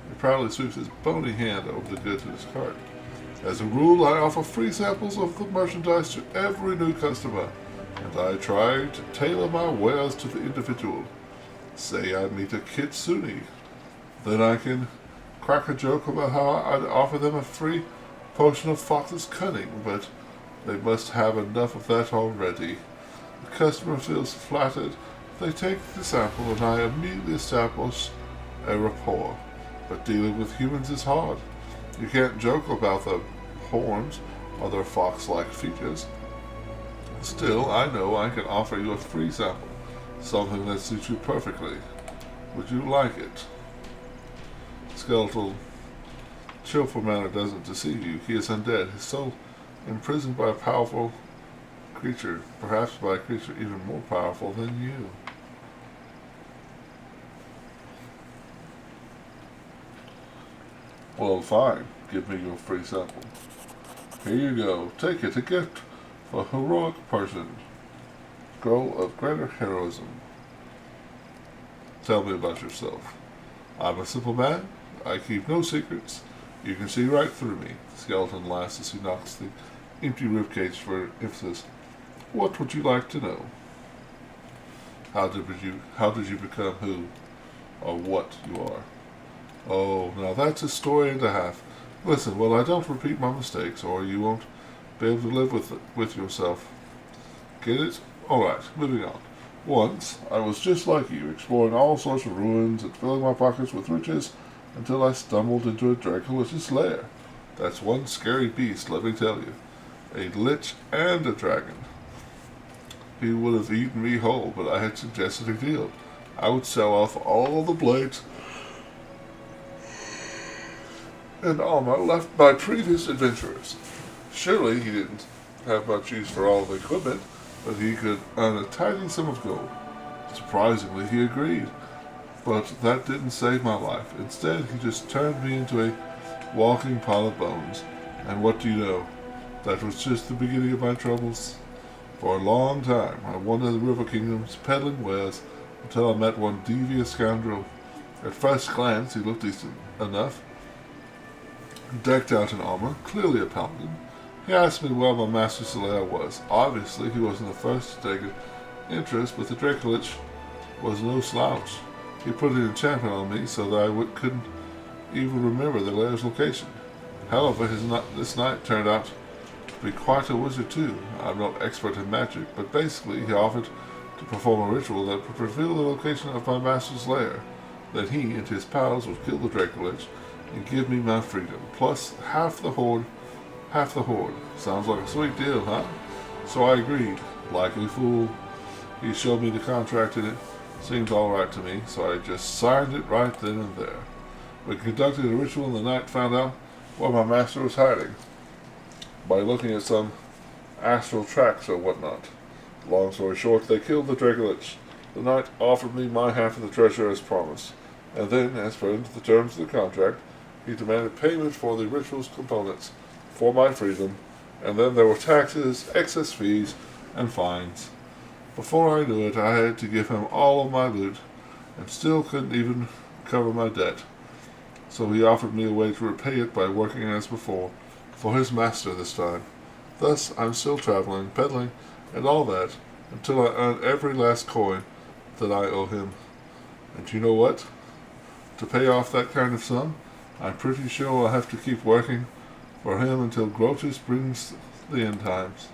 [SPEAKER 1] He proudly sweeps his bony hand over the goods in his cart. As a rule, I offer free samples of the merchandise to every new customer, and I try to tailor my wares to the individual. Say I meet a kitsune, then I can crack a joke about how I'd offer them a free potion of Fox's cunning, but they must have enough of that already. The customer feels flattered. They take the sample, and I immediately establish a rapport. But dealing with humans is hard. You can't joke about the horns or their fox-like features. Still, I know I can offer you a free sample, something that suits you perfectly. Would you like it? Skeletal cheerful manner doesn't deceive you. He is undead, his soul imprisoned by a powerful creature, perhaps by a creature even more powerful than you. Well, fine. Give me your free sample. Here you go. Take it. A gift for a heroic person. Scroll of greater heroism. Tell me about yourself. I'm a simple man. I keep no secrets. You can see right through me. The skeleton laughs as he knocks the empty ribcage for emphasis. What would you like to know? How did you become who or what you are? Oh, now that's a story and a half. Listen, well, I don't repeat my mistakes, or you won't be able to live with yourself. Get it? All right, moving on. Once, I was just like you, exploring all sorts of ruins and filling my pockets with riches until I stumbled into a Dracolich's lair. That's one scary beast, let me tell you. A lich and a dragon. He would have eaten me whole, but I had suggested a deal. I would sell off all the blades and armor left by previous adventurers. Surely he didn't have much use for all the equipment, but he could earn a tidy sum of gold. Surprisingly, he agreed, but that didn't save my life. Instead, he just turned me into a walking pile of bones. And what do you know? That was just the beginning of my troubles. For a long time, I wandered the river kingdoms, peddling wares, until I met one devious scoundrel. At first glance, he looked decent enough, decked out in armor, clearly a paladin. He asked me where my master's lair was. Obviously, he wasn't the first to take an interest, but the Dracolich was no slouch. He put an enchantment on me so that I couldn't even remember the lair's location. However, this knight turned out to be quite a wizard too. I'm not expert in magic, but basically he offered to perform a ritual that would reveal the location of my master's lair. Then he and his pals would kill the Dracolich and give me my freedom, plus half the horde. Sounds like a sweet deal, huh? So I agreed. Like a fool, he showed me the contract and it seemed alright to me, so I just signed it right then and there. We conducted a ritual and the knight found out where my master was hiding by looking at some astral tracks or whatnot. Long story short, they killed the Dracolich. The knight offered me my half of the treasure as promised, and then, as per the terms of the contract, he demanded payment for the ritual's components for my freedom, and then there were taxes, excess fees, and fines. Before I knew it, I had to give him all of my loot, and still couldn't even cover my debt. So he offered me a way to repay it by working as before, for his master this time. Thus, I'm still traveling, peddling, and all that, until I earn every last coin that I owe him. And you know what? To pay off that kind of sum, I'm pretty sure I'll have to keep working for him until Grotus brings the end times.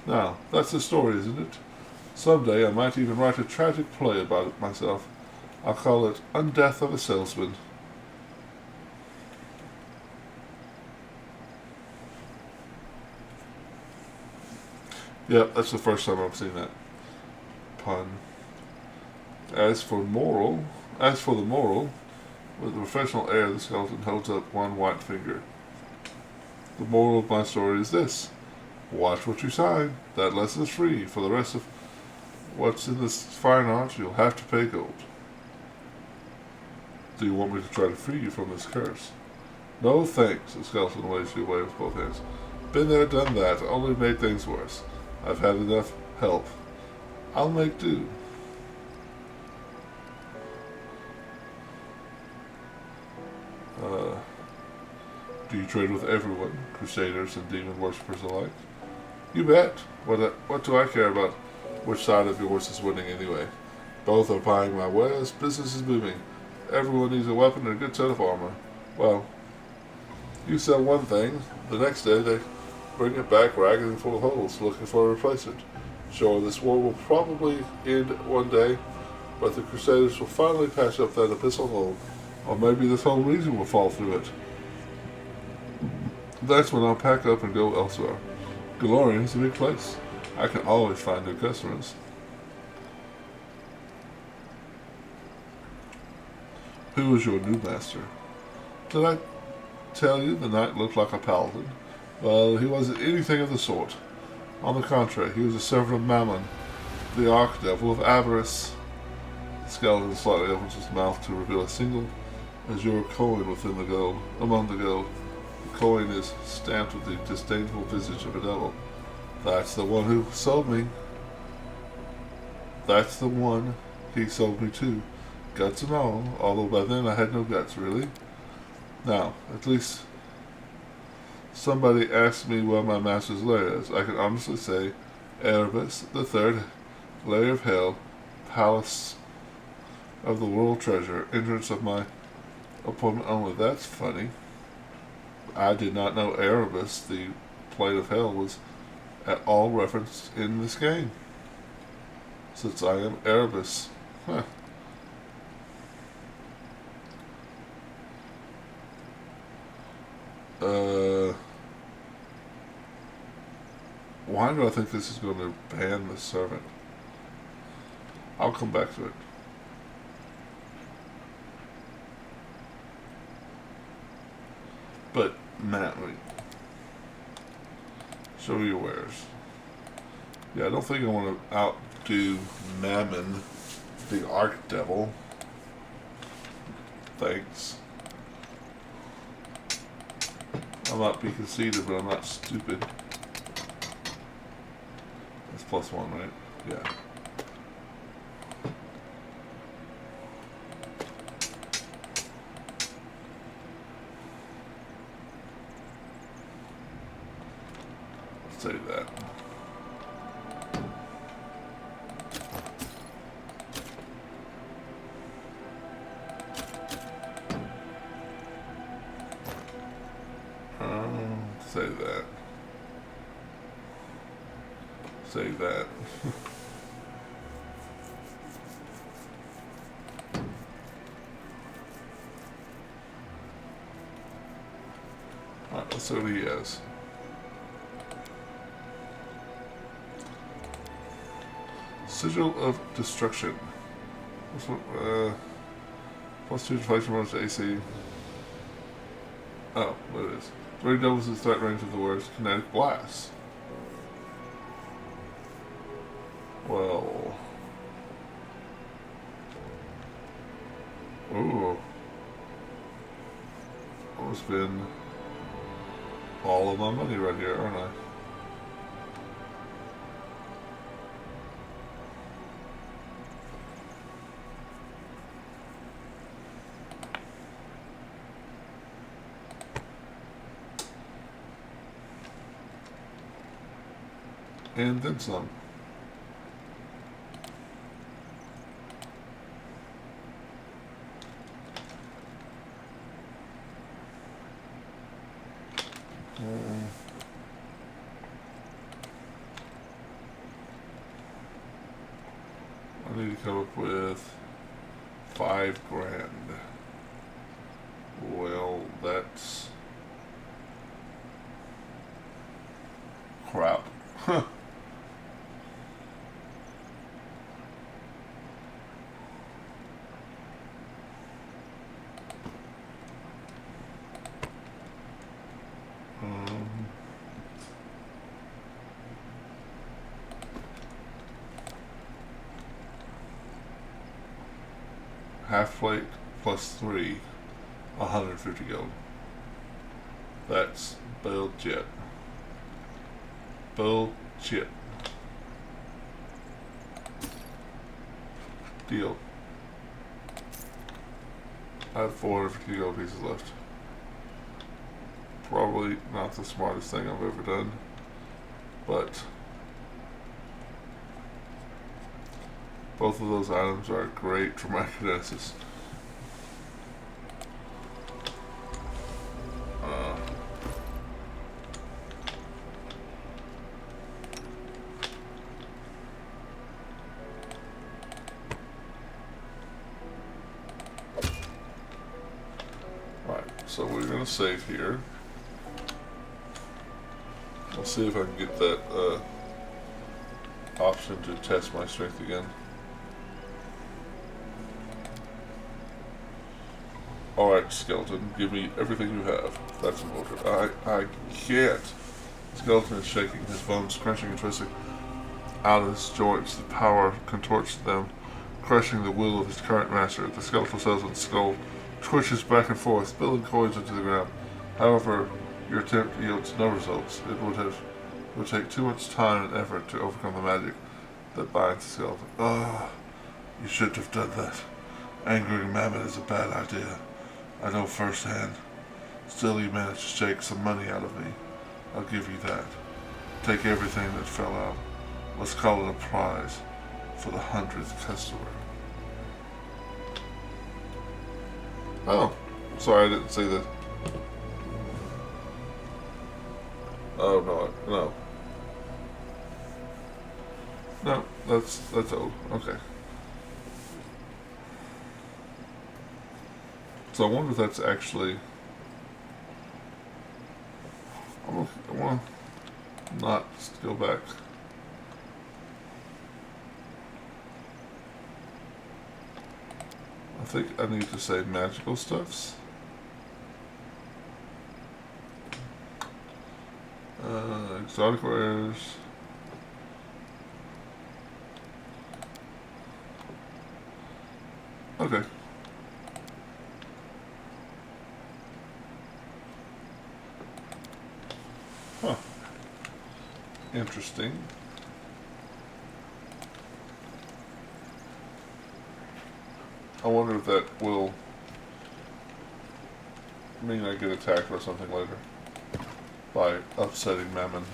[SPEAKER 1] Now, that's the story, isn't it? Someday I might even write a tragic play about it myself. I'll call it Undeath of a Salesman. Yep, that's the first time I've seen that pun. As for the moral, with a professional air, the skeleton holds up one white finger. The moral of my story is this. Watch what you sign. That lesson is free. For the rest of what's in this fine art, you'll have to pay gold. Do you want me to try to free you from this curse? No thanks, the skeleton waves you away with both hands. Been there, done that, only made things worse. I've had enough help. I'll make do. Do you trade with everyone, crusaders and demon worshippers alike? You bet. What do I care about which side of yours is winning anyway? Both are buying my wares, business is booming. Everyone needs a weapon and a good set of armor. Well, you sell one thing, the next day they bring it back ragged and full of holes, looking for a replacement. Sure, this war will probably end one day, but the Crusaders will finally patch up that abyssal hole, or maybe this whole region will fall through it. That's when I'll pack up and go elsewhere. Galorian is a big place. I can always find new customers. Who is your new master? Did I tell you the knight looked like a paladin? Well, he wasn't anything of the sort. On the contrary, he was a servant of Mammon, the archdevil of avarice. The skeleton slightly opens his mouth to reveal a single azure coin within the gold. Among the gold, the coin is stamped with the disdainful visage of a devil. That's the one who sold me. That's the one he sold me to. Guts and all, although by then I had no guts, really. Now, at least somebody asked me where my master's lair is. I can honestly say, Erebus, the third, lair of hell, palace of the world treasure, entrance of my appointment only. That's funny. I did not know Erebus, the plate of hell, was at all referenced in this game. Since I am Erebus. Huh. Why do I think this is going to ban the servant? I'll come back to it. But, Matt, wait. Show your wares. Yeah, I don't think I want to outdo Mammon, the Archdevil. Thanks. I might be conceited, but I'm not stupid. That's +1, right? Yeah. Save that. Save that. Save that. Alright, let's see what he has. Sigil of Destruction. This one, +2 deflection bonus to AC. Oh, what it is. 3 doubles the threat range of the words Kinetic Blast. Well. Ooh. I'll spend all of my money right here, aren't I? And then some. I need to come up with $5,000. Well, that's crap. Huh. Half plate +3, 150 gold. That's bullshit. Bullshit. Deal. I have 450 gold pieces left. Probably not the smartest thing I've ever done, but both of those items are great for my kinesis. So we're going to save here. I'll see if I can get that option to test my strength again. Alright, skeleton, give me everything you have. That's an order. I can't. The skeleton is shaking, his bones crunching and twisting out of his joints. The power contorts them, crushing the will of his current master. The skeletal cells in the skull twitches back and forth, spilling coins into the ground. However, your attempt yields no results. It would take too much time and effort to overcome the magic that binds the skeleton. Ah, you shouldn't have done that. Angering Mammon is a bad idea. I know firsthand. Still, you managed to shake some money out of me. I'll give you that. Take everything that fell out. Let's call it a prize for the 100th customer. Oh, sorry, I didn't see that. Oh no. No, that's old. Okay. So I wonder if that's actually. I want to not go back. I think I need to say magical stuffs. Exotic rares. Okay. Huh. Interesting. I wonder if that will mean I get attacked or something later by upsetting Mammon.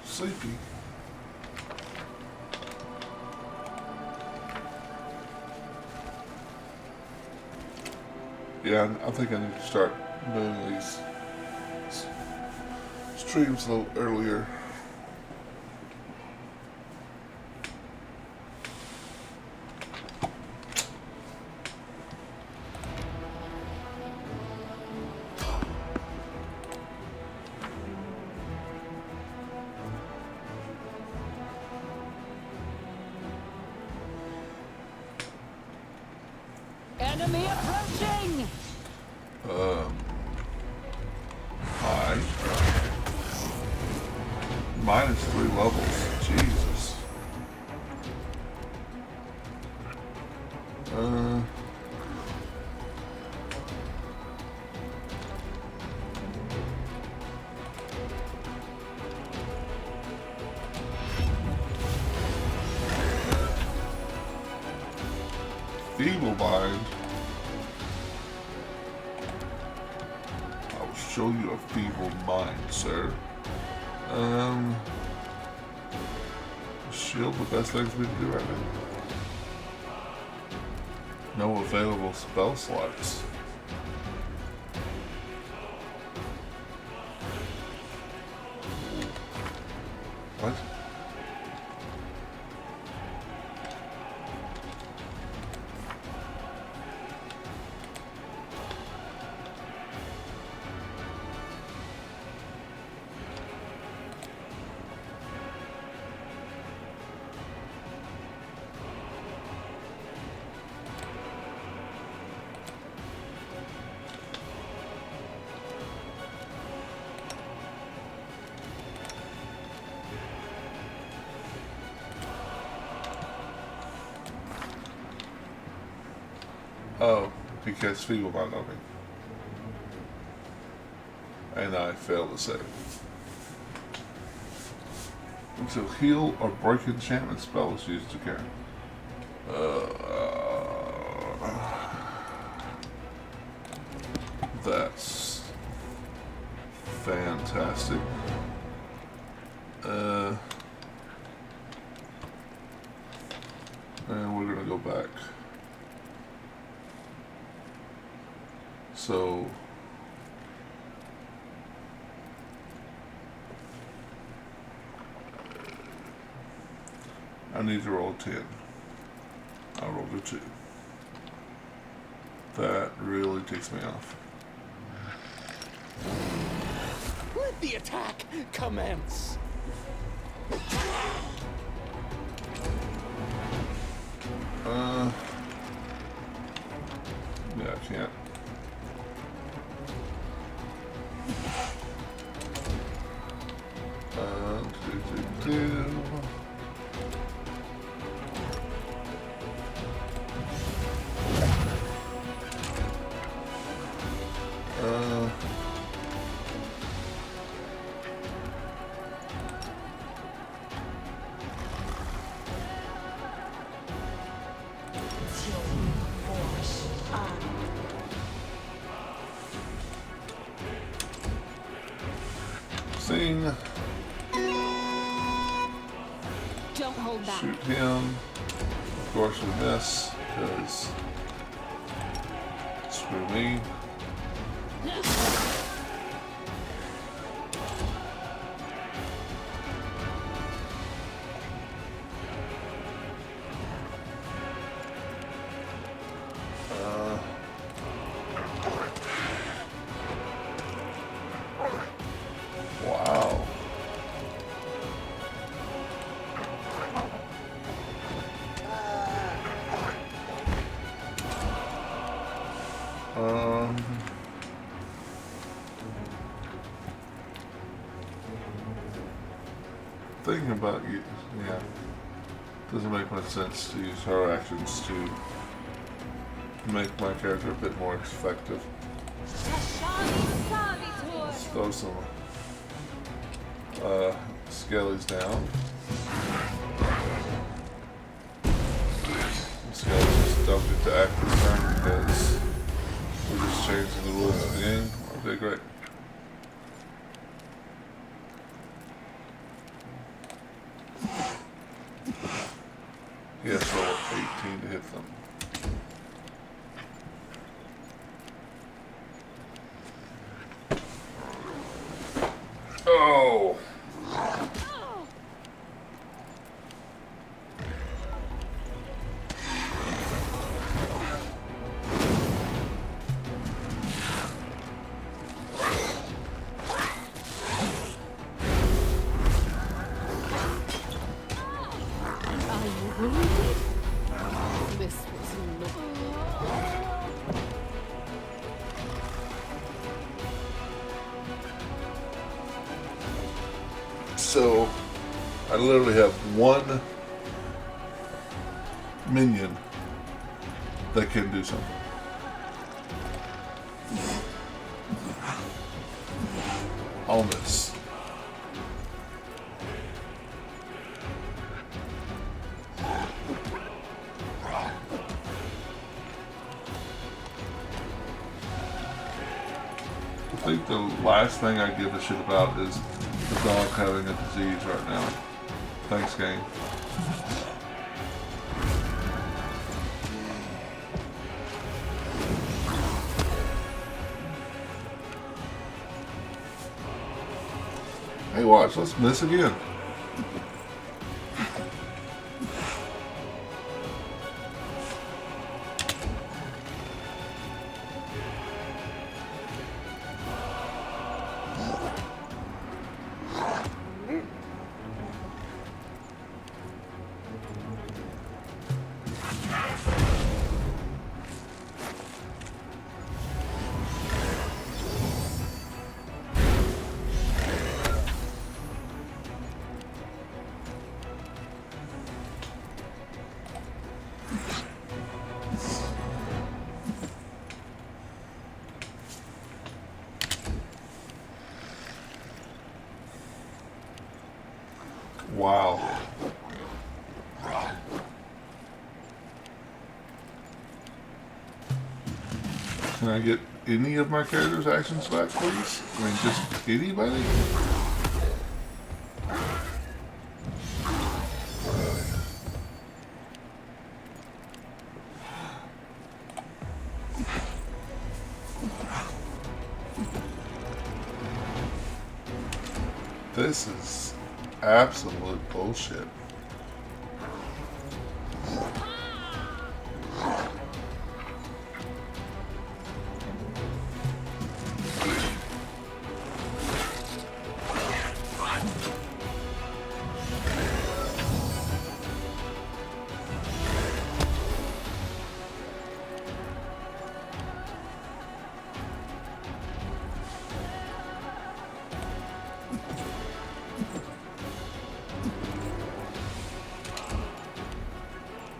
[SPEAKER 1] Sleepy. Yeah, I think I need to start doing these streams a little earlier.
[SPEAKER 2] Enemy approaching!
[SPEAKER 1] Hi. Minus 3 levels. Jesus. Feeble Bind. I will show you a feeble mind, sir. Shield, the best thing for me to do right now. No available spell slots. What? Oh, he casts Feeble Mind on me. And I fail to save. So heal or break enchantment spell is used to carry. That's fantastic. And we're gonna go back. So I need to roll 10. I rolled a 2. That really ticks me off.
[SPEAKER 7] Let the attack commence.
[SPEAKER 1] Yeah, I can't. Do. Sing.
[SPEAKER 2] Don't hold back.
[SPEAKER 1] Shoot him. Of course we miss, because screw me. Wow. Thinking about you, yeah, doesn't make much sense to use her actions to make my character a bit more effective. Let's throw some skellies down. Skellies just don't get to act this turn because we're just changing the rules of the game. Okay, great. Yes, roll 18 to hit them. Oh!
[SPEAKER 2] Are you wounded? This was
[SPEAKER 1] So, I literally have one minion that can do something. I'll miss. I think the last thing I give a shit about is the dog having a disease right now. Thanks, game. Hey, watch, let's miss again. Wow. Can I get any of my character's actions back, please? I mean, just anybody? This is absolute bullshit.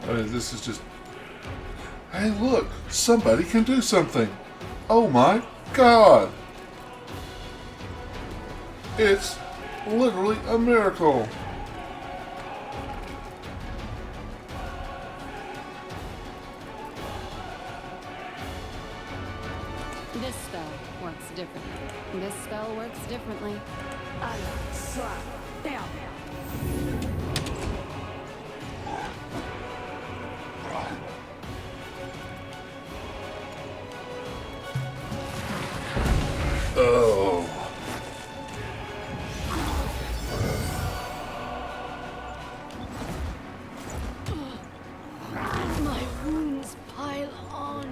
[SPEAKER 1] I mean, this is just... Hey, look! Somebody can do something! Oh my god! It's literally a miracle!
[SPEAKER 2] This spell works differently. This spell works differently.
[SPEAKER 1] Oh.
[SPEAKER 2] My wounds pile on.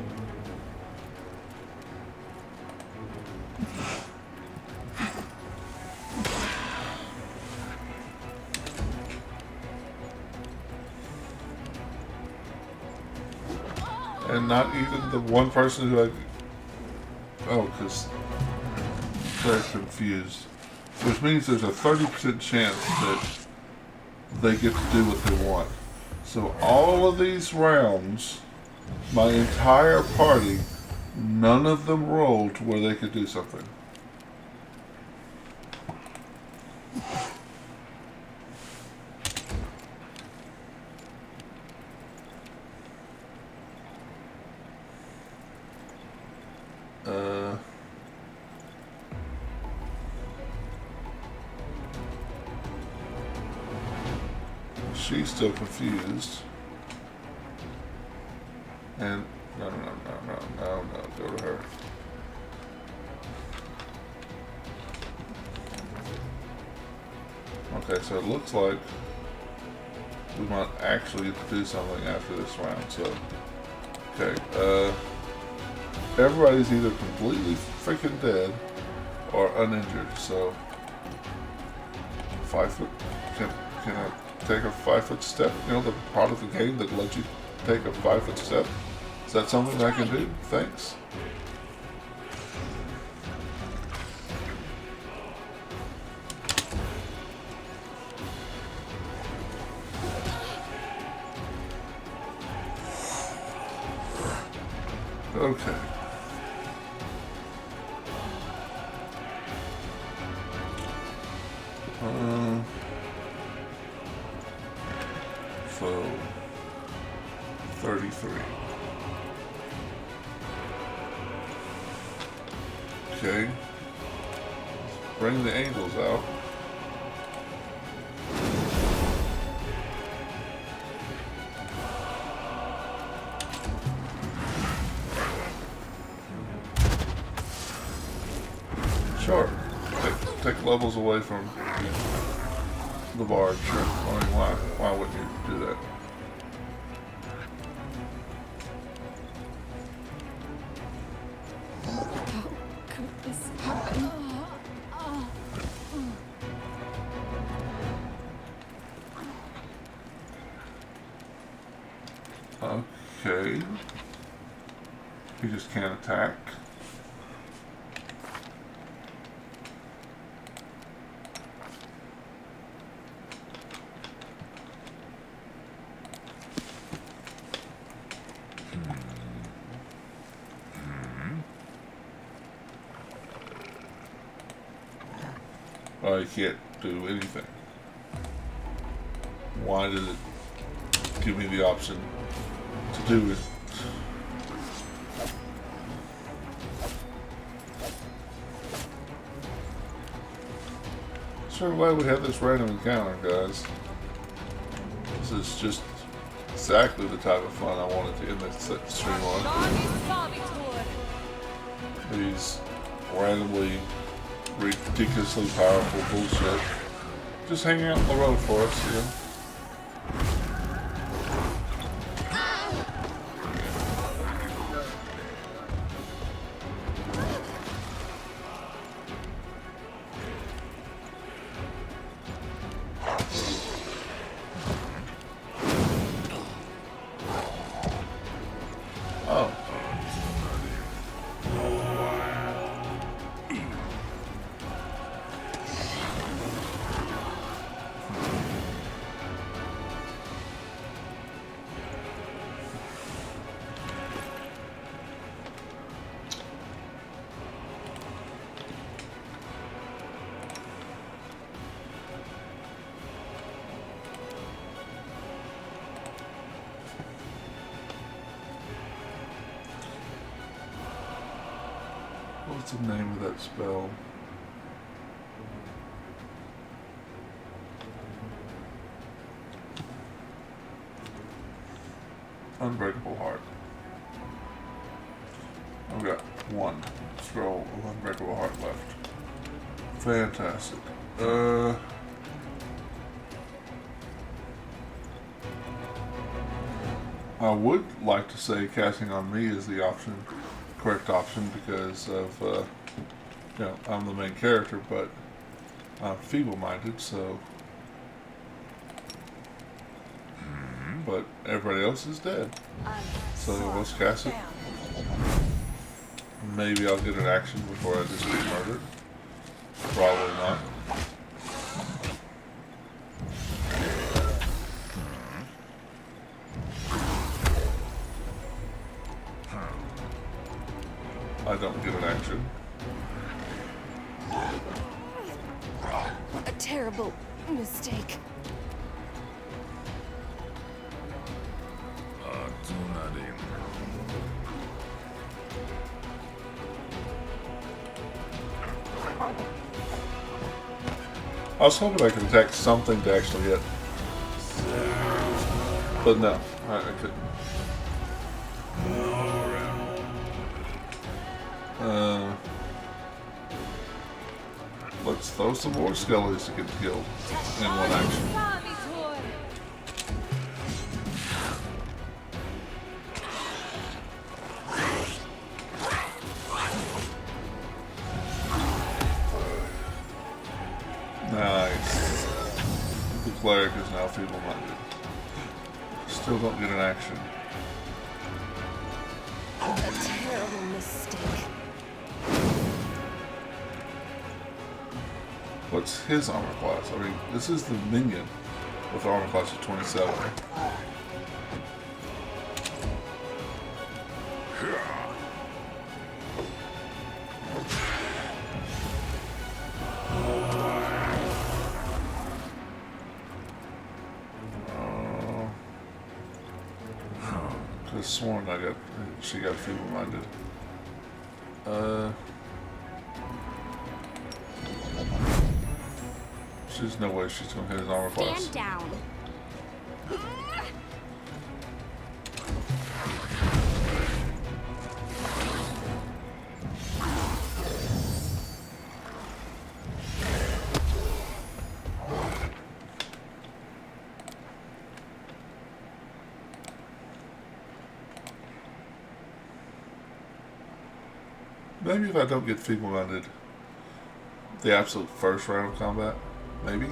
[SPEAKER 1] And not even the one person who I... Oh, because they're confused. Which means there's a 30% chance that they get to do what they want. So all of these rounds, my entire party, none of them rolled to where they could do something. She's still confused. And no, go to her. Okay, so it looks like we might actually get to do something after this round. So, okay, everybody's either completely freaking dead or uninjured. So, 5 foot. Can I take a 5 foot step? You know, the part of the game that lets you take a 5 foot step. Is that something I can do? Thanks. Okay. So 33. Okay. Bring the angels out. Sure. Take levels away from the bard. Sure. I mean, why wouldn't you do that? Okay. He just can't attack. I can't do anything. Why did it give me the option to do it? Sure glad we had this random encounter, guys. This is just exactly the type of fun I wanted to end this stream on. These randomly, ridiculously powerful bullshit. Just hanging out on the road for us, you know? What's the name of that spell? Unbreakable Heart. I've got one scroll of Unbreakable Heart left. Fantastic. I would like to say casting on me is the correct option because of, you know, I'm the main character, but I'm feeble-minded, so. But everybody else is dead. So let's cast it. Maybe I'll get an action before I just get murdered. Probably not. I don't get an action.
[SPEAKER 8] A terrible mistake.
[SPEAKER 1] I was hoping I could attack something to actually hit. But no, I couldn't. Let's throw some more skellies to get killed in one action. Nice. The cleric is now feeble-minded. Still don't get an action.
[SPEAKER 8] A terrible mistake.
[SPEAKER 1] What's his armor class? I mean, this is the minion with armor class of 27. Could have sworn she got feeble-minded. There's no way she's gonna hit his armor class.
[SPEAKER 5] Stand down.
[SPEAKER 1] Maybe if I don't get feeble-minded, the absolute first round of combat, maybe.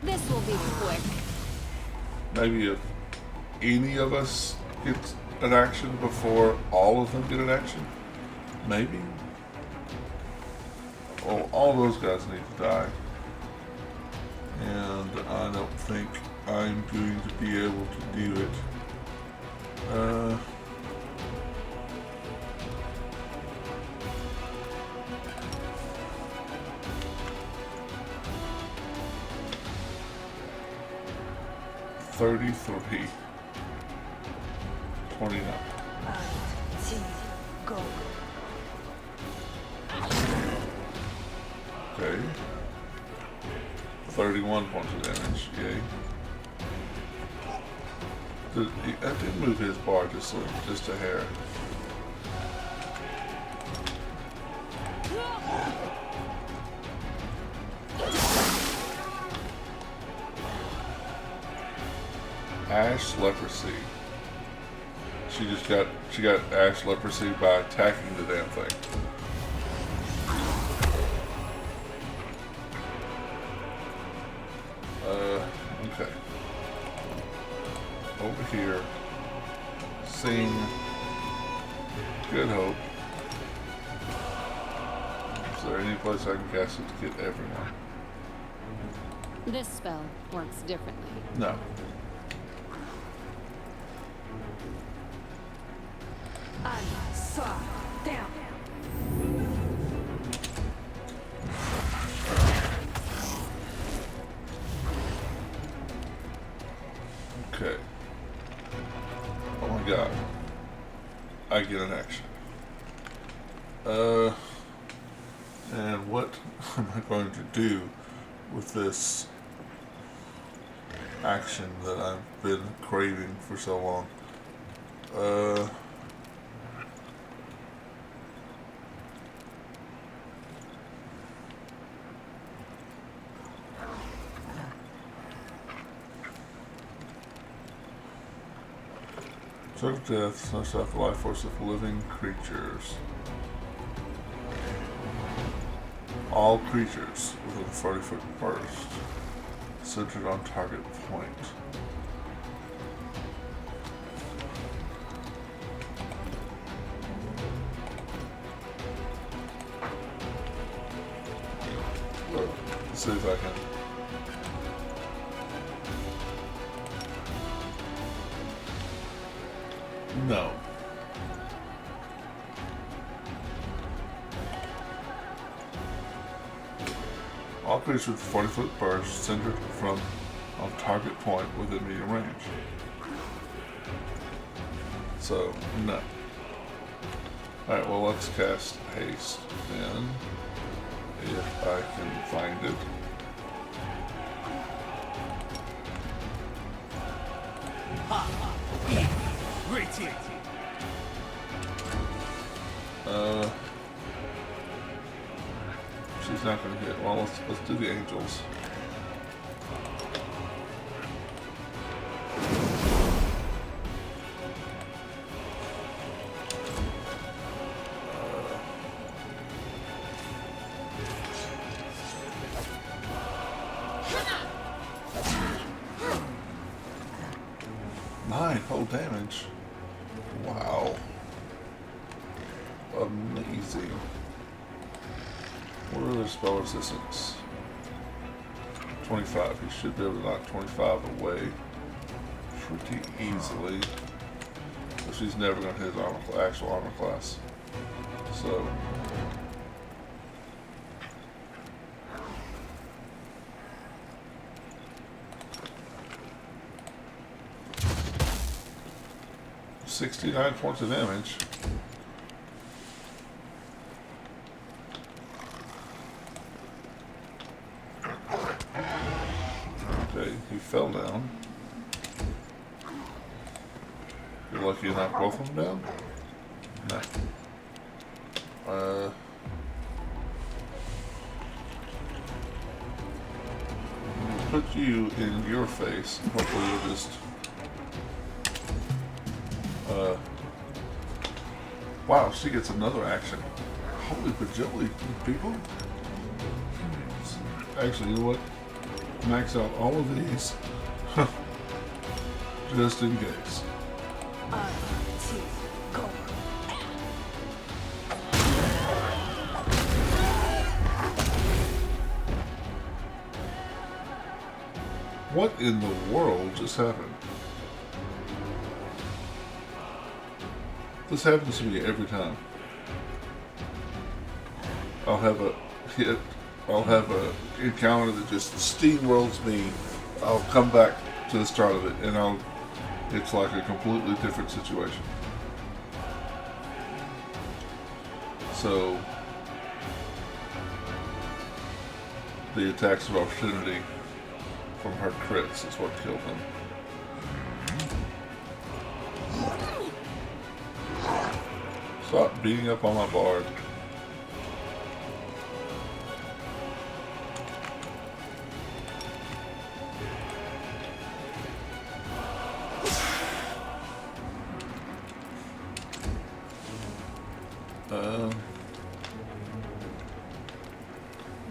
[SPEAKER 2] This will be quick.
[SPEAKER 1] Maybe if any of us get an action before all of them get an action, maybe. Well, all those guys need to die. And I don't think I'm going to be able to do it. 33. 29.
[SPEAKER 3] Go.
[SPEAKER 1] Okay. 31 points of damage. Yay. I did move his bar just a hair. Ash leprosy. She got ash leprosy by attacking the damn thing. Okay. Over here. Sing. Good Hope. Is there any place I can cast it to get everyone?
[SPEAKER 2] This spell works differently.
[SPEAKER 1] No.
[SPEAKER 3] Down.
[SPEAKER 1] Okay. Oh my god. I get an action. And what am I going to do with this action that I've been craving for so long? Sort of death, snuffs out the life force of living creatures. All creatures within a 30-foot burst, centered on target point. Let's see if I can. No. All creatures with 40-foot burst centered from a target point within medium range. So, no. Alright, well, let's cast haste then, if I can find it. She's not gonna hit. Well, let's do the angels. Nine whole damage. Wow. Amazing. What are their spell resistance? 25. He should be able to knock 25 away pretty easily. But she's never going to hit his actual armor class. So. $69 points of damage. Okay, he fell down. You're lucky to knock both of them down? No. Put you in your face. Hopefully you'll just... wow, she gets another action. Holy bajillion, people. Actually, you know what? Max out all of these. Just in case.
[SPEAKER 3] Go.
[SPEAKER 1] What in the world just happened? This happens to me every time. I'll have a hit, I'll have a encounter that just steamrolls me. I'll come back to the start of it, and it's like a completely different situation. So the attacks of opportunity from her crits is what killed them. Stop beating up on my bard.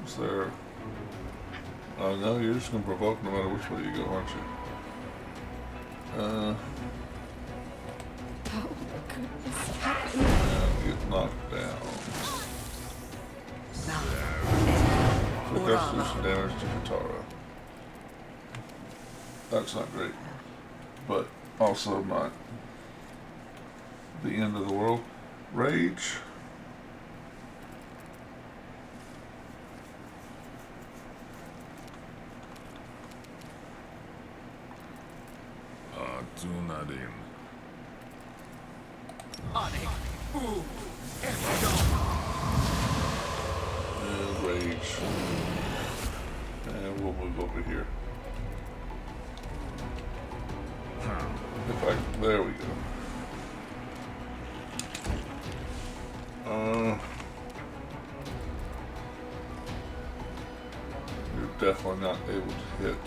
[SPEAKER 1] Is there... Oh no, you're just gonna provoke no matter which way you go, aren't you?
[SPEAKER 3] How could this happen?
[SPEAKER 1] And get knocked down. Quick resolution damage to Katara. That's not great. But also not the end of the world. Rage.
[SPEAKER 10] Adrenaline.
[SPEAKER 1] And rage. And we'll move over here. There we go. You're definitely not able to hit.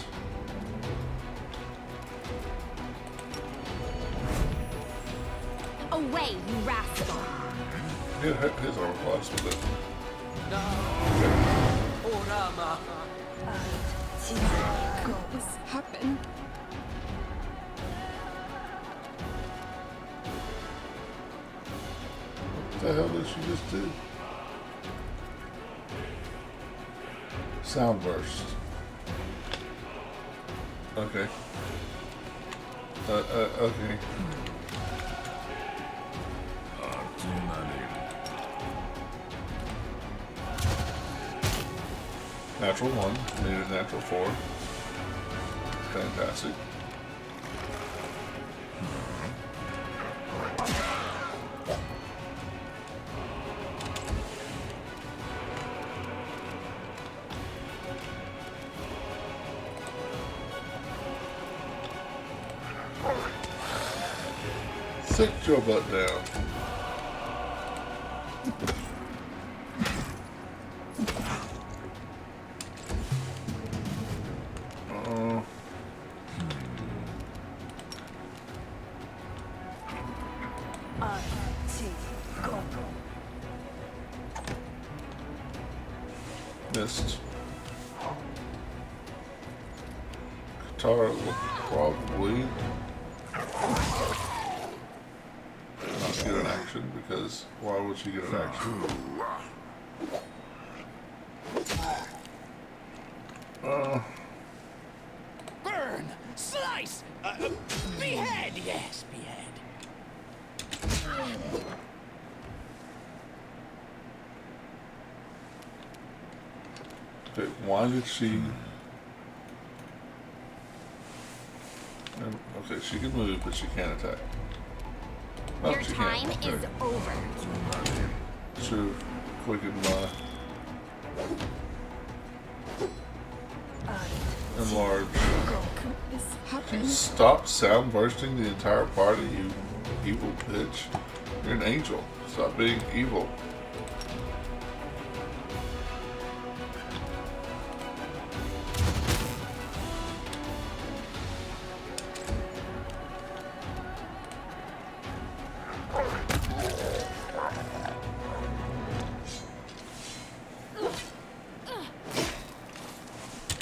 [SPEAKER 2] Away, you rascal!
[SPEAKER 1] Yeah, his armor class with it.
[SPEAKER 3] How could this happen?
[SPEAKER 1] What the hell did she just do? Sound burst. Okay. Okay. Natural 1, needed natural 4. Fantastic. Sit your butt down. Missed. Katara will probably not get an action because why would she get an action?
[SPEAKER 7] Burn! Slice! Behead! Yes, behead.
[SPEAKER 1] Okay, why did she... Okay, she can move, but she can't attack. Oh,
[SPEAKER 2] Your
[SPEAKER 1] she
[SPEAKER 2] time
[SPEAKER 1] can't.
[SPEAKER 2] is over.
[SPEAKER 1] Should quicken my... Enlarge. Stop sound bursting the entire party, you evil bitch. You're an angel. Stop being evil.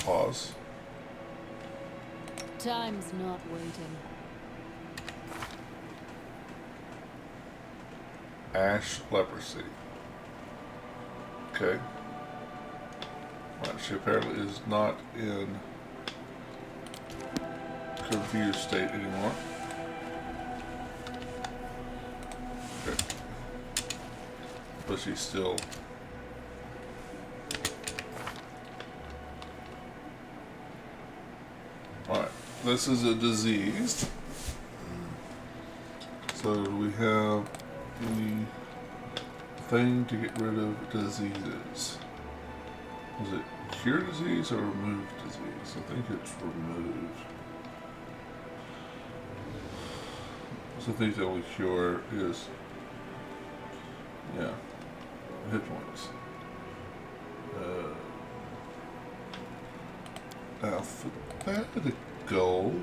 [SPEAKER 1] Pause.
[SPEAKER 2] Time's not waiting.
[SPEAKER 1] Ash leprosy. Okay. Right, she apparently is not in confused state anymore. Okay. But she's still... Alright, this is a disease. So we have the thing to get rid of diseases. Was it cure disease or remove disease? I think it's remove. So I think the only cure is, yeah, hit points. Alphabetical.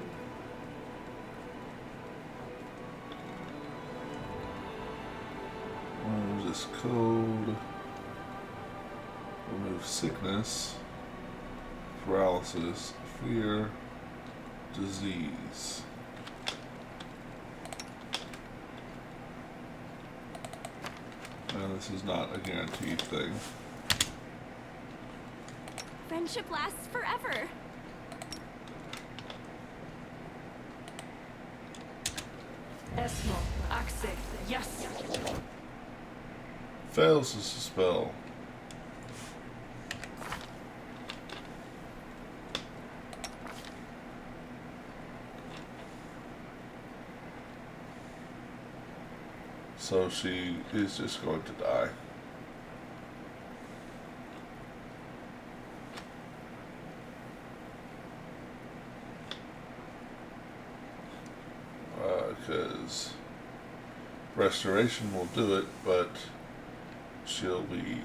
[SPEAKER 1] What is this code? Remove sickness, paralysis, fear, disease. And this is not a guaranteed thing.
[SPEAKER 5] Friendship lasts forever.
[SPEAKER 2] Esmo, Axe, yes.
[SPEAKER 1] Fails as a spell. So she is just going to die. Because restoration will do it, but she'll be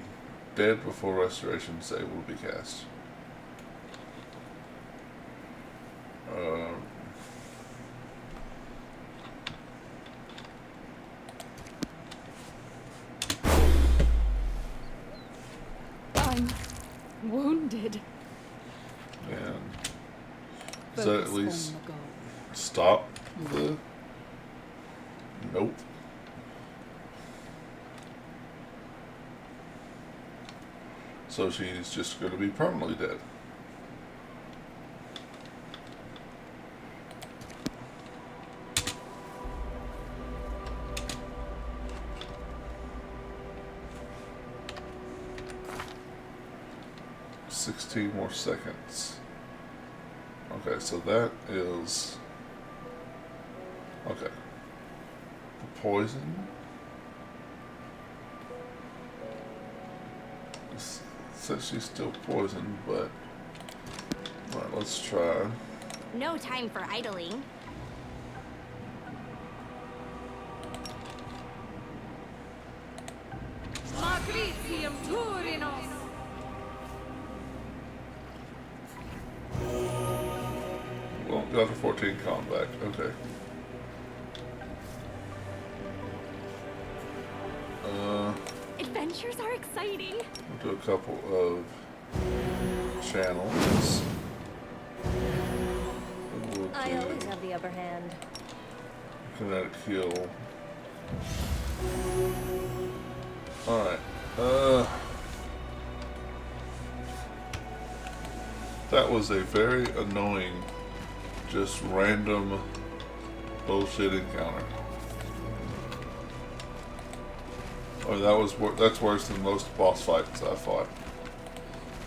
[SPEAKER 1] dead before restoration save will be cast.
[SPEAKER 3] I'm wounded.
[SPEAKER 1] And does that at least stop the... Nope. So she's just going to be permanently dead. $16 more seconds. Okay, so that is... Okay. The poison. It says she's still poisoned, but... Alright, let's try.
[SPEAKER 5] No time for idling.
[SPEAKER 3] Magritium Turinos.
[SPEAKER 1] Well, got a 14 combat. Okay.
[SPEAKER 5] Adventures are exciting.
[SPEAKER 1] We'll do a couple of channels. We'll
[SPEAKER 8] I always have the upper hand.
[SPEAKER 1] kinetic heal. Alright. That was a very annoying, just random bullshit encounter. Oh, that's worse than most boss fights I fought.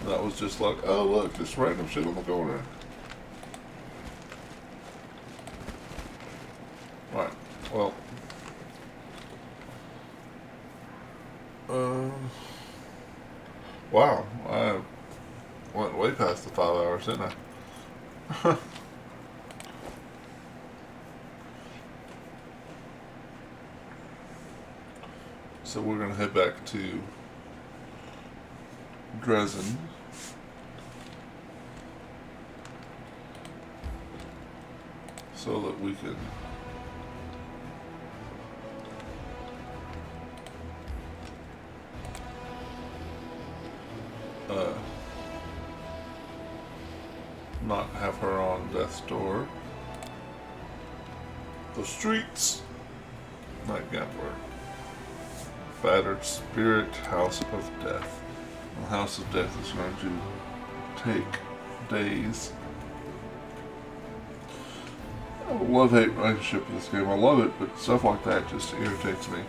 [SPEAKER 1] That was just like, oh look, just random shit on the corner. Right. Well. Wow. I went way past the 5 hours, didn't I? So we're going to head back to Dresden. So that we can not have her on death's door. The streets. Night Gambler. Battered Spirit, House of Death. The House of Death is going to take days. I have a love-hate relationship with this game. I love it, but stuff like that just irritates me.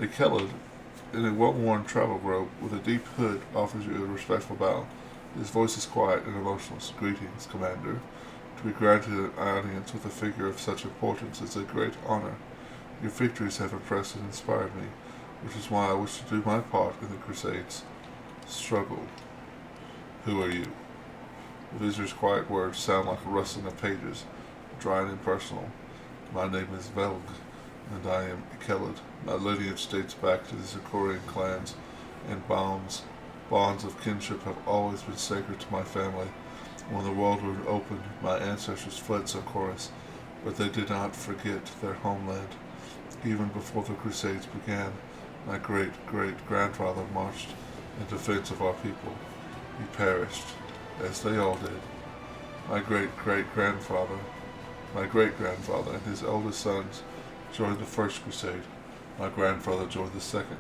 [SPEAKER 1] A Kelad in a well-worn travel robe with a deep hood offers you a respectful bow. His voice is quiet and emotionless. Greetings, Commander. To be granted an audience with a figure of such importance is a great honor. Your victories have impressed and inspired me, which is why I wish to do my part in the Crusades' struggle. Who are you? The visitor's quiet words sound like a rustling of pages, dry and impersonal. My name is Velg, and I am Kelad. My lineage dates back to the Zikorian clans, and bonds of kinship have always been sacred to my family. When the world was opened, my ancestors fled Socorus, but they did not forget their homeland. Even before the Crusades began, my great-great-grandfather marched in defense of our people. He perished, as they all did. My great-great-grandfather and his eldest sons joined the First Crusade. My grandfather joined the Second.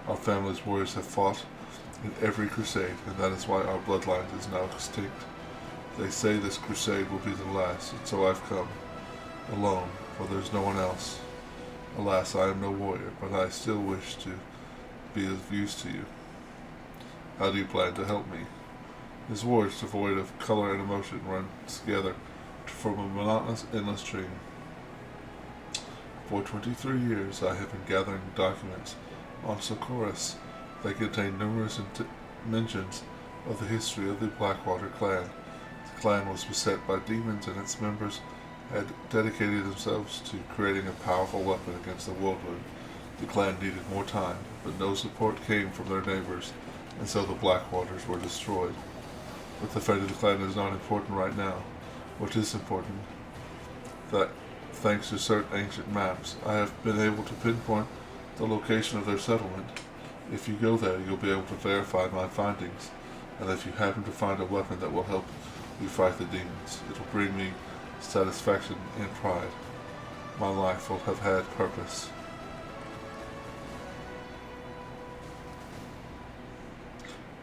[SPEAKER 1] Our family's warriors have fought in every crusade, and that is why our bloodline is now extinct. They say this crusade will be the last, and so I've come, alone, for there's no one else. Alas, I am no warrior, but I still wish to be of use to you. How do you plan to help me? His words, devoid of color and emotion, run together to form a monotonous, endless stream. For 23 years I have been gathering documents on Socorus. They contain numerous mentions of the history of the Blackwater clan. The clan was beset by demons, and its members had dedicated themselves to creating a powerful weapon against the Whirlwind. The clan needed more time, but no support came from their neighbors, and so the Blackwaters were destroyed. But the fate of the clan is not important right now. What is important, that thanks to certain ancient maps, I have been able to pinpoint the location of their settlement. If you go there, you'll be able to verify my findings, and if you happen to find a weapon that will help you fight the demons, it will bring me satisfaction and pride. My life will have had purpose.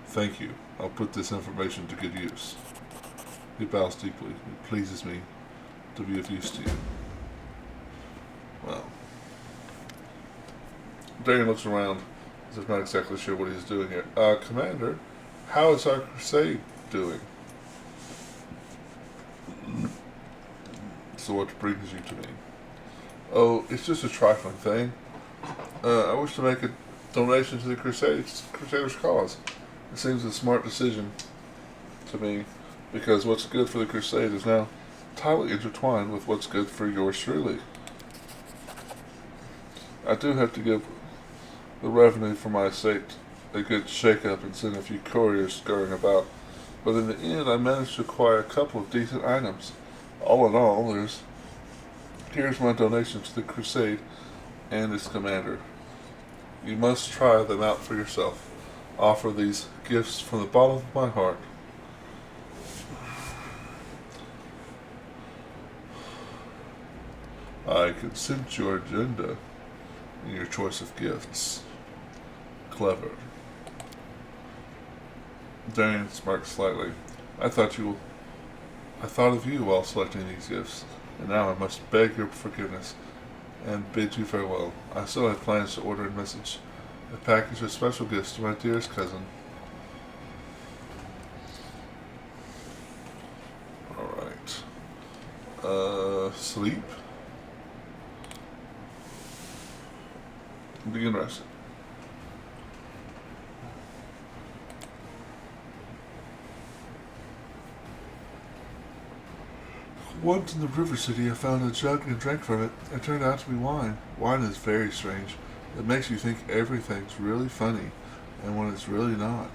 [SPEAKER 1] Thank you. I'll put this information to good use. He bows deeply. It pleases me to be of use to you. Well, Darian looks around as if not exactly sure what he's doing here. Commander, how is our crusade doing? So what brings you to me? Oh, it's just a trifling thing. I wish to make a donation to the Crusaders' cause. It seems a smart decision to me, because what's good for the Crusade is now tightly intertwined with what's good for yours truly. I do have to give the revenue for my estate a good shake-up and send a few couriers scurrying about, but in the end I managed to acquire a couple of decent items. All in all, here's my donation to the Crusade and its commander. You must try them out for yourself. Offer these gifts from the bottom of my heart. I can sense your agenda in your choice of gifts. Clever. Darian smirked slightly. I thought of you while selecting these gifts, and now I must beg your forgiveness and bid you farewell. I still have plans to order and message a package of special gifts to my dearest cousin. Alright. Sleep. Begin resting. Once in the river city, I found a jug and drank from it. It turned out to be wine. Wine is very strange. It makes you think everything's really funny, and when it's really not.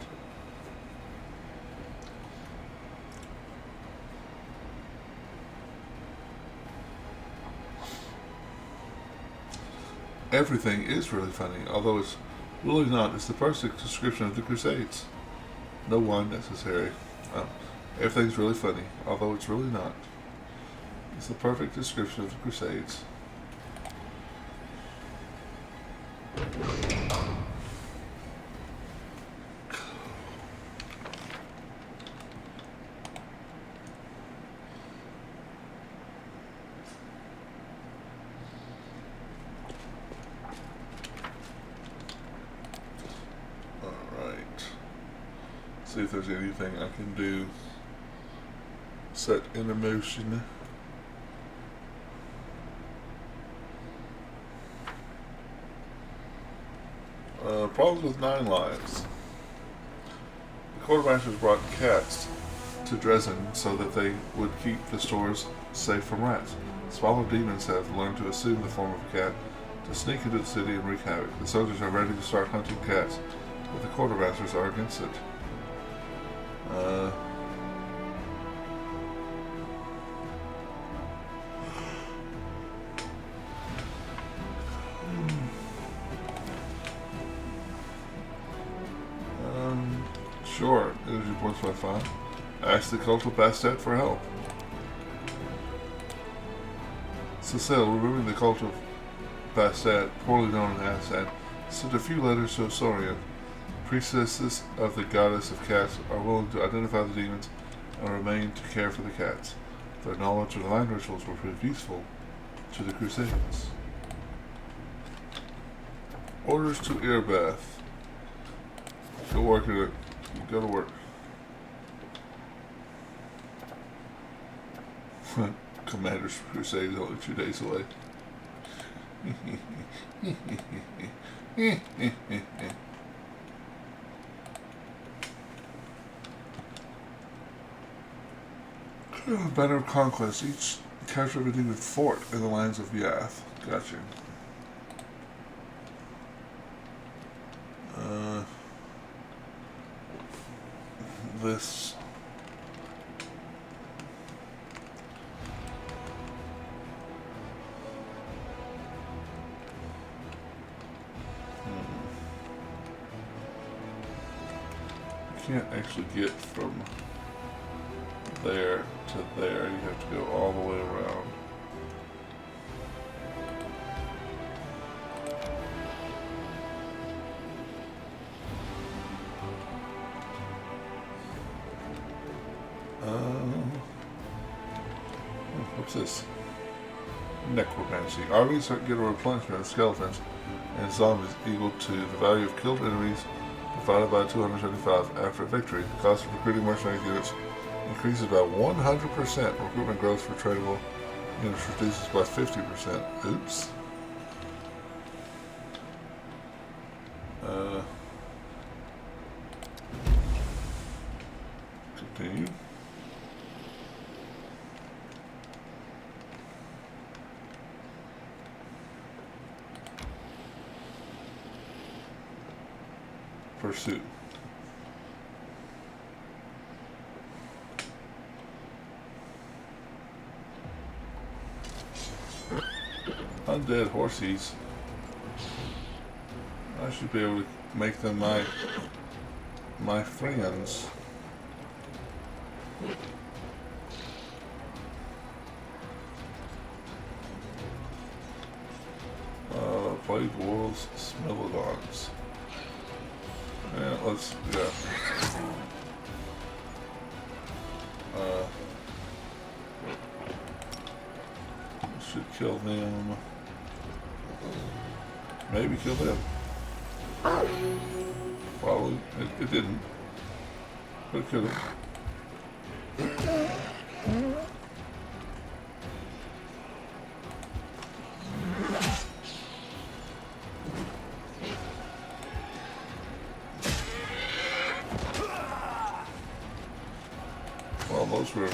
[SPEAKER 1] Everything is really funny, although it's really not. It's the perfect description of the Crusades. No wine necessary. Everything's really funny, although it's really not. It's the perfect description of the Crusades. See if there's anything I can do. Set in motion. Problems with 9 lives. The quartermasters brought cats to Dresden so that they would keep the stores safe from rats. Smaller demons have learned to assume the form of a cat to sneak into the city and wreak havoc. The soldiers are ready to start hunting cats, but the quartermasters are against it. Sure, energy points by 5. Ask the cult of Bastet for help. Cecile, remembering the cult of Bastet, poorly known in Assad, sent a few letters to Osorian. Priestesses of the goddess of cats are willing to identify the demons and remain to care for the cats. Their knowledge of the land rituals will prove useful to the Crusades. Orders to Earbeth. Go work at it. Go to work. Commander's Crusade is only 2 days away. Banner of Conquest. Each capture of a demon fort in the lands of Yath. Gotcha. This. You can't actually get from there to there. You have to go all the way around. What's this? Necromancy. Armies get a replenishment of skeletons and zombies equal to the value of killed enemies divided by 275 after victory. The cost of recruiting mercenary units increases by 100%. Recruitment growth for tradable units reduces by 50%. Oops. Continue. Pursuit. Undead horsies. I should be able to make them my friends. Plague wolves, smilodons. Yeah, let's, yeah. Should kill them. Maybe kill them. Probably. It didn't. But it could have. Well, those were...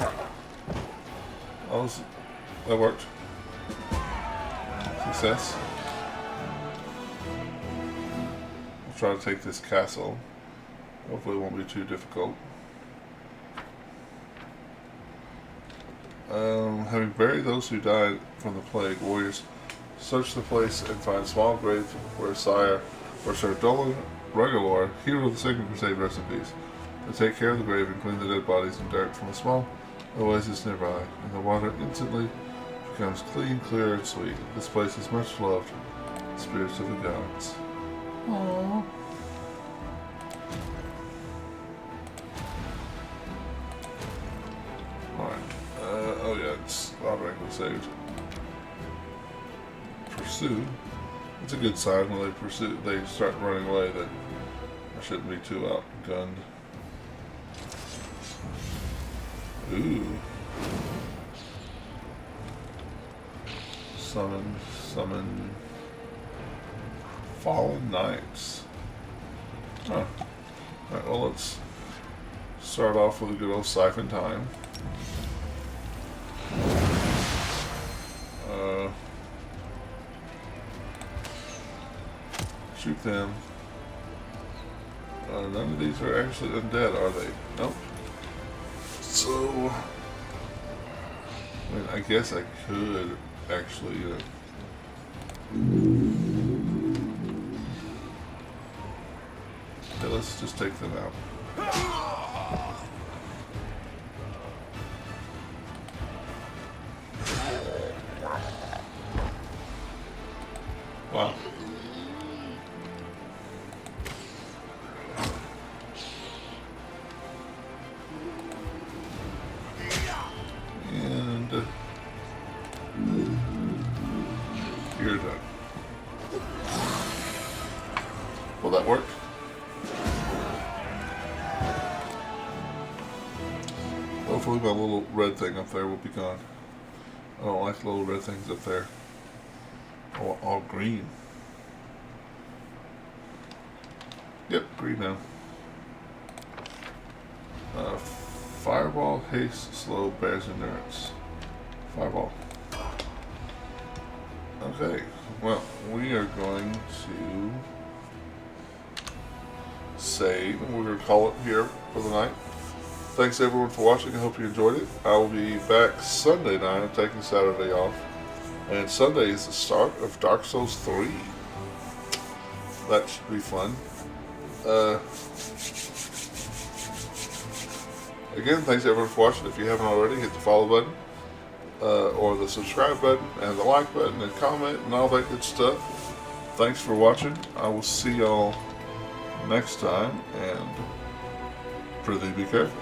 [SPEAKER 1] that worked. Success. I'll try to take this castle. Hopefully it won't be too difficult. Having buried those who died from the plague, warriors search the place and find a small grave where Sir Dolan Regalor, hero of the Second Crusade, rests in peace. They take care of the grave and clean the dead bodies and dirt from a small oasis nearby, and the water instantly becomes clean, clear, and sweet. This place is much loved. Spirits of the gods. Aww. Alright. Oh yeah, it's automatically saved. Pursue. It's a good sign when they start running away that I shouldn't be too outgunned. Ooh. Summon. Fallen Knights. Huh. Alright, well, let's start off with a good old siphon time. Shoot them. None of these are actually undead, are they? Nope. So, I mean, I guess I could actually, okay, let's just take them out. Wow. And you're done. Will that work? Hopefully my little red thing up there will be gone. I don't like little red things up there. All green. Yep, green now. Fireball, haste, slow, bears endurance. Fireball. Okay, well, we are going to save, and we're going to call it here for the night. Thanks everyone for watching. I hope you enjoyed it. I will be back Sunday night. I'm taking Saturday off. And Sunday is the start of Dark Souls 3. That should be fun. Again, thanks everyone for watching. If you haven't already, hit the follow button. Or the subscribe button, and the like button, and comment, and all that good stuff. Thanks for watching. I will see y'all next time, and prithee be careful.